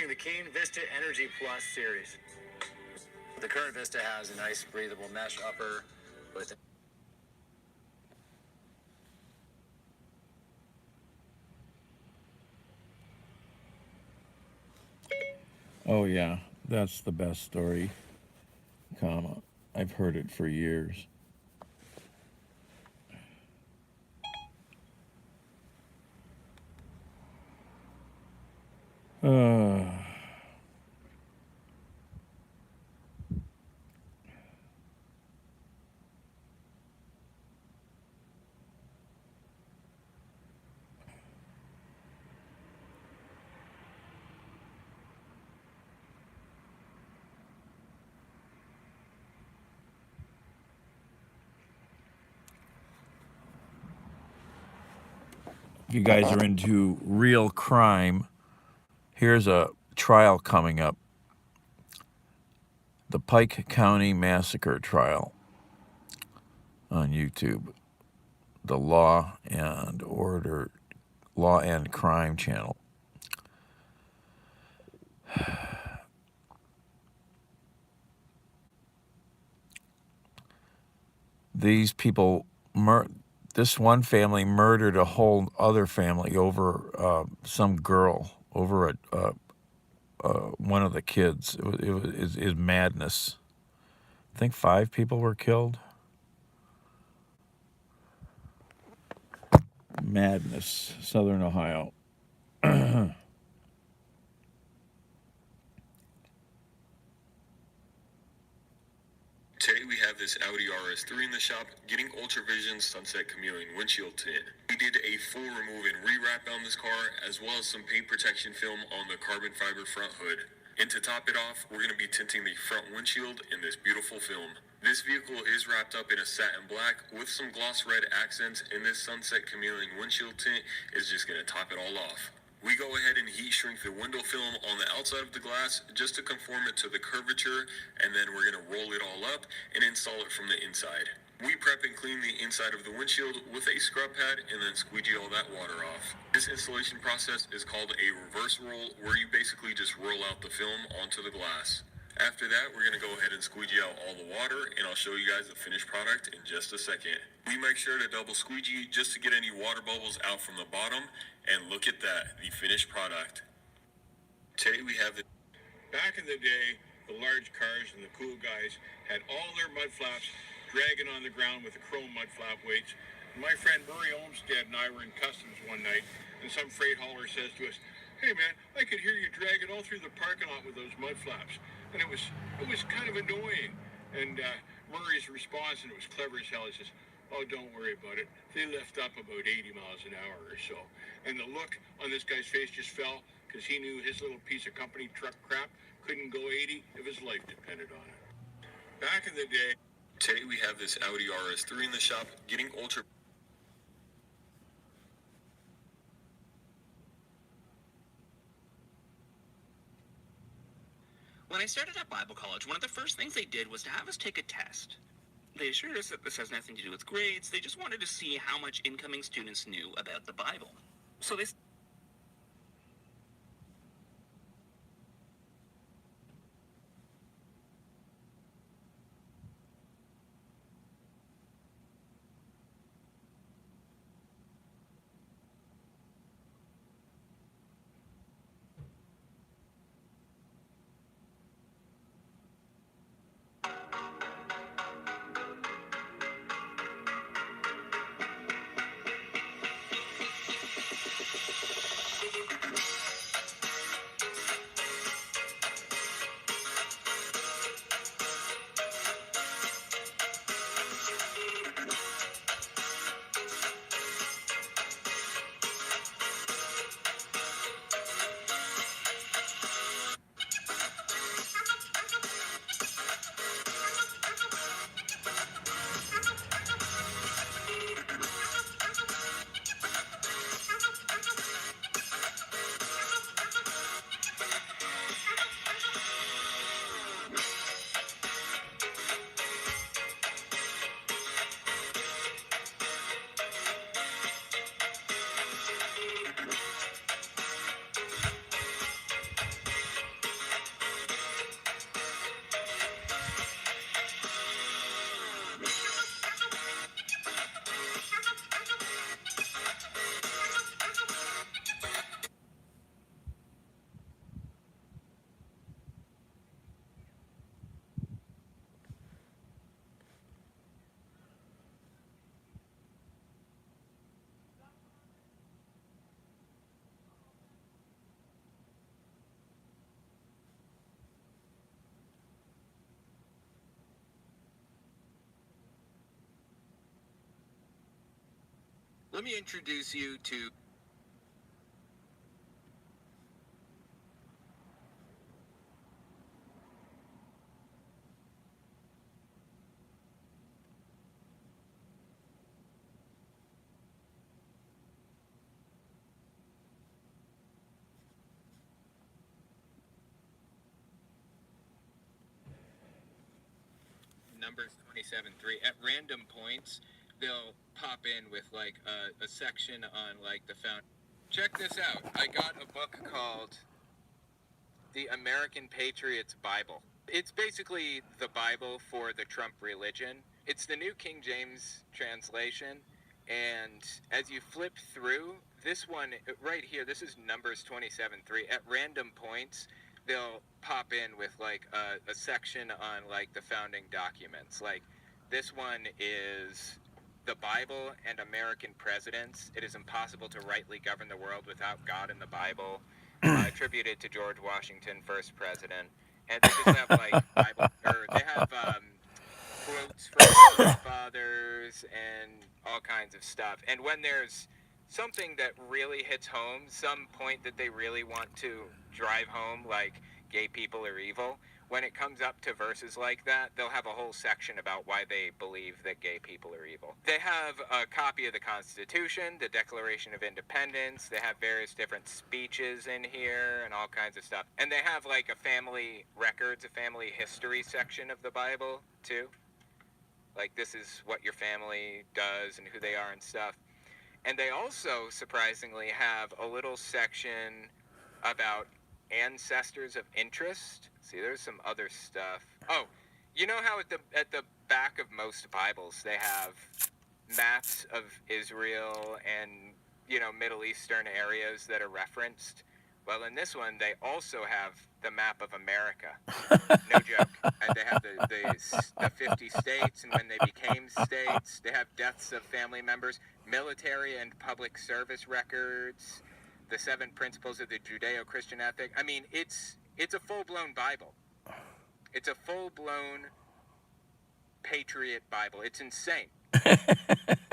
the Keen Vista Energy Plus series. The current Vista has a nice breathable mesh upper with Oh yeah, that's the best story, comma. I've heard it for years. If you guys are into real crime, here's a trial coming up. The Pike County Massacre Trial on YouTube. The Law and Crime channel. These people, this one family murdered a whole other family over some girl, over one of the kids. It was madness. I think 5 people were killed. Madness, Southern Ohio. Today we have this Audi RS3 in the shop getting Ultravision Sunset Chameleon windshield tint. We did a full remove and rewrap on this car, as well as some paint protection film on the carbon fiber front hood. And to top it off, we're going to be tinting the front windshield in this beautiful film. This vehicle is wrapped up in a satin black with some gloss red accents, and this Sunset Chameleon windshield tint is just going to top it all off. We go ahead and heat shrink the window film on the outside of the glass just to conform it to the curvature, and then we're going to roll it all up and install it from the inside. We prep and clean the inside of the windshield with a scrub pad and then squeegee all that water off. This installation process is called a reverse roll, where you basically just roll out the film onto the glass. After that, we're going to go ahead and squeegee out all the water, and I'll show you guys the finished product in just a second. We make sure to double squeegee just to get any water bubbles out from the bottom, and look at that, the finished product. Today we have the... Back in the day, the large cars and the cool guys had all their mud flaps dragging on the ground with the chrome mud flap weights. My friend Murray Olmstead and I were in customs one night, and some freight hauler says to us, "Hey man, I could hear you dragging all through the parking lot with those mud flaps." And it was kind of annoying. And Murray's response, and it was clever as hell, he says, "Oh, don't worry about it. They lift up about 80 miles an hour or so." And the look on this guy's face just fell, because he knew his little piece of company truck crap couldn't go 80 if his life depended on it. Back in the day... Today we have this Audi RS3 in the shop getting ultra... When I started at Bible college, one of the first things they did was to have us take a test. They assured us that this has nothing to do with grades. They just wanted to see how much incoming students knew about the Bible. So they... Let me introduce you to Numbers 27:3. At random points, they'll pop in with like a section on like the found. Check this out. I got a book called The American Patriots Bible. It's basically the Bible for the Trump religion. It's the New King James translation. And as you flip through, this one right here, this is Numbers 27:3. At random points, they'll pop in with like a section on like the founding documents. Like this one is the Bible and American presidents. It is impossible to rightly govern the world without God in the Bible. Attributed to George Washington, first president. And they just have like Bible, or they have quotes from the fathers and all kinds of stuff. And when there's something that really hits home, some point that they really want to drive home, like gay people are evil, when it comes up to verses like that, they'll have a whole section about why they believe that gay people are evil. They have a copy of the Constitution, the Declaration of Independence. They have various different speeches in here and all kinds of stuff. And they have like a family records, a family history section of the Bible too. Like this is what your family does and who they are and stuff. And they also, surprisingly, have a little section about ancestors of interest. See, there's some other stuff. Oh, you know how at the back of most Bibles they have maps of Israel and, you know, Middle Eastern areas that are referenced? Well, in this one, they also have the map of America. No joke. And they have the 50 states and when they became states. They have deaths of family members, military and public service records, the 7 principles of the Judeo-Christian ethic. I mean, it's a full-blown Bible. It's a full-blown Patriot Bible. It's insane.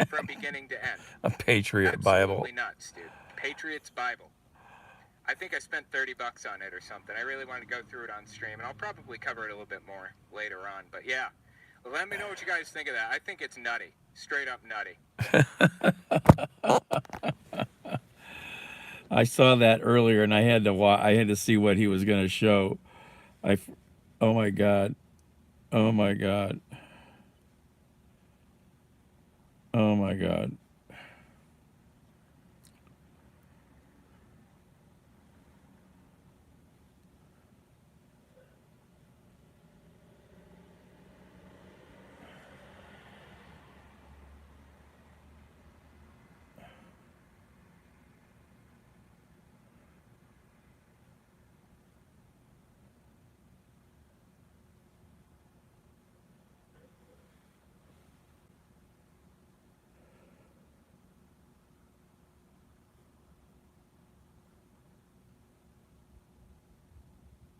From beginning to end. A Patriot Bible. Absolutely nuts, dude. Patriot's Bible. I think I spent $30 on it or something. I really want to go through it on stream, and I'll probably cover it a little bit more later on. But yeah, let me know what you guys think of that. I think it's nutty. Straight up nutty. I saw that earlier, and I had to see what he was going to show. Oh my God. Oh my God. Oh my God.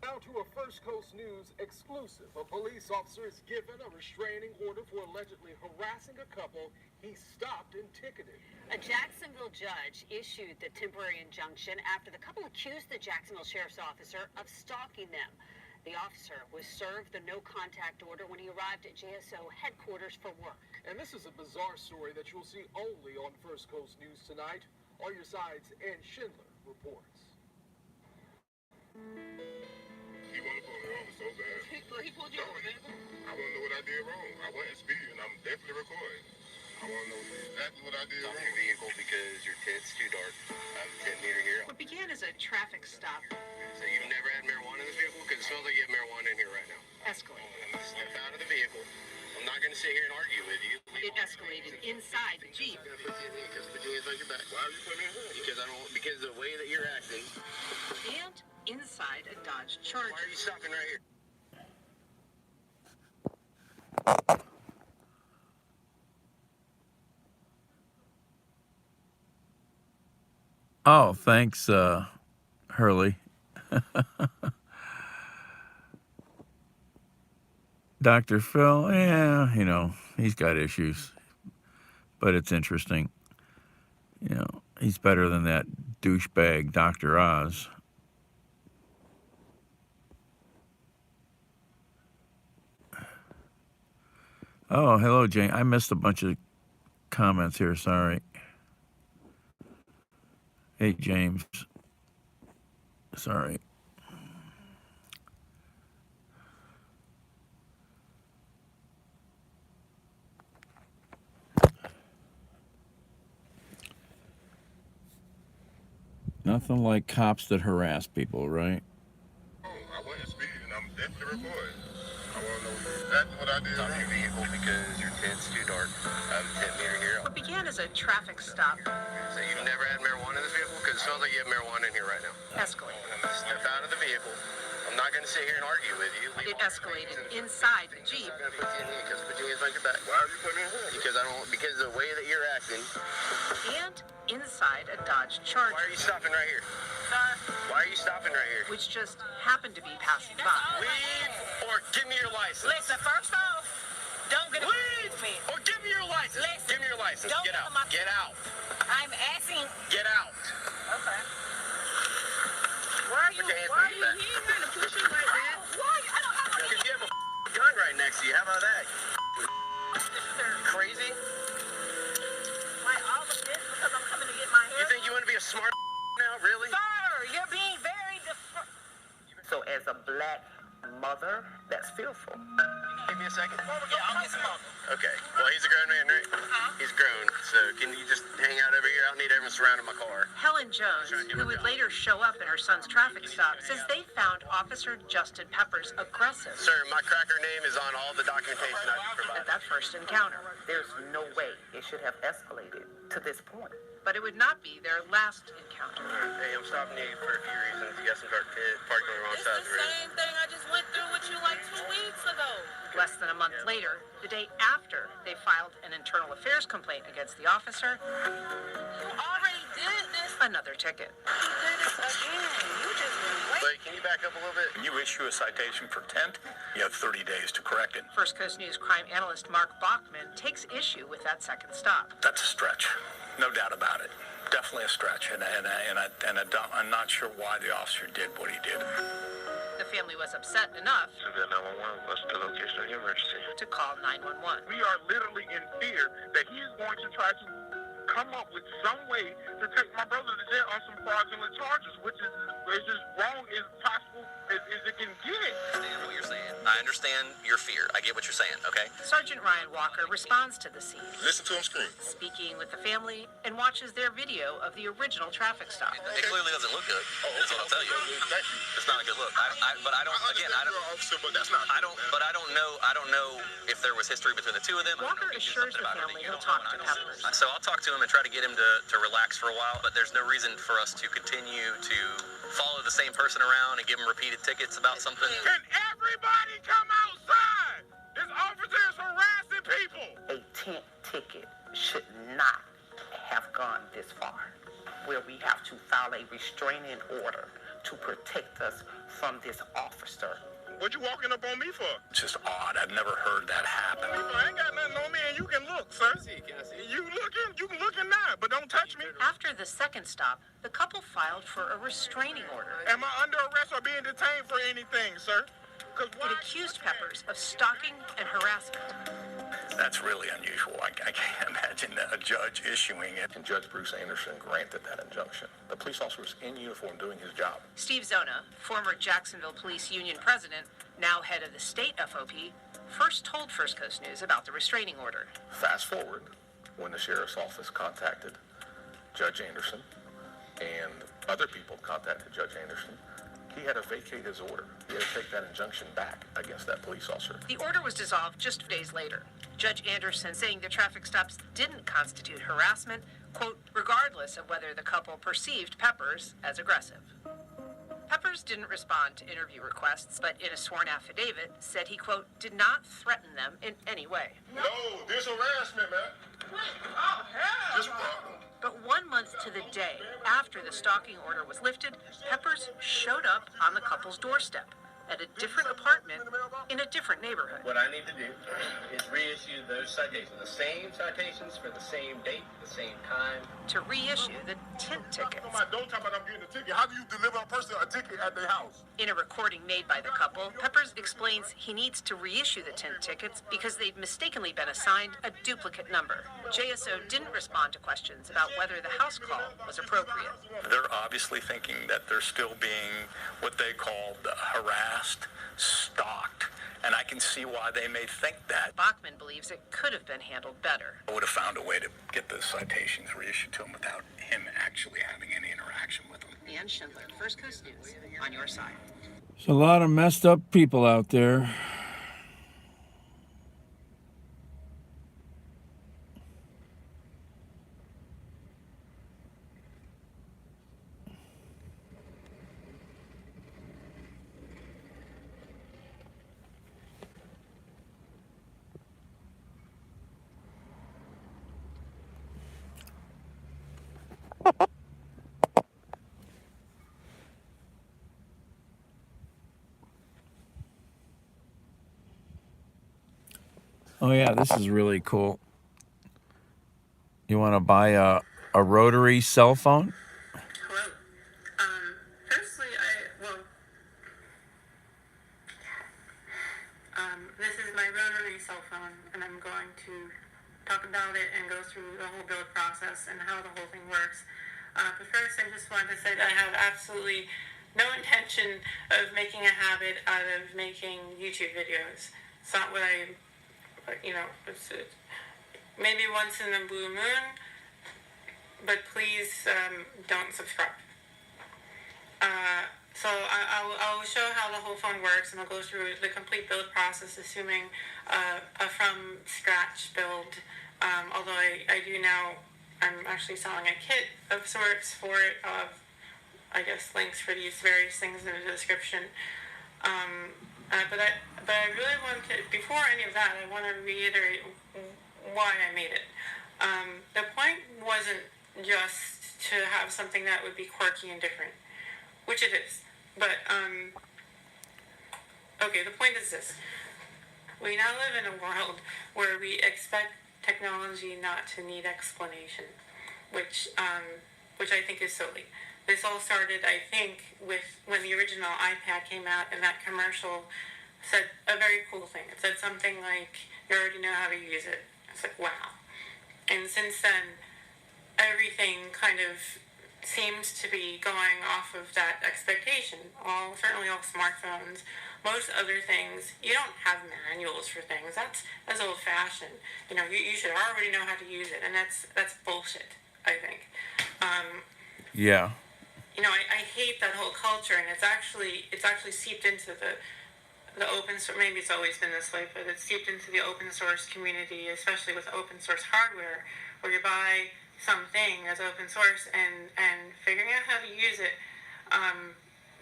Now to a First Coast News exclusive. A police officer is given a restraining order for allegedly harassing a couple he stopped and ticketed. A Jacksonville judge issued the temporary injunction after the couple accused the Jacksonville sheriff's officer of stalking them. The officer was served the no-contact order when he arrived at JSO headquarters for work. And this is a bizarre story that you'll see only on First Coast News tonight. All your sides and Schindler reports. He wanted to pull me over so bad. He pulled you over, man. I want to know what I did wrong. I wasn't speeding. I'm definitely recording. I want to know exactly what I did wrong. Your vehicle because your tit's too dark. I have a 10-meter here. What began as a traffic stop So you've never had marijuana in this vehicle? Because it smells like you have marijuana in here right now. escalated. Step out of the vehicle. I'm not going to sit here and argue with you. It escalated inside the Jeep. I'm going to put you in handcuffs. Put your hands on your back. Why would you put me in handcuffs? Because of the way that you're acting. And inside a Dodge Charger. Why are you stopping right here? Oh, thanks, Hurley. Dr. Phil, yeah, you know, he's got issues, but it's interesting. You know, he's better than that douchebag Dr. Oz. Oh, hello, Jane. I missed a bunch of comments here. Sorry. Hey, James. Sorry. Nothing like cops that harass people, right? I wasn't speeding. I'm definitely recording. I want to know exactly what I did. Stop your vehicle because your tint's too dark. I have a tint meter here. What began as a traffic stop So you've never had marijuana in this vehicle? Because it smells like you have marijuana in here right now. escalated. Step out of the vehicle. I'm not going to sit here and argue with you. It escalated inside the Jeep. I'm going to put you in here because put your hands on your back. Why are you putting me in here? Because of the way that you're acting. And inside a Dodge Charger. Why are you stopping right here? Why are you stopping right here? Which just happened to be passing by. Leave or give me your license. Listen, first off, don't get Leave or give me your license. Listen, give me your license. don't Get out. get on my- Get out. I'm asking. Get out. Okay. Why are you here trying to push him like that? Why? I don't have Because you have a gun right next to you. How about that? Crazy? Why all of this? Because I'm coming to get my hair. You think you want to be a smart now? Really? Sir, you're being very So as a black mother, that's fearful. Give me a second. Yeah, I'll get some more. Okay. Well, he's a grown man, right? He's grown. So can you just hang out over here? I don't need everyone surrounding my car. Helen Jones, who would later show up in her son's traffic stop, says they found Officer Justin Peppers aggressive Sir, my cracker name is on all the documentation I can provide. at that first encounter. There's no way it should have escalated to this point. But it would not be their last encounter. Hey, I'm stopping you for a few reasons. You got some parking on the wrong side of the road. thing I just went through with you like 2 weeks ago. Less than a month later, the day after they filed an internal affairs complaint against the officer, You already did this. another ticket. You did this again. You just been Wait, can you back up a little bit? When you issue a citation for tent, you have 30 days to correct it. First Coast News crime analyst Mark Bachman takes issue with that second stop. That's a stretch, no doubt about it. Definitely a stretch, I'm not sure why the officer did what he did. The family was upset enough Civil 911, what's the location of the emergency? to call 911. We are literally in fear that he is going to try to come up with some way to take my brother to jail on some fraudulent charges, which is as wrong as possible as it can get. I understand what you're saying. I understand your fear. I get what you're saying, okay? Sergeant Ryan Walker responds to the scene, Listen to him scream. speaking with the family, and watches their video of the original traffic stop. It clearly doesn't look good. That's what I'll tell you. It's not a good look. But I don't know if there was history between the two of them. Walker assures the family he'll talk to Peppers. So I'll talk to him and try to get him to relax for a while, but there's no reason for us to continue to follow the same person around and give him repeated tickets about something. Can everybody come outside? This officer is harassing people. A tent ticket should not have gone this far, where we have to file a restraining order to protect us from this officer. What you walking up on me for? It's just odd. I've never heard that happen. I ain't got nothing on me, and you can look, sir. You can look and not, but don't touch me. After the second stop, the couple filed for a restraining order. Am I under arrest or being detained for anything, sir? It accused Peppers of stalking and harassment. That's really unusual. I can't imagine a judge issuing it. And Judge Bruce Anderson granted that injunction. The police officer was in uniform doing his job. Steve Zona, former Jacksonville Police Union president, now head of the state FOP, first told First Coast News about the restraining order. Fast forward, when the sheriff's office contacted Judge Anderson and other people contacted Judge Anderson, he had to vacate his order. He had to take that injunction back against that police officer. The order was dissolved just days later. Judge Anderson saying the traffic stops didn't constitute harassment, quote, regardless of whether the couple perceived Peppers as aggressive. Peppers didn't respond to interview requests, but in a sworn affidavit said he, quote, did not threaten them in any way. No, this harassment, man. Oh, hell. This problem. But 1 month to the day after the stalking order was lifted, Peppers showed up on the couple's doorstep, at a different apartment in a different neighborhood. What I need to do is reissue those citations, the same citations for the same date, the same time. To reissue the tint tickets. Don't tell me I'm getting a ticket. How do you deliver a person a ticket at their house? In a recording made by the couple, Peppers explains he needs to reissue the tint tickets because they'd mistakenly been assigned a duplicate number. JSO didn't respond to questions about whether the house call was appropriate. They're obviously thinking that they're still being what they called harassed, stalked, and I can see why they may think that. Bachman believes it could have been handled better. I would have found a way to get the citations reissued to him without him actually having any interaction with them. Ann Schindler, First Coast News, on your side. There's a lot of messed up people out there. Oh yeah, this is really cool. You want to buy a rotary cell phone? Hello. Firstly, this is my rotary cell phone, and I'm going to talk about it and go through the whole build process and how the whole thing works. But first, I just wanted to say that I have absolutely no intention of making a habit out of making YouTube videos. It's not what it's maybe once in a blue moon, but please don't subscribe. So I'll show how the whole phone works, and I'll go through the complete build process, assuming a from scratch build. Although I do now, I'm actually selling a kit of sorts for it, I guess links for these various things in the description. But I really want to, before any of that, I want to reiterate why I made it. The point wasn't just to have something that would be quirky and different, which it is. But, okay, the point is this. We now live in a world where we expect technology not to need explanation, which I think is silly. This all started, I think, with when the original iPad came out, and that commercial said a very cool thing. It said something like, you already know how to use it. It's like, wow. And since then, everything kind of seems to be going off of that expectation. Certainly all smartphones, most other things, you don't have manuals for things. That's old-fashioned. You should already know how to use it, and that's bullshit, I think. Yeah. I hate that whole culture, and it's actually seeped into the open source. Maybe it's always been this way, but it's seeped into the open source community, especially with open source hardware, where you buy something as open source and figuring out how to use it,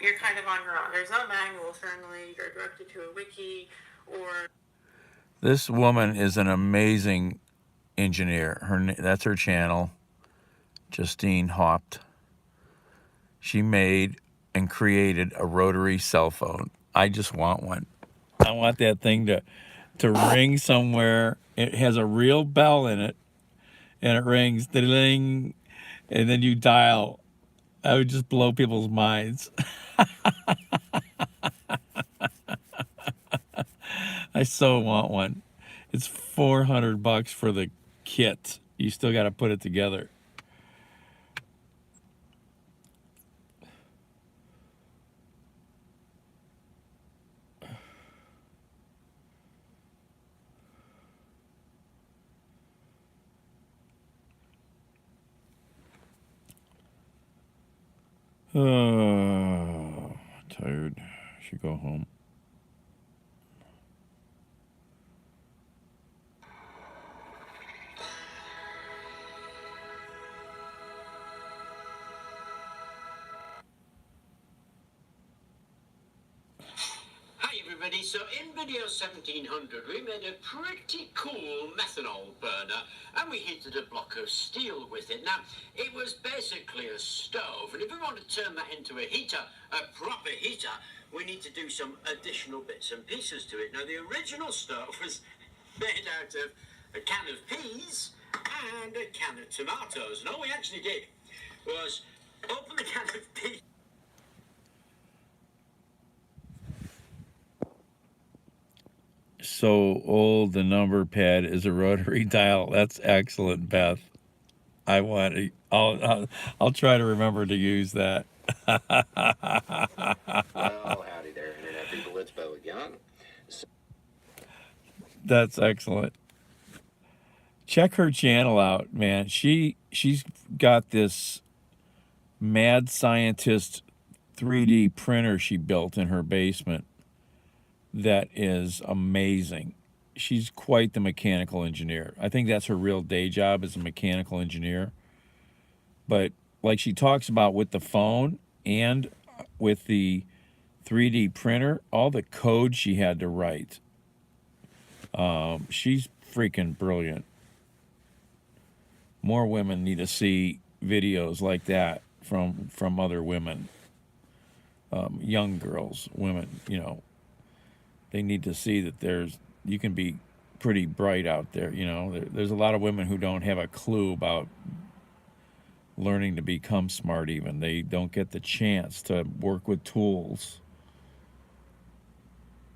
you're kind of on your own. There's no manual, certainly. You're directed to a wiki or... This woman is an amazing engineer. That's her channel, Justine Haupt. She made and created a rotary cell phone. I just want one. I want that thing to ring somewhere. It has a real bell in it, and it rings, ding, and then you dial. I would just blow people's minds. I so want one. It's $400 for the kit. You still got to put it together. Tired. Should go home. Hi everybody. everybody. So in video 1700, we made a pretty cool methanol burner, and we heated a block of steel with it. Now, it was basically a stove, and if we want to turn that into a heater, a proper heater, we need to do some additional bits and pieces to it. Now, the original stove was made out of a can of peas and a can of tomatoes, and all we actually did was open the can of peas. So old, the number pad is a rotary dial. That's excellent, Beth. I want to, I'll try to remember to use that. Well, howdy there, Internet people. It's Bo again. That's excellent. Check her channel out, man. She's got this mad scientist 3D printer she built in her basement that is amazing. She's quite the mechanical engineer. I think that's her real day job, as a mechanical engineer. But like she talks about with the phone and with the 3D printer, all the code she had to write. She's freaking brilliant. More women need to see videos like that from other women. Young girls, women, you know. They need to see that you can be pretty bright out there, you know. There's a lot of women who don't have a clue about learning to become smart even. They don't get the chance to work with tools.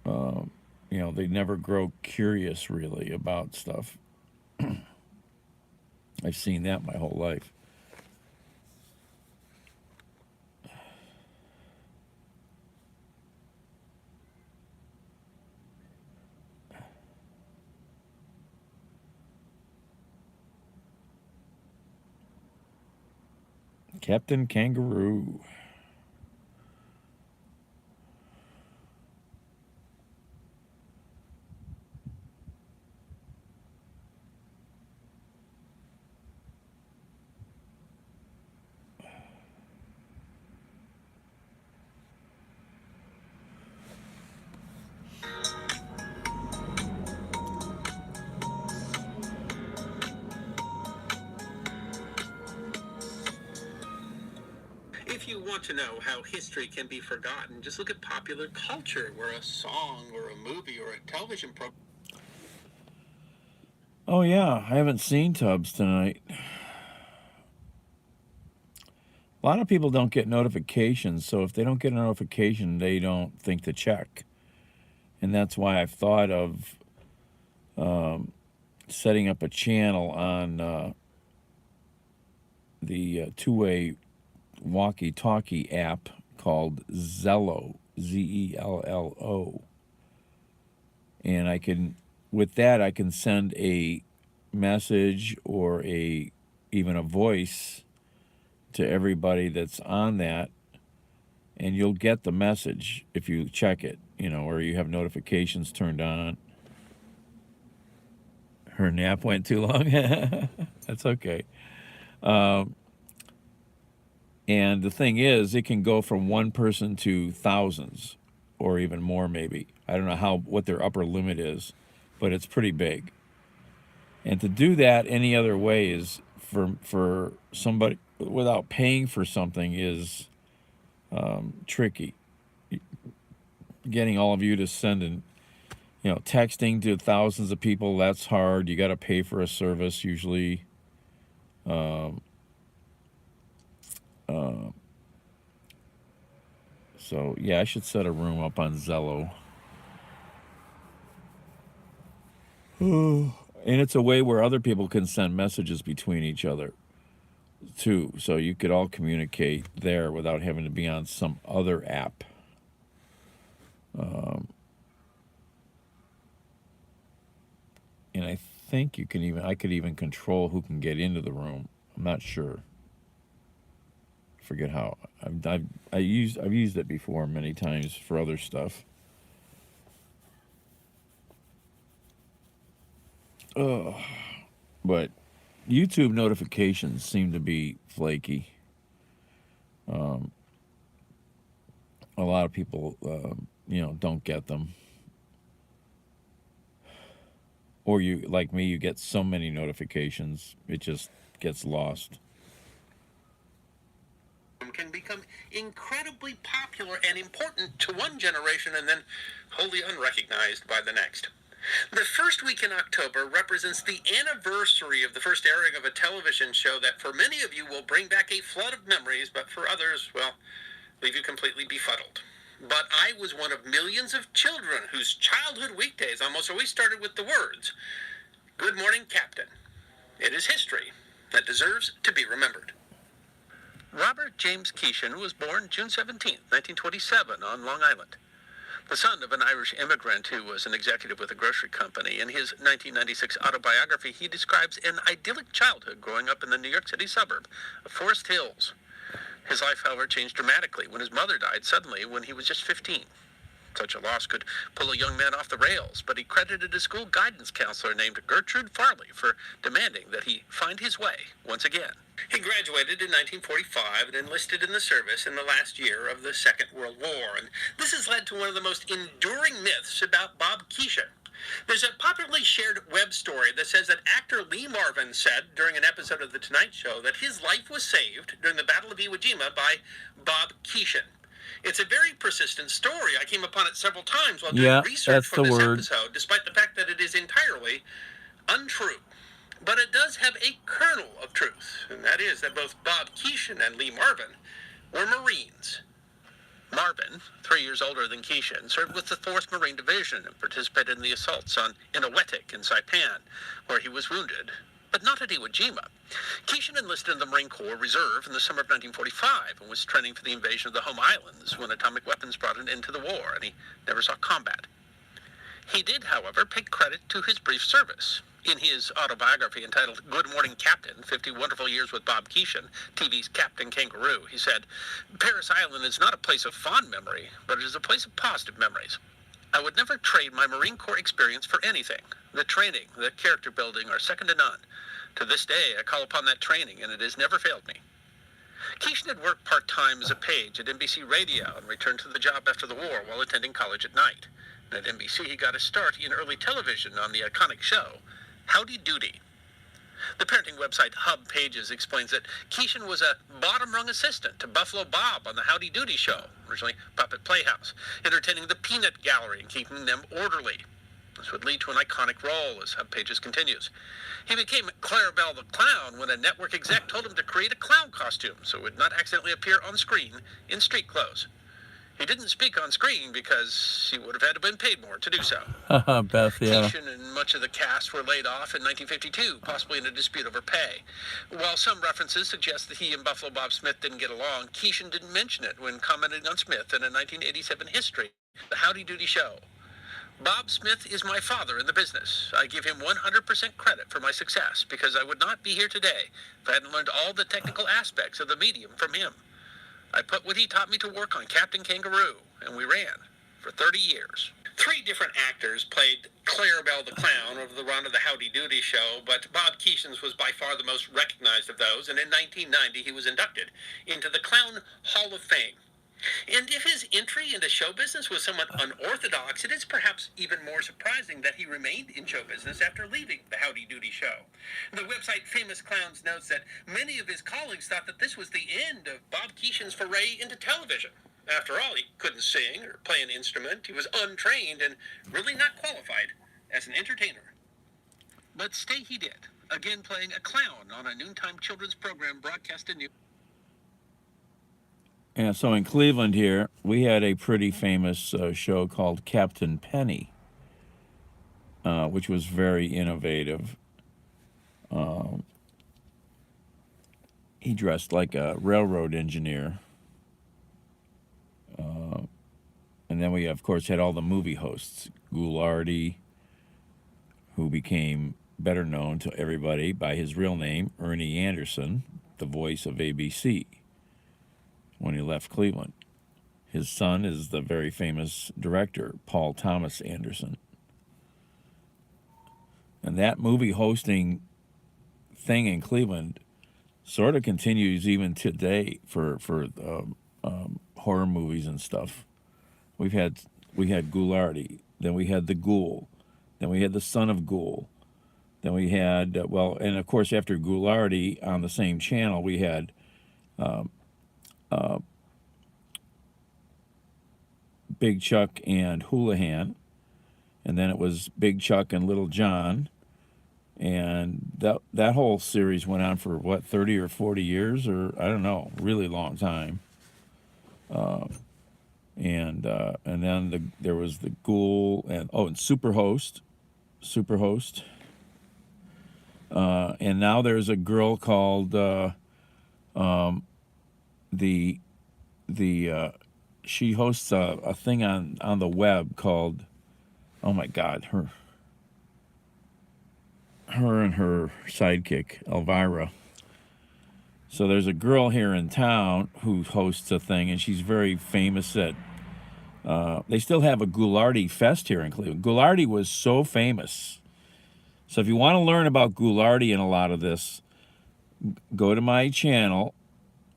You know, they never grow curious really about stuff. I've seen that my whole life. Captain Kangaroo. If you want to know how history can be forgotten, just look at popular culture, where a song or a movie or a television program. Oh yeah, I haven't seen Tubbs tonight. A lot of people don't get notifications, so if they don't get a notification, they don't think to check. And that's why I've thought of setting up a channel on the two-way walkie-talkie app called Zello, Zello. And I can, with that, I can send a message or even a voice to everybody that's on that, and you'll get the message if you check it, you know, or you have notifications turned on. Her nap went too long. That's okay. And the thing is, it can go from one person to thousands or even more maybe. I don't know what their upper limit is, but it's pretty big. And to do that any other way is for somebody without paying for something is tricky. Getting all of you to send in, you know, texting to thousands of people, that's hard. You got to pay for a service usually. So yeah, I should set a room up on Zello. And it's a way where other people can send messages between each other too. So you could all communicate there without having to be on some other app. And I think I could even control who can get into the room. I'm not sure. Forget how. I've used it before many times for other stuff. But YouTube notifications seem to be flaky. A lot of people, you know, don't get them. or you, like me, you get so many notifications, it just gets lost. Can become incredibly popular and important to one generation and then wholly unrecognized by the next. The first week in October represents the anniversary of the first airing of a television show that for many of you will bring back a flood of memories, but for others, well, leave you completely befuddled. But I was one of millions of children whose childhood weekdays almost always started with the words, "Good morning, Captain." It is history that deserves to be remembered. Robert James Keeshan was born June 17, 1927, on Long Island. The son of an Irish immigrant who was an executive with a grocery company. In his 1996 autobiography, he describes an idyllic childhood growing up in the New York City suburb of Forest Hills. His life, however, changed dramatically when his mother died suddenly when he was just 15. Such a loss could pull a young man off the rails, but he credited a school guidance counselor named Gertrude Farley for demanding that he find his way once again. He graduated in 1945 and enlisted in the service in the last year of the Second World War, and this has led to one of the most enduring myths about Bob Keeshan. There's a popularly shared web story that says that actor Lee Marvin said during an episode of The Tonight Show that his life was saved during the Battle of Iwo Jima by Bob Keeshan. It's a very persistent story. I came upon it several times while doing research for this episode, despite the fact that it is entirely untrue. But it does have a kernel of truth, and that is that both Bob Keeshan and Lee Marvin were Marines. Marvin, 3 years older than Keeshan, served with the 4th Marine Division and participated in the assaults on Inuit in Saipan, where he was wounded, but not at Iwo Jima. Keeshan enlisted in the Marine Corps Reserve in the summer of 1945 and was training for the invasion of the home islands when atomic weapons brought an end to the war, and he never saw combat. He did, however, pay credit to his brief service. In his autobiography entitled Good Morning, Captain, 50 Wonderful Years with Bob Keeshan, TV's Captain Kangaroo, he said, "Paris Island is not a place of fond memory, but it is a place of positive memories. I would never trade my Marine Corps experience for anything. The training, the character building are second to none. To this day, I call upon that training, and it has never failed me." Keeshan had worked part-time as a page at NBC Radio and returned to the job after the war while attending college at night. And at NBC, he got his start in early television on the iconic show, Howdy Doody. The parenting website Hub Pages explains that Keeshan was a bottom-rung assistant to Buffalo Bob on the Howdy Doody show, originally Puppet Playhouse, entertaining the Peanut Gallery and keeping them orderly. This would lead to an iconic role, as Hub Pages continues. He became Clarabelle the Clown when a network exec told him to create a clown costume so it would not accidentally appear on screen in street clothes. He didn't speak on screen because he would have had to been paid more to do so. Beth, yeah. Keeshan and much of the cast were laid off in 1952, possibly in a dispute over pay. While some references suggest that he and Buffalo Bob Smith didn't get along, Keeshan didn't mention it when commenting on Smith in a 1987 history, The Howdy Doody Show. "Bob Smith is my father in the business. I give him 100% credit for my success because I would not be here today if I hadn't learned all the technical aspects of the medium from him. I put what he taught me to work on Captain Kangaroo, and we ran for 30 years. 3 different actors played Clarabelle the Clown over the run of the Howdy Doody Show, but Bob Keeshan's was by far the most recognized of those, and in 1990 he was inducted into the Clown Hall of Fame. And if his entry into show business was somewhat unorthodox, it is perhaps even more surprising that he remained in show business after leaving the Howdy Doody Show. The website Famous Clowns notes that many of his colleagues thought that this was the end of Bob Keeshan's foray into television. After all, he couldn't sing or play an instrument, he was untrained and really not qualified as an entertainer. But stay he did, again playing a clown on a noontime children's program broadcast in New York. And so in Cleveland here, we had a pretty famous show called Captain Penny, which was very innovative. He dressed like a railroad engineer. And then we, of course, had all the movie hosts. Ghoulardi, who became better known to everybody by his real name, Ernie Anderson, the voice of ABC, when he left Cleveland. His son is the very famous director, Paul Thomas Anderson. And that movie hosting thing in Cleveland sort of continues even today for horror movies and stuff. We had Ghoulardi, then we had the Ghoul, then we had the Son of Ghoul, Then we had, and of course, after Ghoulardi on the same channel, we had Big Chuck and Houlihan. And then it was Big Chuck and Little John. And that whole series went on for, 30 or 40 years? Or, I don't know, really long time. And then there was the Ghoul, and Superhost. And now there's a girl called she hosts a thing on the web called, oh my God, her and her sidekick Elvira. So there's a girl here in town who hosts a thing, and she's very famous at. They still have a Ghoulardi Fest here in Cleveland. Ghoulardi was so famous. So if you want to learn about Ghoulardi and a lot of this, go to my channel,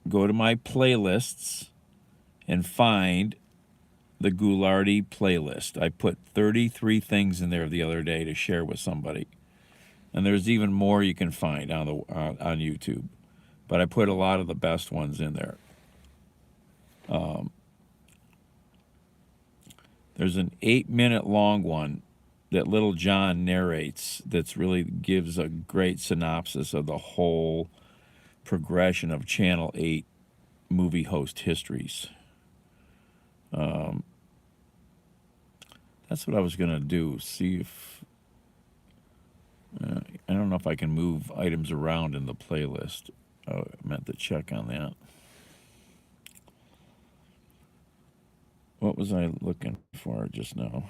go to my playlists, and find the Ghoulardi playlist. I put 33 things in there the other day to share with somebody. And there's even more you can find on YouTube. But I put a lot of the best ones in there. There's an 8-minute long one that Little John narrates that's really gives a great synopsis of the whole progression of Channel 8 movie host histories. That's what I was going to do. See if... I don't know if I can move items around in the playlist. I meant to check on that. What was I looking for just now?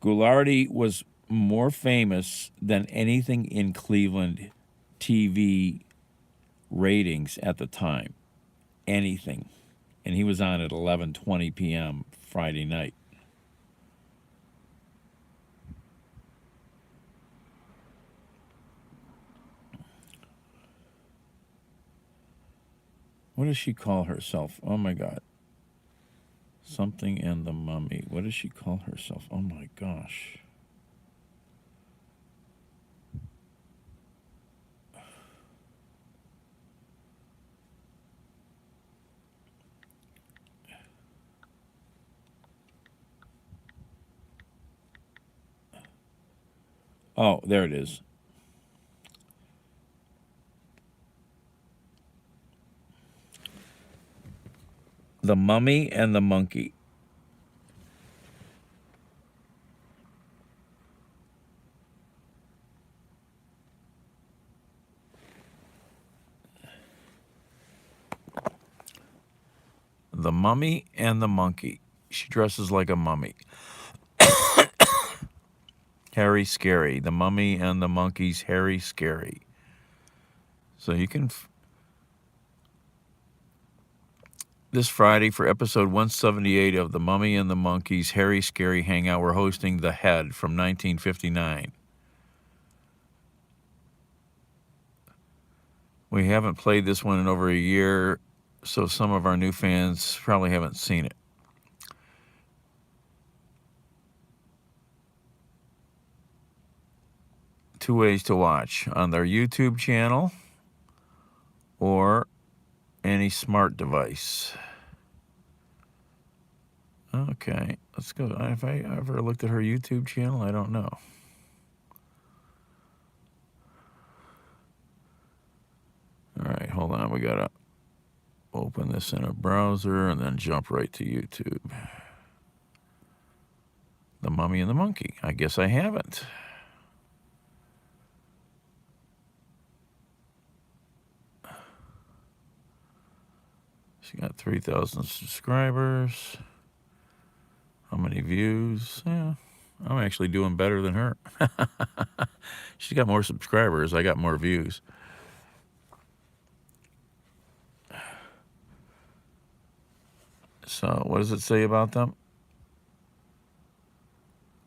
Ghoulardi was more famous than anything in Cleveland TV ratings at the time. Anything. And he was on at 11:20 p.m. Friday night. What does she call herself? Oh my God. Something and the Mummy. What does she call herself? Oh my gosh. Oh, there it is. The Mummy and the Monkey. The Mummy and the Monkey. She dresses like a mummy. Harry Scary. The Mummy and the Monkey's Harry Scary. So you can... This Friday for episode 178 of The Mummy and the Monkey's Harry Scary Hangout, we're hosting The Head from 1959. We haven't played this one in over a year, so some of our new fans probably haven't seen it. Two ways to watch: on their YouTube channel or any smart device. Okay, let's go. Have I ever looked at her YouTube channel? I don't know. All right, hold on. We got to open this in a browser and then jump right to YouTube. The Mummy and the Monkey. I guess I haven't. She got 3,000 subscribers. How many views? Yeah, I'm actually doing better than her. She's got more subscribers. I got more views. So what does it say about them?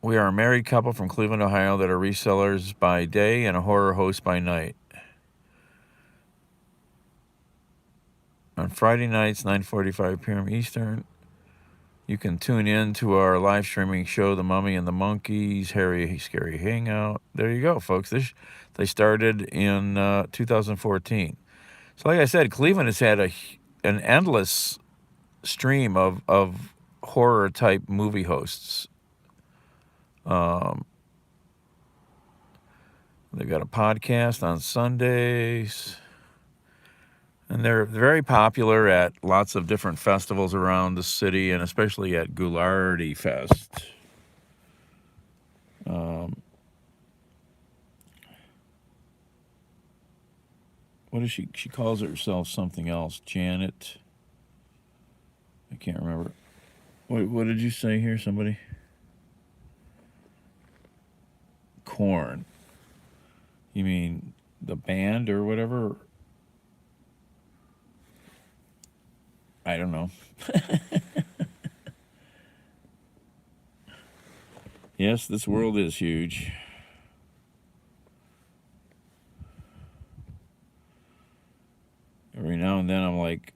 We are a married couple from Cleveland, Ohio that are resellers by day and a horror host by night. On Friday nights, 9:45 p.m. Eastern, You can tune in to our live streaming show, The Mummy and the Monkeys, Harry Scary Hangout. There you go, folks. They started in 2014. So like I said, Cleveland has had an endless stream of horror-type movie hosts. They've got a podcast on Sundays. And they're very popular at lots of different festivals around the city, and especially at Ghoulardi Fest. What is she? She calls herself something else. Janet. I can't remember. What did you say here, somebody? Korn. You mean the band or whatever? I don't know. Yes, this world is huge. Every now and then I'm like,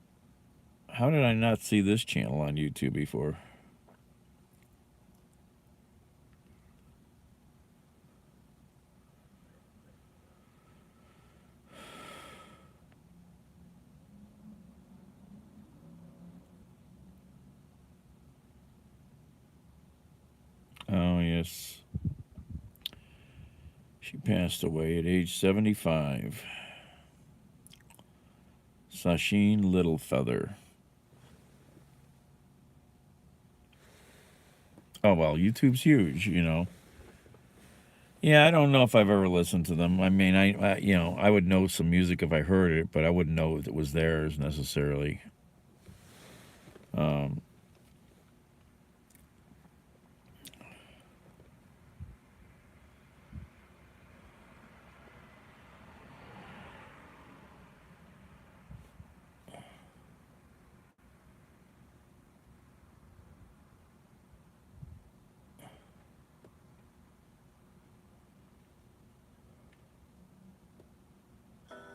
how did I not see this channel on YouTube before? Oh, yes. She passed away at age 75. Sasheen Littlefeather. Oh, well, YouTube's huge, you know. Yeah, I don't know if I've ever listened to them. I mean, I would know some music if I heard it, but I wouldn't know if it was theirs necessarily.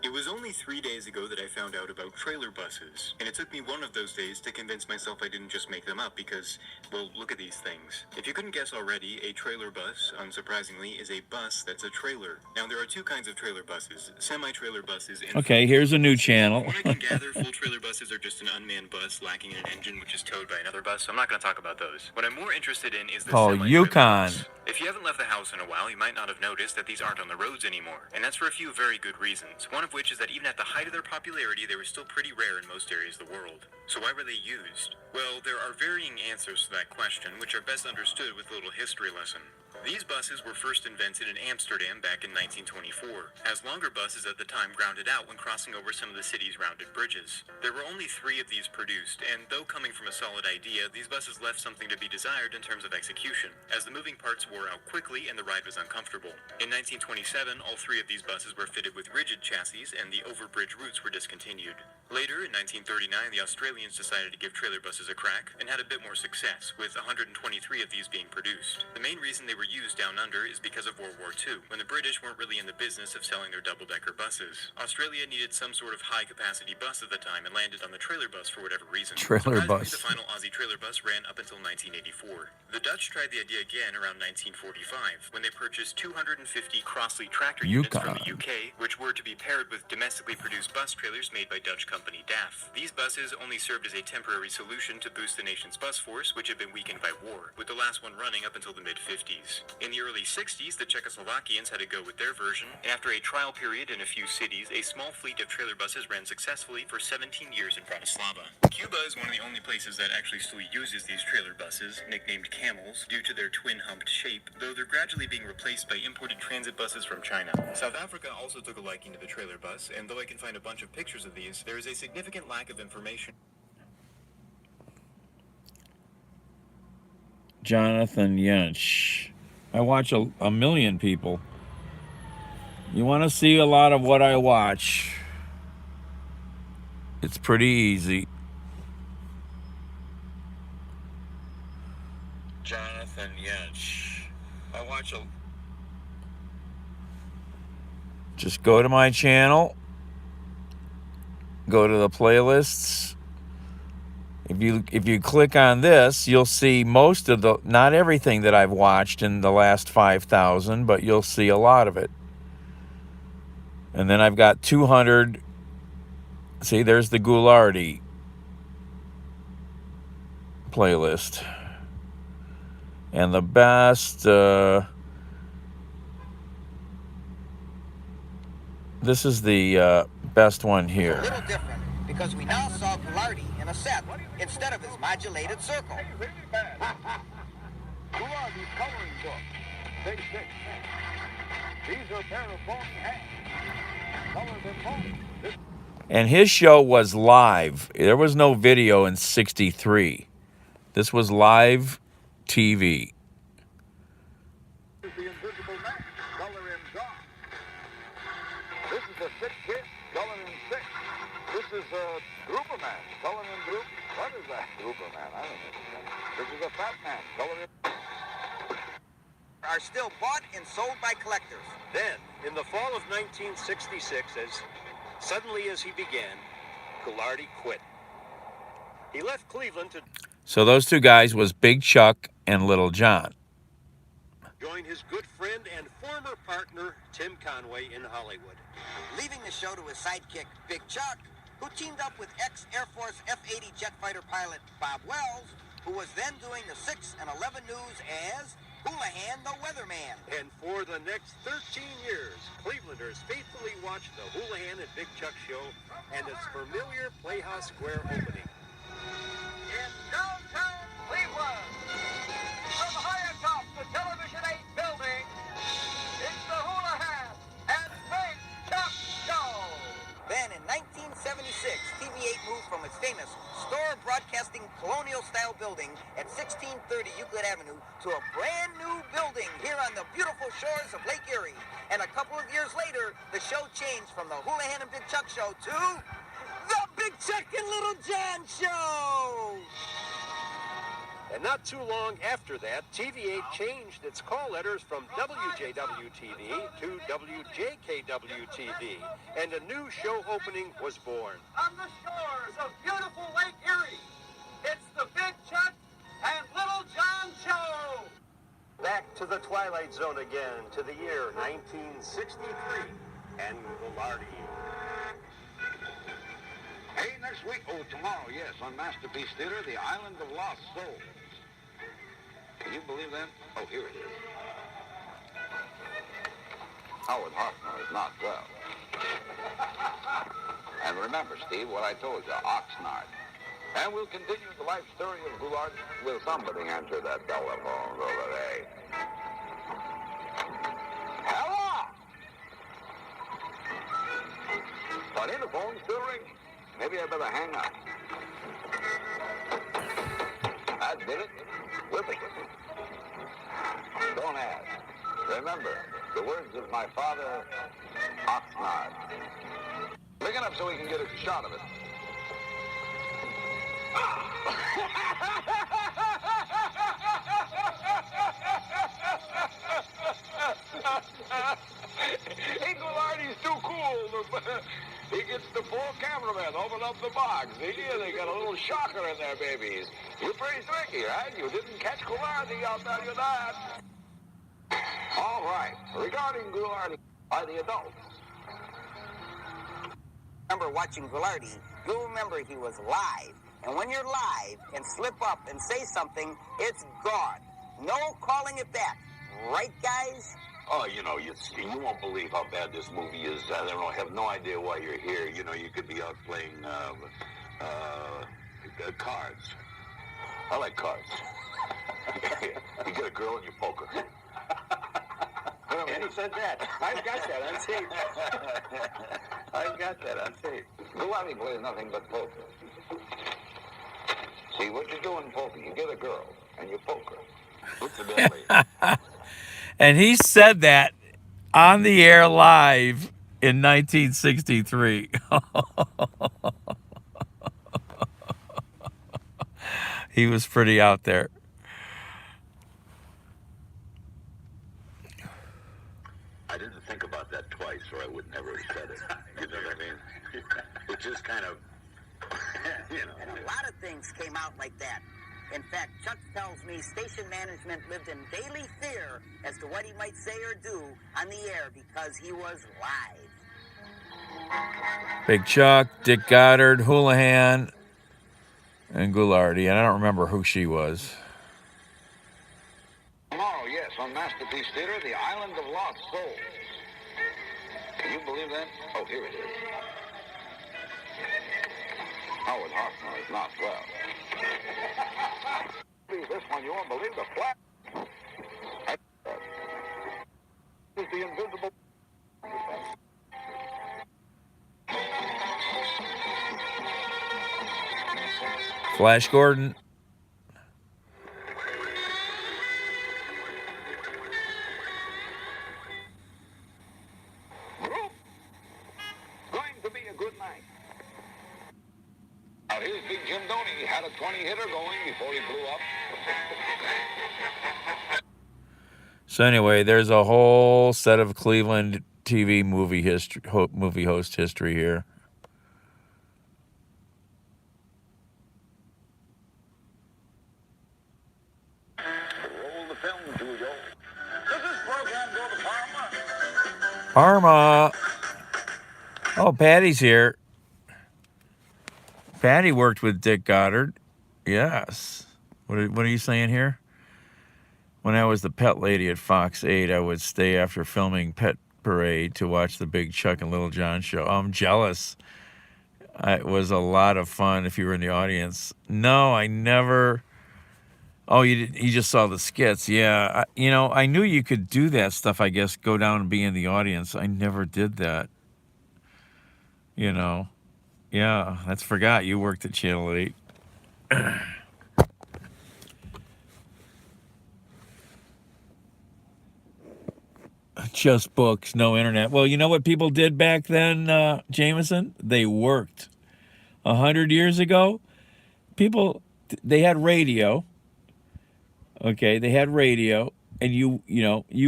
It was only 3 days ago that I found out about trailer buses, and it took me one of those days to convince myself I didn't just make them up because, well, look at these things. If you couldn't guess already, a trailer bus, unsurprisingly, is a bus that's a trailer. Now, there are two kinds of trailer buses, semi-trailer buses and... Okay, here's a new channel. What I can gather, full trailer buses are just an unmanned bus lacking in an engine which is towed by another bus, so I'm not going to talk about those. What I'm more interested in is the Called semi-trailer Yukon. bus. If you haven't left the house in a while, you might not have noticed that these aren't on the roads anymore, and that's for a few very good reasons, one of which is that even at the height of their popularity, they were still pretty rare in most areas of the world. So why were they used? Well, there are varying answers to that question, which are best understood with a little history lesson. These buses were first invented in Amsterdam back in 1924, as longer buses at the time grounded out when crossing over some of the city's rounded bridges. There were only 3 of these produced, and though coming from a solid idea, these buses left something to be desired in terms of execution, as the moving parts wore out quickly and the ride was uncomfortable. In 1927, all 3 of these buses were fitted with rigid chassis, and the overbridge routes were discontinued. Later, in 1939, the Australians decided to give trailer buses a crack, and had a bit more success, with 123 of these being produced. The main reason they were used down under is because of World War II, when the British weren't really in the business of selling their double-decker buses. Australia needed some sort of high-capacity bus at the time and landed on the trailer bus for whatever reason. Trailer bus. The final Aussie trailer bus ran up until 1984. The Dutch tried the idea again around 1945, when they purchased 250 Crossley tractor units from the UK, which were to be paired with domestically produced bus trailers made by Dutch company DAF. These buses only served as a temporary solution to boost the nation's bus force, which had been weakened by war, with the last one running up until the mid-50s. In the early 60s, the Czechoslovakians had to go with their version, and after a trial period in a few cities, a small fleet of trailer buses ran successfully for 17 years in Bratislava. Cuba is one of the only places that actually still uses these trailer buses, nicknamed camels, due to their twin-humped shape, though they're gradually being replaced by imported transit buses from China. South Africa also took a liking to the trailer bus, and though I can find a bunch of pictures of these, there is a significant lack of information. Jonathan Yench. I watch a million people. You want to see a lot of what I watch? It's pretty easy. Jonathan Yench. I watch a... Just go to my channel. Go to the playlists. If you click on this, you'll see most of the, not everything that I've watched in the last 5,000, but you'll see a lot of it. And then I've got 200. See, there's the Ghoulardi playlist. And the best, this is the best one here. A little different because we now saw Ghoulardi in a set instead of his modulated circle. Ghoulardi's coloring book. Big 6. These are a pair of bony hands. Color them both. And his show was live. There was no video in '63. This was live TV. The Invisible Man, color in dark. This is a sick kid, color in sick. This is a grouper man, color in group. What is that grouper man? I don't know. This is a fat man, color in... Are still bought and sold by collectors. Then, in the fall of 1966, as suddenly as he began, Ghoulardi quit. He left Cleveland to So those two guys was Big Chuck and Little John. join his good friend and former partner, Tim Conway, in Hollywood. Leaving the show to his sidekick, Big Chuck, who teamed up with ex-Air Force F-80 jet fighter pilot Bob Wells, who was then doing the 6 and 11 news as Houlihan the Weatherman. And for the next 13 years, Clevelanders faithfully watched the Houlihan and Big Chuck show and its familiar Playhouse Square opening. In downtown Cleveland, from high atop the Television 8 building, it's the Houlihan and Big Chuck Show. Then in 1976, TV8 moved from its famous store broadcasting colonial-style building at 1630 Euclid Avenue to a brand new building here on the beautiful shores of Lake Erie. And a couple of years later, the show changed from the Houlihan and Big Chuck Show to the Big Chuck and Little John Show. And not too long after that, TV8 changed its call letters from WJW-TV to WJKW-TV, and a new show opening was born. On the shores of beautiful Lake Erie, it's the Big Chuck and Little John Show. Back to the Twilight Zone again, to the year 1963, and Ghoulardi. Hey, next week, tomorrow, yes, on Masterpiece Theater, The Island of Lost Souls. Can you believe that? Oh, here it is. Howard Hoffman is not well. And remember, Steve, what I told you, Oxnard. And we'll continue the life story of Ghoulardi. Will somebody answer that telephone over there? Hello? Funny, the phone's still ringing. Maybe I better hang up. That did it. Whip it. Don't ask. Remember, the words of my father, Oxnard. Big enough so we can get a shot of it. Hey, Ghoulardi's too cool. He gets the four cameramen, open up the box. See, they got a little shocker in there, babies. You're pretty tricky, right? You didn't catch Ghoulardi, I'll tell you that. All right. Regarding Ghoulardi by the adults. Remember watching Ghoulardi, you'll remember he was live. And when you're live and slip up and say something, it's gone. No calling it back. Right, guys? Oh, you won't believe how bad this movie is. I have no idea why you're here. You know, you could be out playing cards. I like cards. You get a girl and you poker. And he said that. I've got that on tape. I've got that on tape. Ghoulardi plays nothing but poker. See, what you do in poker, you get a girl and you poker. Incidentally. And he said that on the air live in 1963. He was pretty out there. I didn't think about that twice, or I would never have said it. You know what I mean? It just kind of And a lot of things came out like that. In fact, Chuck tells me station management lived in daily fear as to what he might say or do on the air because he was live. Big Chuck, Dick Goddard, Houlihan, and Goulardi. And I don't remember who she was. Tomorrow, yes, on Masterpiece Theater, The Island of Lost Souls. Can you believe that? Oh, here it is. Howard Hoffman is not well. This one, you won't believe the flat. This is the invisible. Flash Gordon. Going to be a good night. Now here's Big Jim Doney. Had a 20-hitter going before he blew up. So anyway, there's a whole set of Cleveland TV movie host history here. Roll the film, Julio. Does this program go to Parma? Parma. Oh, Patty's here. Patty worked with Dick Goddard. Yes. What are you saying here? When I was the pet lady at Fox 8, I would stay after filming Pet Parade to watch the Big Chuck and Little John show. I'm jealous. It was a lot of fun if you were in the audience. No, I never. Oh, you just saw the skits. Yeah. I knew you could do that stuff, I guess, go down and be in the audience. I never did that. Yeah, that's forgot. You worked at Channel 8. Just books, no internet. Well, you know what people did back then, Jameson? They worked. 100 years ago, they had radio. Okay, they had radio, and you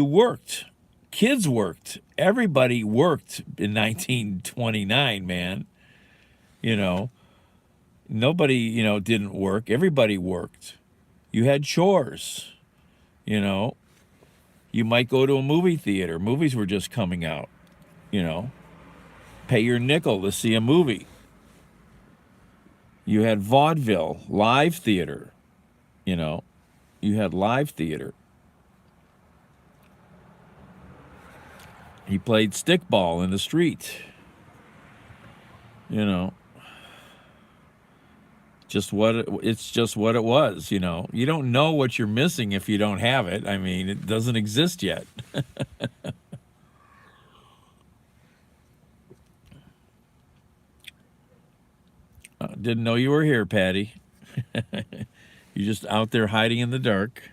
worked. Kids worked. Everybody worked in 1929, man. Nobody, didn't work. Everybody worked. You had chores, You might go to a movie theater. Movies were just coming out, Pay your nickel to see a movie. You had vaudeville, live theater, You had live theater. He played stickball in the street. It's just what it was, You don't know what you're missing if you don't have it. I mean, it doesn't exist yet. Didn't know you were here, Patty. You're just out there hiding in the dark.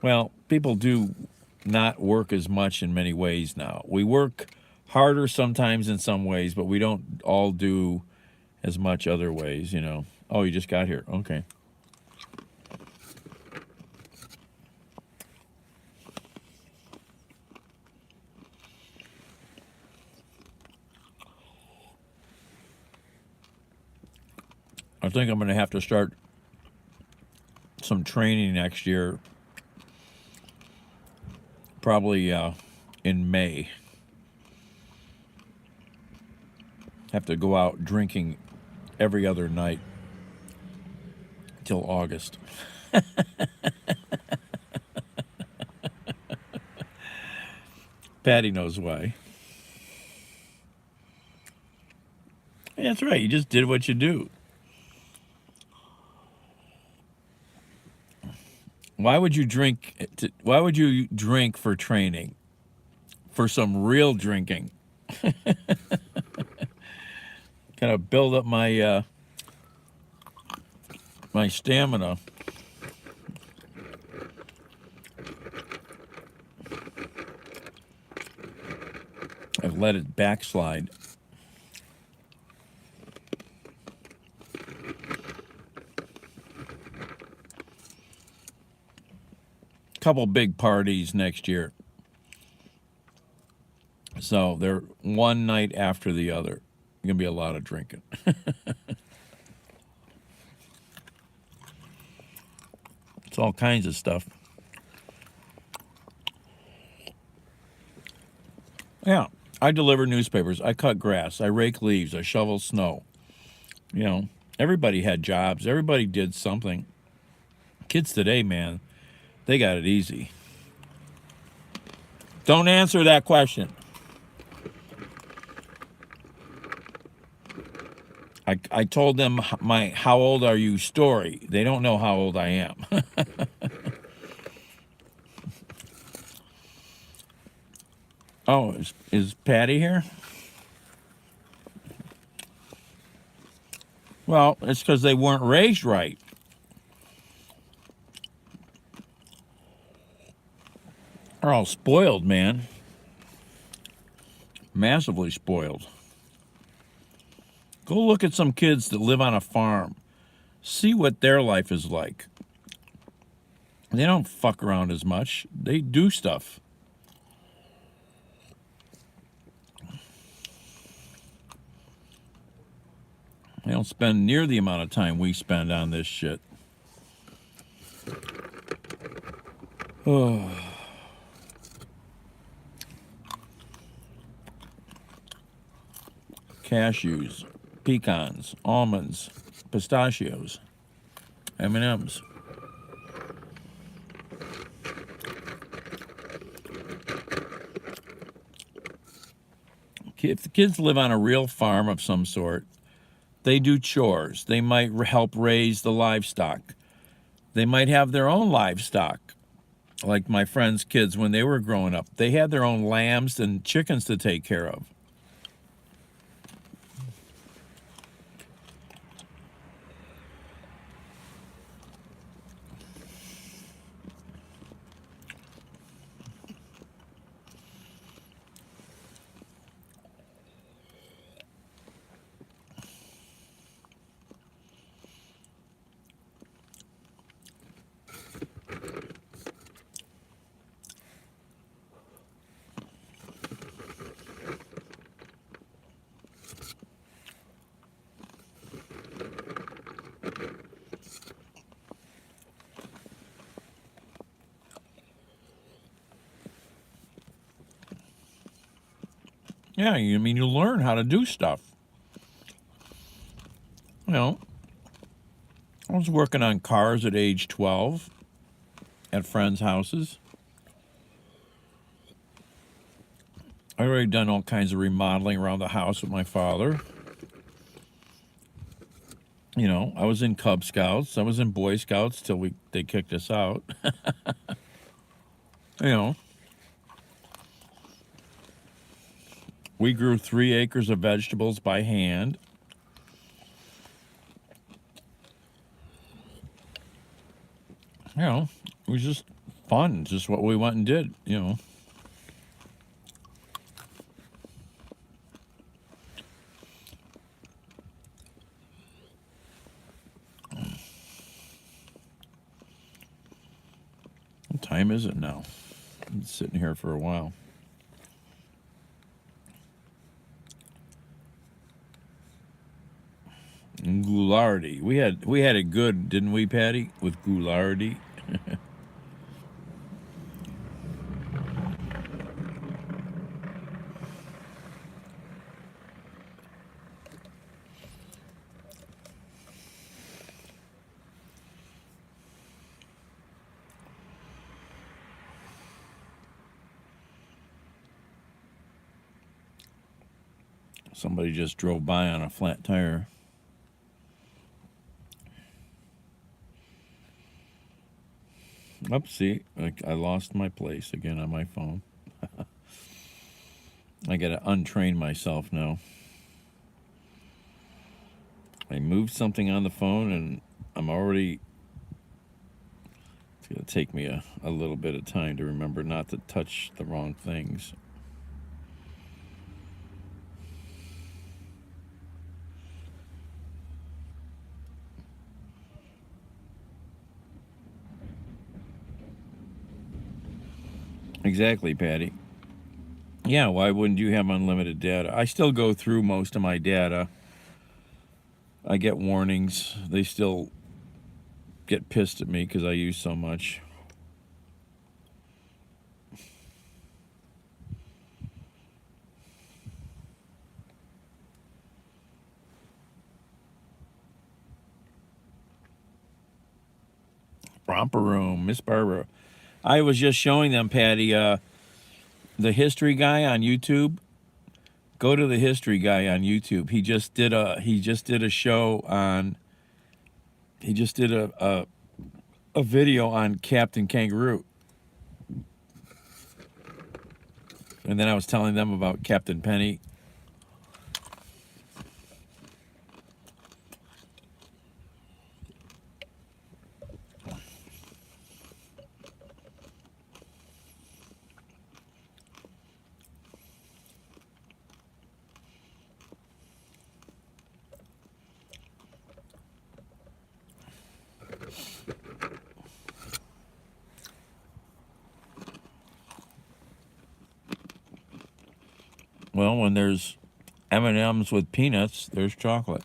Well, people do not work as much in many ways now. We work harder sometimes in some ways, but we don't all do as much other ways, Oh, you just got here. Okay. I think I'm going to have to start some training next year. Probably in May. Have to go out drinking every other night till August. Patty knows why. Yeah, that's right. You just did what you do. Why would you drink for training? For some real drinking. Kind of build up my my stamina. I've let it backslide. Couple big parties next year. So they're one night after the other. Going to be a lot of drinking. It's all kinds of stuff. Yeah, I deliver newspapers. I cut grass. I rake leaves. I shovel snow. You know, everybody had jobs. Everybody did something. Kids today, man, they got it easy. Don't answer that question. I told them my "how old are you" story. They don't know how old I am. Oh, is Patty here? Well, it's because they weren't raised right. They're all spoiled, man. Massively spoiled. Go look at some kids that live on a farm. See what their life is like. They don't fuck around as much. They do stuff. They don't spend near the amount of time we spend on this shit. Oh. Cashews, pecans, almonds, pistachios, M&Ms. If the kids live on a real farm of some sort, they do chores. They might help raise the livestock. They might have their own livestock. Like my friend's kids when they were growing up. They had their own lambs and chickens to take care of. Yeah, I mean, you learn how to do stuff. You know, I was working on cars at age 12 at friends' houses. I already done all kinds of remodeling around the house with my father. You know, I was in Cub Scouts. I was in Boy Scouts till they kicked us out. You know, we grew 3 acres of vegetables by hand. You know, it was just fun, just what we went and did, you know. What time is it now? I've been sitting here for a while. Goulardi. We had it good, didn't we, Patty? With Goulardi. Somebody just drove by on a flat tire. Oopsie, I lost my place again on my phone. I gotta untrain myself now. I moved something on the phone and I'm already... It's gonna take me a little bit of time to remember not to touch the wrong things. Exactly, Patty. Yeah, why wouldn't you have unlimited data? I still go through most of my data. I get warnings. They still get pissed at me because I use so much. Romper Room, Miss Barbara. I was just showing them, Patty, the history guy on YouTube. Go to the history guy on YouTube. He just did a show on. He just did a video on Captain Kangaroo. And then I was telling them about Captain Penny. Well, when there's M&Ms with peanuts, there's chocolate.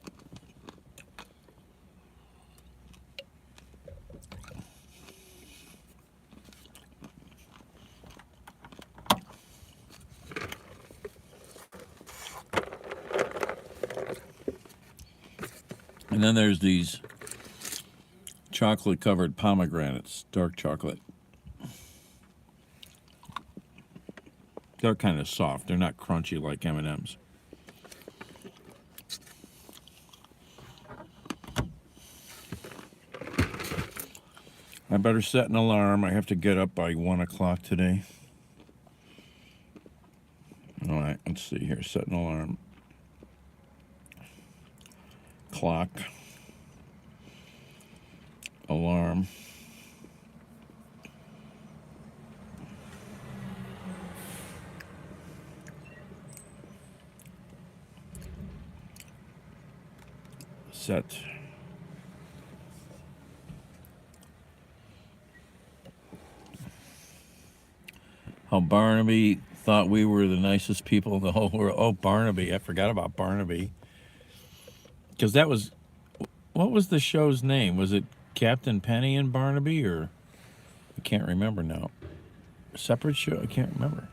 And then there's these chocolate-covered pomegranates, dark chocolate. They're kind of soft. They're not crunchy like M&Ms. I better set an alarm. I have to get up by 1 o'clock today. All right, let's see here. Set an alarm. Clock. Alarm. Set. How Barnaby thought we were the nicest people in the whole world. Oh, Barnaby. I forgot about Barnaby. Because that was... What was the show's name? Was it Captain Penny and Barnaby, or... I can't remember now. A separate show? I can't remember.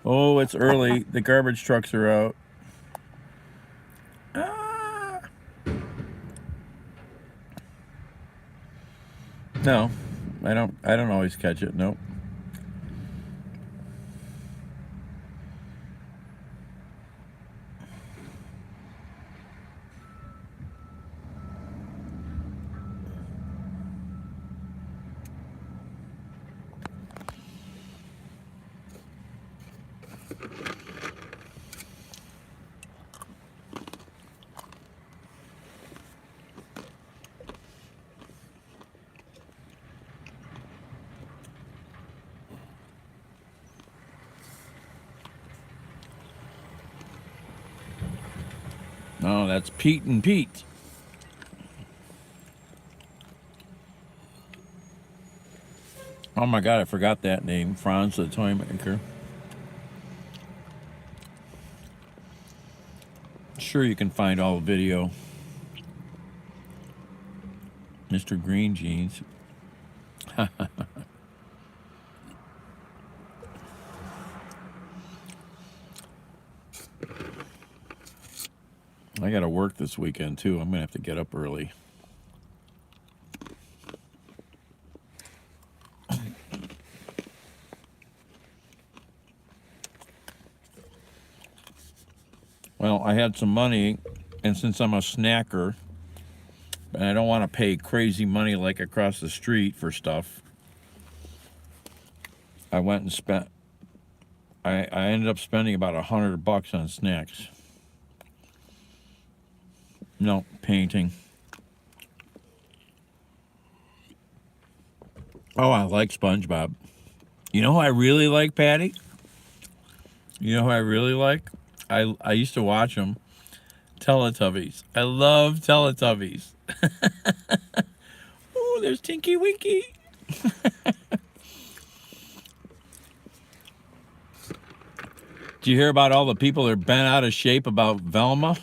Oh, it's early. The garbage trucks are out. No, I don't always catch it. Nope. Oh, that's Pete and Pete. Oh my God, I forgot that name. Franz the toy maker. Sure, you can find all the video. Mr. Green Jeans. I got to work this weekend, too. I'm going to have to get up early. Well, I had some money, and since I'm a snacker, and I don't want to pay crazy money like across the street for stuff, I went and spent... I ended up spending about $100 on snacks. No, painting. Oh, I like SpongeBob. You know who I really like, Patty? You know who I really like? I used to watch them. Teletubbies. I love Teletubbies. Oh, there's Tinky Winky. Do you hear about all the people that are bent out of shape about Velma?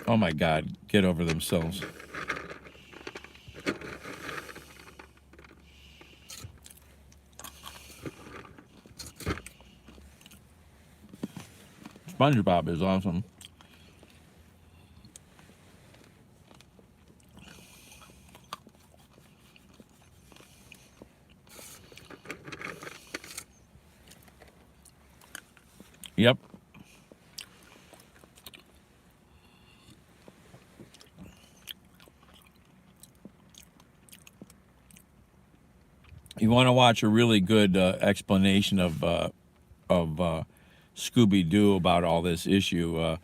Oh my God, get over themselves. SpongeBob is awesome. Yep. You want to watch a really good explanation of Scooby-Doo about all this issue?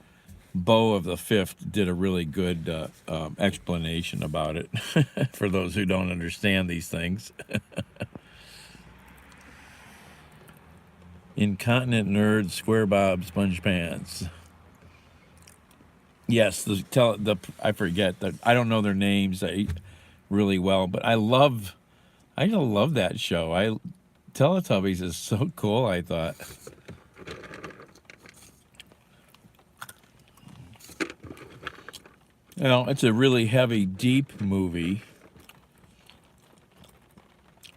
Bo of the Fifth did a really good explanation about it for those who don't understand these things. Incontinent nerd, square bob, sponge pants. Yes, I forget that. I don't know their names really well, but I love that show. Teletubbies is so cool, I thought. You know, it's a really heavy, deep movie.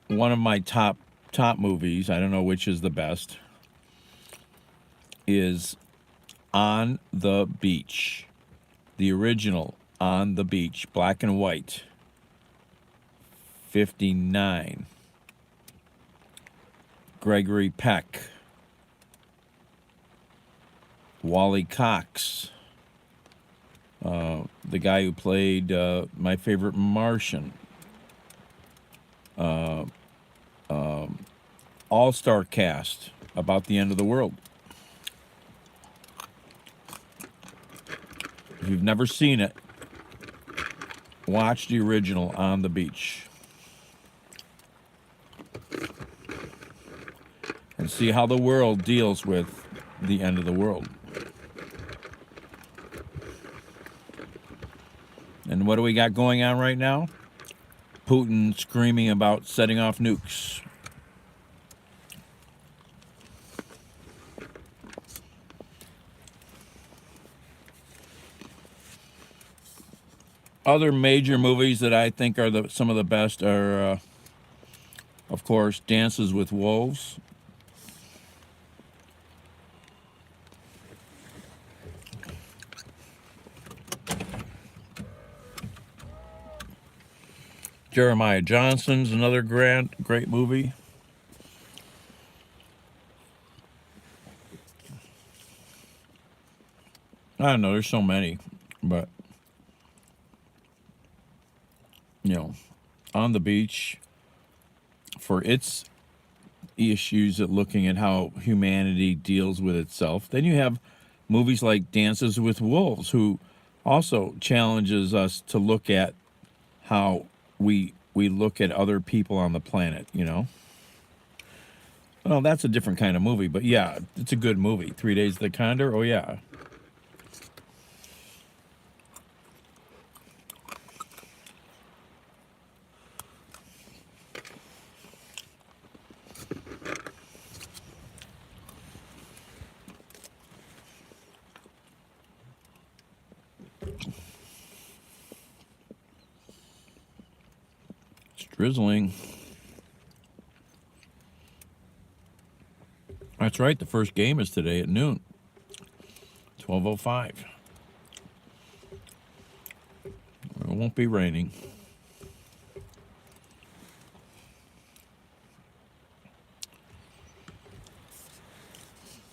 One of my top movies, I don't know which is the best, is On the Beach. The original On the Beach, black and white. 59. Gregory Peck. Wally Cox. The guy who played my favorite Martian. All-star cast about the end of the world. If you've never seen it, watch the original On the Beach. And see how the world deals with the end of the world. And what do we got going on right now? Putin screaming about setting off nukes. Other major movies that I think are some of the best are, of course, Dances with Wolves. Jeremiah Johnson's another great movie. I don't know, there's so many, but you know, On the Beach, for its issues at looking at how humanity deals with itself. Then you have movies like Dances with Wolves, who also challenges us to look at how we look at other people on the planet, you know. Well, that's a different kind of movie, but yeah, it's a good movie. 3 Days of the Condor, oh yeah. Drizzling. That's right, the first game is today at noon. 12:05. It won't be raining.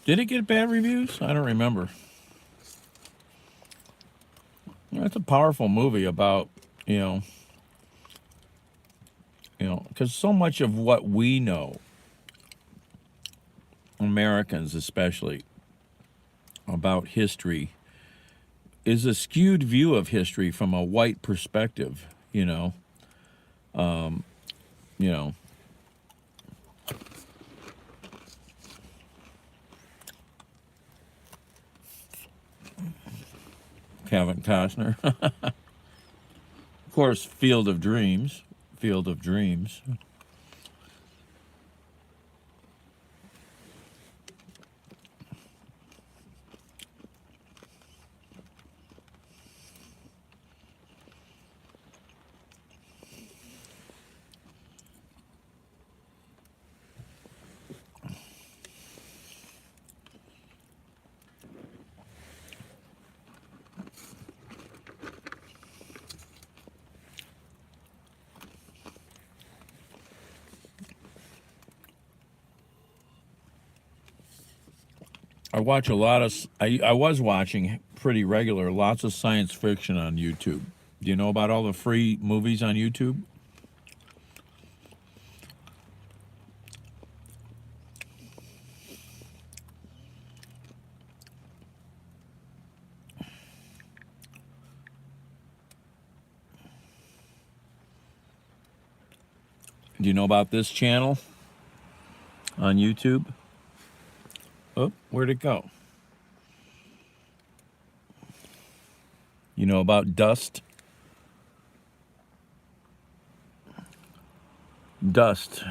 Did it get bad reviews? I don't remember. It's a powerful movie about, you know, because so much of what we know, Americans especially, about history, is a skewed view of history from a white perspective, you know. Kevin Costner. Of course, Field of Dreams. Field of Dreams. I watch a lot of, I was watching pretty regular, lots of science fiction on YouTube. Do you know about all the free movies on YouTube? Do you know about this channel on YouTube? Oh, where'd it go? You know about Dust? Dust.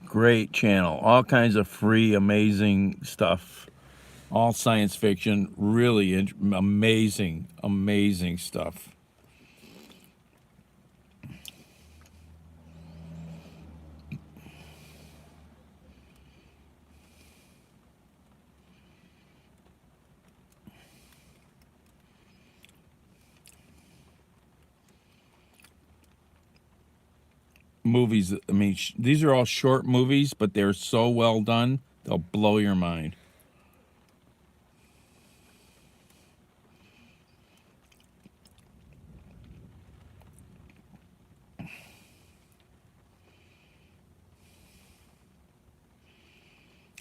Great channel. All kinds of free, amazing stuff. All science fiction. Really amazing, amazing stuff. Movies, I mean, these are all short movies, but they're so well done, they'll blow your mind.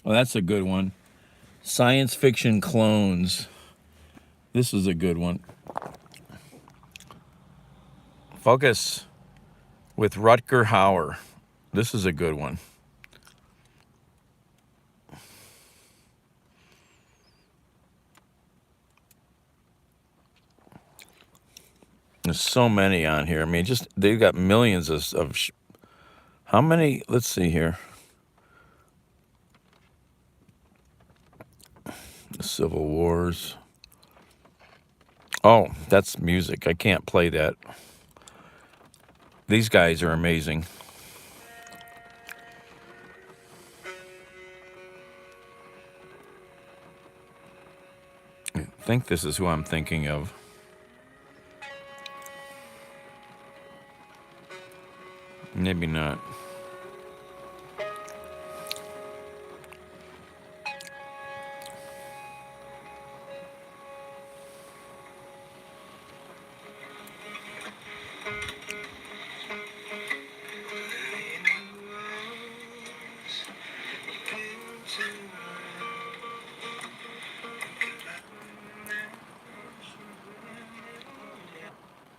Oh, that's a good one. Science fiction clones. This is a good one. Focus with Rutger Hauer. This is a good one. There's so many on here. I mean, just they've got millions of how many? Let's see here. The Civil Wars. Oh, that's music. I can't play that. These guys are amazing. I think this is who I'm thinking of. Maybe not.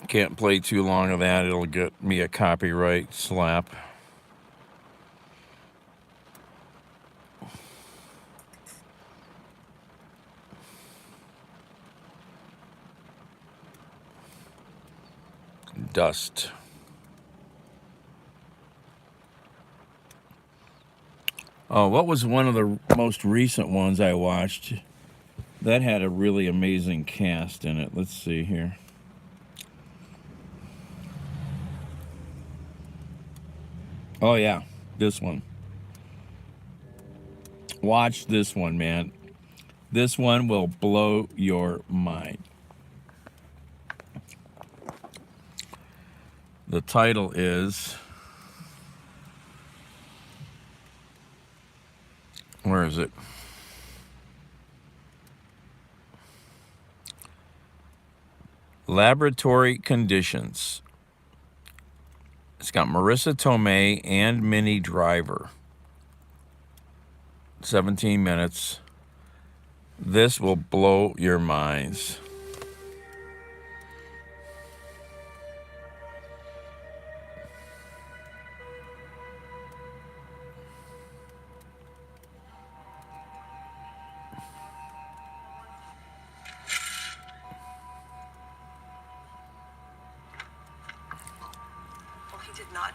Can't play too long of that. It'll get me a copyright slap. Dust. Oh, what was one of the most recent ones I watched? That had a really amazing cast in it. Let's see here. Oh, yeah, this one. Watch this one, man. This one will blow your mind. The title is... Where is it? Laboratory Conditions. It's got Marissa Tomei and Minnie Driver. 17 minutes. This will blow your minds.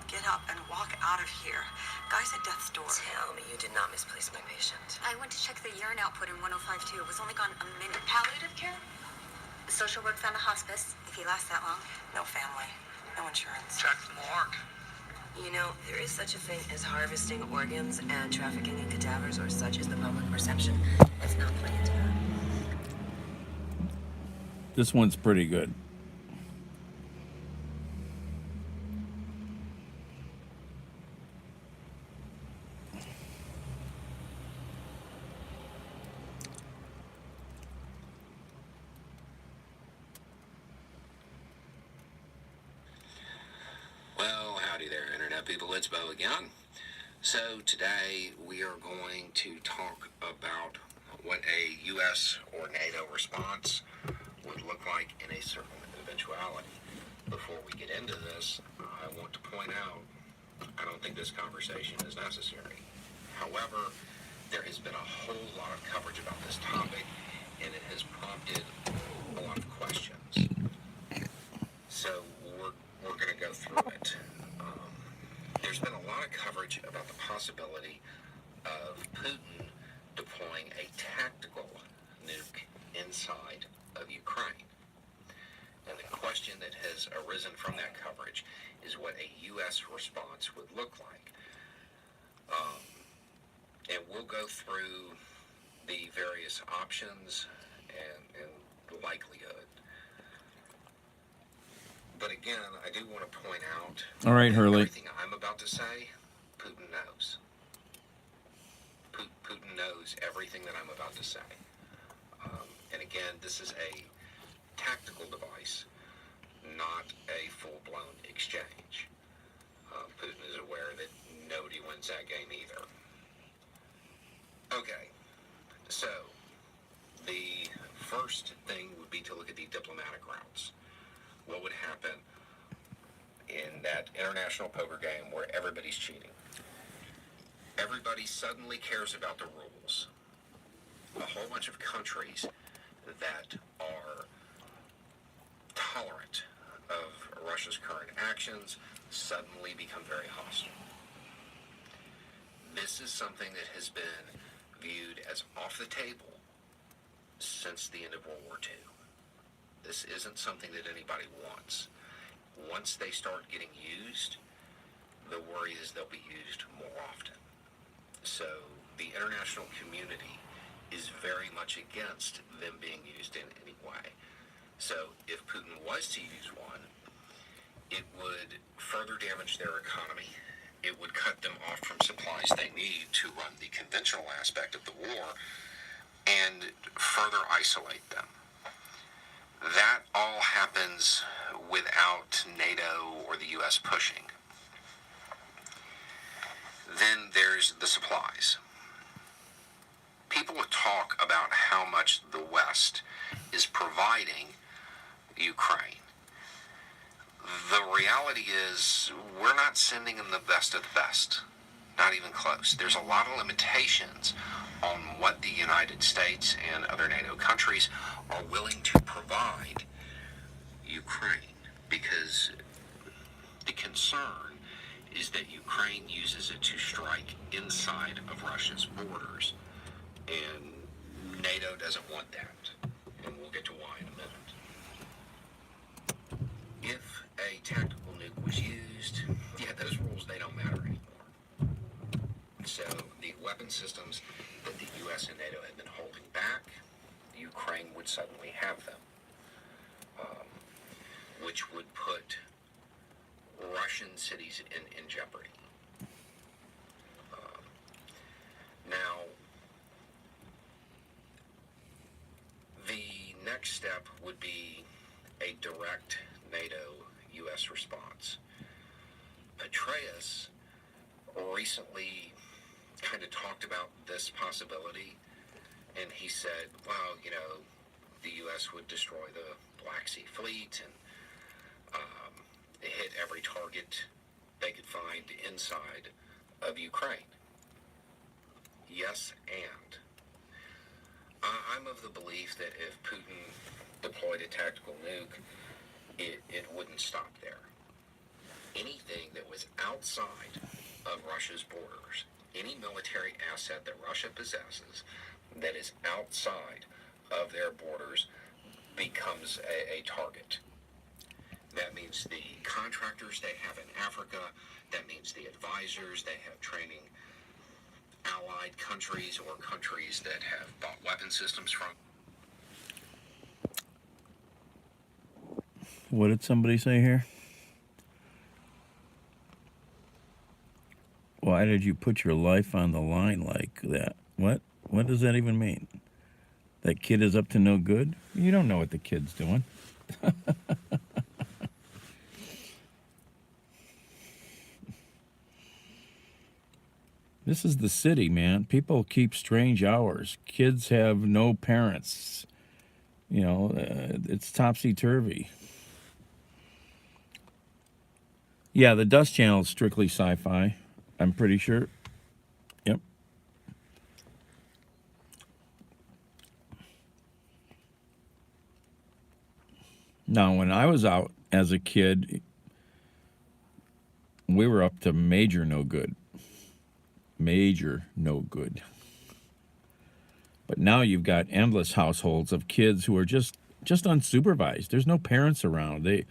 Get up and walk out of here. Guy's at death's door. Tell me you did not misplace my patient. I went to check the urine output in 105.2. It was only gone a minute. Palliative care? The social work found a hospice, if he lasts that long. No family. No insurance. Check the morgue. You know, there is such a thing as harvesting organs, and trafficking in cadavers or such is the public perception. Let's not play into that. This one's pretty good. Well, howdy there, Internet people. It's Bo again. So today we are going to talk about what a U.S. or NATO response would look like in a certain eventuality. Before we get into this, I want to point out, I don't think this conversation is necessary. However, there has been a whole lot of coverage about this topic, and it has prompted a lot of questions. So we're going to go through it. There's been a lot of coverage about the possibility of Putin deploying a tactical nuke inside of Ukraine. And the question that has arisen from that coverage is what a U.S. response would look like. And we'll go through the various options and the likelihood. But again, I do want to point out, All right, Hurley. everything I'm about to say, Putin knows. Putin knows everything that I'm about to say. And again, this is a tactical device, not a full-blown exchange. Putin is aware that nobody wins that game either. Okay, so the first thing would be to look at the diplomatic routes. What would happen in that international poker game where everybody's cheating? Everybody suddenly cares about the rules. A whole bunch of countries that are tolerant of Russia's current actions suddenly become very hostile. This is something that has been viewed as off the table since the end of World War II. This isn't something that anybody wants. Once they start getting used, the worry is they'll be used more often. So the international community is very much against them being used in any way. So if Putin was to use one, it would further damage their economy. It would cut them off from supplies they need to run the conventional aspect of the war and further isolate them. That all happens without NATO or the U.S. pushing. Then there's the supplies. People talk about how much the West is providing Ukraine. The reality is we're not sending them the best of the best. Not even close. There's a lot of limitations on what the United States and other NATO countries are willing to provide Ukraine, because the concern is that Ukraine uses it to strike inside of Russia's borders, and NATO doesn't want that, and we'll get to why in a minute. If a tactical nuke was used, those rules, they don't matter anymore. So the weapon systems that the U.S. and NATO had been holding back, Ukraine would suddenly have them, which would put Russian cities in jeopardy. Now, the next step would be a direct NATO-U.S. response. Petraeus recently kind of talked about this possibility, and he said, well, the U.S. would destroy the Black Sea Fleet and hit every target they could find inside of Ukraine. Yes, and I'm of the belief that if Putin deployed a tactical nuke, it wouldn't stop there. Anything that was outside of Russia's borders, any military asset that Russia possesses that is outside of their borders becomes a target. That means the contractors they have in Africa, that means the advisors they have training allied countries or countries that have bought weapon systems from. What did somebody say here? Why did you put your life on the line like that? What? What does that even mean? That kid is up to no good? You don't know what the kid's doing. This is the city, man. People keep strange hours. Kids have no parents. You know, it's topsy-turvy. Yeah, the Dust Channel is strictly sci-fi, I'm pretty sure. Yep. Now, when I was out as a kid, we were up to major no good. Major no good. But now you've got endless households of kids who are just unsupervised. There's no parents around. The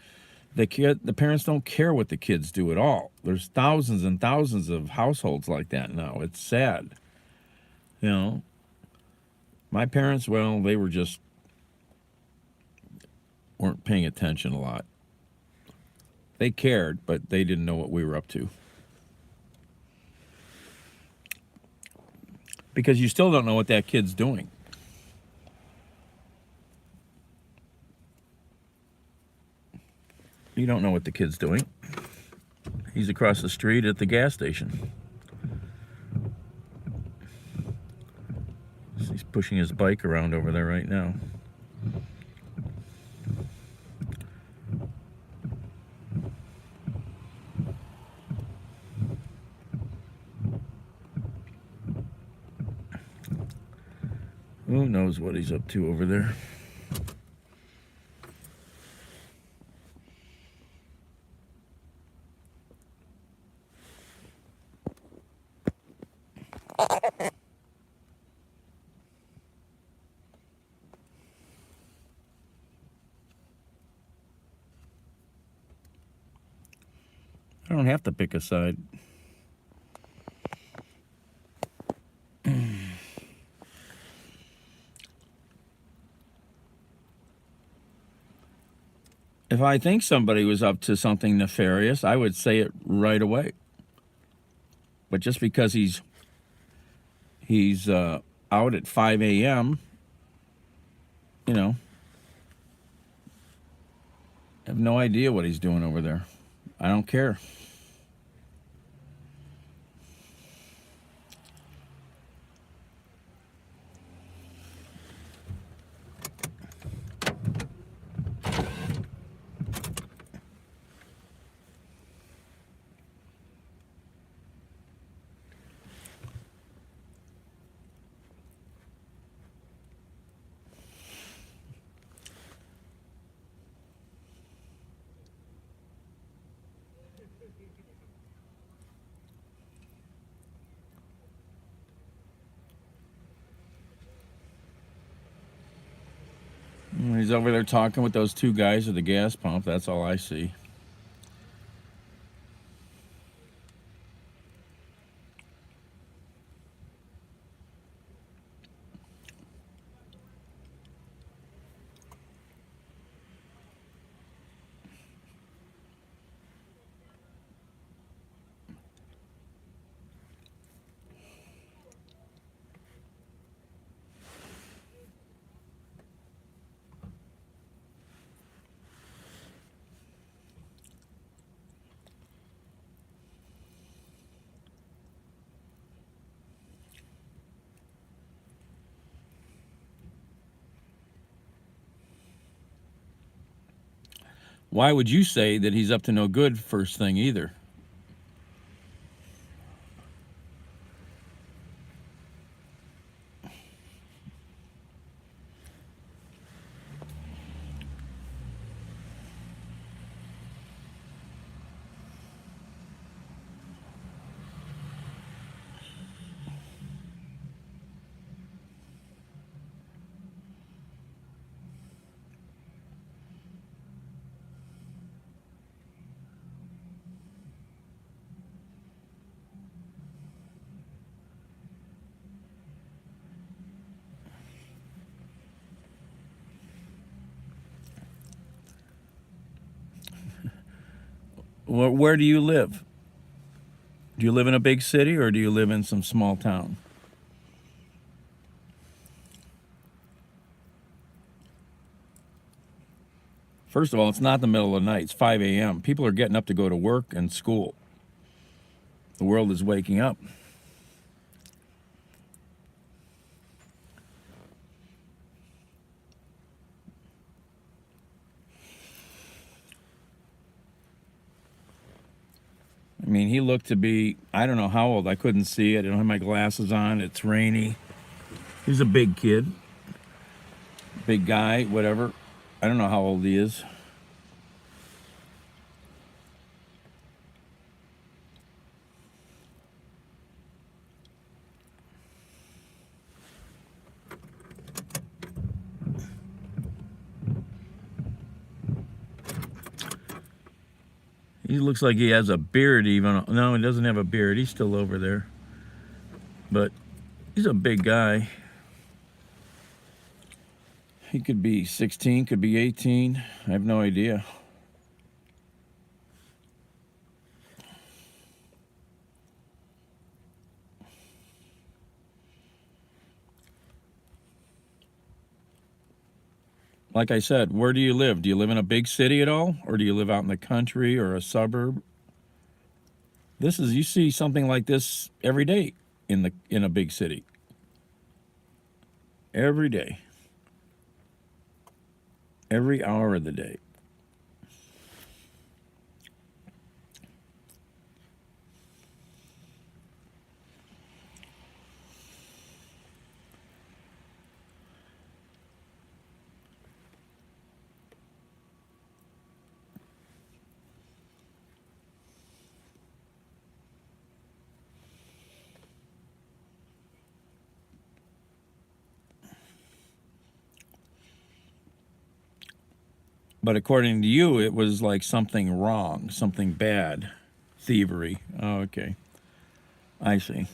parents don't care what the kids do at all. There's thousands and thousands of households like that now. It's sad. You know, my parents, well, they weren't paying attention a lot. They cared, but they didn't know what we were up to. Because you still don't know what that kid's doing. You don't know what the kid's doing. He's across the street at the gas station. He's pushing his bike around over there right now. Who knows what he's up to over there? I don't have to pick a side. If I think somebody was up to something nefarious, I would say it right away. But just because he's out at 5 a.m., you know, I have no idea what he's doing over there. I don't care. He's over there talking with those two guys at the gas pump. That's all I see. Why would you say that he's up to no good first thing either? Where do you live? Do you live in a big city or do you live in some small town? First of all, it's not the middle of the night. It's 5 a.m. People are getting up to go to work and school. The world is waking up. mean, he looked to be, I don't know how old. I couldn't see it. I don't have my glasses on. It's rainy. He's a big kid. Big guy, whatever. I don't know how old he is. He looks like he has a beard even. No, he doesn't have a beard. He's still over there. But he's a big guy. He could be 16, could be 18. I have no idea. Like I said, where do you live? Do you live in a big city at all? Or do you live out in the country or a suburb? You see something like this every day in a big city. Every day. Every hour of the day. But according to you, it was like something wrong, something bad, thievery. Oh, okay. I see.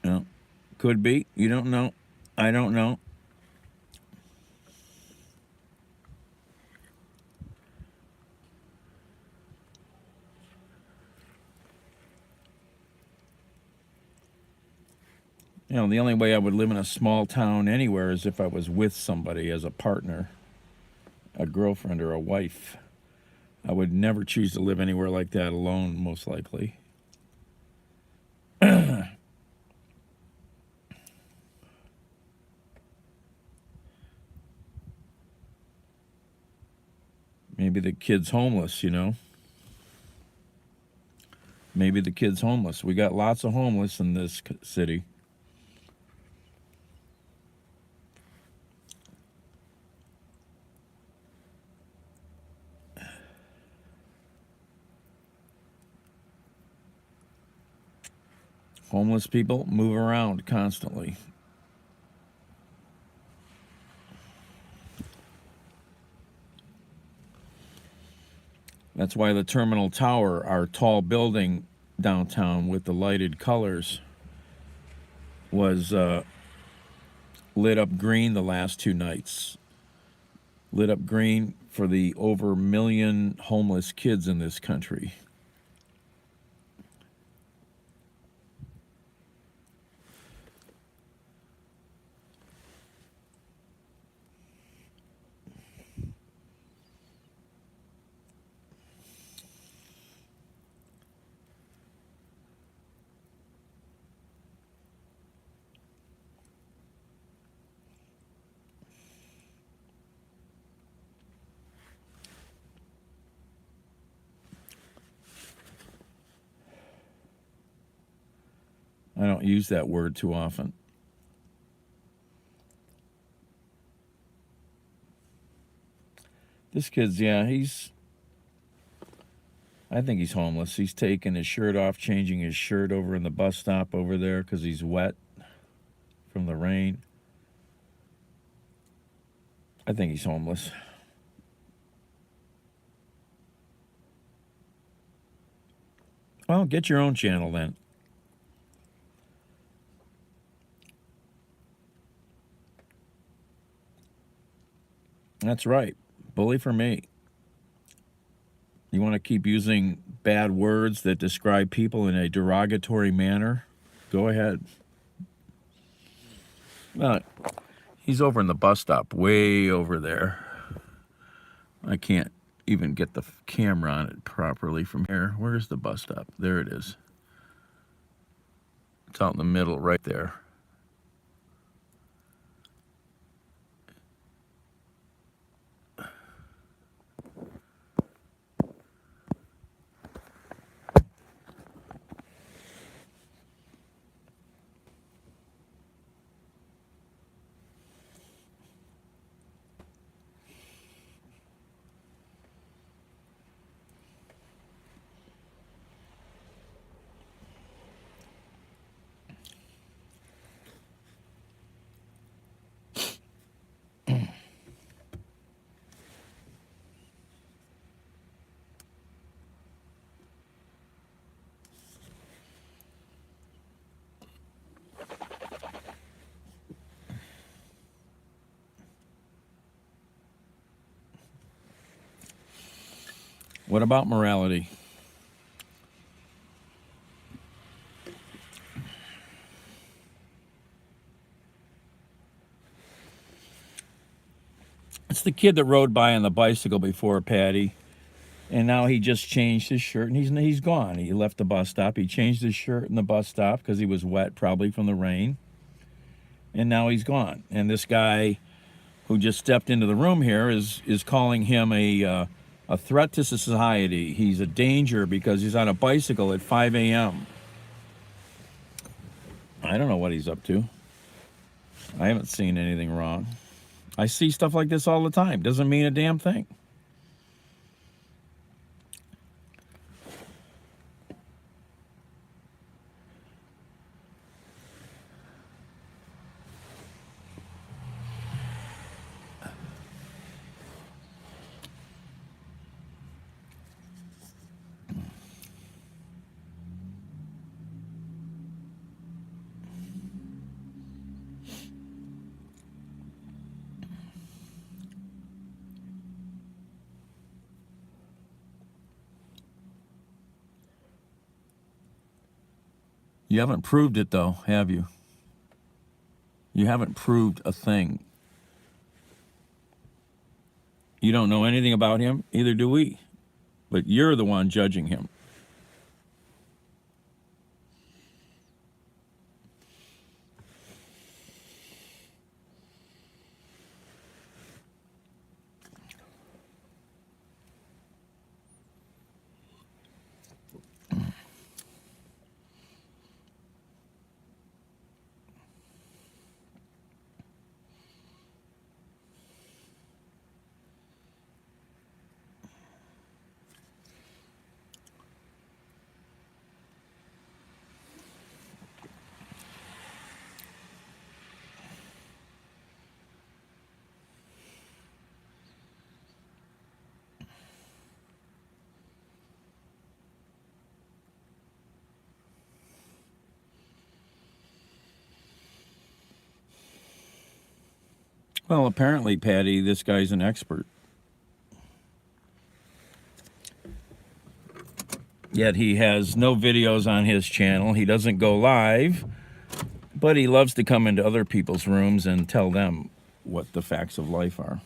No, could be. You don't know. I don't know. You know, the only way I would live in a small town anywhere is if I was with somebody as a partner, a girlfriend or a wife. I would never choose to live anywhere like that alone, most likely. Maybe the kid's homeless, you know. Maybe the kid's homeless. We got lots of homeless in this city. Homeless people move around constantly. That's why the Terminal Tower, our tall building downtown with the lighted colors, was lit up green the last 2 nights. Lit up green for the over 1 million homeless kids in this country. I don't use that word too often. This kid's, yeah, I think he's homeless. He's taking his shirt off, changing his shirt over in the bus stop over there because he's wet from the rain. I think he's homeless. Well, get your own channel then. That's right. Bully for me. You want to keep using bad words that describe people in a derogatory manner? Go ahead. He's over in the bus stop, way over there. I can't even get the camera on it properly from here. Where's the bus stop? There it is. It's out in the middle right there. What about morality? It's the kid that rode by on the bicycle before, Patty, and now he just changed his shirt and he's gone. He left the bus stop. He changed his shirt in the bus stop because he was wet, probably from the rain, and now he's gone. And this guy who just stepped into the room here is calling him a threat to society. He's a danger because he's on a bicycle at 5 a.m. I don't know what he's up to. I haven't seen anything wrong. I see stuff like this all the time. Doesn't mean a damn thing. You haven't proved it, though, have you? You haven't proved a thing. You don't know anything about him, either do we. But you're the one judging him. Well, apparently, Patty, this guy's an expert. Yet he has no videos on his channel. He doesn't go live, but he loves to come into other people's rooms and tell them what the facts of life are.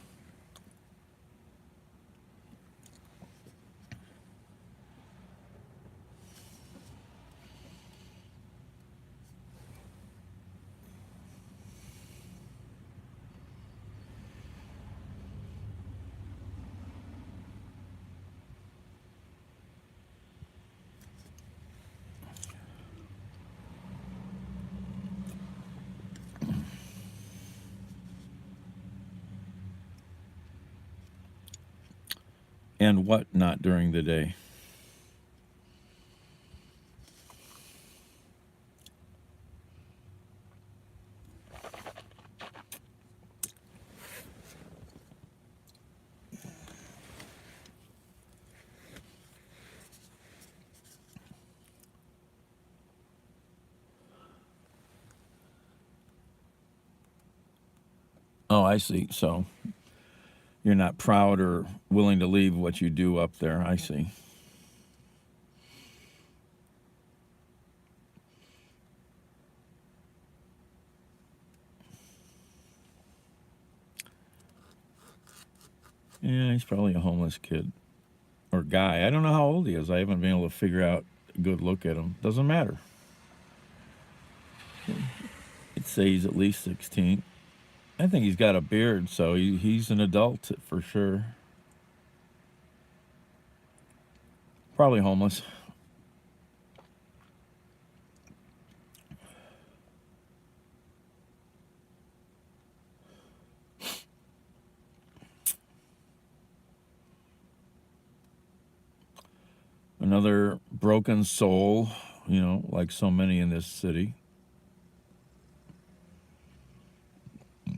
And what not during the day? Oh, I see. So you're not proud or willing to leave what you do up there. I see. Yeah, he's probably a homeless kid or guy. I don't know how old he is. I haven't been able to figure out a good look at him. Doesn't matter. I'd say he's at least 16. I think he's got a beard, so he's an adult for sure. Probably homeless. Another broken soul, you know, like so many in this city.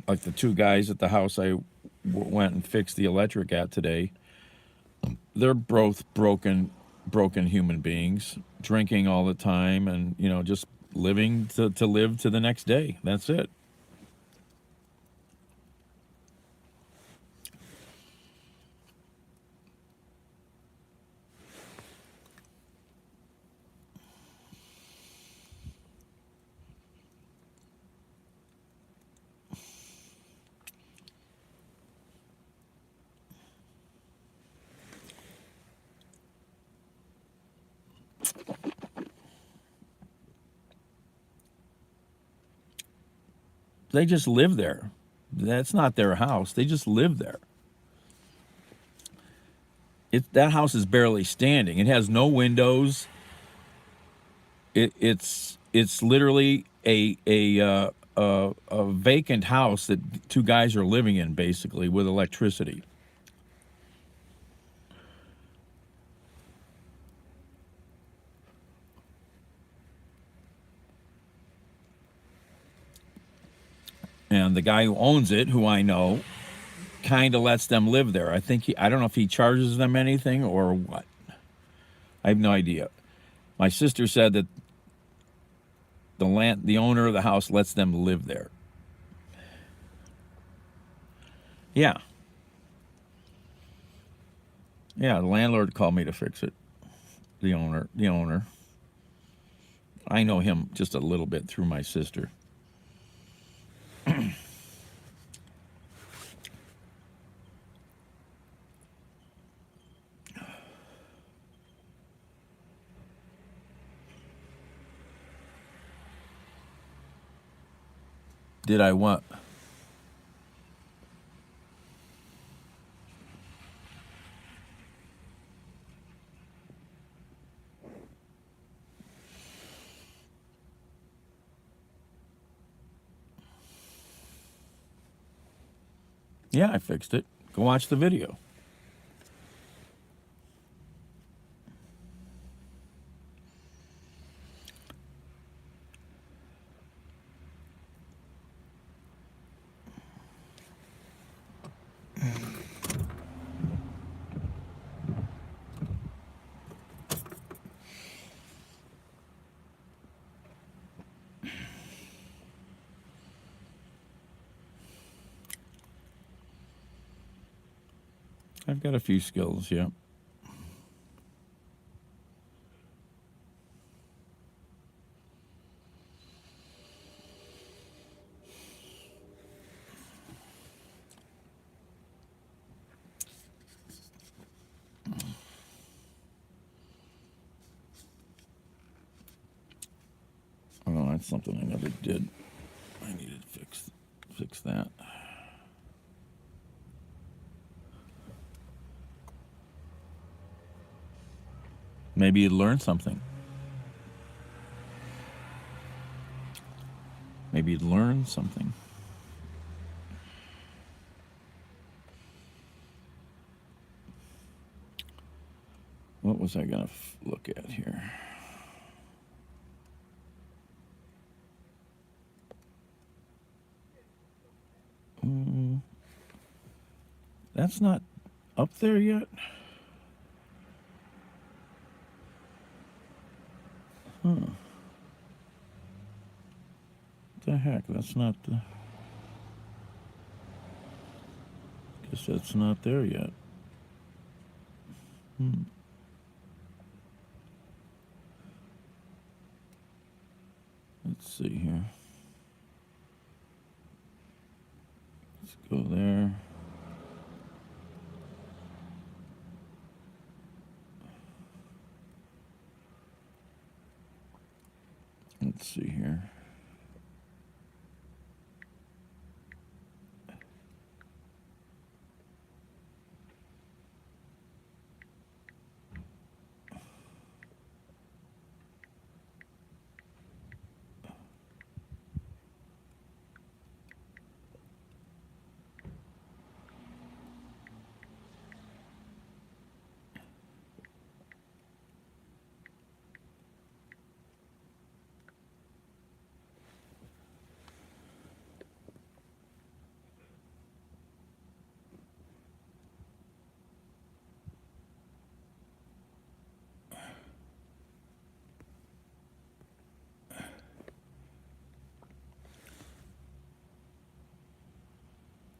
Like the two guys at the house I went and fixed the electric at today. They're both broken human beings, drinking all the time and, you know, just living to live to the next day. That's it. They just live there. That's not their house. They just live there. That house is barely standing. It has no windows. It's literally a vacant house that two guys are living in, basically, with electricity. And the guy who owns it, who I know, kind of lets them live there. I don't know if he charges them anything or what. I have no idea. My sister said that the owner of the house lets them live there. Yeah. Yeah, the landlord called me to fix it. The owner. I know him just a little bit through my sister. Did I what? Yeah, I fixed it. Go watch the video. I've got a few skills, yeah. Oh, that's something I never did. I needed to fix that. Maybe you'd learn something. Maybe you'd learn something. What was I going to look at here? That's not up there yet? Huh. What the heck? That's not the... Guess that's not there yet. Let's see here. Let's go there. Let's see here.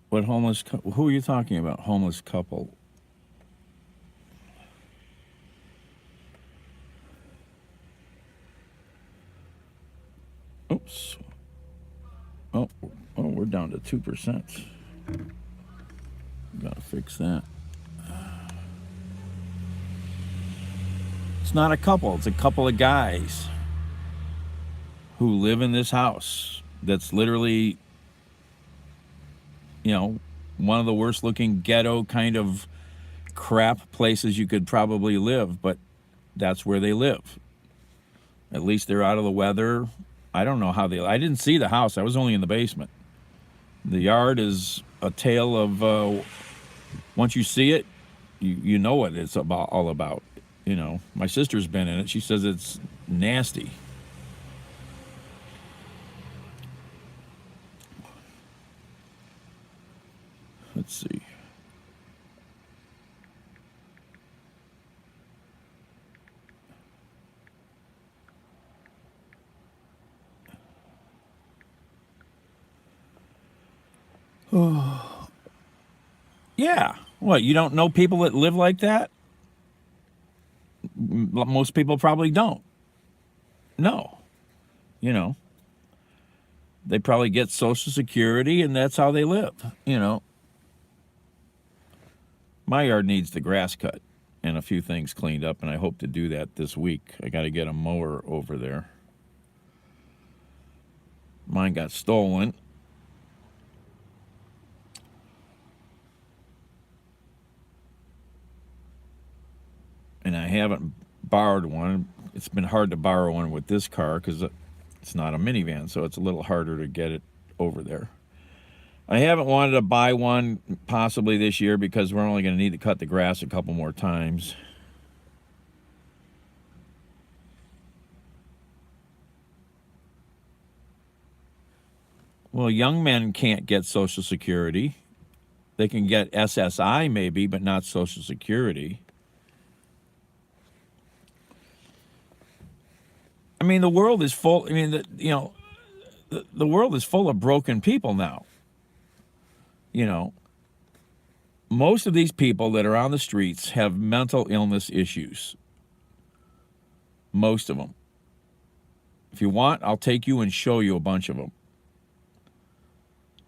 What homeless? Who are you talking about? Homeless couple. Oops. Oh, we're down to 2%. Gotta fix that. It's not a couple. It's a couple of guys who live in this house that's literally you know, one of the worst looking ghetto kind of crap places you could probably live, but that's where they live. At least they're out of the weather. I don't know how I didn't see the house. I was only in the basement. The yard is a tale of, once you see it, you know what it's all about. You know, my sister's been in it. She says it's nasty. Let's see. Oh. Yeah. What, you don't know people that live like that? Most people probably don't. No. You know, they probably get Social Security and that's how they live, you know. My yard needs the grass cut and a few things cleaned up, and I hope to do that this week. I got to get a mower over there. Mine got stolen. And I haven't borrowed one. It's been hard to borrow one with this car because it's not a minivan, so it's a little harder to get it over there. I haven't wanted to buy one possibly this year because we're only going to need to cut the grass a couple more times. Well, young men can't get Social Security. They can get SSI maybe, but not Social Security. I mean, the world is full. I mean, the world is full of broken people now. You know, most of these people that are on the streets have mental illness issues. Most of them. If you want, I'll take you and show you a bunch of them.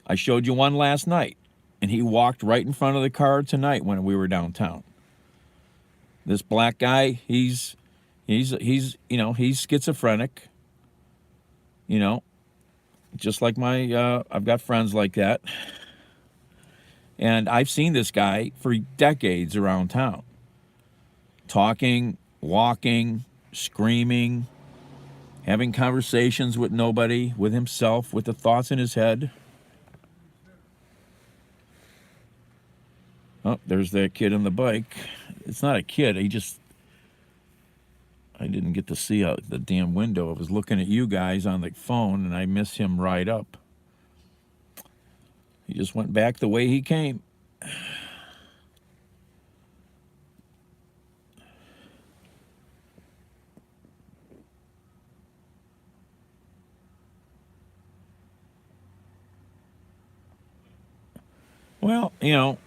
I showed you one last night, and he walked right in front of the car tonight when we were downtown. This black guy, he's schizophrenic. You know, just like I've got friends like that. And I've seen this guy for decades around town. Talking, walking, screaming, having conversations with nobody, with himself, with the thoughts in his head. Oh, there's that kid on the bike. It's not a kid. I didn't get to see out the damn window. I was looking at you guys on the phone, and I missed him right up. He just went back the way he came. Well, you know,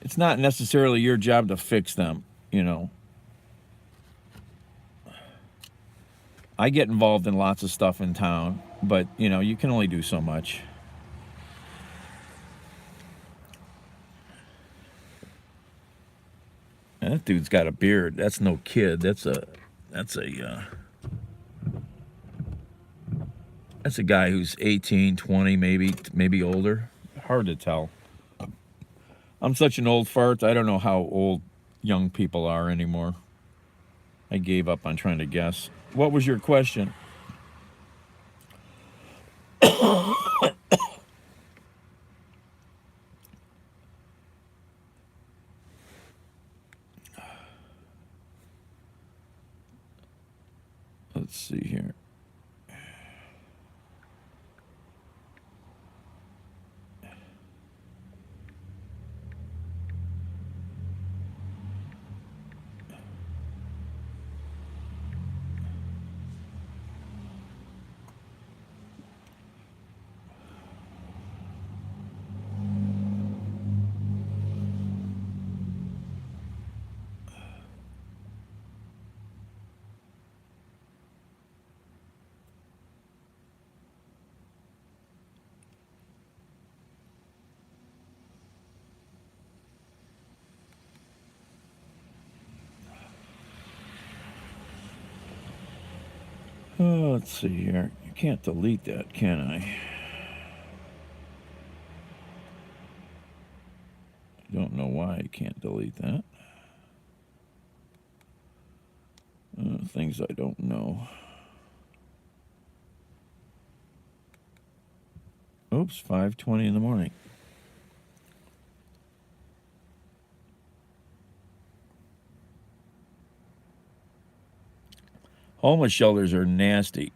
it's not necessarily your job to fix them, you know. I get involved in lots of stuff in town, but, you know, you can only do so much. And that dude's got a beard. That's no kid. That's a guy who's 18, 20, maybe older. Hard to tell. I'm such an old fart. I don't know how old young people are anymore. I gave up on trying to guess. What was your question? Let's see here. Oh, let's see here. You can't delete that, can I? can't delete that. Things I don't know. Oops, 5:20 in the morning. Homeless shelters are nasty.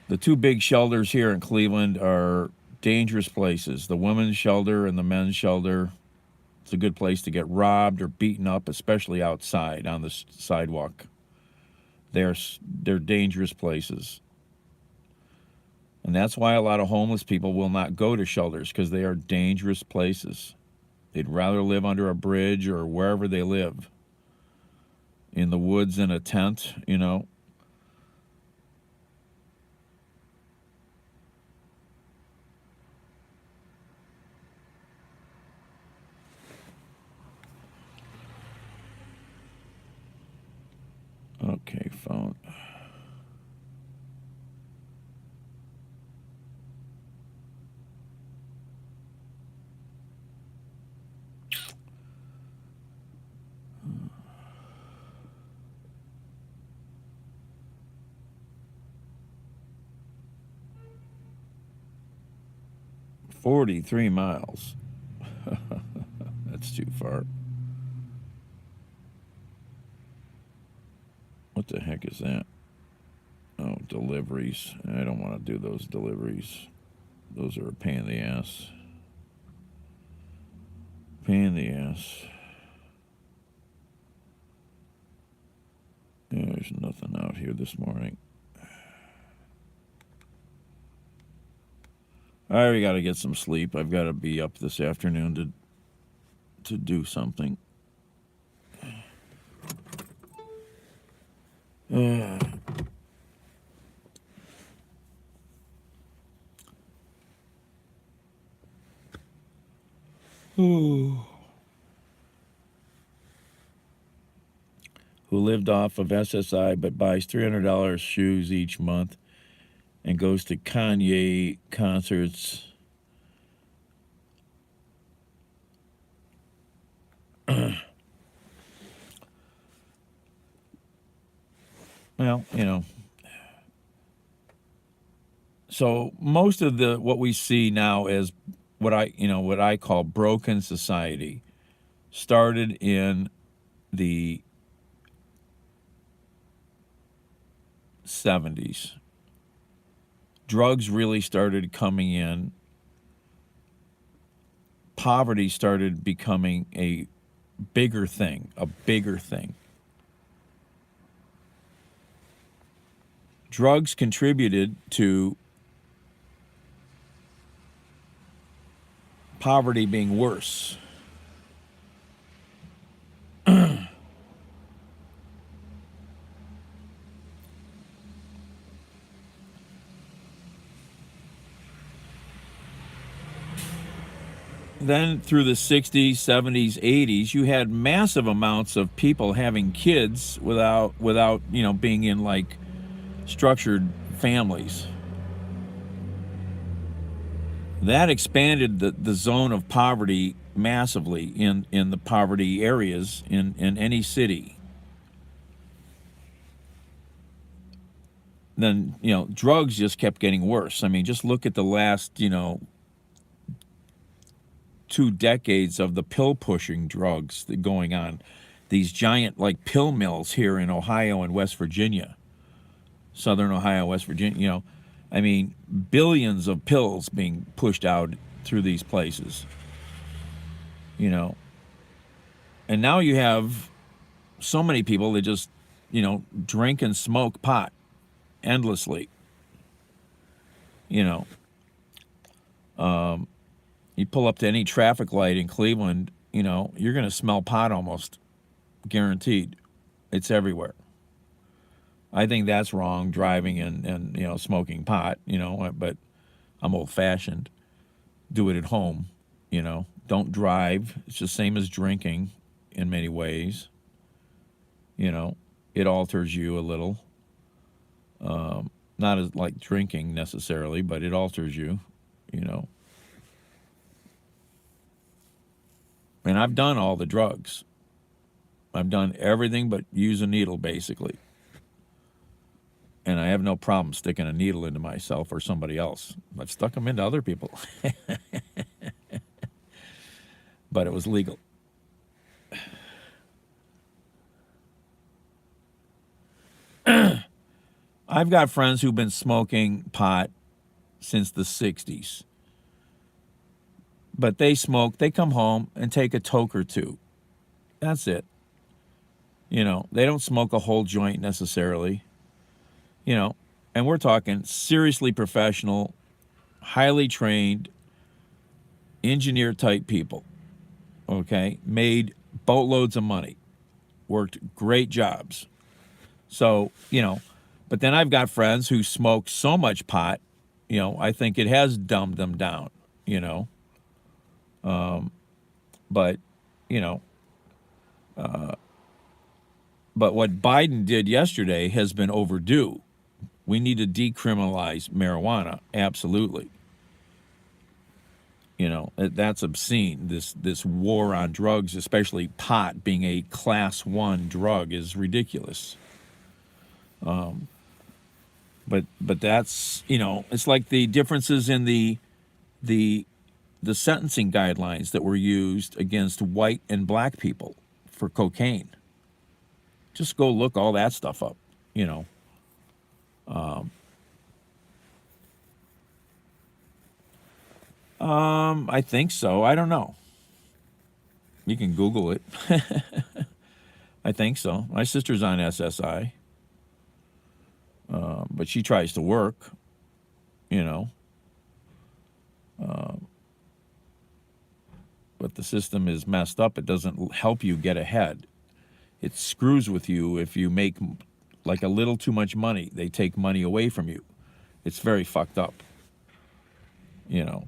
The two big shelters here in Cleveland are dangerous places. The women's shelter and the men's shelter. It's a good place to get robbed or beaten up, especially outside on the sidewalk. They're dangerous places. And that's why a lot of homeless people will not go to shelters, because they are dangerous places. They'd rather live under a bridge or wherever they live. In the woods in a tent, you know. Okay, phone. "43 miles. That's too far. What the heck is that? Oh, deliveries. I don't want to do those deliveries. Those are a pain in the ass. Pain in the ass. Yeah, there's nothing out here this morning. I already got to get some sleep. I've got to be up this afternoon to do something. Who lived off of SSI but buys $300 shoes each month and goes to Kanye concerts. Well, you know. So most of what we see now as what I call broken society started in the 70s. Drugs really started coming in. Poverty started becoming a bigger thing. Drugs contributed to poverty being worse. Then through the 60s, 70s, 80s, you had massive amounts of people having kids without being in like structured families. That expanded the zone of poverty massively in the poverty areas in any city. Then, drugs just kept getting worse. I mean, just look at the last, 2 decades of the pill pushing drugs that going on. These giant like pill mills here in Ohio and West Virginia. Southern Ohio, West Virginia, I mean, billions of pills being pushed out through these places. And now you have so many people that just, drink and smoke pot endlessly. You pull up to any traffic light in Cleveland, you're going to smell pot almost guaranteed. It's everywhere. I think that's wrong, driving and smoking pot, but I'm old-fashioned. Do it at home, Don't drive. It's the same as drinking in many ways. It alters you a little. Not as like drinking necessarily, but it alters you. you know. And I've done all the drugs. I've done everything but use a needle, basically. And I have no problem sticking a needle into myself or somebody else. I've stuck them into other people. But it was legal. I've got friends who've been smoking pot since the 60s. But they smoke, they come home and take a toke or two. That's it. You know, they don't smoke a whole joint necessarily. You know, and we're talking seriously professional, highly trained, engineer type people. Okay? Made boatloads of money. Worked great jobs. So, you know, but then I've got friends who smoke so much pot, you know, I think it has dumbed them down, you know. But, you know, but what Biden did yesterday has been overdue. We need to decriminalize marijuana, absolutely. You know, that's obscene. This war on drugs, especially pot being a class 1 drug, is ridiculous. But that's, you know, it's like the differences in the sentencing guidelines that were used against white and black people for cocaine. Just go look all that stuff up, you know. I think so. I don't know. You can Google it. I think so. My sister's on SSI. But she tries to work, you know. But the system is messed up. It doesn't help you get ahead. It screws with you if you make like a little too much money. They take money away from you. It's very fucked up, you know.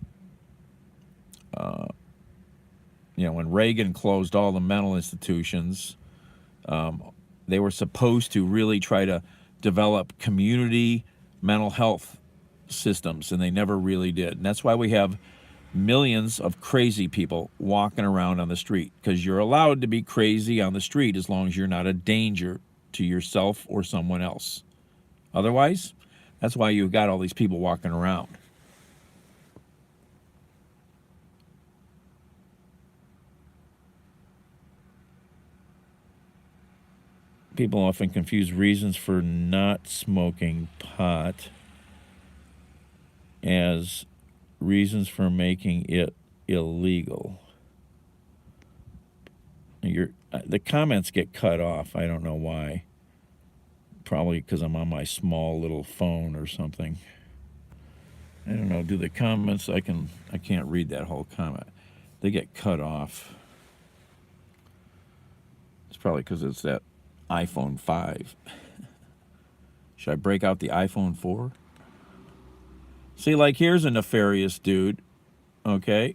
You know, when Reagan closed all the mental institutions, they were supposed to really try to develop community mental health systems, and they never really did. And that's why we have millions of crazy people walking around on the street, because you're allowed to be crazy on the street as long as you're not a danger to yourself or someone else. Otherwise, that's why you've got all these people walking around. People often confuse reasons for not smoking pot as reasons for making it illegal. The comments get cut off. I don't know why. Probably because I'm on my small little phone or something. I don't know. Do the comments, I can't read that whole comment. They get cut off. It's probably because it's that iPhone 5. Should I break out the iPhone 4? See, like, here's a nefarious dude, okay?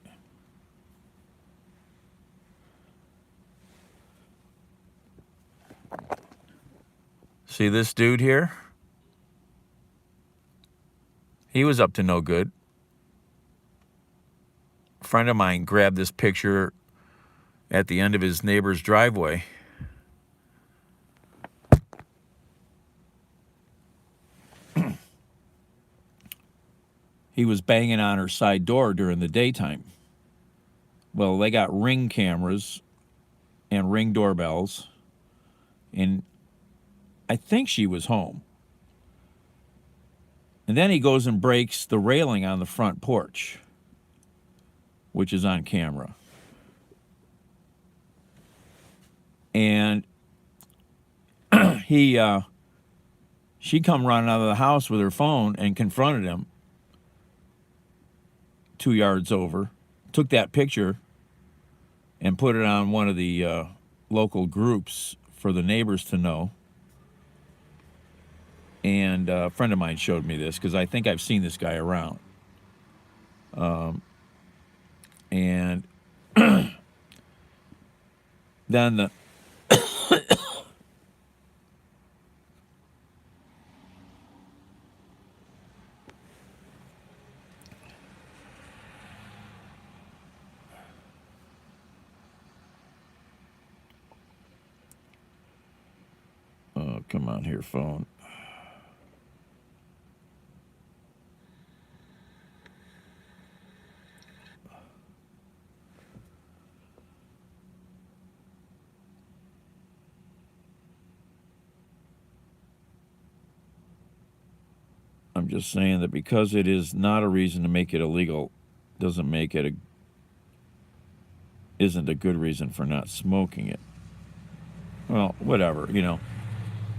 See this dude here? He was up to no good. A friend of mine grabbed this picture at the end of his neighbor's driveway. He was banging on her side door during the daytime. Well, they got Ring cameras and Ring doorbells, and I think she was home. And then he goes and breaks the railing on the front porch, which is on camera. And she come running out of the house with her phone and confronted him 2 yards over, took that picture and put it on one of the local groups for the neighbors to know. And a friend of mine showed me this because I think I've seen this guy around. And then the Come on here, phone. I'm just saying that because it is not a reason to make it illegal, doesn't make it isn't a good reason for not smoking it. Well, whatever, you know.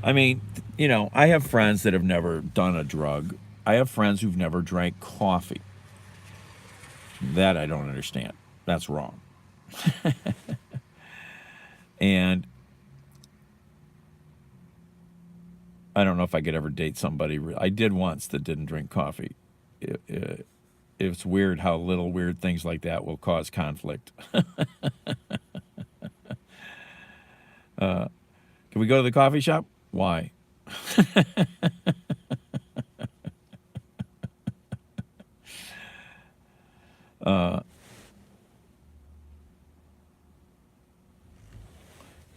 I mean, you know, I have friends that have never done a drug. I have friends who've never drank coffee. That I don't understand. That's wrong. And I don't know if I could ever date somebody. I did once that didn't drink coffee. It's weird how little weird things like that will cause conflict. Can we go to the coffee shop? Why?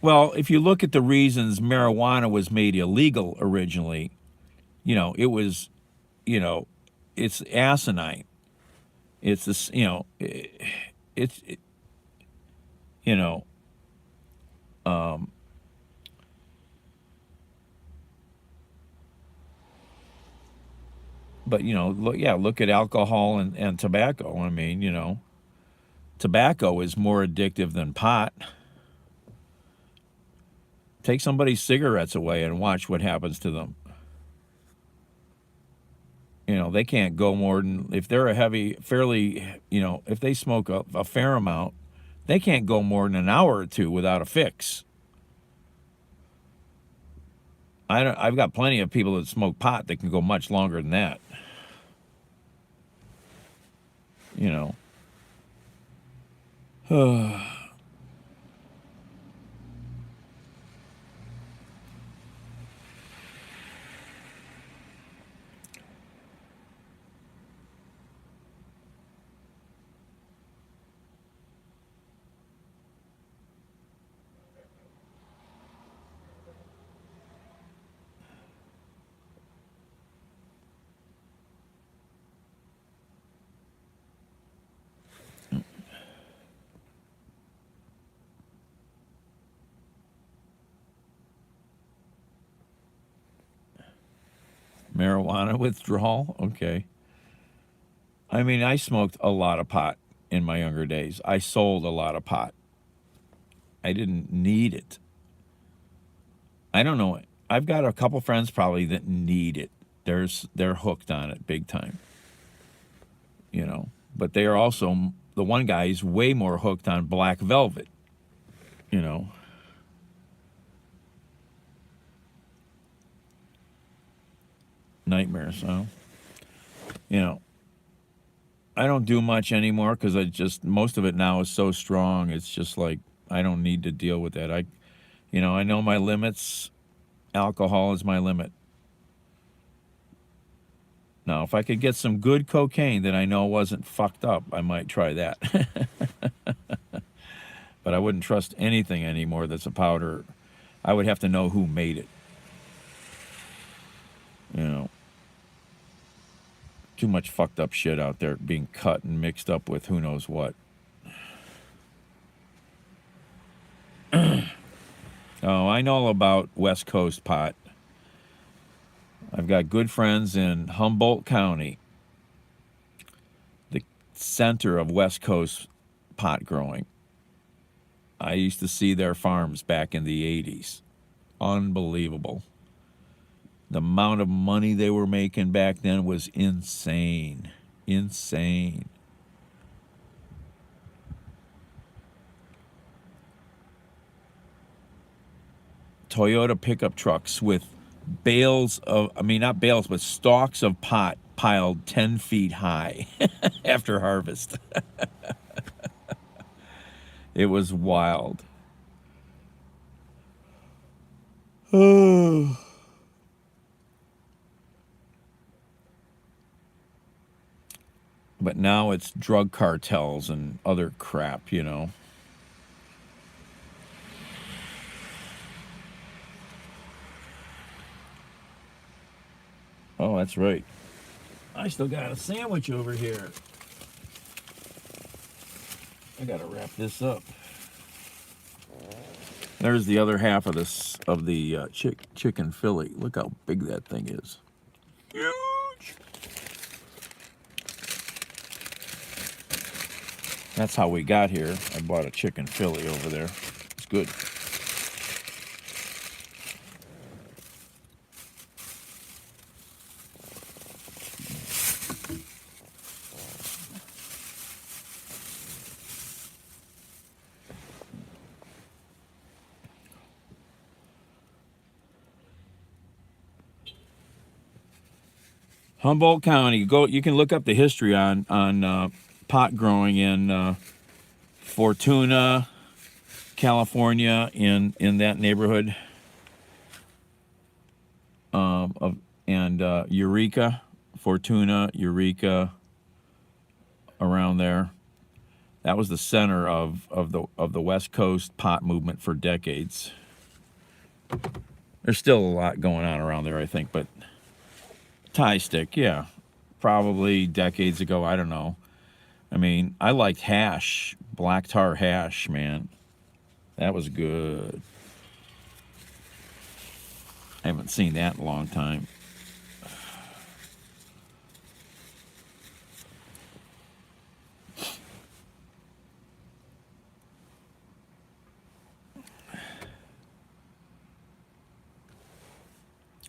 Well, if you look at the reasons marijuana was made illegal originally, you know, it was, you know, it's asinine. It's this, you know, you know, but you know, look at alcohol and tobacco. I mean, you know, tobacco is more addictive than pot. Take somebody's cigarettes away and watch what happens to them. You know, they can't go more than, if they're a fairly, you know, if they smoke a fair amount, they can't go more than an hour or two without a fix. I've got plenty of people that smoke pot that can go much longer than that. You know. Marijuana withdrawal? Okay. I mean, I smoked a lot of pot in my younger days. I sold a lot of pot. I didn't need it. I don't know. I've got a couple friends probably that need it. They're hooked on it big time. You know, but they are also, the one guy is way more hooked on black velvet. You know. Nightmares, huh? You know, I don't do much anymore because most of it now is so strong. It's just like, I don't need to deal with that. I know my limits. Alcohol is my limit. Now, if I could get some good cocaine that I know wasn't fucked up, I might try that. But I wouldn't trust anything anymore that's a powder. I would have to know who made it. You know, too much fucked up shit out there being cut and mixed up with who knows what. Oh, I know about West Coast pot. I've got good friends in Humboldt County, the center of West Coast pot growing. I used to see their farms back in the 80s. Unbelievable. The amount of money they were making back then was insane. Insane. Toyota pickup trucks with bales of, I mean, not bales, but stalks of pot piled 10 feet high after harvest. It was wild. Oh. But now it's drug cartels and other crap, you know. Oh, that's right. I still got a sandwich over here. I gotta wrap this up. There's the other half of this of the chicken Philly. Look how big that thing is. Huge. That's how we got here. I bought a chicken Philly over there. It's good. Humboldt County. You can look up the history on pot growing in Fortuna, California, in that neighborhood, and Eureka, Fortuna, Eureka, around there. That was the center of the West Coast pot movement for decades. There's still a lot going on around there, I think, but tie stick, yeah, probably decades ago. I don't know. I mean, I liked hash, black tar hash, man. That was good. I haven't seen that in a long time.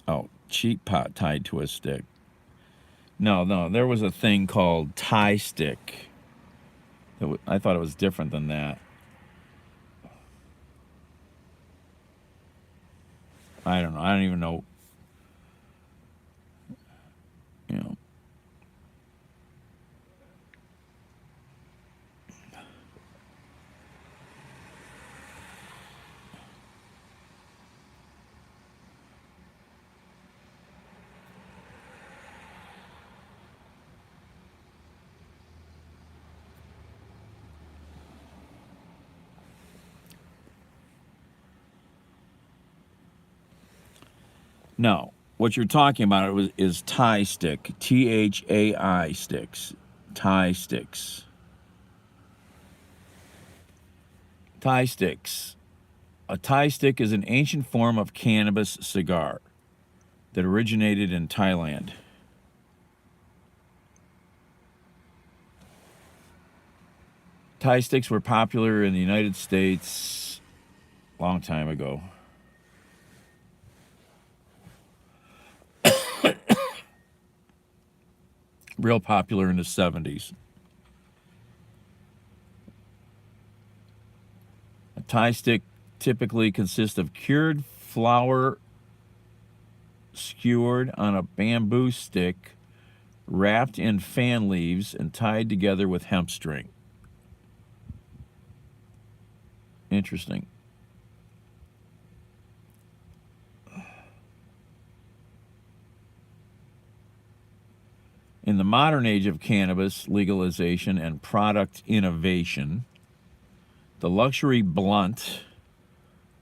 Oh, cheap pot tied to a stick. No, there was a thing called tie stick. I thought it was different than that. I don't know. I don't even know. You know. No, what you're talking about is tie stick, THAI sticks, tie sticks. Tie sticks. A tie stick is an ancient form of cannabis cigar that originated in Thailand. Tie sticks were popular in the United States a long time ago. Real popular in the 70s. A tie stick typically consists of cured flower skewered on a bamboo stick, wrapped in fan leaves, and tied together with hemp string. Interesting. In the modern age of cannabis legalization and product innovation, the luxury blunt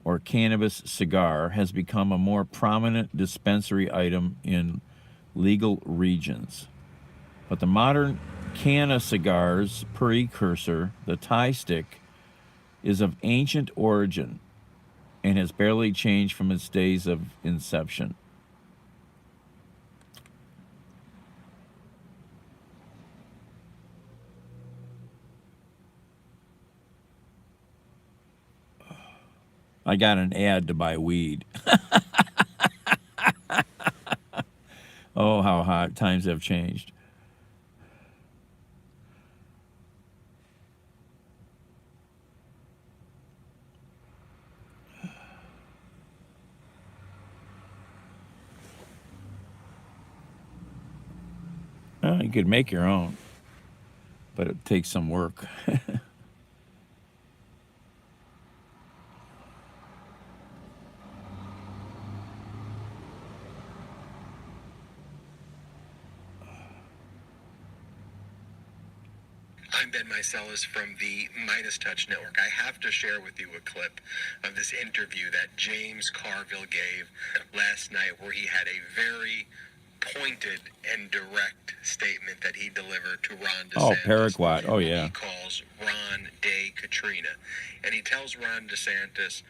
or cannabis cigar has become a more prominent dispensary item in legal regions. But the modern canna cigar's precursor, the tie stick, is of ancient origin and has barely changed from its days of inception. I got an ad to buy weed. Oh, how hot times have changed. Well, you could make your own, but it takes some work. I'm Ben Meiselas from the Midas Touch Network. I have to share with you a clip of this interview that James Carville gave last night where he had a very pointed and direct statement that he delivered to Ron DeSantis. Oh, Paraquat. Oh, yeah. He calls Ron Day Katrina. And he tells Ron DeSantis,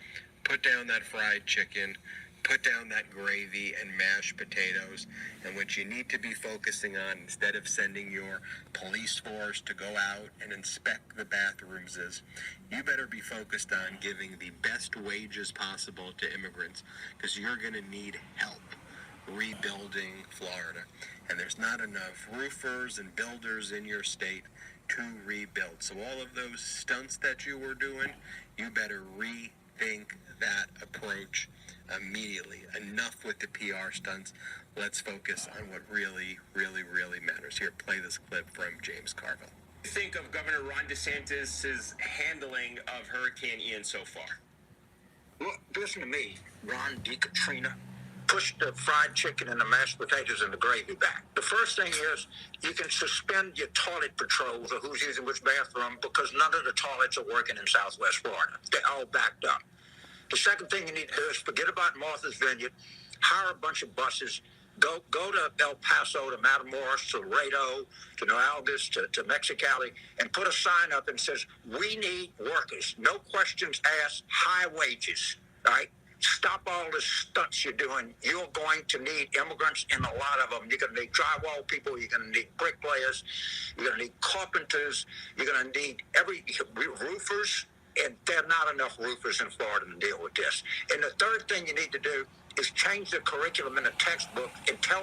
put down that fried chicken, put down that gravy and mashed potatoes, and what you need to be focusing on, instead of sending your police force to go out and inspect the bathrooms, is you better be focused on giving the best wages possible to immigrants, because you're going to need help rebuilding Florida. And there's not enough roofers and builders in your state to rebuild. So all of those stunts that you were doing, you better rethink that approach immediately. Enough with the PR stunts. Let's focus on what really, really, really matters. Here, play this clip from James Carville. What do you think of Governor Ron DeSantis' handling of Hurricane Ian so far? Look, listen to me, Ron D. Katrina. Push the fried chicken and the mashed potatoes and the gravy back. The first thing is you can suspend your toilet patrols of who's using which bathroom, because none of the toilets are working in Southwest Florida. They're all backed up. The second thing you need to do is forget about Martha's Vineyard, hire a bunch of buses, go to El Paso, to Matamoros, to Laredo, to Nogales, to Mexicali, and put a sign up that says, we need workers. No questions asked, high wages, right? Stop all the stunts you're doing. You're going to need immigrants, and a lot of them. You're going to need drywall people. You're going to need bricklayers. You're going to need carpenters. You're going to need roofers, and there are not enough roofers in Florida to deal with this. And the third thing you need to do is change the curriculum in the textbook and tell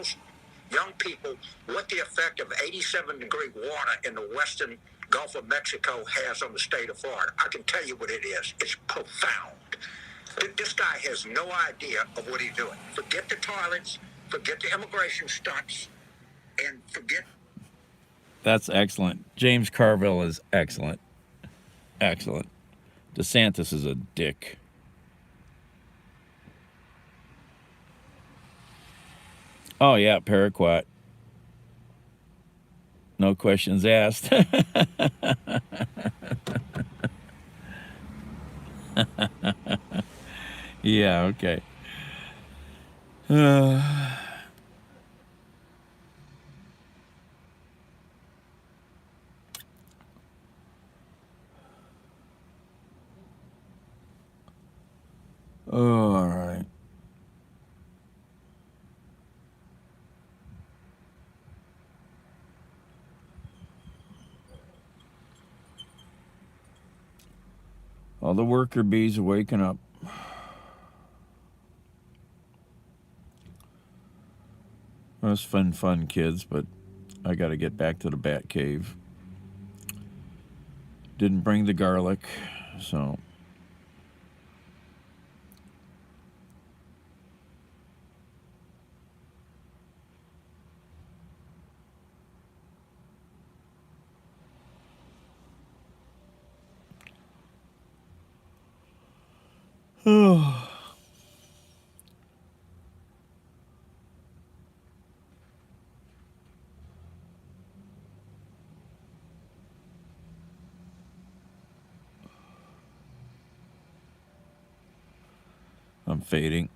young people what the effect of 87-degree water in the western Gulf of Mexico has on the state of Florida. I can tell you what it is. It's profound. This guy has no idea of what he's doing. Forget the toilets, forget the immigration stunts, and forget... That's excellent. James Carville is excellent. Excellent. DeSantis is a dick. Oh, yeah, Paraquat. No questions asked. Yeah, okay. All right. All the worker bees are waking up. Well, it's fun, kids, but I got to get back to the bat cave. Didn't bring the garlic, so... I'm fading.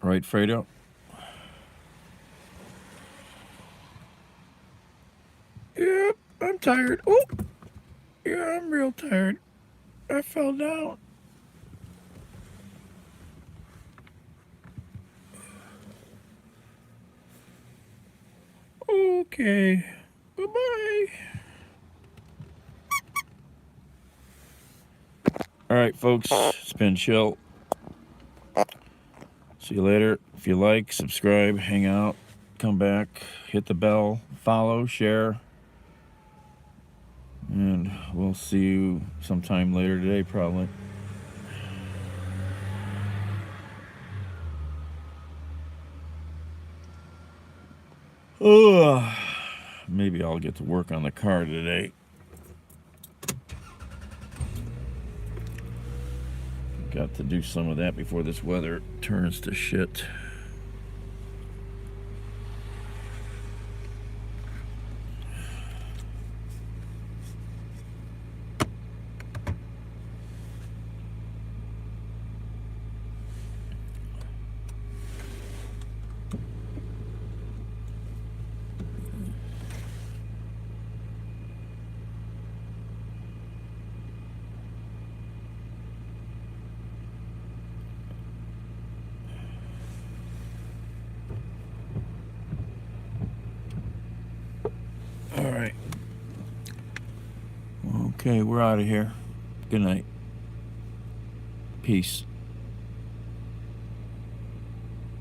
Right, Fredo? Yep, I'm tired. Oh, yeah, I'm real tired. I fell down. Okay. Bye-bye. All right, folks. It's been chill. See you later. If you like, subscribe, hang out, come back, hit the bell, follow, share. And we'll see you sometime later today, probably. Maybe I'll get to work on the car today. Got to do some of that before this weather turns to shit. Okay, we're out of here. Good night. Peace.